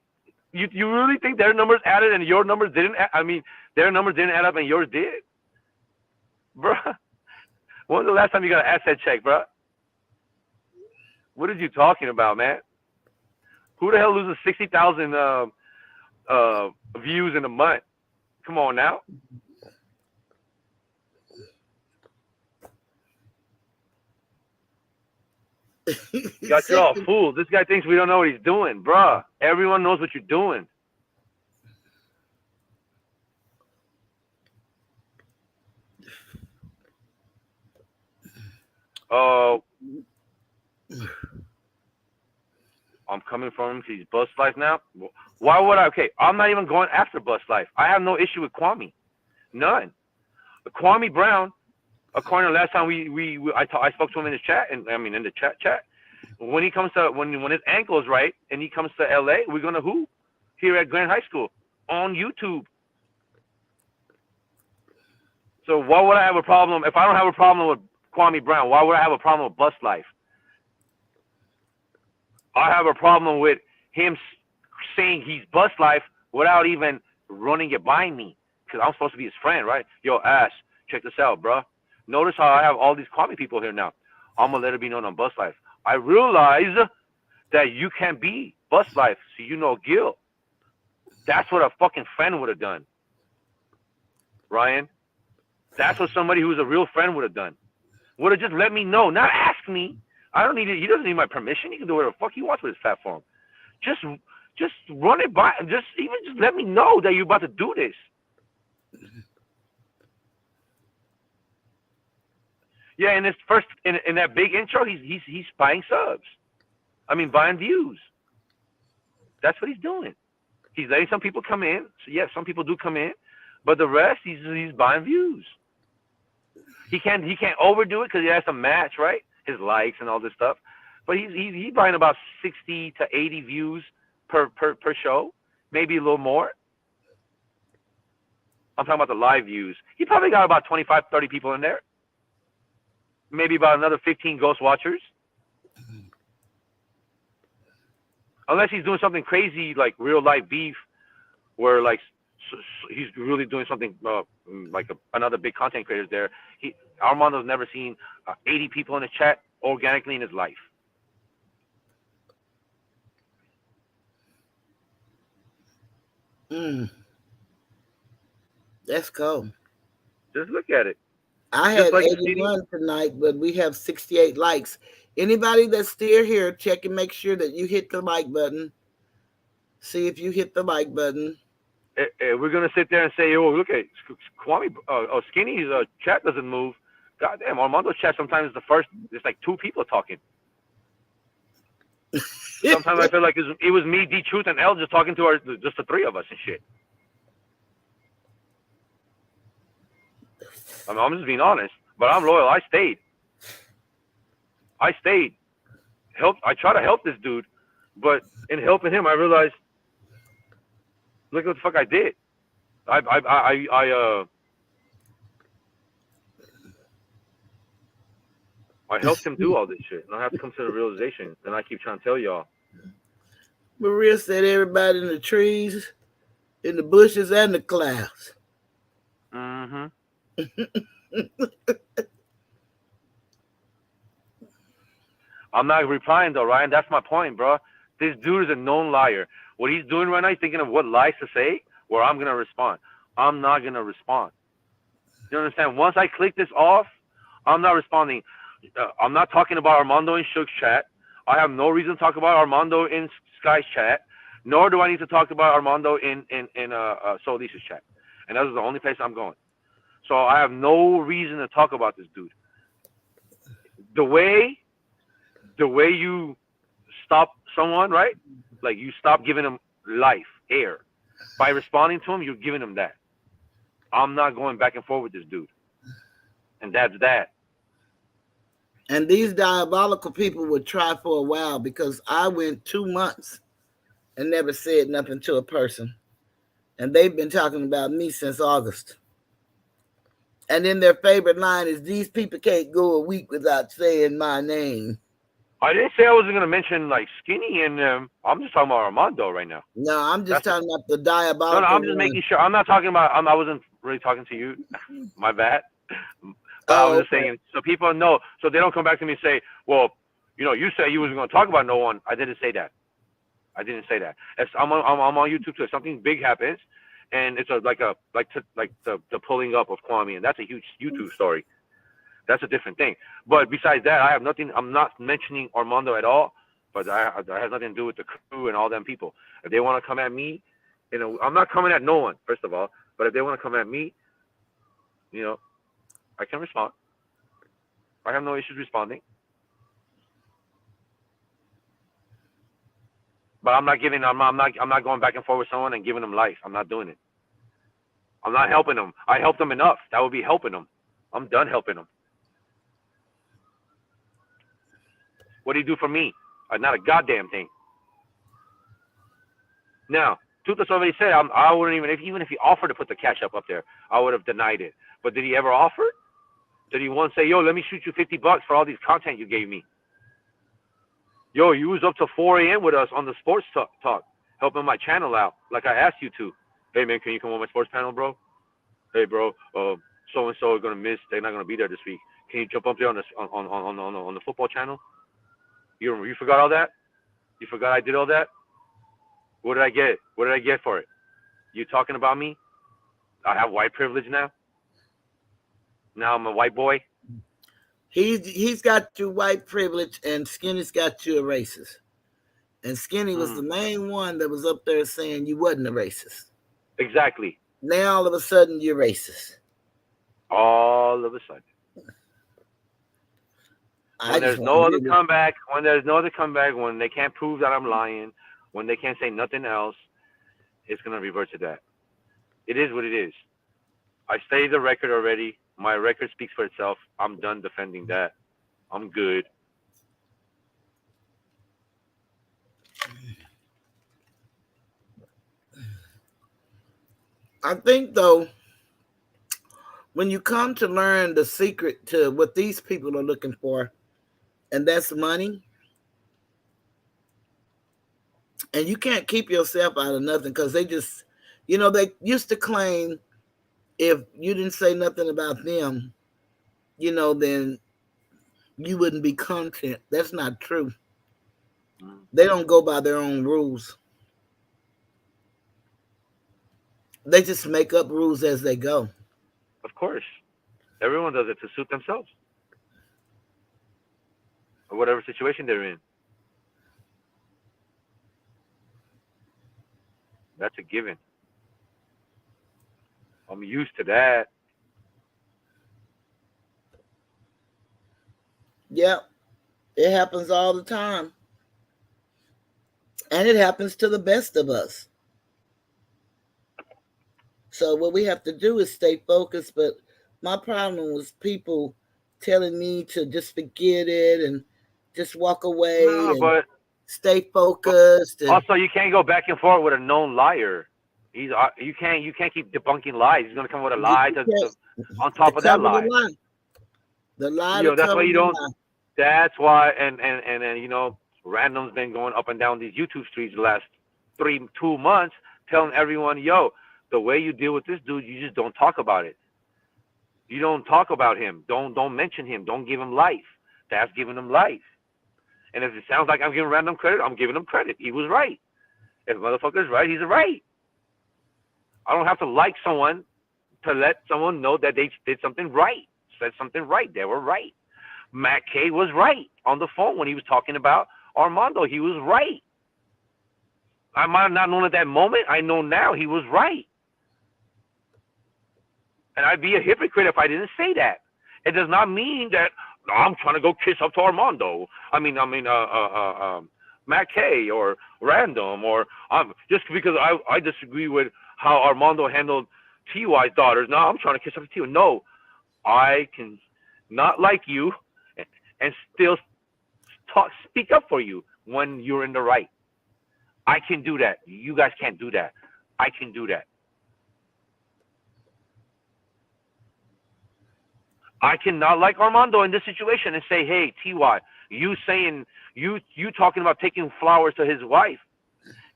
their numbers added and your numbers didn't? Their numbers didn't add up and yours did? Bruh, when was the last time you got an asset check, bruh? What are you talking about, man? Who the hell loses 60,000 views in a month? Come on now. Got you all fooled. This guy thinks we don't know what he's doing, bruh. Everyone knows what you're doing. Oh, I'm coming from him because he's Bust Life now. Why would I? Okay, I'm not even going after Bust Life. I have no issue with Kwame. None. Kwame Brown, according to last time I spoke to him in his chat, in the chat. When he comes to when his ankle is right and he comes to LA, we're gonna hoop here at Grand High School on YouTube. So why would I have a problem if I don't have a problem with Kwame Brown? Why would I have a problem with Bust Life? I have a problem with him saying he's Bust Life without even running it by me because I'm supposed to be his friend, right? Yo, Ash, check this out, bro. Notice how I have all these Kwame people here now. I'm gonna let it be known on Bust Life. I realize that you can be Bust Life, so you know Gil. That's what a fucking friend would have done, Ryan. That's what somebody who's a real friend would have done. Would have just let me know, not ask me. I don't need it. He doesn't need my permission. He can do whatever the fuck he wants with his platform. Just run it by. Just let me know that you're about to do this. Yeah, in his first in that big intro, he's buying subs. Buying views. That's what he's doing. He's letting some people come in. So yeah, some people do come in, but the rest he's buying views. He can't overdo it because he has to match, right? His likes and all this stuff. But he's buying about 60 to 80 views per show, maybe a little more. I'm talking about the live views. He probably got about 25, 30 people in there. Maybe about another 15 ghost watchers. Unless he's doing something crazy like real life beef, where like he's really doing something like another big content creator there. Armando's never seen 80 people in the chat organically in his life. That's cool. Just look at it. I had 81 tonight, but we have 68 likes. Anybody that's still here, check and make sure that you hit the like button. See if you hit the like button. We're gonna sit there and say, "Oh, look at Kwame, Skinny's chat doesn't move." Goddamn, Armando's chat sometimes it's like two people talking. Sometimes I feel like it was me, D Truth, and L just talking to just the three of us and shit. I'm just being honest, but I'm loyal. I stayed. I try to help this dude, but in helping him, I realized, look what the fuck I did. I helped him do all this shit, and I have to come to the realization, and I keep trying to tell y'all. Maria said everybody in the trees, in the bushes, and the clouds. Mm-hmm. I'm not replying though, Ryan. That's my point, bro. This dude is a known liar. What he's doing right now, he's thinking of what lies to say, where I'm gonna respond. I'm not gonna respond. You understand? Once I click this off, I'm not responding. I'm not talking about Armando in Shook's chat. I have no reason to talk about Armando in Sky's chat, nor do I need to talk about Armando in Solis's chat. And that's the only place I'm going. So I have no reason to talk about this dude. The way you stop someone, right? Like you stop giving him life, air. By responding to him, you're giving him that. I'm not going back and forth with this dude. And that's that. And these diabolical people would try for a while, because I went 2 months and never said nothing to a person. And they've been talking about me since August. And then their favorite line is, these people can't go a week without saying my name. I didn't say I wasn't going to mention like Skinny and I'm just talking about Armando right now. No, I'm just talking about the diabolical. No, I'm just making sure. I'm not talking about, I wasn't really talking to you. My bad. I was just saying, so people know, so they don't come back to me and say, well, you said you wasn't going to talk about no one. I didn't say that. If I'm on YouTube too. If something big happens, and it's like the pulling up of Kwame, and that's a huge YouTube story. That's a different thing. But besides that, I have nothing. I'm not mentioning Armando at all. But that has nothing to do with the crew and all them people. If they want to come at me, I'm not coming at no one, first of all. But if they want to come at me, I can respond. I have no issues responding. But I'm not going back and forth with someone and giving them life. I'm not doing it. I'm not helping them. I helped them enough. That would be helping them. I'm done helping them. What do you do for me? Not a goddamn thing. Now, Toothless already said I wouldn't even if he offered to put the cash up there, I would have denied it. But did he ever offer? Did he once say, yo, let me shoot you $50 for all these content you gave me? Yo, you was up to 4 a.m. with us on the sports talk, helping my channel out, like I asked you to. Hey, man, can you come on my sports panel, bro? Hey, bro, so-and-so is going to miss. They're not going to be there this week. Can you jump up there on the football channel? You forgot all that? You forgot I did all that? What did I get? What did I get for it? You talking about me? I have white privilege now? Now I'm a white boy? He's got you white privilege, and Skinny's got you a racist. And Skinny was the main one that was up there saying you wasn't a racist. Exactly. Now all of a sudden you're racist. All of a sudden. When there's no other comeback, when they can't prove that I'm lying, when they can't say nothing else, it's going to revert to that. It is what it is. I stated the record already. My record speaks for itself. I'm done defending that. I'm good. I think, though, when you come to learn the secret to what these people are looking for, and that's money, and you can't keep yourself out of nothing, because they just, they used to claim if you didn't say nothing about them, then you wouldn't be content. That's not true. They don't go by their own rules. They just make up rules as they go. Of course. Everyone does it to suit themselves. Or whatever situation they're in. That's a given. I'm used to that. Yep. It happens all the time. And it happens to the best of us. So what we have to do is stay focused. But my problem was people telling me to just forget it and just walk away No, and but stay focused. And also you can't go back and forth with a known liar. You can't keep debunking lies. He's gonna come with a lie on to top of that cover the lie. lie. The lie You to know, that's why cover you the don't. lie. That's why, and you know, random's been going up and down these YouTube streets the last 2 months, telling everyone, yo, the way you deal with this dude, you just don't talk about it. You don't talk about him. Don't mention him. Don't give him life. That's giving him life. And if it sounds like I'm giving random credit, I'm giving him credit. He was right. If motherfucker's right, he's right. I don't have to like someone to let someone know that they did something right, said something right. They were right. Matt K was right on the phone when he was talking about Armando. He was right. I might have not known at that moment. I know now he was right. And I'd be a hypocrite if I didn't say that. It does not mean that I'm trying to go kiss up to Armando. Matt K or Random or just because I disagree with how Armando handled T.Y.'s daughters. No, I'm trying to kiss up to T.Y. No, I can not like you and still speak up for you when you're in the right. I can do that. You guys can't do that. I can do that. I cannot like Armando in this situation and say, hey, T.Y., you saying, you talking about taking flowers to his wife,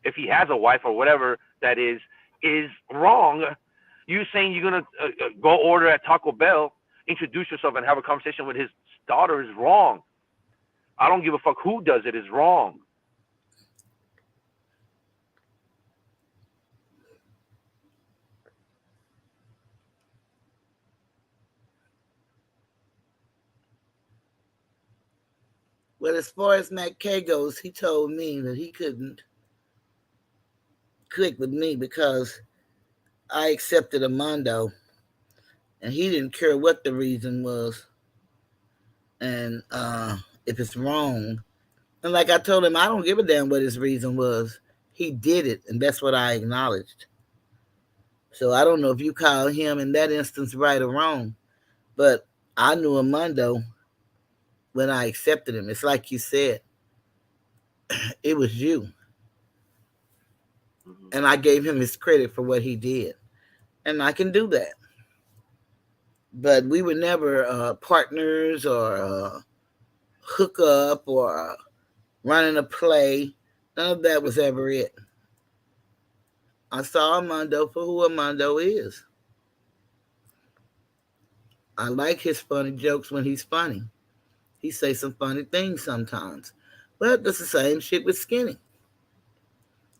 if he has a wife or whatever that is wrong. You saying you're going to go order at Taco Bell, introduce yourself and have a conversation with his daughter is wrong. I don't give a fuck who does it, is wrong. Well, as far as Matt K goes, he told me that he couldn't click with me because I accepted Armando, and he didn't care what the reason was, and if it's wrong. And like I told him, I don't give a damn what his reason was. He did it, and that's what I acknowledged. So I don't know if you call him in that instance right or wrong, but I knew Armando when I accepted him. It's like you said, it was you. And I gave him his credit for what he did. And I can do that. But we were never partners or hook up or running a play. None of that was ever it. I saw Armando for who Armando is. I like his funny jokes when he's funny. He says some funny things sometimes. But that's the same shit with Skinny.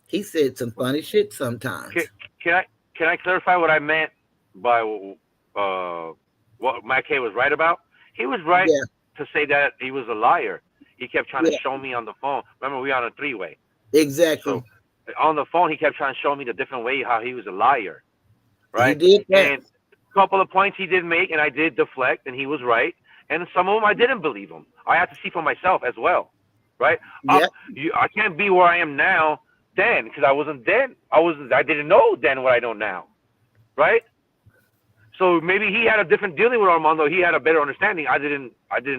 He said some funny shit sometimes. Can I clarify what I meant by what Matt K was right about? He was right to say that he was a liar. He kept trying to show me on the phone. Remember, we were on a three-way. Exactly. So on the phone, he kept trying to show me the different way how he was a liar. Right? He did that. And a couple of points he did make, and I did deflect, and he was right. And some of them I didn't believe him. I had to see for myself as well. Right? Yep. I can't be where I am now then, because I wasn't then. I didn't know then what I know now. Right? So maybe he had a different dealing with Armando. He had a better understanding. I didn't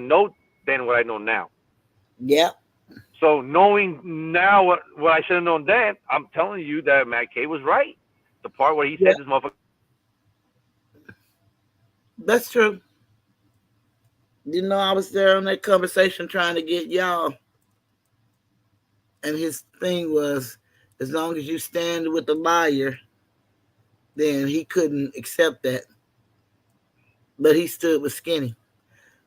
know then what I know now. Yeah. So knowing now what I should have known then, I'm telling you that Matt K was right. The part where he said this motherfucker. That's true. You know, I was there on that conversation trying to get y'all. And his thing was, as long as you stand with the liar, then he couldn't accept that. But he stood with Skinny.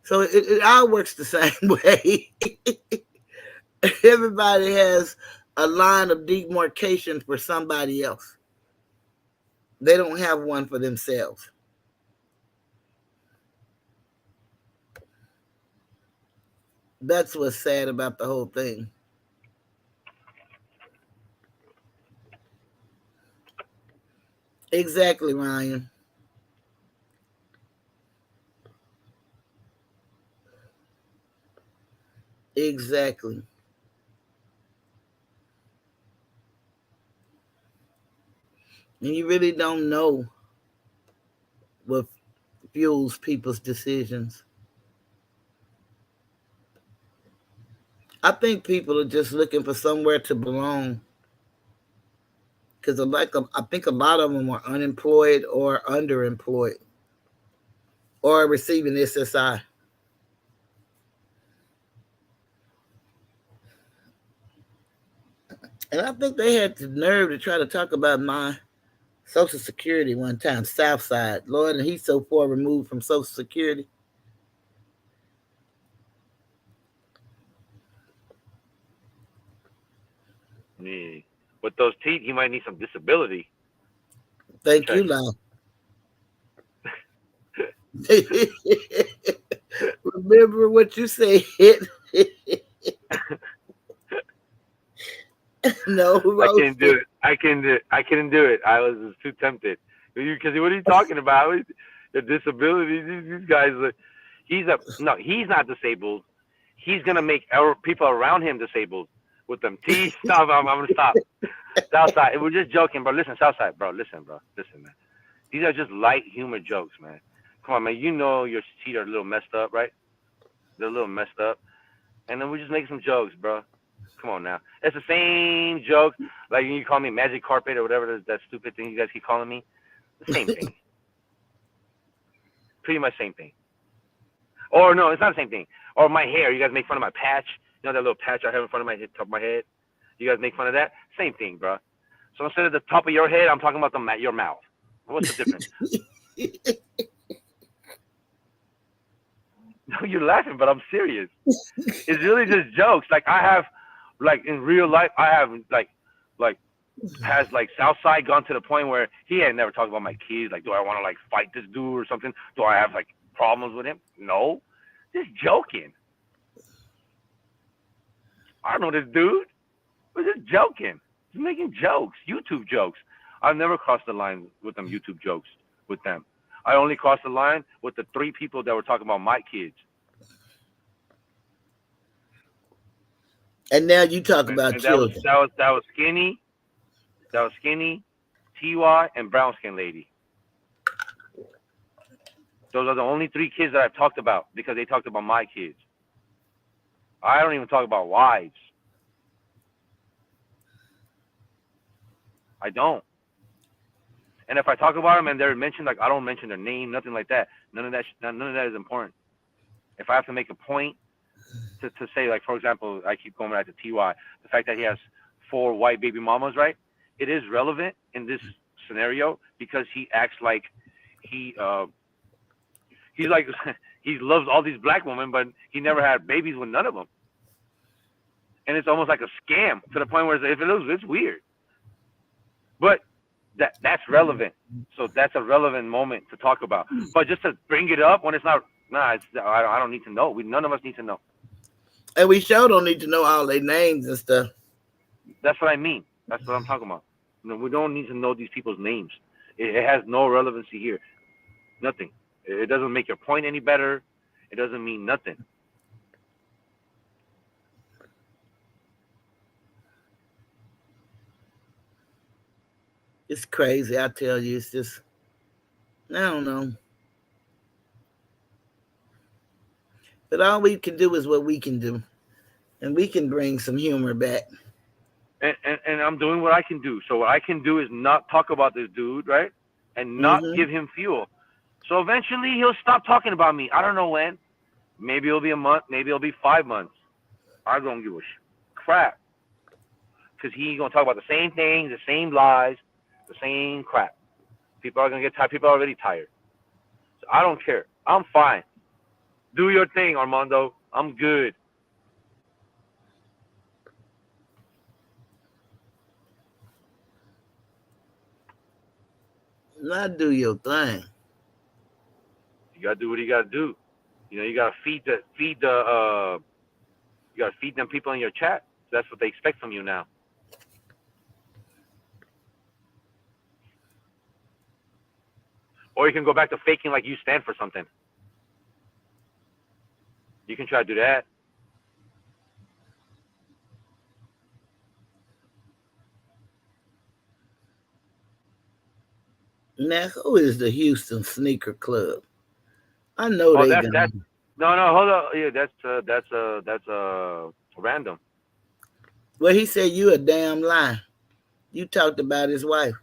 So it all works the same way. Everybody has a line of demarcation for somebody else. They don't have one for themselves. That's what's sad about the whole thing. Exactly, Ryan. Exactly. And you really don't know what fuels people's decisions. I think people are just looking for somewhere to belong. Because I think a lot of them are unemployed or underemployed or receiving SSI. And I think they had the nerve to try to talk about my Social Security one time, Southside. Lord, and he's so far removed from Social Security. Yeah. With those teeth, he might need some disability. Thank you, Lyle. Remember what you said. No, I can't do it. I couldn't do it. I was just too tempted. Because what are you talking about? The disability. These guys. He's not disabled. He's gonna make people around him disabled with them teeth. Stop. I'm gonna stop. Southside. We're just joking, bro. Listen, Southside, bro. Listen, man. These are just light humor jokes, man. Come on, man. You know your teeth are a little messed up, right? They're a little messed up, and then we're just making some jokes, bro. Come on now. It's the same joke. Like you call me magic carpet or whatever that stupid thing you guys keep calling me. The same thing. Pretty much same thing. Or no, it's not the same thing. Or my hair. You guys make fun of my patch. You know that little patch I have in front of my head, top of my head? You guys make fun of that? Same thing, bro. So instead of the top of your head, I'm talking about your mouth. What's the difference? No, you're laughing, but I'm serious. It's really just jokes. Like I have, like in real life, I have has like Southside gone to the point where he had never talked about my kids. Like, do I want to like fight this dude or something? Do I have like problems with him? No, just joking. I don't know this dude. We're just joking. Just making jokes, YouTube jokes. I've never crossed the line with them YouTube jokes with them. I only crossed the line with the 3 people that were talking about my kids. And now you talk about children. That was Skinny. That was Skinny, TY, and Brown Skin Lady. Those are the only 3 kids that I've talked about because they talked about my kids. I don't even talk about wives. I don't. And if I talk about them and they're mentioned, like I don't mention their name, nothing like that. None of that is important. If I have to make a point to say, like for example, I keep going back to TY, the fact that he has 4 white baby mamas, right? It is relevant in this scenario because he acts like he's like he loves all these black women, but he never had babies with none of them. And it's almost like a scam to the point where if it is, it's weird. But that's relevant. So that's a relevant moment to talk about. But just to bring it up when it's not, I don't need to know. None of us need to know. And we sure don't need to know all their names and stuff. That's what I mean. That's what I'm talking about. We don't need to know these people's names. It has no relevancy here. Nothing. It doesn't make your point any better. It doesn't mean nothing. It's crazy, I tell you. It's just, I don't know. But all we can do is what we can do. And we can bring some humor back. And I'm doing what I can do. So what I can do is not talk about this dude, right? And not give him fuel. So eventually he'll stop talking about me. I don't know when. Maybe it'll be a month. Maybe it'll be 5 months. I don't give a crap. Because he's going to talk about the same things, the same lies, the same crap. People are going to get tired. People are already tired. So I don't care. I'm fine. Do your thing, Armando. I'm good. Not do your thing. You gotta do what you gotta do. You know, you gotta feed them people in your chat. That's what they expect from you now. Or you can go back to faking like you stand for something. You can try to do that. Now, who is the Houston Sneaker Club? I know Oh, they that's no, hold on. Yeah, that's Random. Well, he said you a damn lie. You talked about his wife.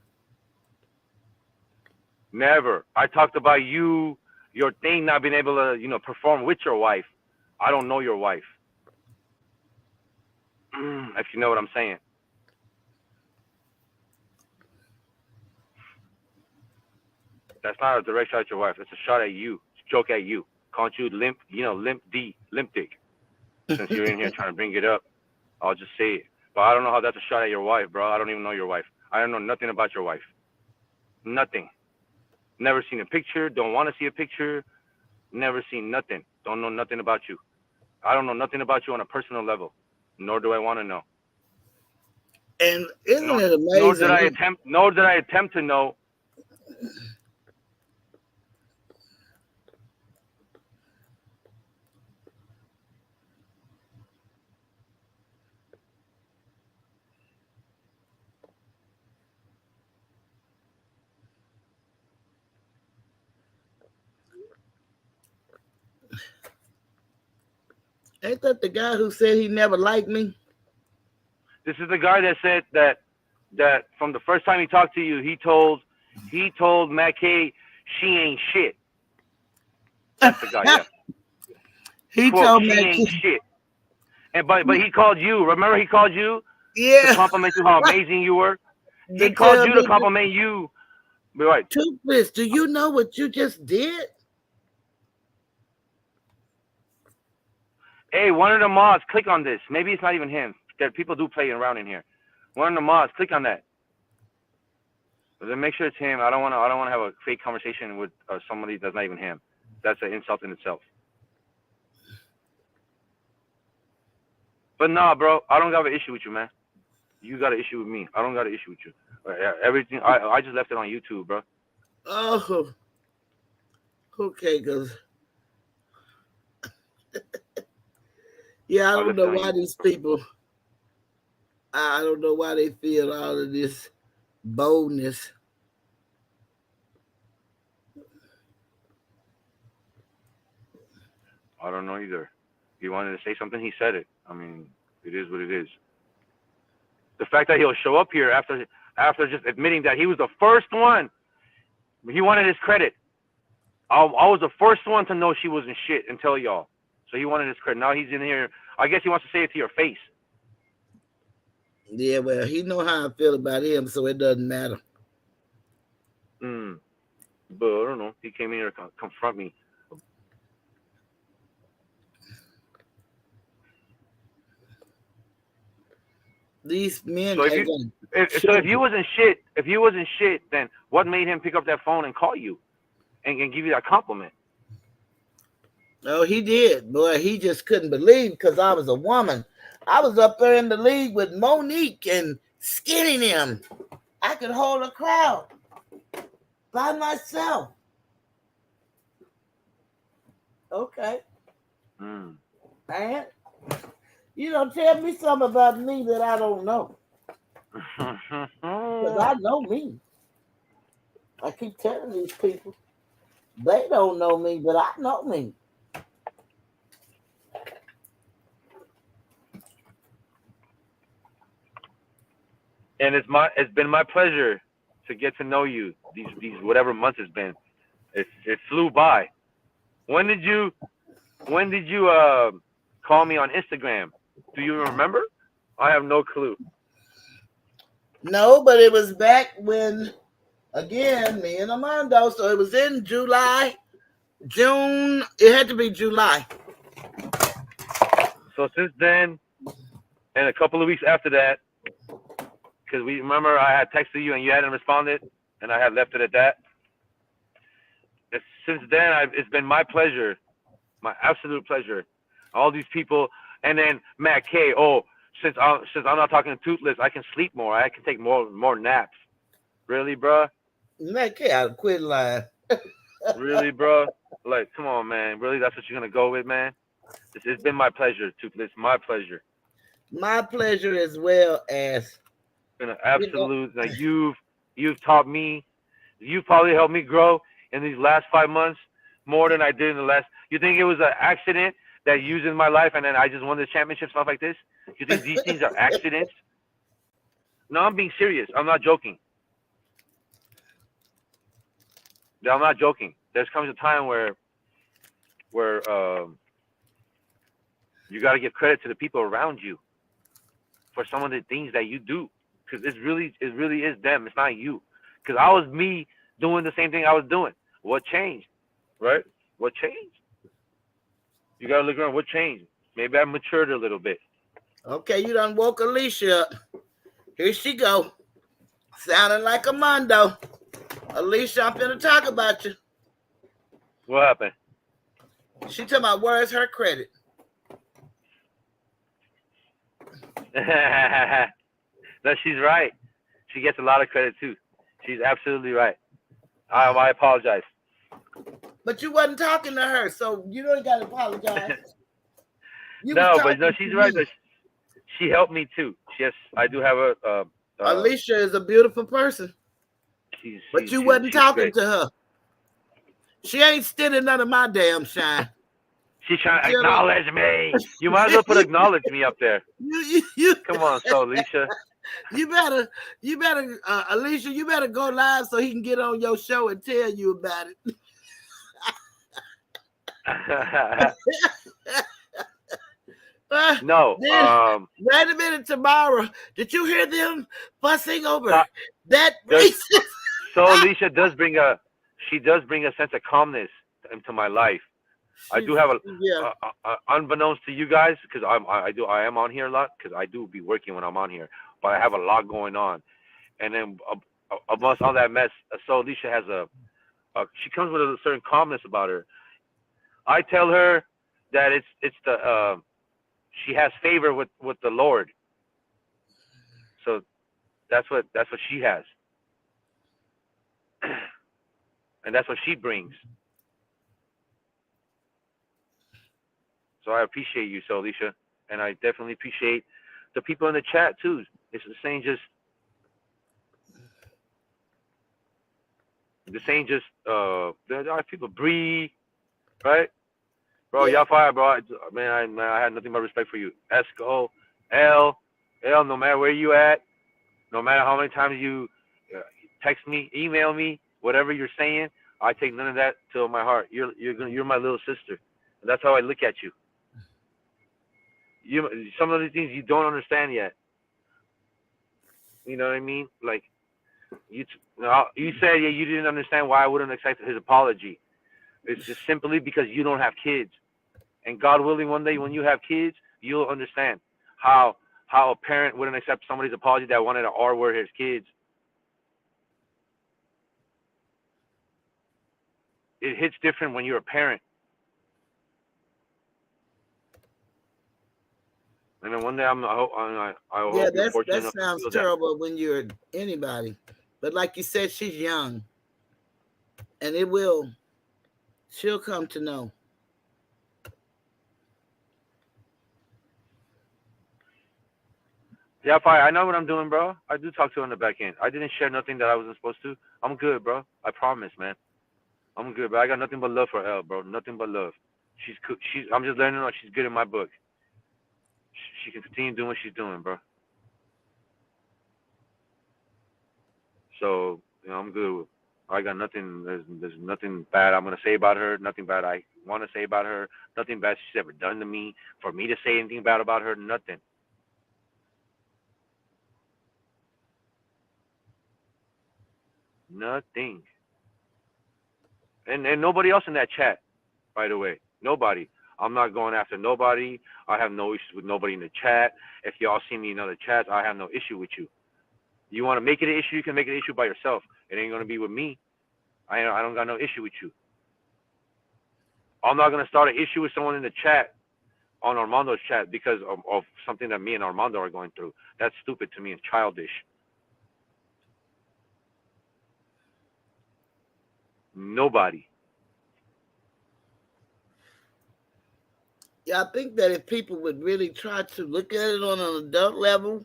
Never. I talked about you, your thing not being able to, perform with your wife. I don't know your wife. If you know what I'm saying. That's not a direct shot at your wife. It's a shot at you. It's a joke at you. Calling you limp dick. Since you're in here trying to bring it up, I'll just say it. But I don't know how that's a shot at your wife, bro. I don't even know your wife. I don't know nothing about your wife. Nothing. Never seen a picture. Don't want to see a picture. Never seen nothing. Don't know nothing about you. I don't know nothing about you on a personal level. Nor do I want to know. And isn't it amazing? Nor did I attempt to know. Ain't that the guy who said he never liked me? This is the guy that said that from the first time he talked to you, he told Matt K she ain't shit. That's the guy, yeah. He Quote, told she Matt ain't K. shit. And but he called you. Remember he called you Yeah. to compliment you how amazing you were. He called you to compliment you. Be right. Toothless, do you know what you just did? Hey, one of the mods, click on this. Maybe it's not even him. There people do play around in here. One of the mods, click on that. Then make sure it's him. I don't want to have a fake conversation with somebody that's not even him. That's an insult in itself. But nah, bro, I don't got an issue with you, man. You got an issue with me. I don't got an issue with you. Everything. I just left it on YouTube, bro. Oh, okay, because yeah, I don't know why these people. I don't know why they feel all of this boldness. I don't know either. He wanted to say something, he said it. I mean, it is what it is. The fact that he'll show up here after just admitting that he was the first one, he wanted his credit. I was the first one to know she wasn't shit and tell y'all. So he wanted his credit. Now he's in here. I guess he wants to say it to your face. Yeah, well, he know how I feel about him, so it doesn't matter. But I don't know. He came in here to confront me. These men. So if you wasn't shit, then what made him pick up that phone and call you, and give you that compliment? Oh, he did, boy. He just couldn't believe because I was a woman. I was up there in the league with Monique and Skinny them. I could hold a crowd by myself. Okay. And tell me something about me that I don't know. Because I know me. I keep telling these people, they don't know me, but I know me. And it's been my pleasure to get to know you these whatever months it's been. It flew by. When did you call me on Instagram? Do you remember? I have no clue. No, but it was back when, again, me and Armando. So it was in June. It had to be July. So since then, and a couple of weeks after that, because we remember I had texted you and you hadn't responded, and I had left it at that. Since then, it's been my pleasure, my absolute pleasure. All these people, and then Matt K. Oh, since I'm not talking to Toothless, I can sleep more. I can take more naps. Really, bro? Matt K. I quit lying. Really, bro? Like, come on, man. Really, that's what you're gonna go with, man? It's been my pleasure, Toothless. My pleasure. My pleasure as well as. Been an absolute. Like you've taught me. You've probably helped me grow in these last 5 months more than I did in the last. You think it was an accident that used in my life, and then I just won the championship, stuff like this? You think these things are accidents? No, I'm being serious. I'm not joking. No, I'm not joking. There comes a time where you got to give credit to the people around you for some of the things that you do, because it really is them. It's not you. Because I was me doing the same thing I was doing. What changed, right? What changed? You got to look around. What changed? Maybe I matured a little bit. Okay, you done woke Alicia up. Here she go. Sounding like a Mondo. Alicia, I'm finna talk about you. What happened? She talking about where's her credit. No, she's right. She gets a lot of credit too. She's absolutely right. I apologize. But you wasn't talking to her, so you don't got to apologize. No, but no, she's right. She helped me too. Yes, I do have a. Alicia is a beautiful person. But you wasn't talking to her. She ain't stealing none of my damn shine. She's trying to acknowledge me. You might as well put acknowledge me up there. Come on, so Alicia. You better, Alicia, you better go live so he can get on your show and tell you about it. No. Wait a minute, tomorrow. Did you hear them fussing over that racist? So Alicia does bring a sense of calmness into my life. I do have unbeknownst to you guys, because I am on here a lot, because I do be working when I'm on here, but I have a lot going on, and then amongst all that mess, so Alicia has she comes with a certain calmness about her. I tell her that it's the she has favor with the Lord, so that's what she has, and that's what she brings. So I appreciate you, so Alicia, and I definitely appreciate the people in the chat too. It's the same, there are people, Bree, right? Bro, y'all fire, bro. Man, I had nothing but respect for you. Esco, L, no matter where you at, no matter how many times you text me, email me, whatever you're saying, I take none of that to my heart. You're my little sister. And that's how I look at you. Some of the things you don't understand yet. You know what I mean? Like, you said you didn't understand why I wouldn't accept his apology. It's just simply because you don't have kids. And God willing, one day when you have kids, you'll understand how a parent wouldn't accept somebody's apology that wanted to R-word his kids. It hits different when you're a parent. And then one day I hope that sounds terrible when you're anybody. But like you said, she's young. And she'll come to know. Yeah, I know what I'm doing, bro. I do talk to her on the back end. I didn't share nothing that I wasn't supposed to. I'm good, bro. I promise, man. I'm good, bro. I got nothing but love for Elle, bro. Nothing but love. I'm just letting her know she's good in my book. She can continue doing what she's doing, bro. So, I'm good. I got nothing. There's nothing bad I'm gonna say about her. Nothing bad I want to say about her. Nothing bad she's ever done to me. For me to say anything bad about her, nothing. Nothing. And nobody else in that chat, by the way. Nobody. I'm not going after nobody. I have no issues with nobody in the chat. If y'all see me in other chats, I have no issue with you. You want to make it an issue, you can make it an issue by yourself. It ain't going to be with me. I don't got no issue with you. I'm not going to start an issue with someone in the chat, on Armando's chat, because of something that me and Armando are going through. That's stupid to me and childish. Nobody. Yeah, I think that if people would really try to look at it on an adult level,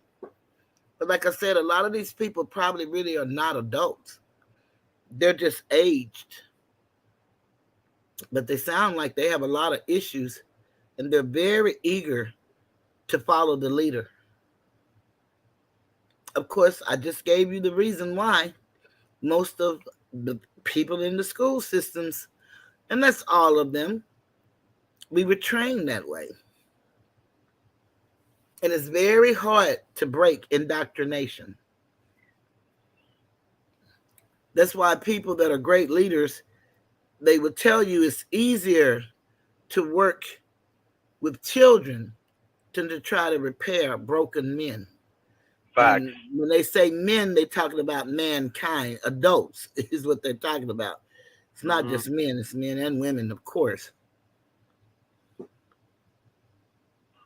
but like I said, a lot of these people probably really are not adults. They're just aged. But they sound like they have a lot of issues and they're very eager to follow the leader. Of course, I just gave you the reason why most of the people in the school systems, and that's all of them, we were trained that way. And it's very hard to break indoctrination. That's why people that are great leaders, they will tell you it's easier to work with children than to try to repair broken men. Facts. And when they say men, they're talking about mankind. Adults is what they're talking about. It's not just men, it's men and women, of course.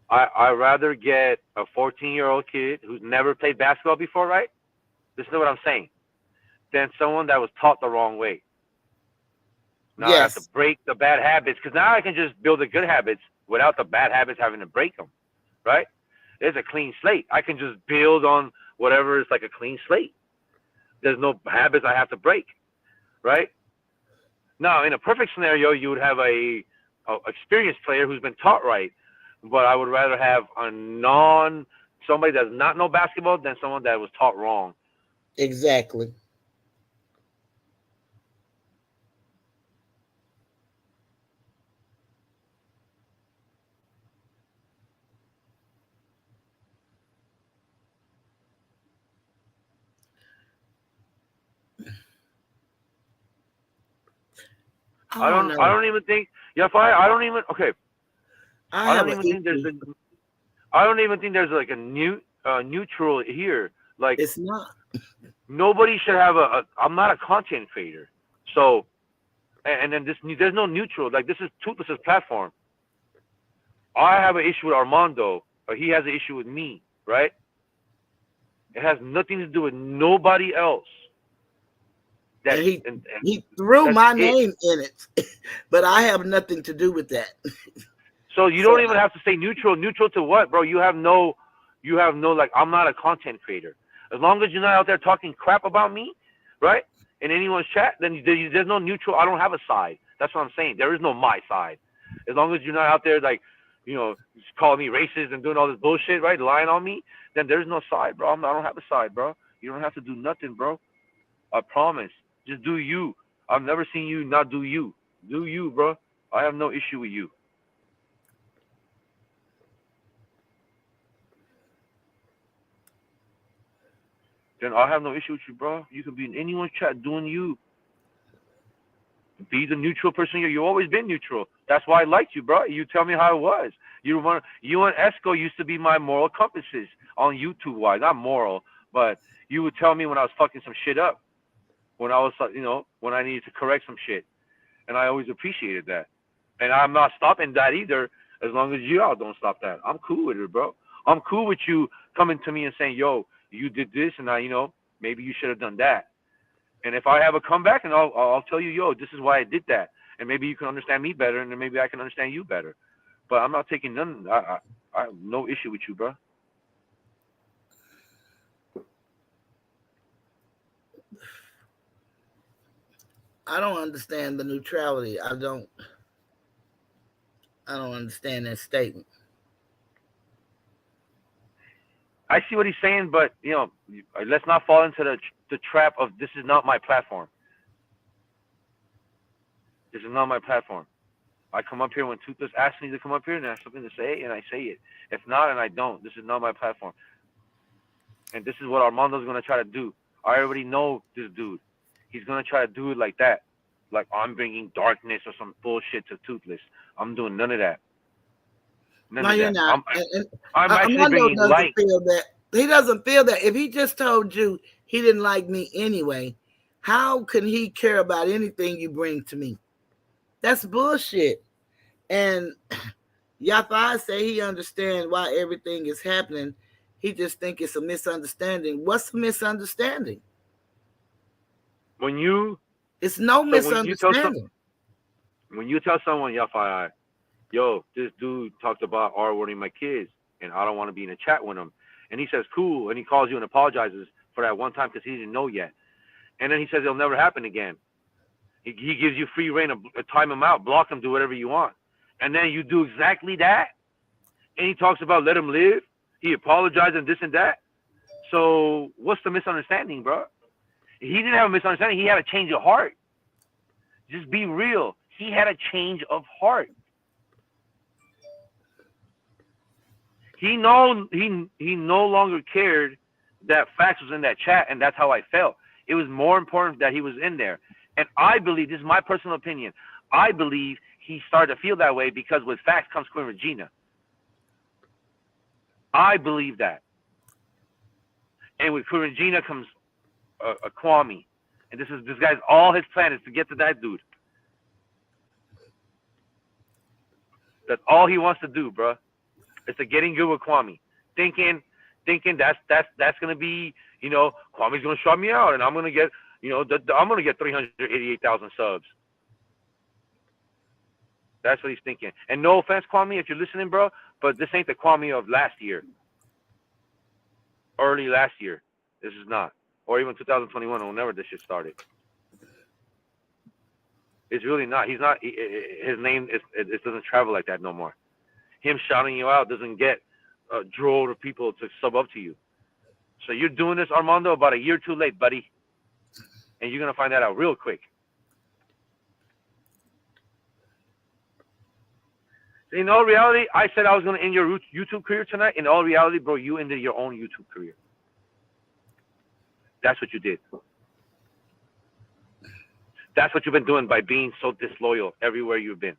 I'd rather get a 14-year-old kid who's never played basketball before, right? This is what I'm saying. Than someone that was taught the wrong way. Now I have to break the bad habits, because now I can just build the good habits without the bad habits having to break them, right? There's a clean slate. I can just build on whatever is like a clean slate. There's no habits I have to break, right? Now, in a perfect scenario, you would have a experienced player who's been taught right, but I would rather have somebody that does not know basketball than someone that was taught wrong. Exactly. I don't even think. Yeah, I don't even. Okay. I don't even think there's like a neutral here. Like, it's not. Nobody should have I'm not a content creator, so and then there's no neutral. Like, this is Toothless's platform. I have an issue with Armando, or he has an issue with me, right? It has nothing to do with nobody else. He threw my name in it, but I have nothing to do with that. So you don't even have to say neutral. Neutral to what, bro? You have no like, I'm not a content creator. As long as you're not out there talking crap about me, right? In anyone's chat, then there's no neutral. I don't have a side. That's what I'm saying. There is no my side. As long as you're not out there like, calling me racist and doing all this bullshit, right? Lying on me, then there's no side, bro. I don't have a side, bro. You don't have to do nothing, bro. I promise. Just do you. I've never seen you not do you. Do you, bro. I have no issue with you. Then I have no issue with you, bro. You can be in anyone's chat doing you. Be the neutral person. You've always been neutral. That's why I liked you, bro. You tell me how it was. You and Esco used to be my moral compasses on YouTube-wise. Not moral, but you would tell me when I was fucking some shit up. When I was, when I needed to correct some shit. And I always appreciated that. And I'm not stopping that either, as long as you all don't stop that. I'm cool with it, bro. I'm cool with you coming to me and saying, yo, you did this, and maybe you should have done that. And if I have a comeback, and I'll tell you, yo, this is why I did that. And maybe you can understand me better, and then maybe I can understand you better. But I'm not taking none. I have no issue with you, bro. I don't understand the neutrality. I don't understand that statement. I see what he's saying, but let's not fall into the trap of this is not my platform. This is not my platform. I come up here when Toothless asks me to come up here and I have something to say, and I say it. If not, and I don't. This is not my platform. And this is what Armando's going to try to do. I already know this dude. He's going to try to do it like that. Like, I'm bringing darkness or some bullshit to Toothless. I'm doing none of that. No, you're not. I'm actually bringing light. He doesn't feel that. If he just told you he didn't like me anyway, how can he care about anything you bring to me? That's bullshit. And Yafa say he understands why everything is happening. He just think it's a misunderstanding. What's a misunderstanding? It's no misunderstanding. When you tell someone, Yafa, yo, this dude talked about R-wording my kids, and I don't want to be in a chat with him. And he says, cool, and he calls you and apologizes for that one time because he didn't know yet. And then he says it'll never happen again. He gives you free reign to time him out, block him, do whatever you want. and then you do exactly that, and he talks about let him live. He apologized and this and that. So what's the misunderstanding, bro? He didn't have a misunderstanding. He had a change of heart. Just be real. He had a change of heart. He no longer cared that Fax was in that chat, and that's how I felt. It was more important that he was in there. And I believe, this is my personal opinion, I believe he started to feel that way because with Fax comes Queen Regina. I believe that. And with Queen Regina comes a Kwame. And this guy's all his plan is to get to that dude. That's all he wants to do, bro. Is to getting good with Kwame. Thinking that's gonna be, you know, Kwame's gonna shut me out, and I'm gonna get, you know, I'm gonna get 388,000 subs. That's what he's thinking. And no offense, Kwame, if you're listening, bro, but this ain't the Kwame of last year. Early last year. This is not. Or even 2021, or whenever this shit started. It's really not. He's not. His name it doesn't travel like that no more. Him shouting you out doesn't get a drove of people to sub up to you. So you're doing this, Armando, about a year too late, buddy. And you're gonna find that out real quick. In all reality, I said I was gonna end your YouTube career tonight. In all reality, bro, you ended your own YouTube career. That's what you did. That's what you've been doing by being so disloyal everywhere you've been.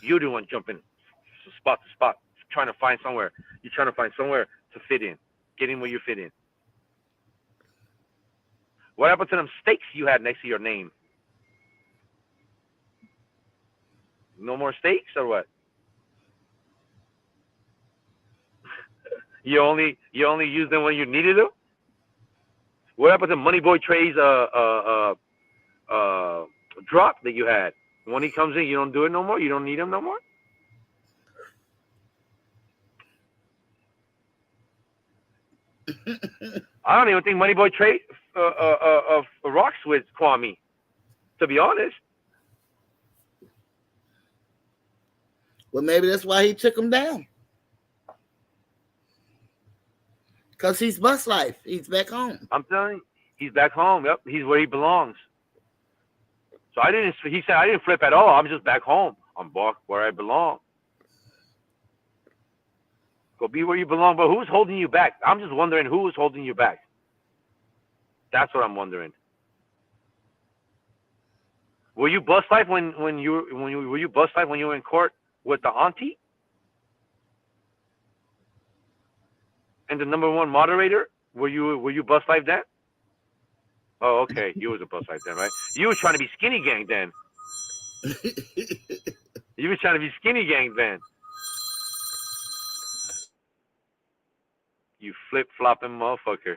You're the one jumping spot to spot, trying to find somewhere. You're trying to find somewhere to fit in, getting where you fit in. What happened to them stakes you had next to your name? No more stakes or what? You only use them when you needed them? What happened to Money Boy Trey's drop that you had? When he comes in, you don't do it no more? You don't need him no more? I don't even think Money Boy Trey rocks with Kwame, to be honest. Well, maybe that's why he took him down. Because he's bus life. He's back home. I'm telling you, he's back home. Yep, he's where he belongs. So he said, I didn't flip at all. I'm just back home. I'm back where I belong. Go be where you belong. But who's holding you back? I'm just wondering who is holding you back. That's what I'm wondering. Were you bus life when you were in court with the auntie? And the number one moderator? Were you bus life then? Oh, okay. You was a bus life then, right? You were trying to be skinny gang then. You were trying to be skinny gang then. You flip-flopping motherfucker.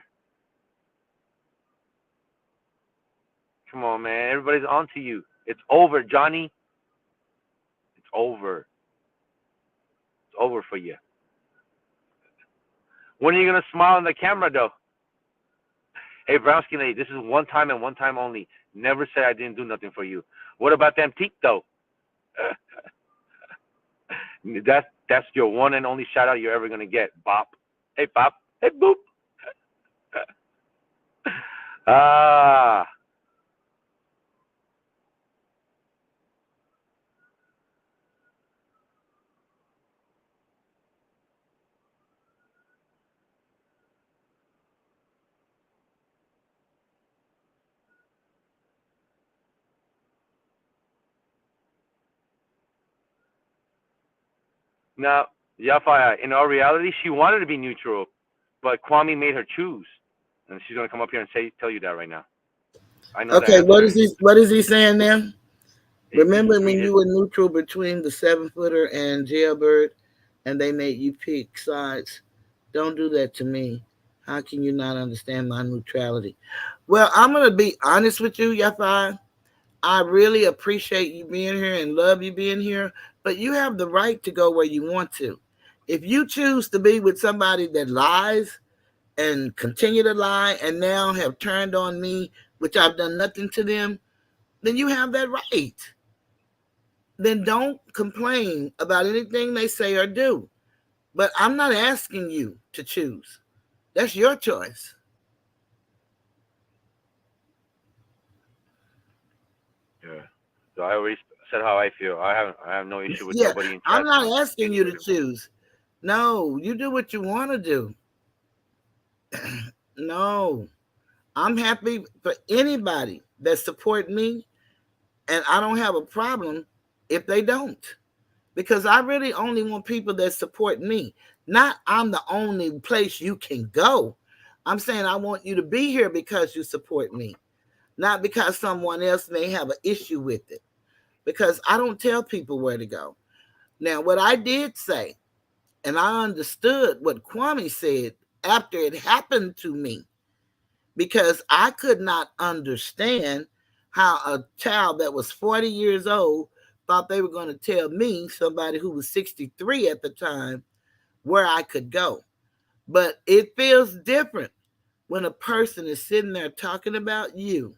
Come on, man. Everybody's on to you. It's over, Johnny. It's over. It's over for you. When are you going to smile in the camera, though? Hey, Brownsky lady, this is one time and one time only. Never say I didn't do nothing for you. What about them teeth, though? That's your one and only shout out you're ever going to get, Bop. Hey, Bop. Hey, Boop. Ah. Now, Yafaya, in our reality, she wanted to be neutral, but Kwame made her choose. And she's going to come up here and tell you that right now. I know. Okay, that what is he saying now? Remember when you were neutral between the 7-footer and Jailbird and they made you pick sides? Don't do that to me. How can you not understand my neutrality? Well, I'm going to be honest with you, Yafai. I really appreciate you being here and love you being here, but you have the right to go where you want to. If you choose to be with somebody that lies and continue to lie and now have turned on me, which I've done nothing to them, then you have that right. then don't complain about anything they say or do. But I'm not asking you to choose. That's your choice. Yeah. So I already said how I feel. I have no issue with Yeah, nobody in I'm chat. not asking you to choose. No, you do what you want to do. No, I'm happy for anybody that support me, and I don't have a problem if they don't, because I really only want people that support me. Not I'm the only place you can go. I'm saying I want you to be here because you support me, not because someone else may have an issue with it, because I don't tell people where to go. Now, what I did say, and I understood what Kwame said after it happened to me, because I could not understand how a child that was 40 years old thought they were going to tell me, somebody who was 63 at the time, where I could go. But it feels different when a person is sitting there talking about you,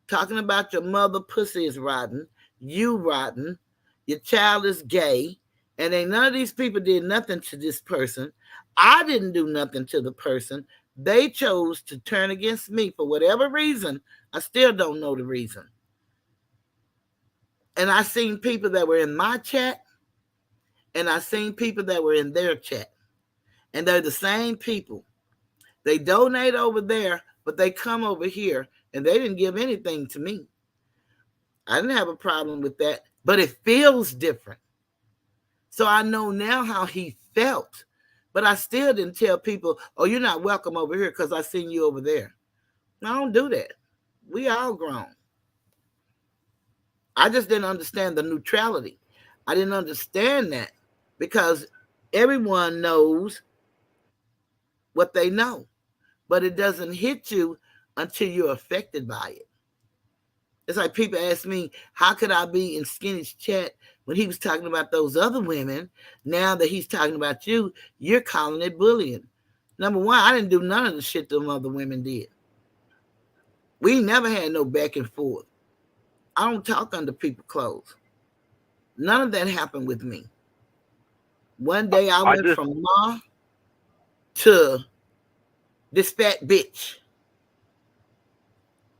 talking about your mother pussy is rotten, you rotten, your child is gay, and ain't none of these people did nothing to this person. I didn't do nothing to the person. They chose to turn against me for whatever reason. I still don't know the reason. And I seen people that were in my chat, and I seen people that were in their chat. And they're the same people. They donate over there, but they come over here, and they didn't give anything to me. I didn't have a problem with that, but it feels different. So I know now how he felt, but I still didn't tell people, oh, you're not welcome over here because I seen you over there. I don't do that. We all grown. I just didn't understand the neutrality. I didn't understand that because everyone knows what they know, but it doesn't hit you until you're affected by it. It's like people ask me, how could I be in Skinny's chat when he was talking about those other women? Now that he's talking about you, you're calling it bullying. Number one, I didn't do none of the shit them other women did. We never had no back and forth. I don't talk under people's clothes. None of that happened with me. One day I went from Ma to this fat bitch.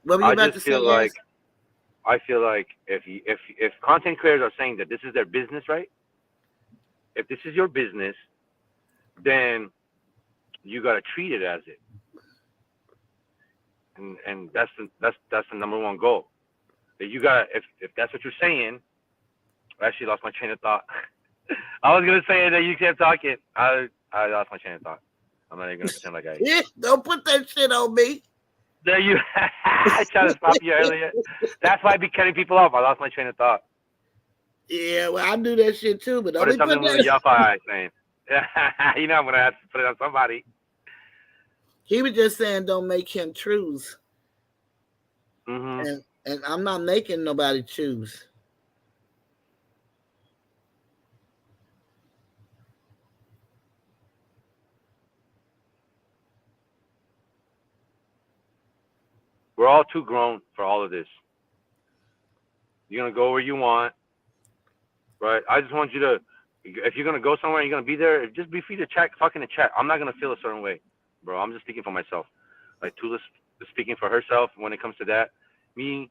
What were you about to say? I feel like if content creators are saying that this is their business, right? If this is your business, then you gotta treat it as it, and that's the number one goal. That you gotta if that's what you're saying. I actually lost my train of thought. I was gonna say that you kept talking. I lost my train of thought. I'm not even gonna pretend like I. Don't put that shit on me. There you. I tried to stop you earlier. That's why I be cutting people off. I lost my train of thought. Yeah, well, I do that shit too, but don't What is something with y'all saying? You know I'm gonna have to put it on somebody. He was just saying don't make him choose. Mm-hmm. And I'm not making nobody choose. We're all too grown for all of this. You're gonna go where you want, right? I just want you to, if you're gonna go somewhere, you're gonna be there. Just be free to chat, talking to chat. I'm not gonna feel a certain way, bro. I'm just speaking for myself. Like Tula's speaking for herself when it comes to that. Me,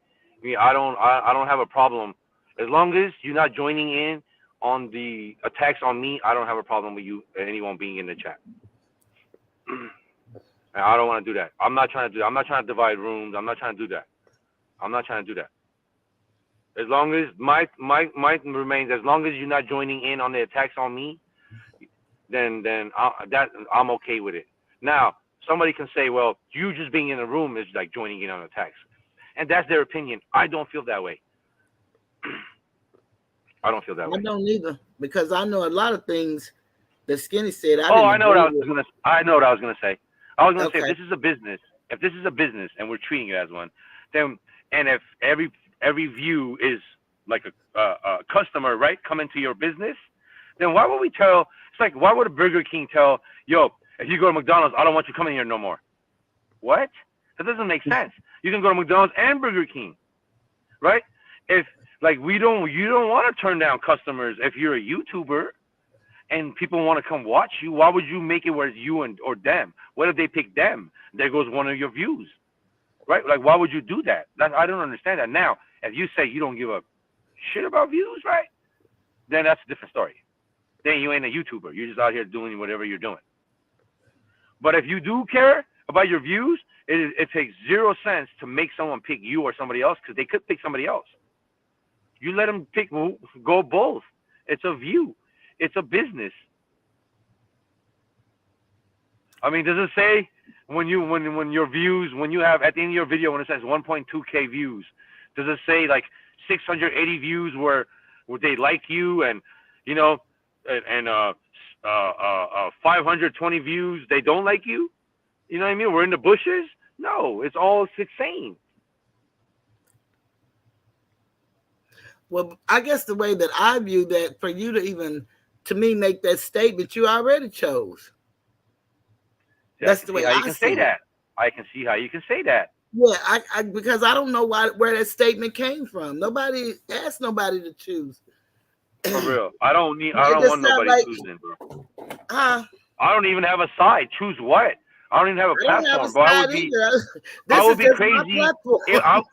I don't have a problem as long as you're not joining in on the attacks on me. I don't have a problem with you anyone being in the chat. I don't want to do that. I'm not trying to do that. I'm not trying to divide rooms. I'm not trying to do that. I'm not trying to do that. As long as my remains, as long as you're not joining in on the attacks on me, then I'm okay with it. Now, somebody can say, well, you just being in the room is like joining in on attacks. And that's their opinion. I don't feel that way. I don't feel that way. I don't either, because I know a lot of things that Skinny said. I know what I was gonna say. I was gonna say, if this is a business and we're treating it as one, then, and if every view is like a customer, right, coming to your business, then why would we tell? It's like, why would a Burger King tell, yo, if you go to McDonald's, I don't want you coming here no more? What? That doesn't make sense. You can go to McDonald's and Burger King, right? If Like you don't want to turn down customers if you're a YouTuber and people want to come watch you. Why would you make it where it's you or them? What if they pick them? There goes one of your views, right? Like why would you do that? I don't understand that. Now, if you say you don't give a shit about views, right? Then that's a different story. Then you ain't a YouTuber. You're just out here doing whatever you're doing. But if you do care about your views, it takes 0 sense to make someone pick you or somebody else because they could pick somebody else. You let them pick, go both. It's a view. It's a business. I mean, does it say when your views, when you have at the end of your video when it says 1.2K views, does it say like 680 views where they like you and 520 views they don't like you? You know what I mean? We're in the bushes. No, it's all the same. Well, I guess the way that I view that, for you to even, to me, make that statement, you already chose. Yeah, that's the way how you I can see say it. that. I can see how you can say that. Yeah, I because I don't know where that statement came from. Nobody asked nobody to choose. For real. I don't just want sound nobody like- choosing, bro. Huh? I don't even have a side. Choose what? I don't even have a I don't have platform, a bro. I side would be either. This I would is be just crazy. my platform.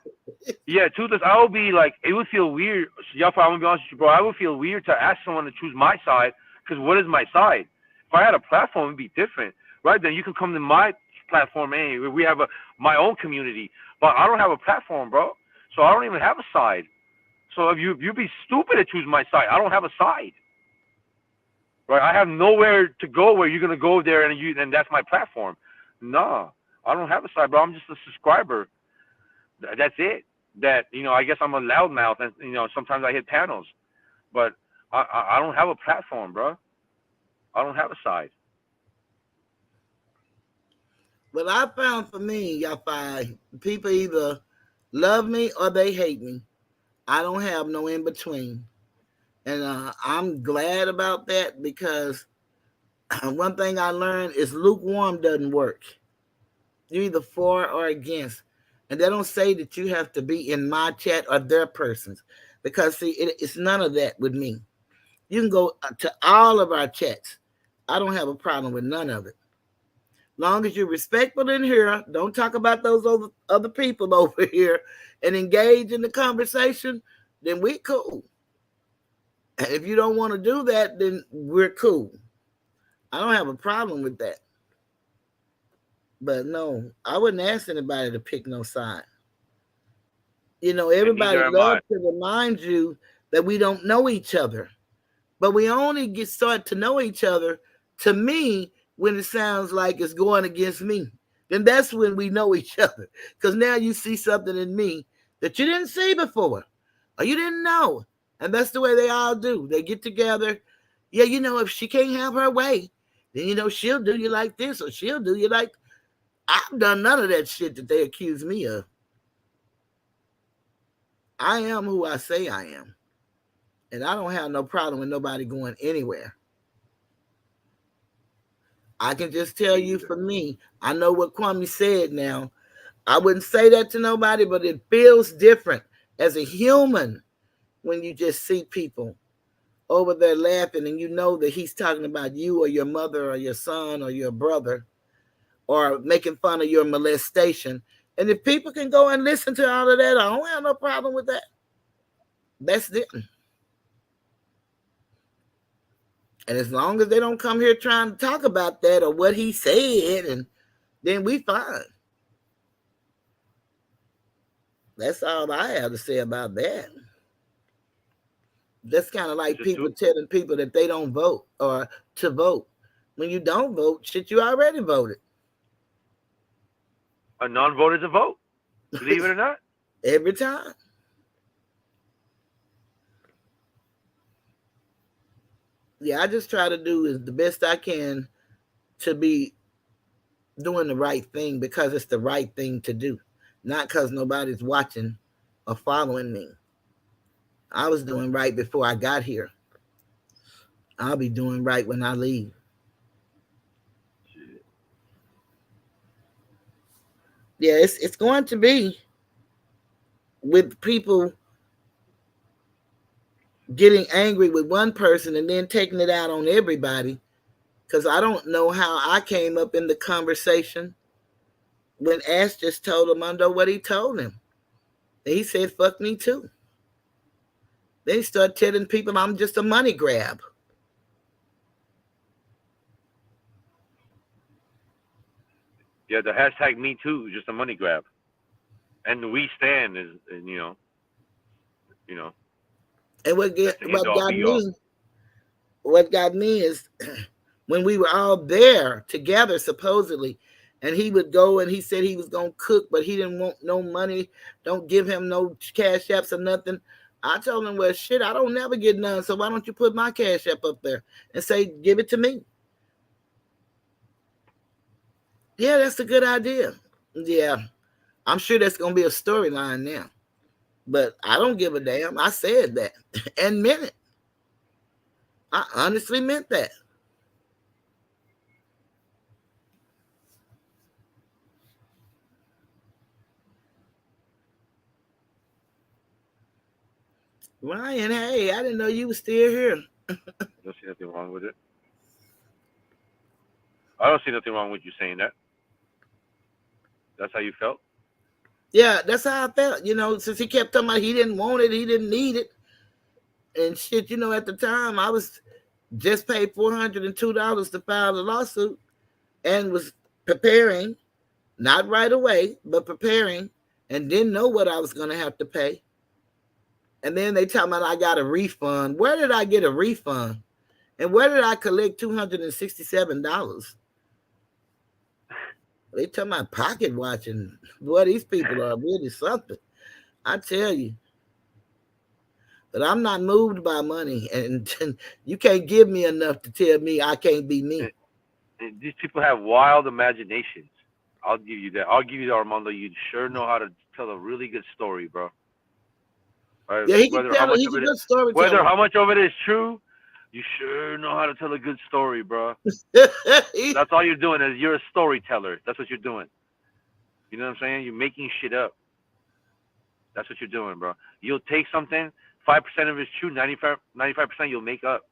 Yeah, truth is, I would be like, it would feel weird. Y'all, I'm gonna be honest with you, bro. I would feel weird to ask someone to choose my side, because what is my side? If I had a platform, it'd be different, right? Then you can come to my platform, anyway. We have my own community, but I don't have a platform, bro. So I don't even have a side. So if you'd be stupid to choose my side. I don't have a side, right? I have nowhere to go where you're gonna go there and that's my platform. Nah, I don't have a side, bro. I'm just a subscriber. That's it. That, I guess I'm a loudmouth, and sometimes I hit panels, but I don't have a platform, bro. I don't have a side. What I found for me, y'all find people either love me or they hate me. I don't have no in between, and I'm glad about that, because one thing I learned is lukewarm doesn't work. You're either for or against. And they don't say that you have to be in my chat or their person's, because see, it's none of that with me. You can go to all of our chats. I don't have a problem with none of it. Long as you're respectful in here, don't talk about those other people over here, and engage in the conversation, then we cool. And if you don't want to do that, then we're cool. I don't have a problem with that. But no, I wouldn't ask anybody to pick no side. Everybody loves to remind you that we don't know each other. But we only start to know each other, to me, when it sounds like it's going against me. Then that's when we know each other. Because now you see something in me that you didn't see before, or you didn't know. And that's the way they all do. They get together. Yeah, if she can't have her way, then, she'll do you like this, or she'll do you like. I've done none of that shit that they accuse me of. I am who I say I am. And I don't have no problem with nobody going anywhere. I can just tell you, for me, I know what Kwame said now. I wouldn't say that to nobody, but it feels different as a human when you just see people over there laughing, and you know that he's talking about you or your mother or your son or your brother, or making fun of your molestation. And if people can go and listen to all of that, I don't have no problem with that. That's them. And as long as they don't come here trying to talk about that or what he said, and then we fine. That's all I have to say about that. That's kind of like people telling people that they don't vote or to vote. When you don't vote, shit, you already voted. A non-vote is a vote. Believe it or not. Every time. Yeah, I just try to do is the best I can to be doing the right thing, because it's the right thing to do, not because nobody's watching or following me. I was doing right before I got here. I'll be doing right when I leave. Yeah, it's going to be with people getting angry with one person and then taking it out on everybody. Because I don't know how I came up in the conversation when Ash just told Armando what he told him. And he said, fuck me too. Then he started telling people I'm just a money grab. Yeah, the hashtag Me Too is just a money grab, and the We Stand is, you know. And what That's the end all be all. got me is when we were all there together, supposedly, and he would go and he said he was going to cook, but he didn't want no money. Don't give him no cash apps or nothing. I told him, well, shit, I don't never get none, so why don't you put my cash app up there and say, give it to me? Yeah, that's a good idea. Yeah, I'm sure that's going to be a storyline now. But I don't give a damn. I said that and meant it. I honestly meant that. Ryan, hey, I didn't know you were still here. Don't see nothing wrong with it. I don't see nothing wrong with you saying that. That's how you felt? Yeah, that's how I felt. You know, since he kept talking about he didn't want it, he didn't need it. And shit, you know, at the time, I was just paid $402 to file the lawsuit and was preparing, not right away, but preparing, and didn't know what I was going to have to pay. And then they tell me I got a refund. Where did I get a refund? And where did I collect $267? They tell my pocket watching. Boy, these people are really something. I tell you. But I'm not moved by money. And you can't give me enough to tell me I can't be me. And these people have wild imaginations. I'll give you that. I'll give you that, Armando. You sure know how to tell a really good story, bro. Right? Yeah, he can tell it. He's a good storyteller. Whether how much of it is true, you sure know how to tell a good story, bro. That's all you're doing is you're a storyteller. That's what you're doing. You know what I'm saying? You're making shit up. That's what you're doing, bro. You'll take something, 5% of it's true, 95% you'll make up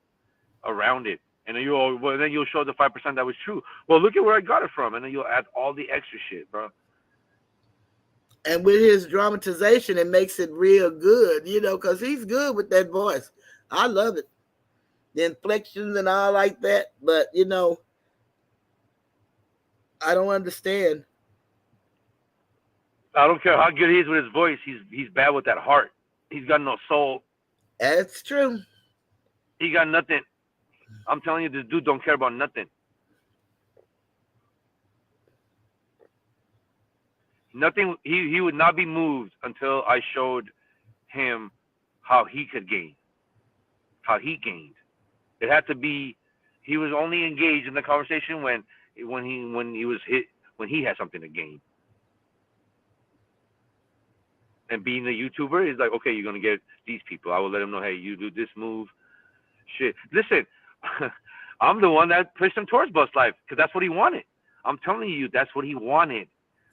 around it. And then you'll show the 5% that was true. Well, look at where I got it from. And then you'll add all the extra shit, bro. And with his dramatization, it makes it real good, you know, because he's good with that voice. I love it. The inflections and all like that. But, you know, I don't understand. I don't care how good he is with his voice. He's bad with that heart. He's got no soul. That's true. He got nothing. I'm telling you, this dude don't care about nothing. Nothing. He would not be moved until I showed him how he could gain, how he gained. It had to be. He was only engaged in the conversation when he had something to gain. And being a YouTuber is like, okay, you're gonna get these people. I will let them know, hey, you do this move. Shit. Listen, I'm the one that pushed him towards Bus Life because that's what he wanted. I'm telling you, that's what he wanted.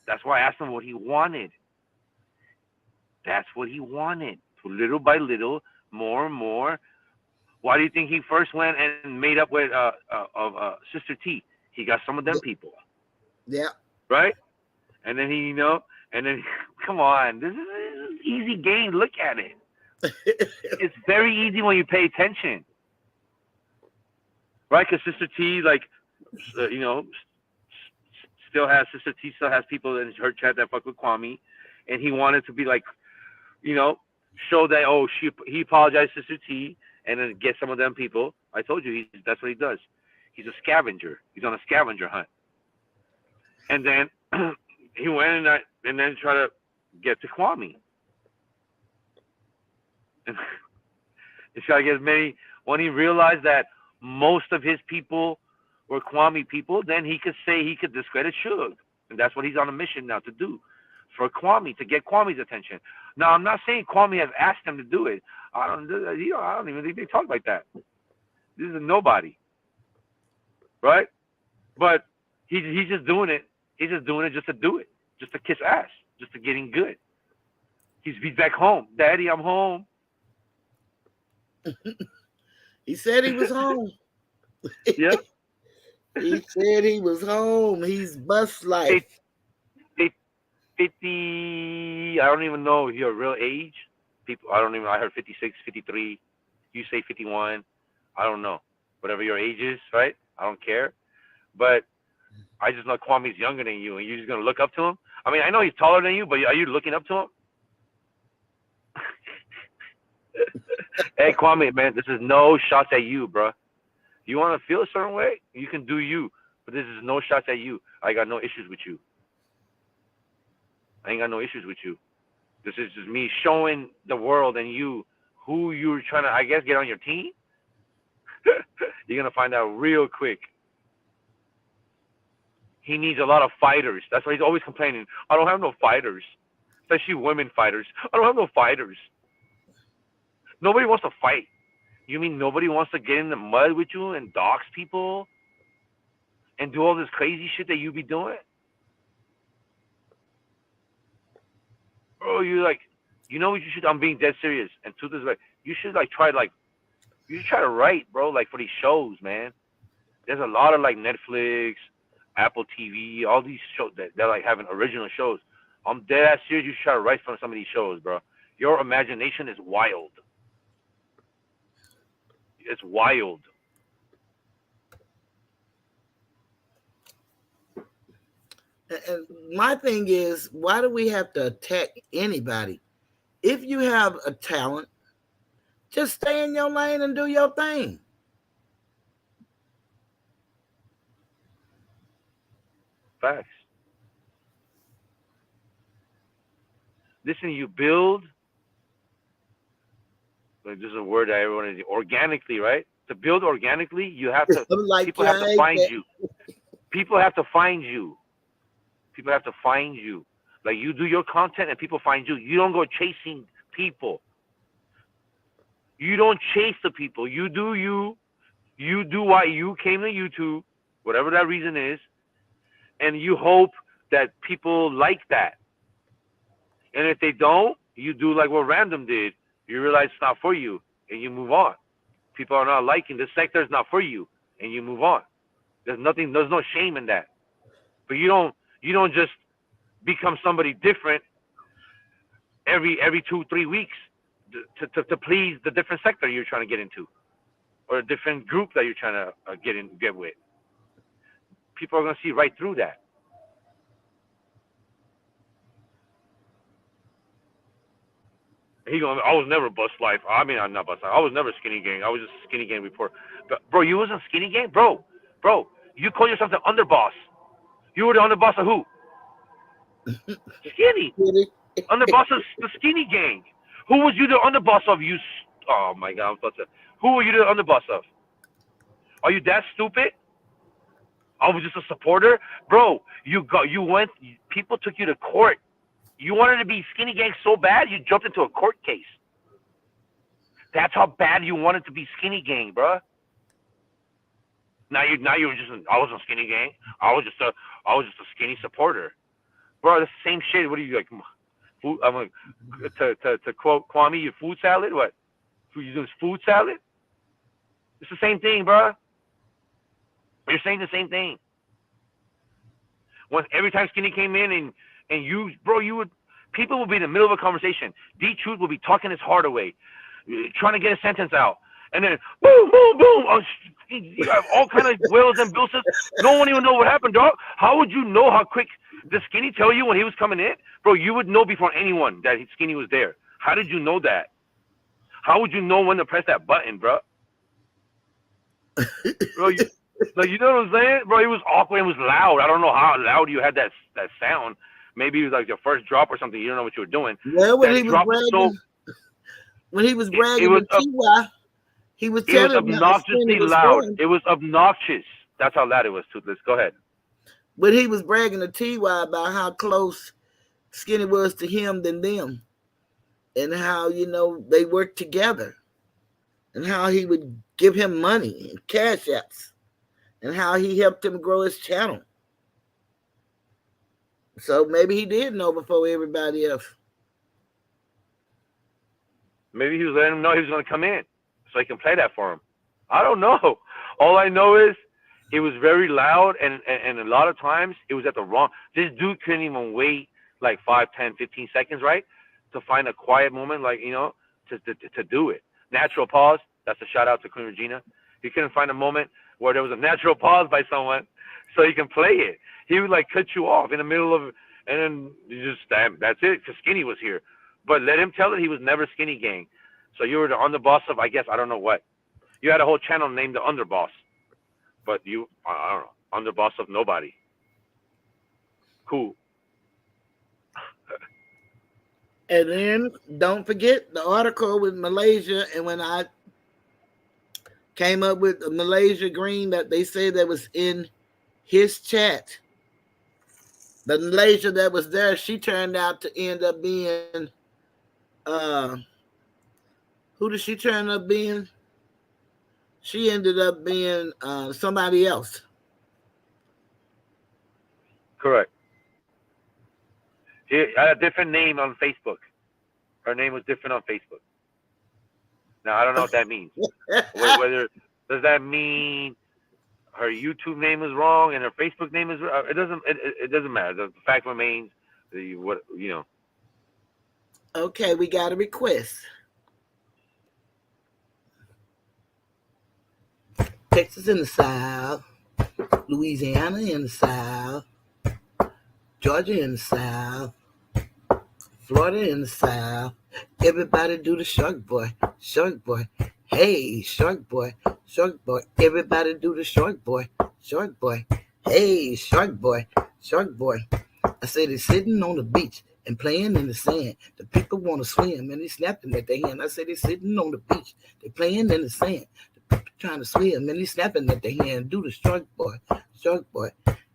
That's why I asked him what he wanted. That's what he wanted. So little by little, more and more. Why do you think he first went and made up with Sister T? He got some of them people. Yeah. Right? And then he, come on. This is easy game. Look at it. It's very easy when you pay attention. Right? Because Sister T, Sister T still has people in her chat that fuck with Kwame. And he wanted to be like, show that, he apologized to Sister T and then get some of them people. I told you, that's what he does. He's a scavenger. He's on a scavenger hunt. And then he went and then tried to get to Kwame. And he's got to get as many. When he realized that most of his people were Kwame people, then he could say he could discredit Suge. And that's what he's on a mission now to do. For Kwame, to get Kwame's attention. Now, I'm not saying Kwame has asked him to do it. I don't even think they talk like that. This is a nobody. Right? But he's just doing it. He's just doing it just to do it. Just to kiss ass. Just to getting good. He's back home. Daddy, I'm home. He said he was home. Yeah. He said he was home. He's bus life. 50, I don't even know your real age. People, I heard 56, 53. You say 51. I don't know. Whatever your age is, right? I don't care. But I just know Kwame's younger than you, and you're just going to look up to him? I mean, I know he's taller than you, but are you looking up to him? Hey, Kwame, man, this is no shots at you, bro. You want to feel a certain way? You can do you, but this is no shots at you. I got no issues with you. I ain't got no issues with you. This is just me showing the world and you who you're trying to, I guess, get on your team. You're going to find out real quick. He needs a lot of fighters. That's why he's always complaining. I don't have no fighters, especially women fighters. I don't have no fighters. Nobody wants to fight. You mean nobody wants to get in the mud with you and dox people and do all this crazy shit that you be doing? Bro, you like, you know what you should, I'm being dead serious. And to this, like, you should try to write, bro, like for these shows, man. There's a lot of like Netflix, Apple TV, all these shows that they're like having original shows. I'm dead ass serious. You should try to write from some of these shows, bro. Your imagination is wild. It's wild. And my thing is, why do we have to attack anybody? If you have a talent, just stay in your lane and do your thing. Facts. Listen, you build, like this is a word that everyone is, organically, right? To build organically, you have to, Like people have to find you. People have to find you. People have to find you. Like you do your content and people find you. You don't go chasing people. You don't chase the people. You do you. You do why you came to YouTube, whatever that reason is, and you hope that people like that. And if they don't, you do like what Random did. You realize it's not for you, and you move on. People are not liking this sector is not for you, and you move on. There's no shame in that. But you don't just become somebody different every 2-3 weeks to please the different sector you're trying to get into, or a different group that you're trying to get with. People are gonna see right through that. He going, I was never bust life. I mean, I'm not bust life. I was never skinny gang. I was just a skinny gang reporter. But bro, you wasn't skinny gang, bro. You call yourself the underboss. You were the underboss of who? Skinny. Underboss of the skinny gang. Who was you the underboss of? Oh my God, I'm supposed to. Who were you the underboss of? Are you that stupid? I was just a supporter, bro. People took you to court. You wanted to be skinny gang so bad, you jumped into a court case. That's how bad you wanted to be skinny gang, bro. Now you were just, I wasn't skinny gang. I was just a skinny supporter, bro. That's the same shit. What are you like? Food, I'm like, to quote Kwame, your food salad. What? You doing food salad? It's the same thing, bro. You're saying the same thing. Every time Skinny came in and you, bro, people would be in the middle of a conversation. D-Truth would be talking his heart away, trying to get a sentence out. And then, boom, boom, boom. You have all kind of wills and bills. No one even know what happened, dog. How would you know how quick the Skinny tell you when he was coming in? Bro, you would know before anyone that Skinny was there. How did you know that? How would you know when to press that button, bro? Bro, you know what I'm saying? Bro, it was awkward. It was loud. I don't know how loud you had that sound. Maybe it was like your first drop or something. You don't know what you were doing. Well, when he was bragging with TY, he was telling it was obnoxiously loud. It was obnoxious. That's how loud it was, Toothless. Go ahead. But he was bragging to TY about how close Skinny was to him than them. And how, they worked together. And how he would give him money and cash apps. And how he helped him grow his channel. So maybe he did know before everybody else. Maybe he was letting him know he was going to come in. so he can play that for him. I don't know. All I know is it was very loud, and a lot of times it was at the wrong. This dude couldn't even wait like 5, 10, 15 seconds, right, to find a quiet moment, like, you know, to do it. Natural pause. That's a shout out to Queen Regina. He couldn't find a moment where there was a natural pause by someone so he can play it. He would like cut you off in the middle of, and then you just, that's it, because Skinny was here. But let him tell it, he was never Skinny Gang. So you were the underboss of, I guess, I don't know what. You had a whole channel named the Underboss. But you, I don't know, underboss of nobody. Cool. And then don't forget the article with Malaysia, and when I came up with Malaysia Green that they said that was in his chat. The Malaysia that was there, she turned out to end up being who did she turn up being? She ended up being somebody else. Correct. She had a different name on Facebook. Her name was different on Facebook. Now, I don't know what that means. Whether does that mean her YouTube name is wrong and her Facebook name is wrong? It doesn't matter. The fact remains, what you know. Okay, we got a request. Texas in the South, Louisiana in the South, Georgia in the South, Florida in the South. Everybody do the Shark Boy, Shark Boy. Hey, Shark Boy, Shark Boy. Everybody do the Shark Boy, Shark Boy. Hey, Shark Boy, Shark Boy. I said he's sitting on the beach and playing in the sand. The people want to swim and he's snapping at their hand. I said he's sitting on the beach, they playing in the sand. The people trying to swim and he's snapping at their hand. Do the Shark Boy, Shark Boy.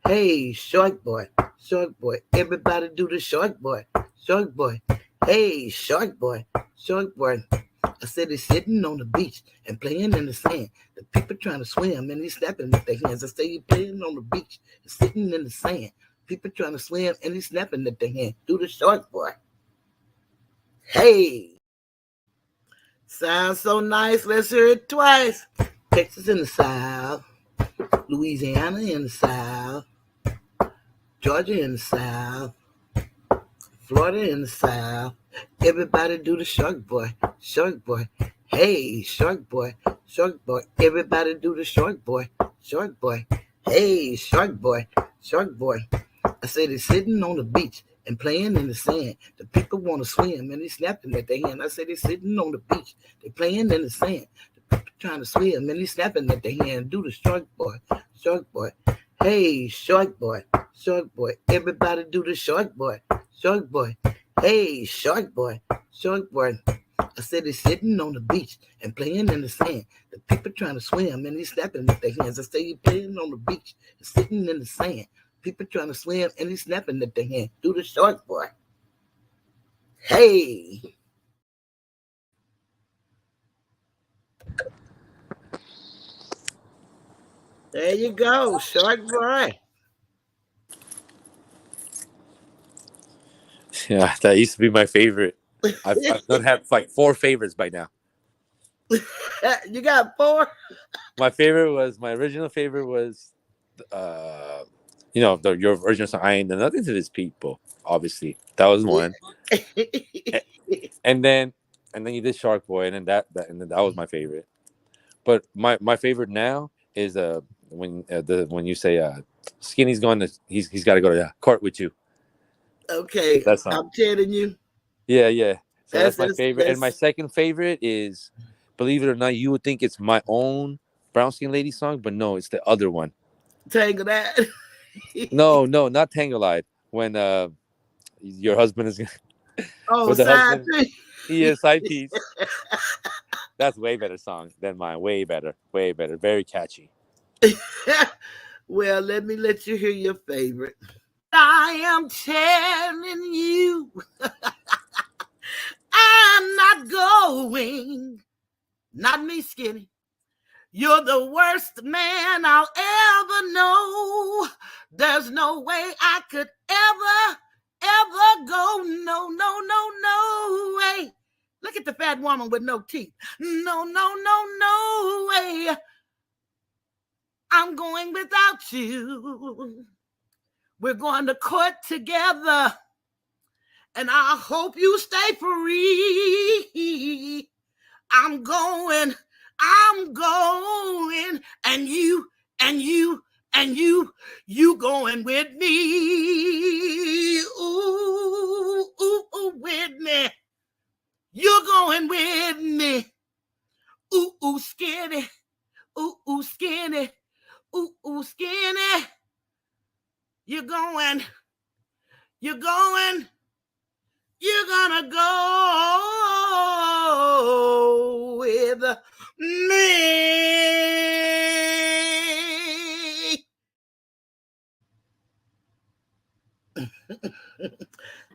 Hey, Shark Boy, Shark Boy. Everybody do the Shark Boy, Shark Boy. Hey, Shark Boy, Shark Boy. I said he's sitting on the beach and playing in the sand. The people trying to swim and he's snapping at their hands. I said he's playing on the beach and sitting in the sand. People trying to swim and he's snapping at their hand. Do the Shark Boy. Hey. Sounds so nice. Let's hear it twice. Texas in the South. Louisiana in the South. Georgia in the South. Florida in the South. Everybody do the Shark Boy, Shark Boy. Hey, Shark Boy, Shark Boy. Everybody do the Shark Boy, Shark Boy. Hey, Shark Boy, Shark Boy. I said he's sitting on the beach and playing in the sand. The people want to swim and he's snapping at their hand. I said he's sitting on the beach, they playing in the sand. The people trying to swim and he's snapping at their hand. Do the Shark Boy, Shark Boy. Hey, Shark Boy, Shark Boy. Everybody do the Shark Boy, Shark Boy. Hey, Shark Boy, Shark Boy. I said he's sitting on the beach and playing in the sand. The people trying to swim and he's snapping at their hands. I said he's playing on the beach and sitting in the sand. People trying to swim and he's snapping at their hand. Do the Shark Boy. Hey. There you go, Shark Boy. Yeah, that used to be my favorite. I've done have like 4 favorites by now. You got 4? My original favorite was, your original song. I ain't done nothing to these people. Obviously, that was one. and then you did Shark Boy, and then that was my favorite. But my favorite now is when you say Skinny's going to he's got to go to court with you. Okay, that's I'm telling you. Yeah. So that's my favorite. And my second favorite is, believe it or not, you would think it's my own Brown Skin Lady song, but no, it's the other one. Tangle that. No, not Tangled. When your husband is side piece. He is side piece. That's way better song than mine. Way better. Very catchy. Well, let you hear your favorite. I am telling you, I'm not going. Not me, Skinny. You're the worst man I'll ever know. There's no way I could ever go. No way. Look at the fat woman with no teeth. No, no, no, no way. I'm going without you. We're going to court together. And I hope you stay free. I'm going, and you going with me. Ooh, ooh, ooh, with me. You're going with me. Ooh, ooh, skinny. Ooh, ooh, skinny. Ooh, ooh, skinny. You're going to go with me.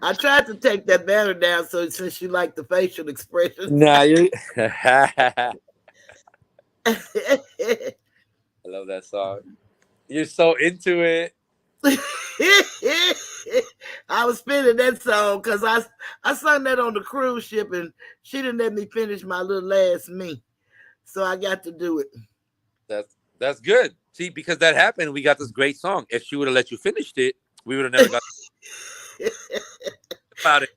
I tried to take that banner down so since you like the facial expressions. Nah, you. I love that song. You're so into it. I was spinning that song because I sung that on the cruise ship and she didn't let me finish my little last me. So I got to do it. That's good. See, because that happened, we got this great song. If she would have let you finish it, we would have never got about it.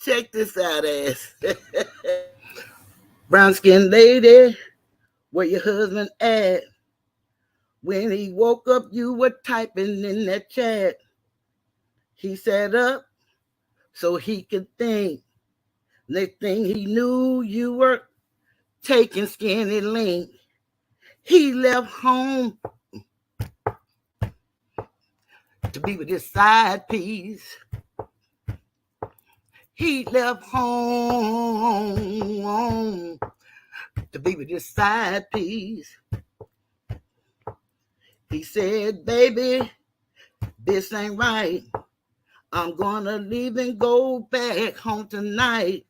Check this out, ass. Brown skinned lady, where your husband at? When he woke up, you were typing in that chat. He sat up so he could think. Next thing he knew, you were taking skinny link. He left home to be with his side piece. He left home to be with his side piece. He said, baby, this ain't right. I'm gonna leave and go back home tonight.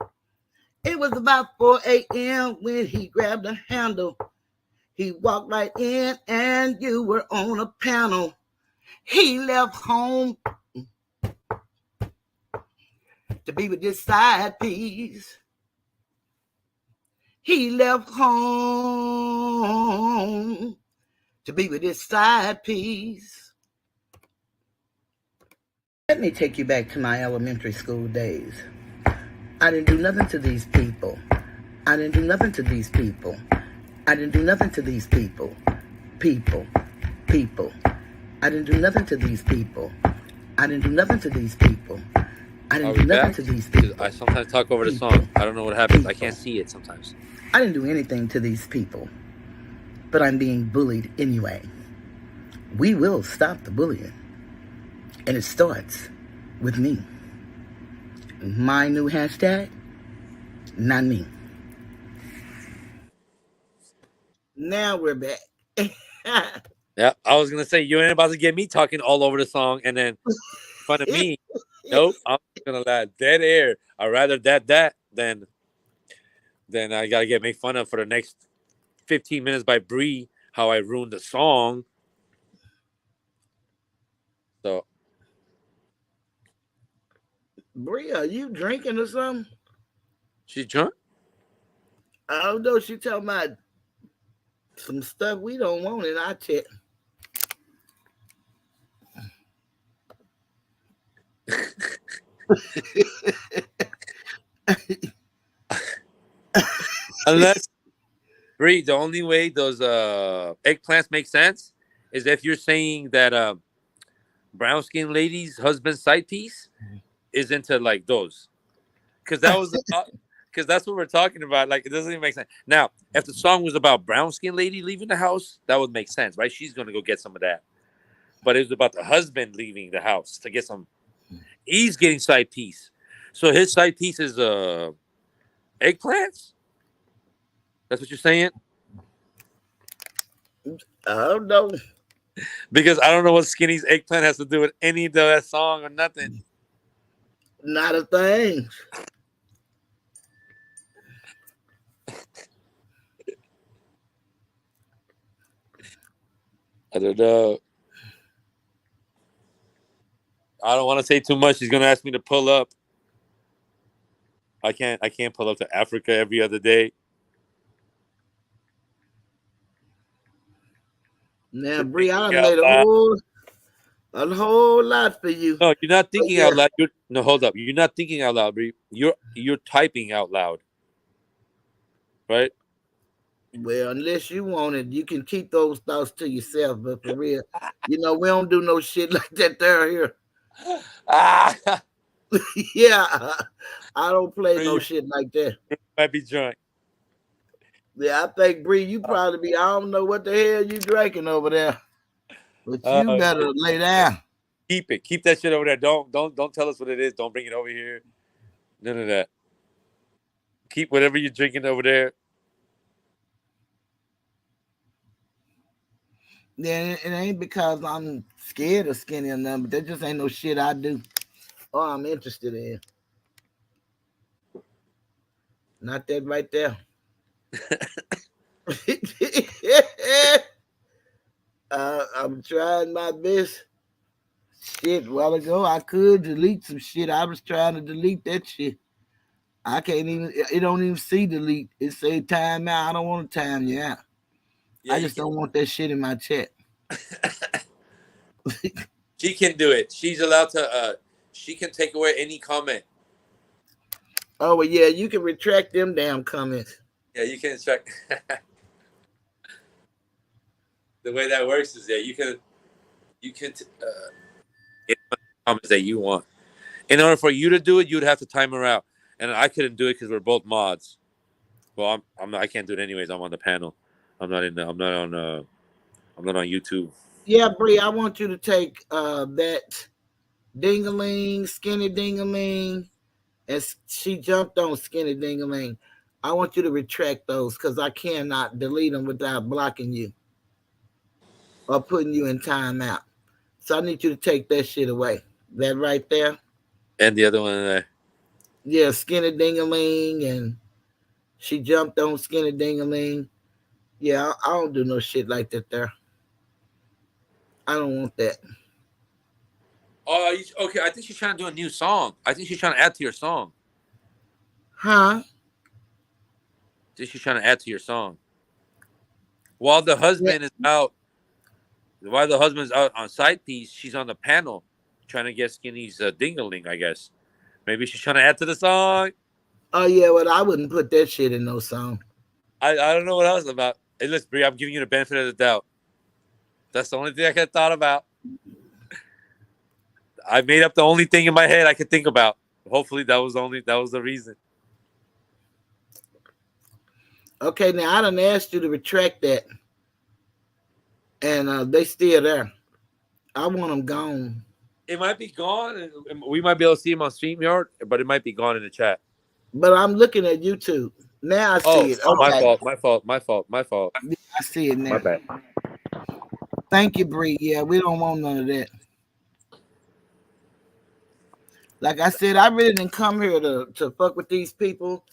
It was about 4 a.m. when he grabbed a handle. He walked right in and you were on a panel. He left home to be with his side piece. He left home to be with his side piece. Let me take you back to my elementary school days. I didn't do nothing to these people. I didn't do nothing to these people. I didn't do nothing to these people. People. I didn't do nothing to these people. I didn't do nothing to these people. I didn't do nothing to these people. I sometimes talk over the song. I don't know what happens. I can't see it sometimes. I didn't do anything to these people, but I'm being bullied anyway. We will stop the bullying, and it starts with me. My new hashtag, not me. Now we're back. Yeah, I was gonna say you ain't about to get me talking all over the song and then in front of me. Nope, I'm gonna let dead air. I'd rather that than I gotta get made fun of for the next 15 minutes by Bree how I ruined the song. So, Bree, are you drinking or something? She's drunk? I don't know. She talking about some stuff we don't want in our chat. Unless Bree, the only way those eggplants make sense is if you're saying that brown skin lady's husband's side piece is into like those, because that was because that's what we're talking about. Like, it doesn't even make sense. Now, if the song was about brown skin lady leaving the house, that would make sense, right? She's gonna go get some of that. But it was about the husband leaving the house to get some. He's getting side piece, so his side piece is eggplants. That's what you're saying? I don't know. Because I don't know what Skinny's eggplant has to do with any of that song or nothing. Not a thing. I don't know. I don't want to say too much. He's going to ask me to pull up. I can't pull up to Africa every other day. Now, You're Bree, I thinking done out made loud. a whole lot for you. No, you're not But thinking yeah, out loud. No, hold up. You're not thinking out loud, Bree. You're typing out loud, right? well, unless you want it, you can keep those thoughts to yourself. But for real, we don't do no shit like that there here. Ah, Yeah, I don't play no you shit like that. might be drunk. Yeah, I think Bree, you probably be. I don't know what the hell you drinking over there, but you better lay down. Keep it. Keep that shit over there. Don't tell us what it is. Don't bring it over here. None of that. Keep whatever you're drinking over there. Yeah, it ain't because I'm scared of skinny or nothing, but that just ain't no shit I do or I'm interested in. Not that right there. I'm trying my best. Shit, a while ago I could delete some shit. I was trying to delete that shit. I can't even. It don't even see delete. It say time out. I don't want to time you out. Yeah, I you just can. don't want that shit in my chat. She can do it. She's allowed to. She can take away any comment. Oh well, yeah, you can retract them damn comments. Yeah, you can check. The way that works is that you can get comments that you want. In order for you to do it, you'd have to time her out, and I couldn't do it because we're both mods. Well, I'm not. I can't do it anyways. I'm on the panel. I'm not in. I'm not on. I'm not on YouTube. Yeah, Bree, I want you to take that dingaling, skinny dingaling, and she jumped on skinny dingaling. I want you to retract those because I cannot delete them without blocking you or putting you in timeout. So I need you to take that shit away. That right there? And the other one there. Yeah, skinny dingaling, and she jumped on skinny dingaling. Yeah, I don't do no shit like that there. I don't want that. Oh, okay. I think she's trying to do a new song. I think she's trying to add to your song. Huh? I think she's trying to add to your song. While the husband is out, while the husband's out on side piece, she's on the panel trying to get Skinny's dingaling, I guess. Maybe she's trying to add to the song. Oh yeah, well I wouldn't put that shit in no song. I don't know what else about. Hey, listen, Brie, I'm giving you the benefit of the doubt. That's the only thing I could have thought about. I made up the only thing in my head I could think about. Hopefully that was the reason. Okay, now I done asked you to retract that, and they still there. I want them gone. It might be gone. We might be able to see him on StreamYard, but it might be gone in the chat. But I'm looking at YouTube. Now I see it. Okay. My fault. I see it now. My bad. Thank you, Bree. Yeah, we don't want none of that. Like I said, I really didn't come here to fuck with these people,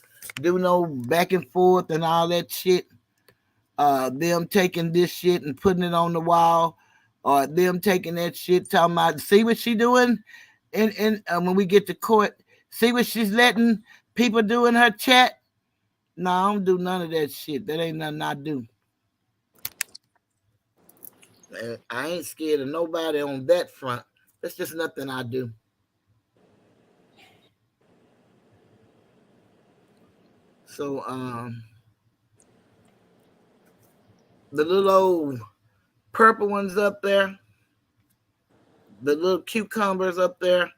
do no back and forth and all that shit. Them taking this shit and putting it on the wall, or them taking that shit, talking about, see what she doing, and when we get to court, see what she's letting people do in her chat. No, I don't do none of that shit. That ain't nothing I do. I ain't scared of nobody on that front. That's just nothing I do. So, the little old purple ones up there, the little cucumbers up there,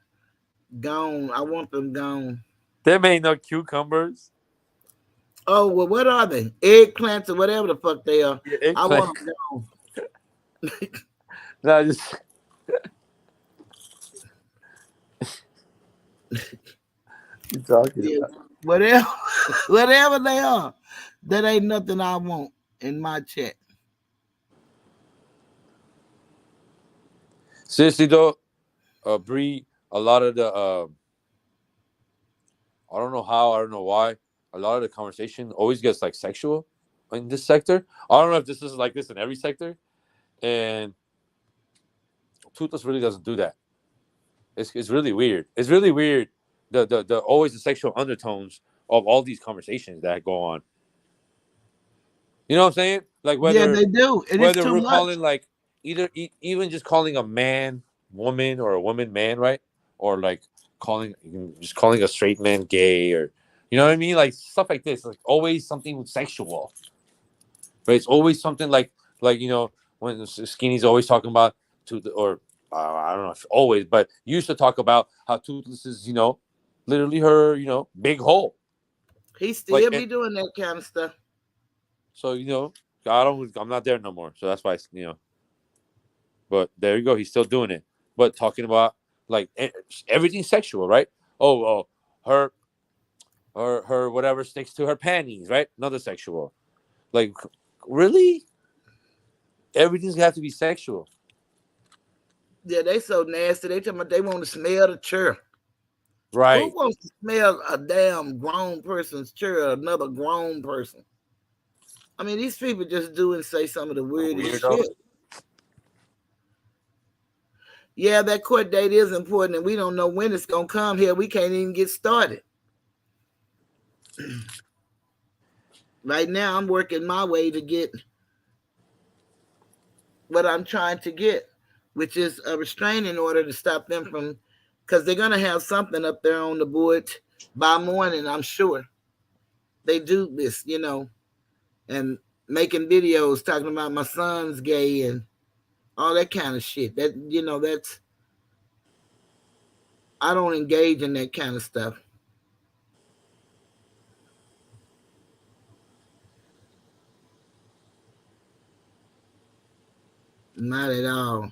gone. I want them gone. Them ain't no cucumbers. Oh, well, what are they? Eggplants or whatever the fuck they are. Yeah, I want them gone. No, just you talking about? Whatever they are, that ain't nothing I want in my chat. Seriously though, Bree, a lot of the I don't know how, I don't know why, a lot of the conversation always gets like sexual in this sector. I don't know if this is like this in every sector, and Toothless really doesn't do that. It's really weird. It's really weird the always the sexual undertones of all these conversations that go on. You know what I'm saying? Like Yeah, they do. It is whether too we're much. calling like even just calling a man woman or a woman man, right? Or like just calling a straight man gay, or you know what I mean? Like stuff like this. Like always something sexual. But it's always something like when Skinny's always talking about or I don't know if always, but used to talk about how Toothless is literally her big hole. He Like still be doing that kind of stuff. so I'm not there no more, so that's why But there you go, he's still doing it, but talking about like everything sexual, right? Oh, her whatever sticks to her panties, right? Another sexual. Like really, everything's got to be sexual. Yeah, they so nasty. They tell me they want to smell the chair. Who Right. wants to smell a damn grown person's chair? Another grown person. I mean, these people just do and say some of the weirdest Weirdo. shit. Yeah, that court date is important, and we don't know when it's gonna come here. We can't even get started. Right now, I'm working my way to get what I'm trying to get, which is a restraining order to stop them from, because they're gonna have something up there on the board by morning, I'm sure. They do this, and making videos talking about my son's gay and all that kind of shit. That's I don't engage in that kind of stuff. Not at all.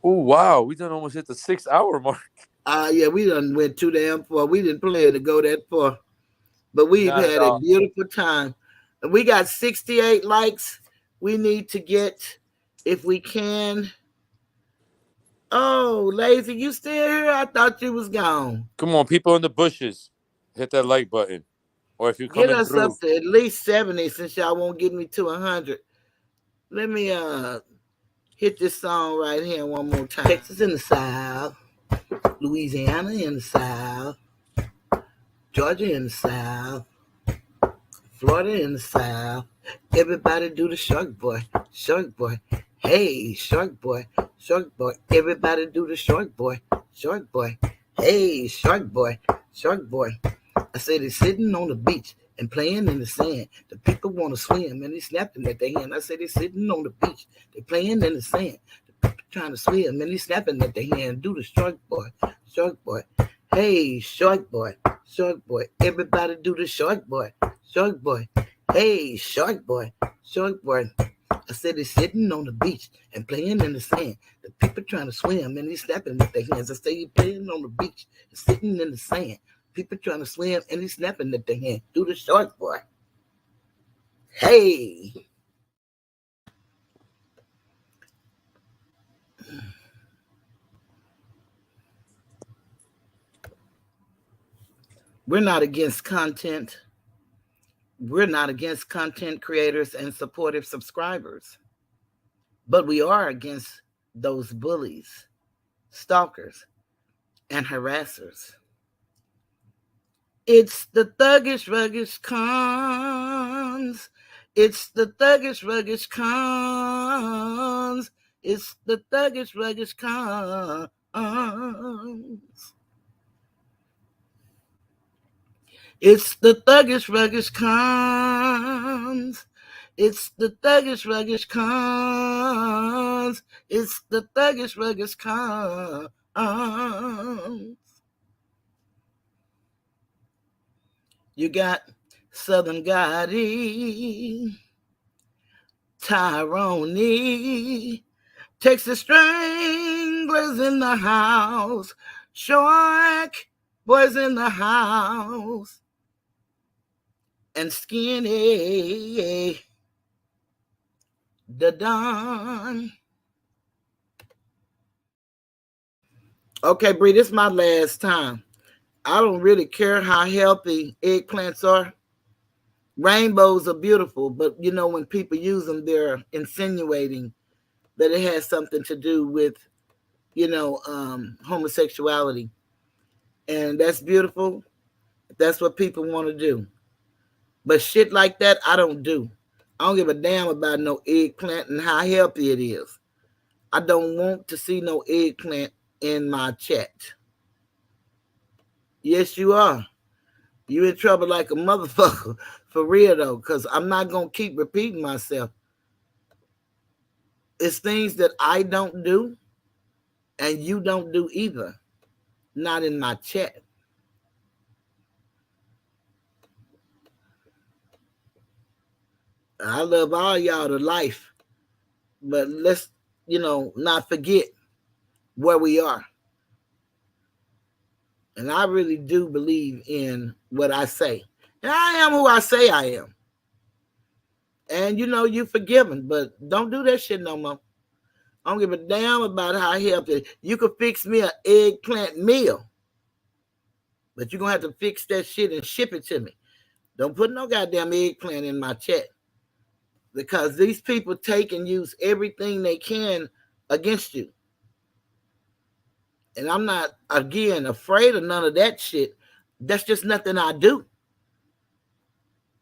Oh wow, we done almost hit the 6 hour mark. Yeah, we done went too damn far. We didn't plan to go that far, but we've Not at had a all. beautiful time. And we got 68 likes. We need to get, if we can. Oh, Lazy, you still here? I thought you was gone. Come on, people in the bushes, hit that like button, or if you're Get coming us up through, to at least 70 since y'all won't get me to 100. Let me hit this song right here one more time. Texas in the South, Louisiana in the South, Georgia in the South, Florida in the South. Everybody do the shark boy, shark boy. Hey, shark boy, shark boy. Everybody do the shark boy, shark boy. Hey, shark boy, shark boy. I said he's sitting on the beach and playing in the sand. The people want to swim and they snapping at their hand. I said they're sitting on the beach, they playing in the sand. The people trying to swim and they snapping at their hand. Do the shark boy, shark boy. Hey, shark boy, shark boy. Everybody do the shark boy, shark boy. Hey, shark boy, shark boy. I said he's sitting on the beach and playing in the sand. The people trying to swim and he's snapping with their hands. I say he's playing on the beach and sitting in the sand. People trying to swim and he's snapping at their hand. Do the shark boy. Hey. We're not against content. We're not against content creators and supportive subscribers. But we are against those bullies, stalkers, and harassers. It's the thuggish, ruggish cons. It's the thuggish, ruggish cons. It's the thuggish, ruggish cons. It's the thuggish, ruggish cons. It's the thuggish, ruggish cons. It's the thuggish, ruggish cons. You got Southern Gotti, Tyrone, Texas Stranglers in the house, Shark Boys in the house, and Skinny the Don. Okay, Bree, this is my last time. I don't really care how healthy eggplants are. Rainbows are beautiful, but when people use them, they're insinuating that it has something to do with, homosexuality. And that's beautiful. That's what people want to do. But shit like that, I don't do. I don't give a damn about no eggplant and how healthy it is. I don't want to see no eggplant in my chat. Yes, you are. You in trouble like a motherfucker. For real, though, because I'm not going to keep repeating myself. It's things that I don't do and you don't do either. Not in my chat. I love all y'all to life. But let's, not forget where we are. And I really do believe in what I say. And I am who I say I am. And you forgiven, but don't do that shit no more. I don't give a damn about how healthy. You could fix me an eggplant meal, but you're going to have to fix that shit and ship it to me. Don't put no goddamn eggplant in my chat, because these people take and use everything they can against you. And I'm not, again, afraid of none of that shit. That's just nothing I do.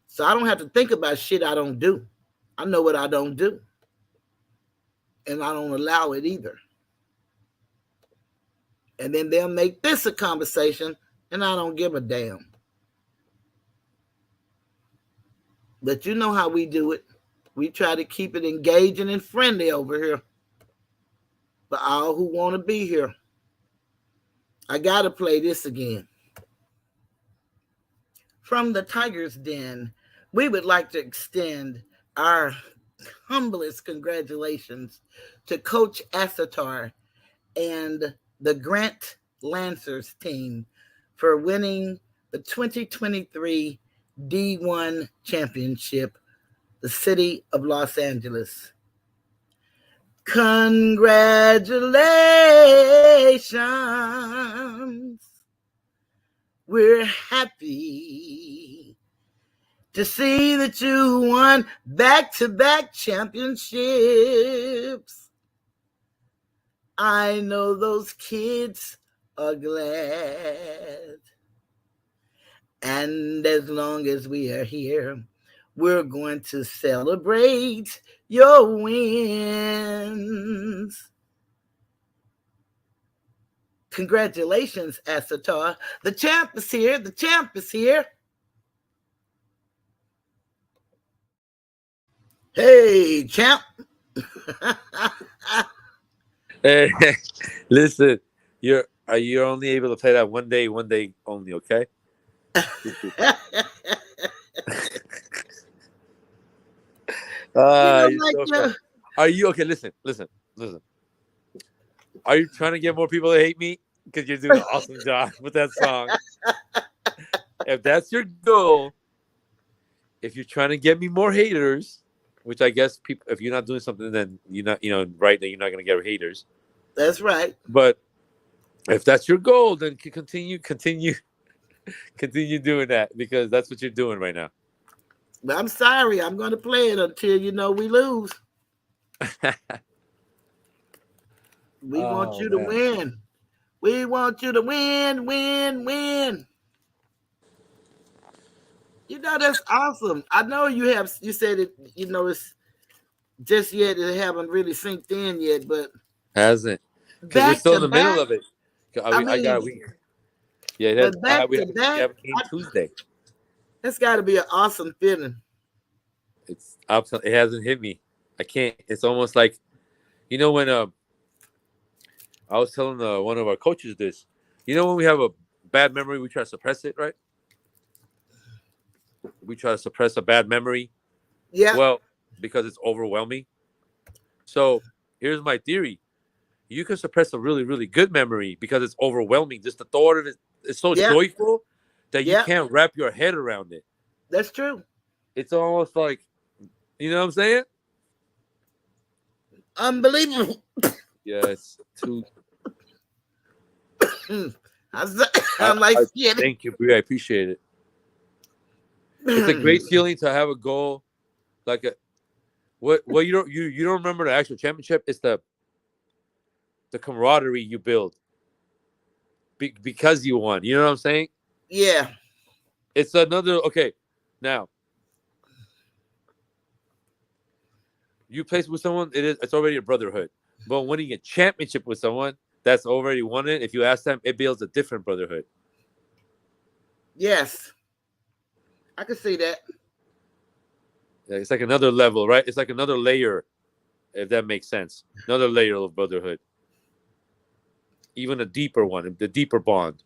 So I don't have to think about shit I don't do. I know what I don't do. And I don't allow it either. And then they'll make this a conversation, and I don't give a damn. But you know how we do it. We try to keep it engaging and friendly over here for all who want to be here. I got to play this again. From the Tiger's Den, we would like to extend our humblest congratulations to Coach Asatar and the Grant Lancers team for winning the 2023 D1 championship, the city of Los Angeles. Congratulations. We're happy to see that you won back-to-back championships. I know those kids are glad. And as long as we are here, we're going to celebrate your wins. Congratulations, Asatar. The champ is here. The champ is here. Hey, champ. Hey, listen, you're only able to play that one day only, okay? Are you okay? Listen. Are you trying to get more people to hate me? Because you're doing an awesome job with that song. If that's your goal, if you're trying to get me more haters, which I guess people, if you're not doing something, then you're not, right, then you're not going to get haters. That's right. But if that's your goal, then continue doing that, because that's what you're doing right now. But I'm sorry. I'm going to play it until we lose. We want you to win. We want you to win. That's awesome. I know you said it, it's just yet, it haven't really synced in yet, but. Hasn't. Because we're still in the middle of it. I got a week. Yeah, we have a game Tuesday. That's got to be an awesome feeling. It hasn't hit me. I can't. It's almost like, when I was telling one of our coaches this. When we have a bad memory, we try to suppress it, right? We try to suppress a bad memory. Yeah. Well, because it's overwhelming. So here's my theory. You can suppress a really, really good memory because it's overwhelming. Just the thought of it is so joyful that you can't wrap your head around it. That's true. It's almost like, you know what I'm saying? Unbelievable. Yes. I'm like, thank you, Brie. I appreciate it. It's a great feeling to have a goal, like you don't remember the actual championship. It's the camaraderie you build. because you won. You know what I'm saying? Yeah. It's another. Okay, now you place with someone, it's already a brotherhood. But winning a championship with someone that's already won it, if you ask them, it builds a different brotherhood. Yes. I can see that. It's like another level, right? It's like another layer, if that makes sense. Another layer of brotherhood. Even a deeper one, the deeper bond.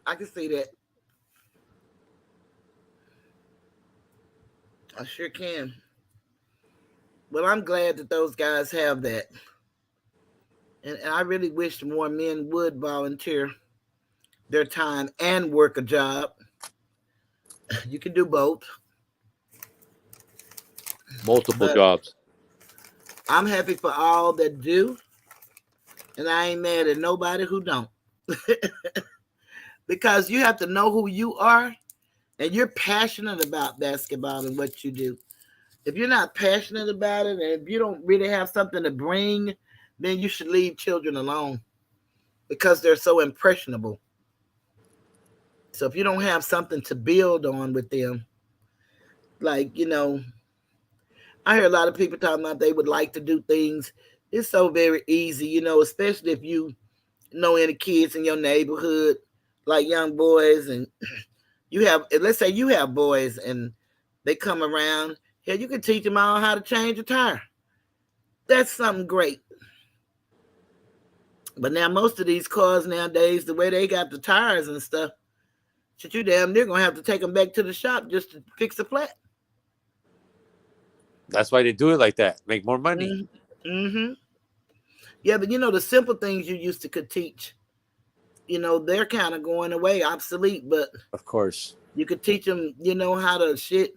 I can see that. I sure can. Well, I'm glad that those guys have that. And I really wish more men would volunteer their time and work a job. You can do both. Multiple But jobs. I'm happy for all that do. And I ain't mad at nobody who don't. Because you have to know who you are and you're passionate about basketball and what you do. If you're not passionate about it and if you don't really have something to bring, then you should leave children alone because they're so impressionable. So if you don't have something to build on with them, like, I hear a lot of people talking about they would like to do things. It's so very easy, especially if you know any kids in your neighborhood, like young boys, and let's say you have boys and they come around, hell, you can teach them all how to change a tire. That's something great. But now most of these cars nowadays, the way they got the tires and stuff, shit, you damn near gonna have to take them back to the shop just to fix a flat. That's why they do it like that. Make more money. Mm-hmm. Yeah, but the simple things you used to could teach, they're kind of going away, obsolete. But of course, you could teach them, how to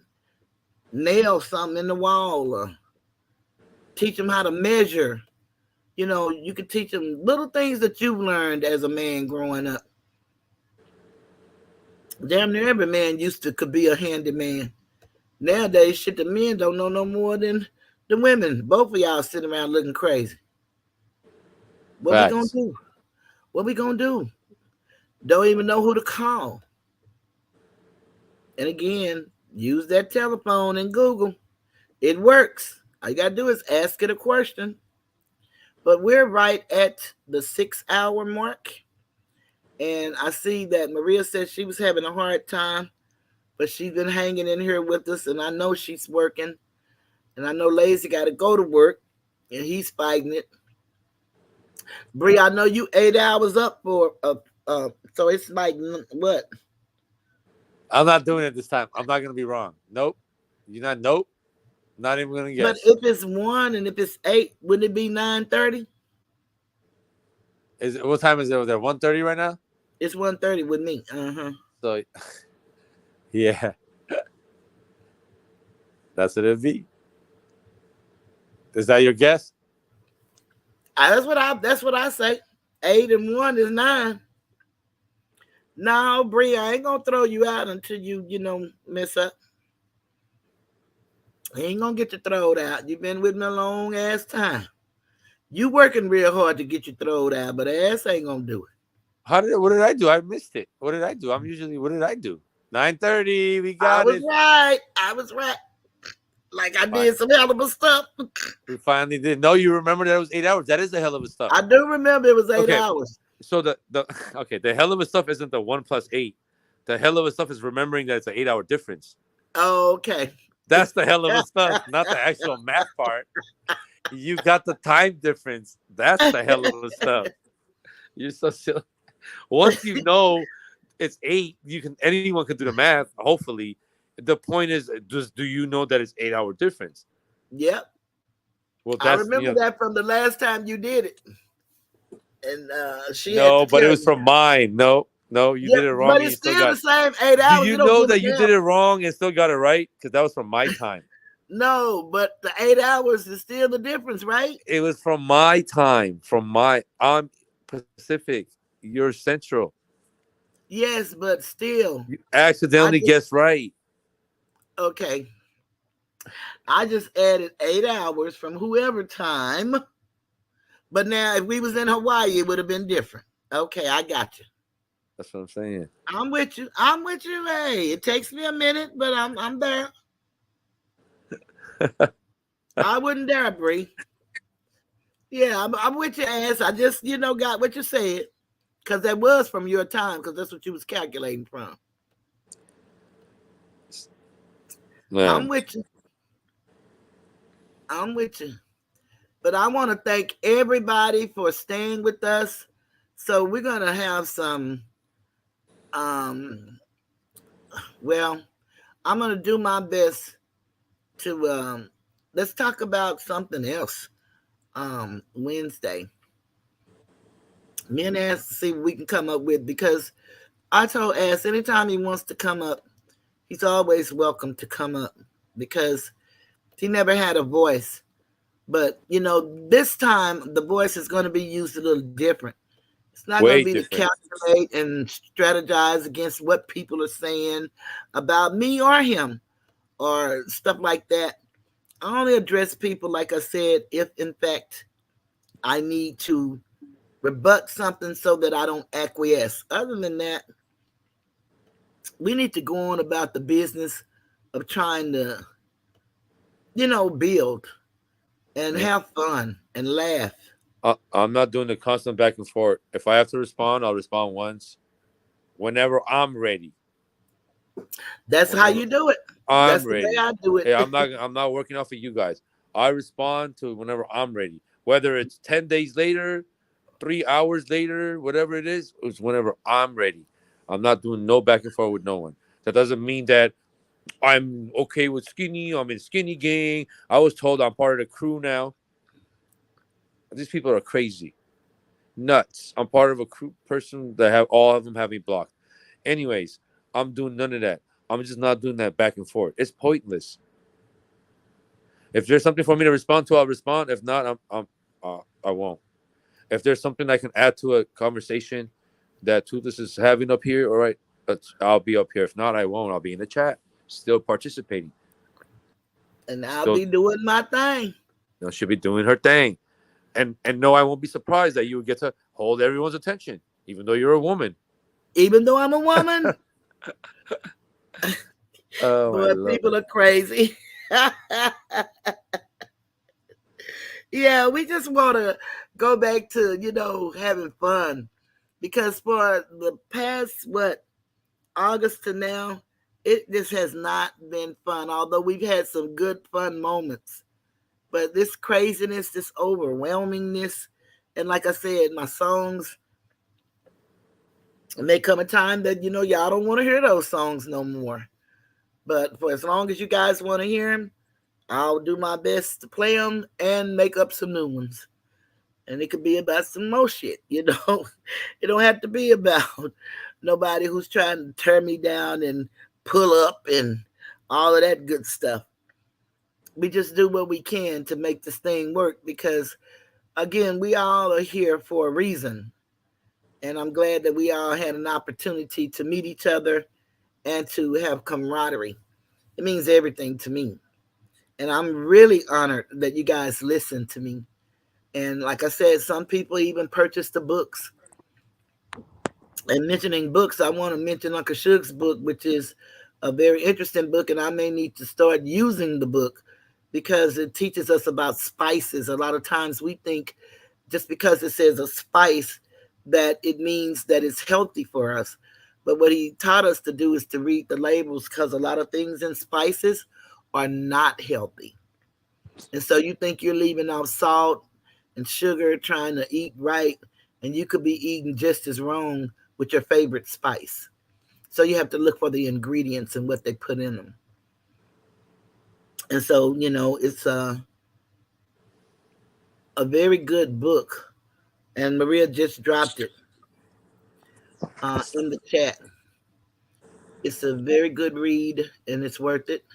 nail something in the wall, or teach them how to measure. You could teach them little things that you've learned as a man growing up. Damn near every man could be a handyman. Nowadays, shit, the men don't know no more than the women. Both of y'all sitting around looking crazy. What we gonna do? What we gonna do? Don't even know who to call. And again, use that telephone and Google. It works. All you gotta do is ask it a question. But we're right at the 6-hour mark. And I see that Maria said she was having a hard time, but she's been hanging in here with us, and I know she's working. And I know Lazy got to go to work, and he's fighting it. Bree, I know you 8 hours up for so it's like what? I'm not doing it this time. I'm not gonna be wrong. Nope. You're not. Nope. Not even gonna guess. But if it's 1 and if it's 8, wouldn't it be 9:30? What time is it over there? 1:30 right now. It's 1:30 with me. So, yeah, that's what it'd be. Is that your guess? That's what I say. 8 and 1 is 9. No, Bree, I ain't gonna throw you out until you mess up. I ain't gonna get you thrown out. You've been with me a long ass time. You working real hard to get you thrown out, but ass ain't gonna do it. What did I do? I missed it. What did I do? What did I do? 9:30. We got it. I was right. Like I did some hell of a stuff. We finally did. No, you remember that it was 8 hours. That is a hell of a stuff. I do remember it was 8 hours. So the hell of a stuff isn't the 1 + 8. The hell of a stuff is remembering that it's an 8-hour difference. Okay. That's the hell of a stuff, not the actual math part. You got the time difference. That's the hell of a stuff. You're so silly. Once you know it's 8, anyone can do the math. Hopefully, the point is, do you know that it's 8-hour difference? Yep. Well, I remember that from the last time you did it. And but it was from mine. No, you did it wrong. But it's still the same 8 hours. Do you know that you did it wrong and still got it right? Because that was from my time. No, but the 8 hours is still the difference, right? It was from my time. I'm Pacific. You're Central. Yes, but still. You accidentally guessed right. Okay. I just added 8 hours from whoever time. But now, if we was in Hawaii, it would have been different. Okay, I got you. That's what I'm saying. I'm with you. I'm with you. Hey, it takes me a minute, but I'm there. I wouldn't dare, Bree. Yeah, I'm with your ass. I just, got what you said. Because that was from your time, because that's what you was calculating from. Man. I'm with you. I'm with you. But I want to thank everybody for staying with us. So we're going to have some, well, I'm going to do my best to, let's talk about something else Wednesday. Me and Ass to see what we can come up with, because I told Ass anytime he wants to come up, he's always welcome to come up, because he never had a voice. But, this time the voice is going to be used a little different. It's not going to be different. To calculate and strategize against what people are saying about me or him or stuff like that. I only address people, like I said, if in fact I need to rebut something so that I don't acquiesce. Other than that, we need to go on about the business of trying to, build and have fun and laugh. I'm not doing the constant back and forth. If I have to respond, I'll respond once. Whenever I'm ready. That's how you do it. That's ready. The way I do it. Hey, I'm not working off of you guys. I respond to whenever I'm ready. Whether it's 10 days later, 3 hours later, whatever it is, it's whenever I'm ready. I'm not doing no back and forth with no one. That doesn't mean that I'm okay with skinny. I'm in skinny gang. I was told I'm part of the crew now. These people are crazy. Nuts. I'm part of a crew person that have all of them have me blocked. Anyways, I'm doing none of that. I'm just not doing that back and forth. It's pointless. If there's something for me to respond to, I'll respond. If not, I won't. If there's something I can add to a conversation that Toothless is having up here, all right, I'll be up here. If not, I won't. I'll be in the chat, still participating. And I'll be doing my thing. She'll be doing her thing. And no, I won't be surprised that you would get to hold everyone's attention, even though you're a woman. Even though I'm a woman? Boy, people are crazy. Yeah, we just want to go back to, having fun. Because for the past, August to now, it just has not been fun. Although we've had some good, fun moments. But this craziness, this overwhelmingness, and like I said, my songs, it may come a time that, y'all don't want to hear those songs no more. But for as long as you guys want to hear them, I'll do my best to play them and make up some new ones. And it could be about some more shit, It don't have to be about nobody who's trying to tear me down and pull up and all of that good stuff. We just do what we can to make this thing work because, again, we all are here for a reason. And I'm glad that we all had an opportunity to meet each other and to have camaraderie. It means everything to me. And I'm really honored that you guys listen to me. And like I said, some people even purchase the books. And mentioning books, I want to mention Uncle Suge's book, which is a very interesting book. And I may need to start using the book because it teaches us about spices. A lot of times we think just because it says a spice that it means that it's healthy for us. But what he taught us to do is to read the labels because a lot of things in spices are not healthy. And so you think you're leaving off salt and sugar trying to eat right, and you could be eating just as wrong with your favorite spice. So you have to look for the ingredients and what they put in them. And so, it's a very good book. And Maria just dropped it in the chat. It's a very good read, and it's worth it.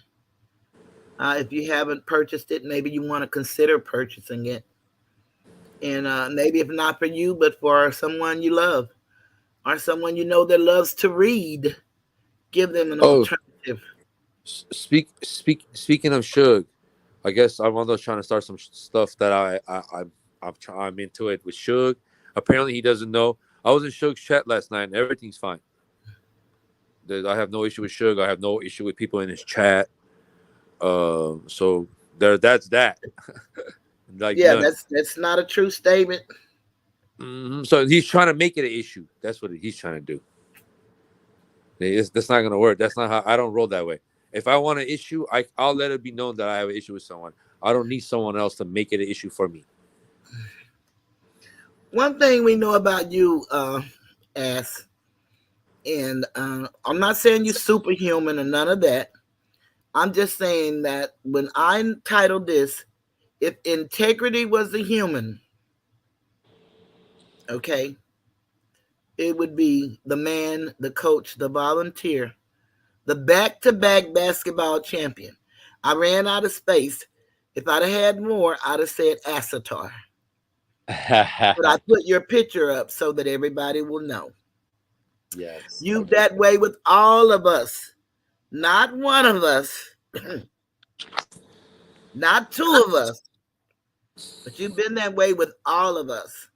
If you haven't purchased it, maybe you want to consider purchasing it. And maybe if not for you, but for someone you love or someone that loves to read, give them an alternative. Speaking of Suge, I guess I'm also trying to start some stuff that I'm into it with Suge. Apparently, he doesn't know. I was in Suge's chat last night, and everything's fine. I have no issue with Suge. I have no issue with people in his chat. So that's that. Like Yeah, none. that's not a true statement. So he's trying to make it an issue. That's what he's trying to do. That's not gonna work. That's not how I don't roll that way. If I want an issue, I'll let it be known that I have an issue with someone. I don't need someone else to make it an issue for me. One thing we know about you, Ass, and I'm not saying you're superhuman or none of that. I'm just saying that when I entitled this, if integrity was a human, okay, it would be the man, the coach, the volunteer, the back-to-back basketball champion. I ran out of space. If I'd have had more, I'd have said Asatar. But I put your picture up so that everybody will know. Yes. You that way with all of us. Not one of us. Not two of us. But you've been that way with all of us.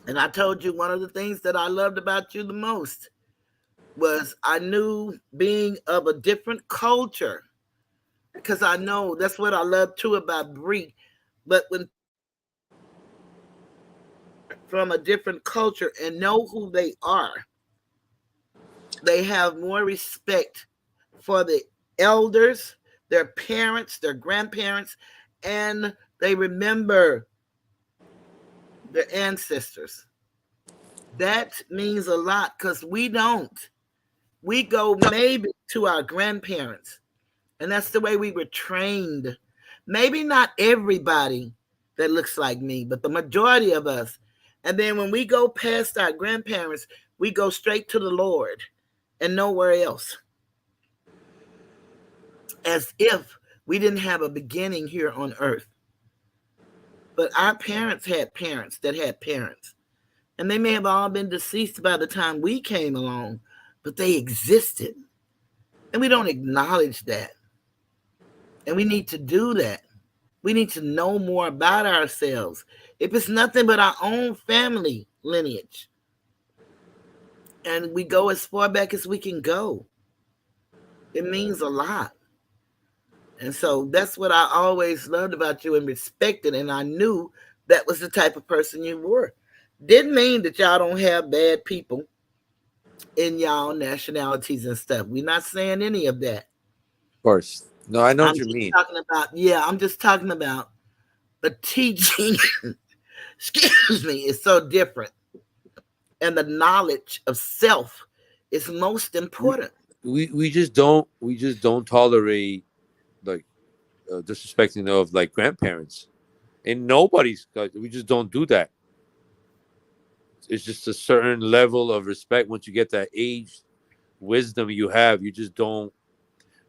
And I told you one of the things that I loved about you the most was I knew being of a different culture. Because I know that's what I love too about Bree. But when from a different culture and know who they are, they have more respect for the elders, their parents, their grandparents, and they remember their ancestors. That means a lot because we don't. We go maybe to our grandparents, and that's the way we were trained. Maybe not everybody that looks like me, but the majority of us. And then when we go past our grandparents, we go straight to the Lord and nowhere else. As if we didn't have a beginning here on earth. But our parents had parents that had parents. And they may have all been deceased by the time we came along, but they existed. And we don't acknowledge that. And we need to do that. We need to know more about ourselves. If it's nothing but our own family lineage, and we go as far back as we can go, it means a lot. And so that's what I always loved about you and respected. And I knew that was the type of person you were. Didn't mean that y'all don't have bad people in y'all nationalities and stuff. We're not saying any of that. Of course. No, I know what you mean. I'm just talking about the teaching, excuse me, is so different. And the knowledge of self is most important. We just don't tolerate like disrespecting of like grandparents. And we just don't do that. It's just a certain level of respect. Once you get that age, wisdom you have, you just don't.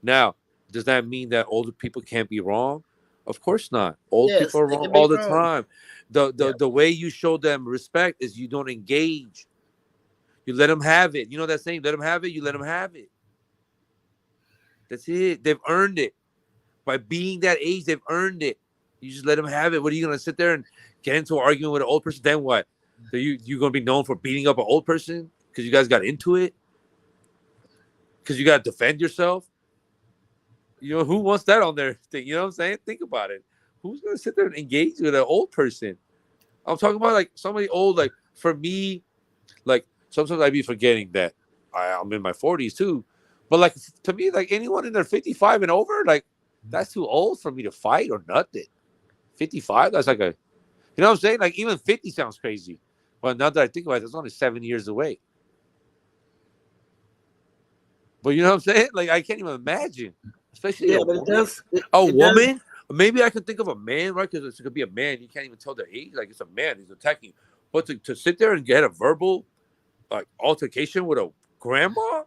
Now, does that mean that older people can't be wrong? Of course not. Old people are wrong all the time. The way you show them respect is you don't engage. You let them have it. You know that saying, let them have it, you let them have it. That's it. They've earned it. By being that age, they've earned it. You just let them have it. What are you going to sit there and get into an argument with an old person? Then what? So you're going to be known for beating up an old person because you guys got into it? Because you got to defend yourself? You know, who wants that on their thing? You know what I'm saying? Think about it. Who's going to sit there and engage with an old person? I'm talking about like somebody old. Like for me, like sometimes I be forgetting that I'm in my 40s too. But like to me, like anyone in their 55 and over, like that's too old for me to fight or nothing. 55, that's like you know what I'm saying? Like even 50 sounds crazy. But now that I think about it, it's only 7 years away. But you know what I'm saying? Like I can't even imagine. Especially a woman. Woman? Maybe I could think of a man, right? Because it could be a man. You can't even tell their age. Like it's a man. He's attacking you. But to sit there and get a verbal like altercation with a grandma,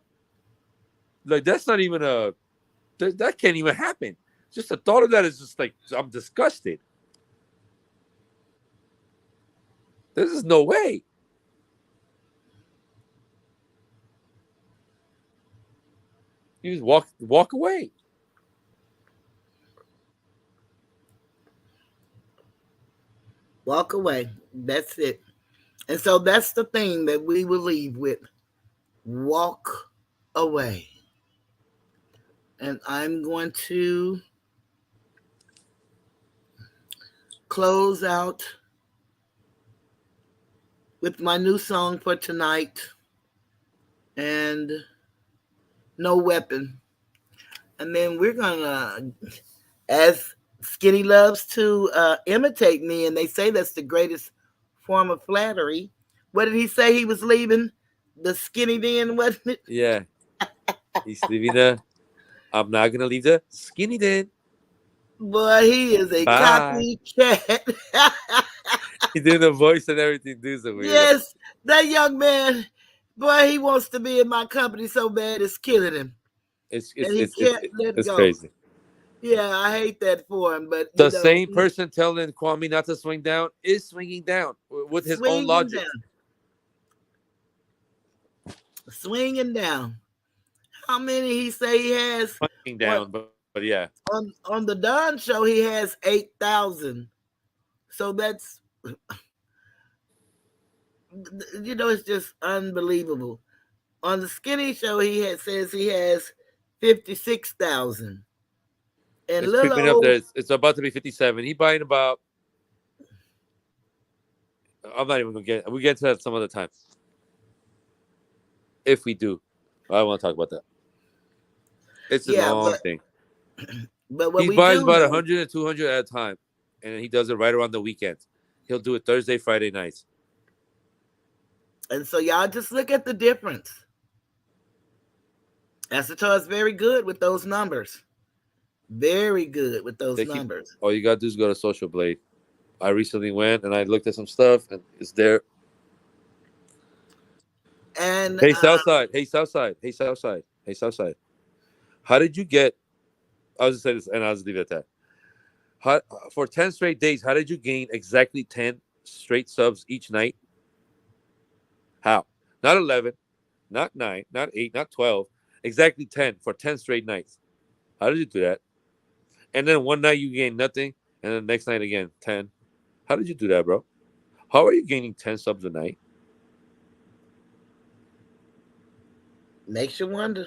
like that's not even that can't even happen. Just the thought of that is just like I'm disgusted. This is no way. You just walk away. Walk away. That's it. And so that's the thing that we will leave with. Walk away. And I'm going to close out with my new song for tonight, and No Weapon. And then we're gonna, as Skinny loves to imitate me, and they say that's the greatest form of flattery. What did he say he was leaving? The Skinny Den, wasn't it? Yeah. He's leaving I'm not gonna leave the skinny den. Boy, he is a Bye. copycat. He's doing the voice and everything. Dude's a weirdo. Yes, that young man, boy, he wants to be in my company so bad it's killing him. It's Go. crazy. Yeah, I hate that for him. But the same person telling Kwame not to swing down is swinging down with his own logic. Swinging down. How many he say he has? Swinging down, but yeah. On the Don show, he has 8,000. So that's, it's just unbelievable. On the Skinny show, says he has 56,000. And it's creeping up there. It's about to be 57. He buying about. I'm not even gonna we get to that some other time. If we do, I want to talk about that. It's a long thing. But what he buys about 100 and 200 at a time, and he does it right around the weekend. He'll do it Thursday, Friday nights. And so y'all just look at the difference. Astor is very good with those numbers. Very good with those numbers. All you got to do is go to Social Blade. I recently went and I looked at some stuff, and it's there. And hey, Southside. Hey, Southside. Hey, Southside. Hey, Southside. How did you get? I was just saying this, and I'll just leave it at that. For 10 straight days, how did you gain exactly 10 straight subs each night? How? Not 11, not 9, not 8, not 12. Exactly 10 for 10 straight nights. How did you do that? And then one night you gain nothing, and then the next night again, 10. How did you do that, bro? How are you gaining 10 subs a night? Makes you wonder.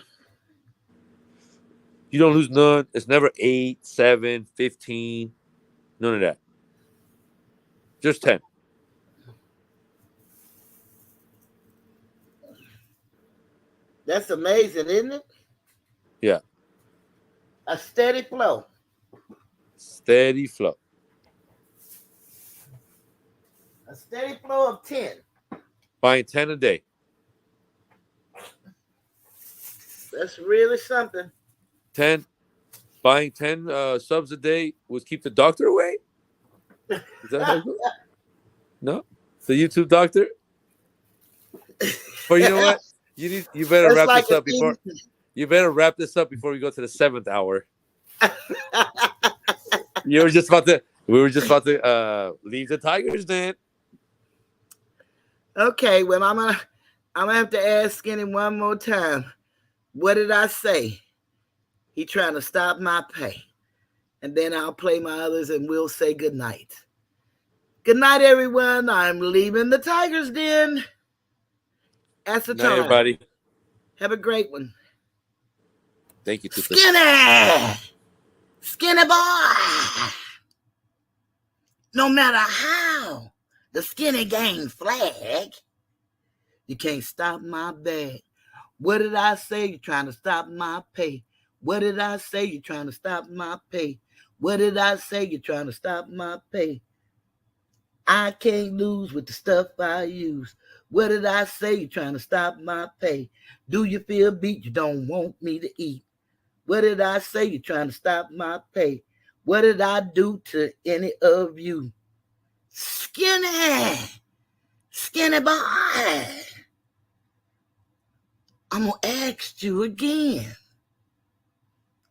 You don't lose none. It's never 8, 7, 15. None of that. Just 10. That's amazing, isn't it? Yeah. A steady flow. Steady flow. A steady flow of 10. Buying 10 a day. That's really something. 10. Buying 10 subs a day would keep the doctor away? Is that how it goes? No? The YouTube doctor? But you know what? You better wrap this up before. You better wrap this up before we go to the 7th hour. We were just about to leave the Tigers then. Okay, well I'm gonna have to ask Skinny one more time. What did I say? He trying to stop my pay. And then I'll play my others and we'll say good night. Good night, everyone. I'm leaving the Tigers Den. Astor. Good night, everybody. Have a great one. Thank you, Toothpaste. Skinny boy. No matter how the Skinny gang flag, you can't stop my bag. What did I say? You're trying to stop my pay. What did I say? You're trying to stop my pay. What did I say? You're trying to stop my pay. I can't lose with the stuff I use. What did I say? You're trying to stop my pay. Do you feel beat? You don't want me to eat. What did I say? You're trying to stop my pay. What did I do to any of you? Skinny boy. I'm going to ask you again.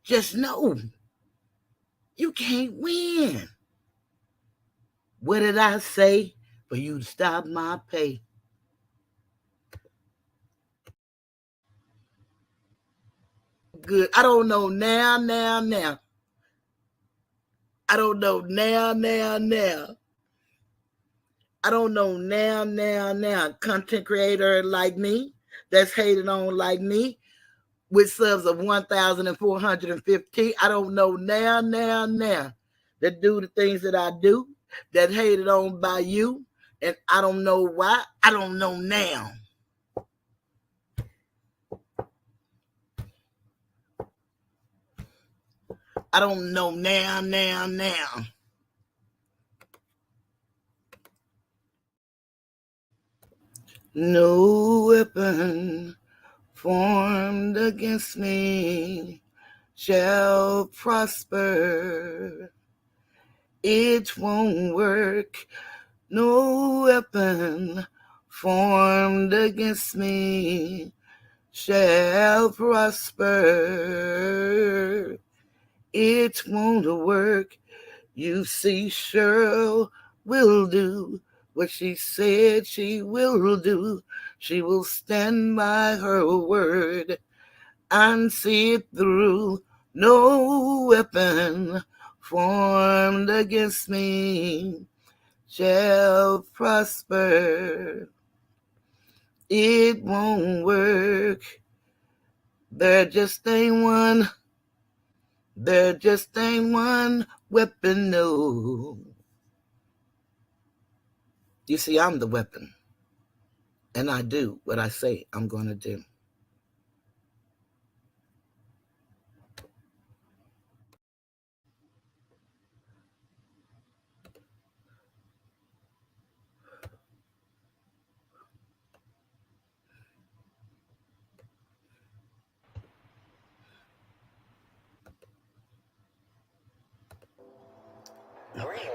Just know you can't win. What did I say for you to stop my pay? Good. I don't know now. I don't know now. I don't know now, content creator like me, that's hated on like me, with subs of 1,415. I don't know now, that do the things that I do, that hated on by you, and I don't know why. I don't know now. I don't know now. No weapon formed against me shall prosper. It won't work. No weapon formed against me shall prosper. It won't work. You see, Cheryl will do what she said she will do. She will stand by her word and see it through. No weapon formed against me shall prosper. It won't work. There just ain't one weapon, no. You see, I'm the weapon, and I do what I say I'm going to do. Greetings.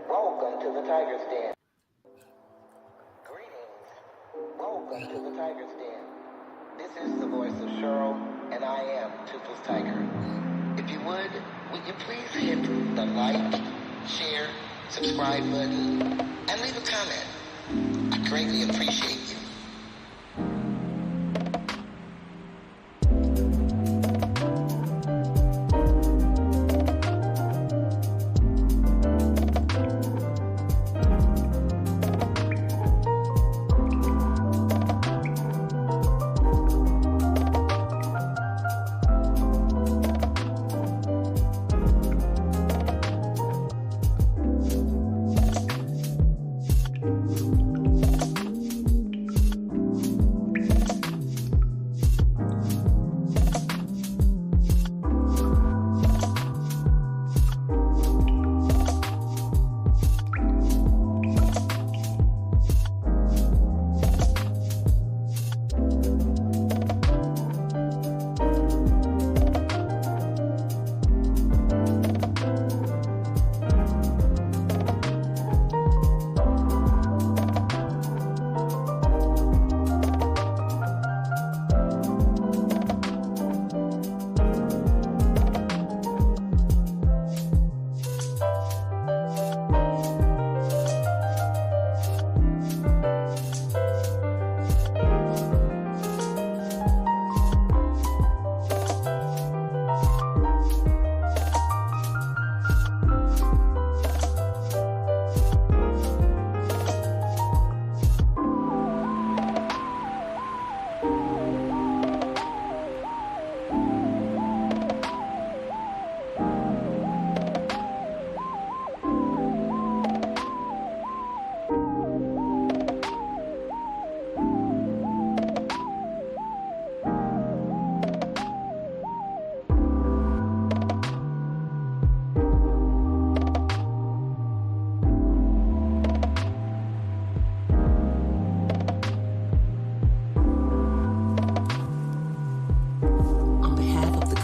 Welcome to the Tiger's Den. Greetings. Welcome to the Tiger's Den. This is the voice of Cheryl, and I am Toothless Tiger. If you would you please hit the like, share, subscribe button, and leave a comment. I greatly appreciate you.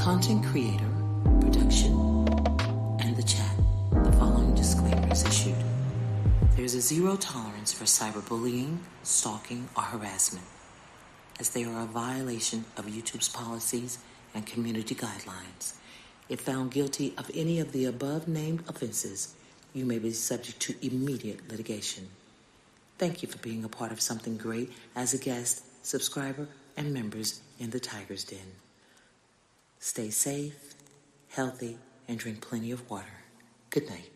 Content creator, production, and the chat, the following disclaimer is issued. There is a zero tolerance for cyberbullying, stalking, or harassment, as they are a violation of YouTube's policies and community guidelines. If found guilty of any of the above-named offenses, you may be subject to immediate litigation. Thank you for being a part of something great as a guest, subscriber, and members in the Tiger's Den. Stay safe, healthy, and drink plenty of water. Good night.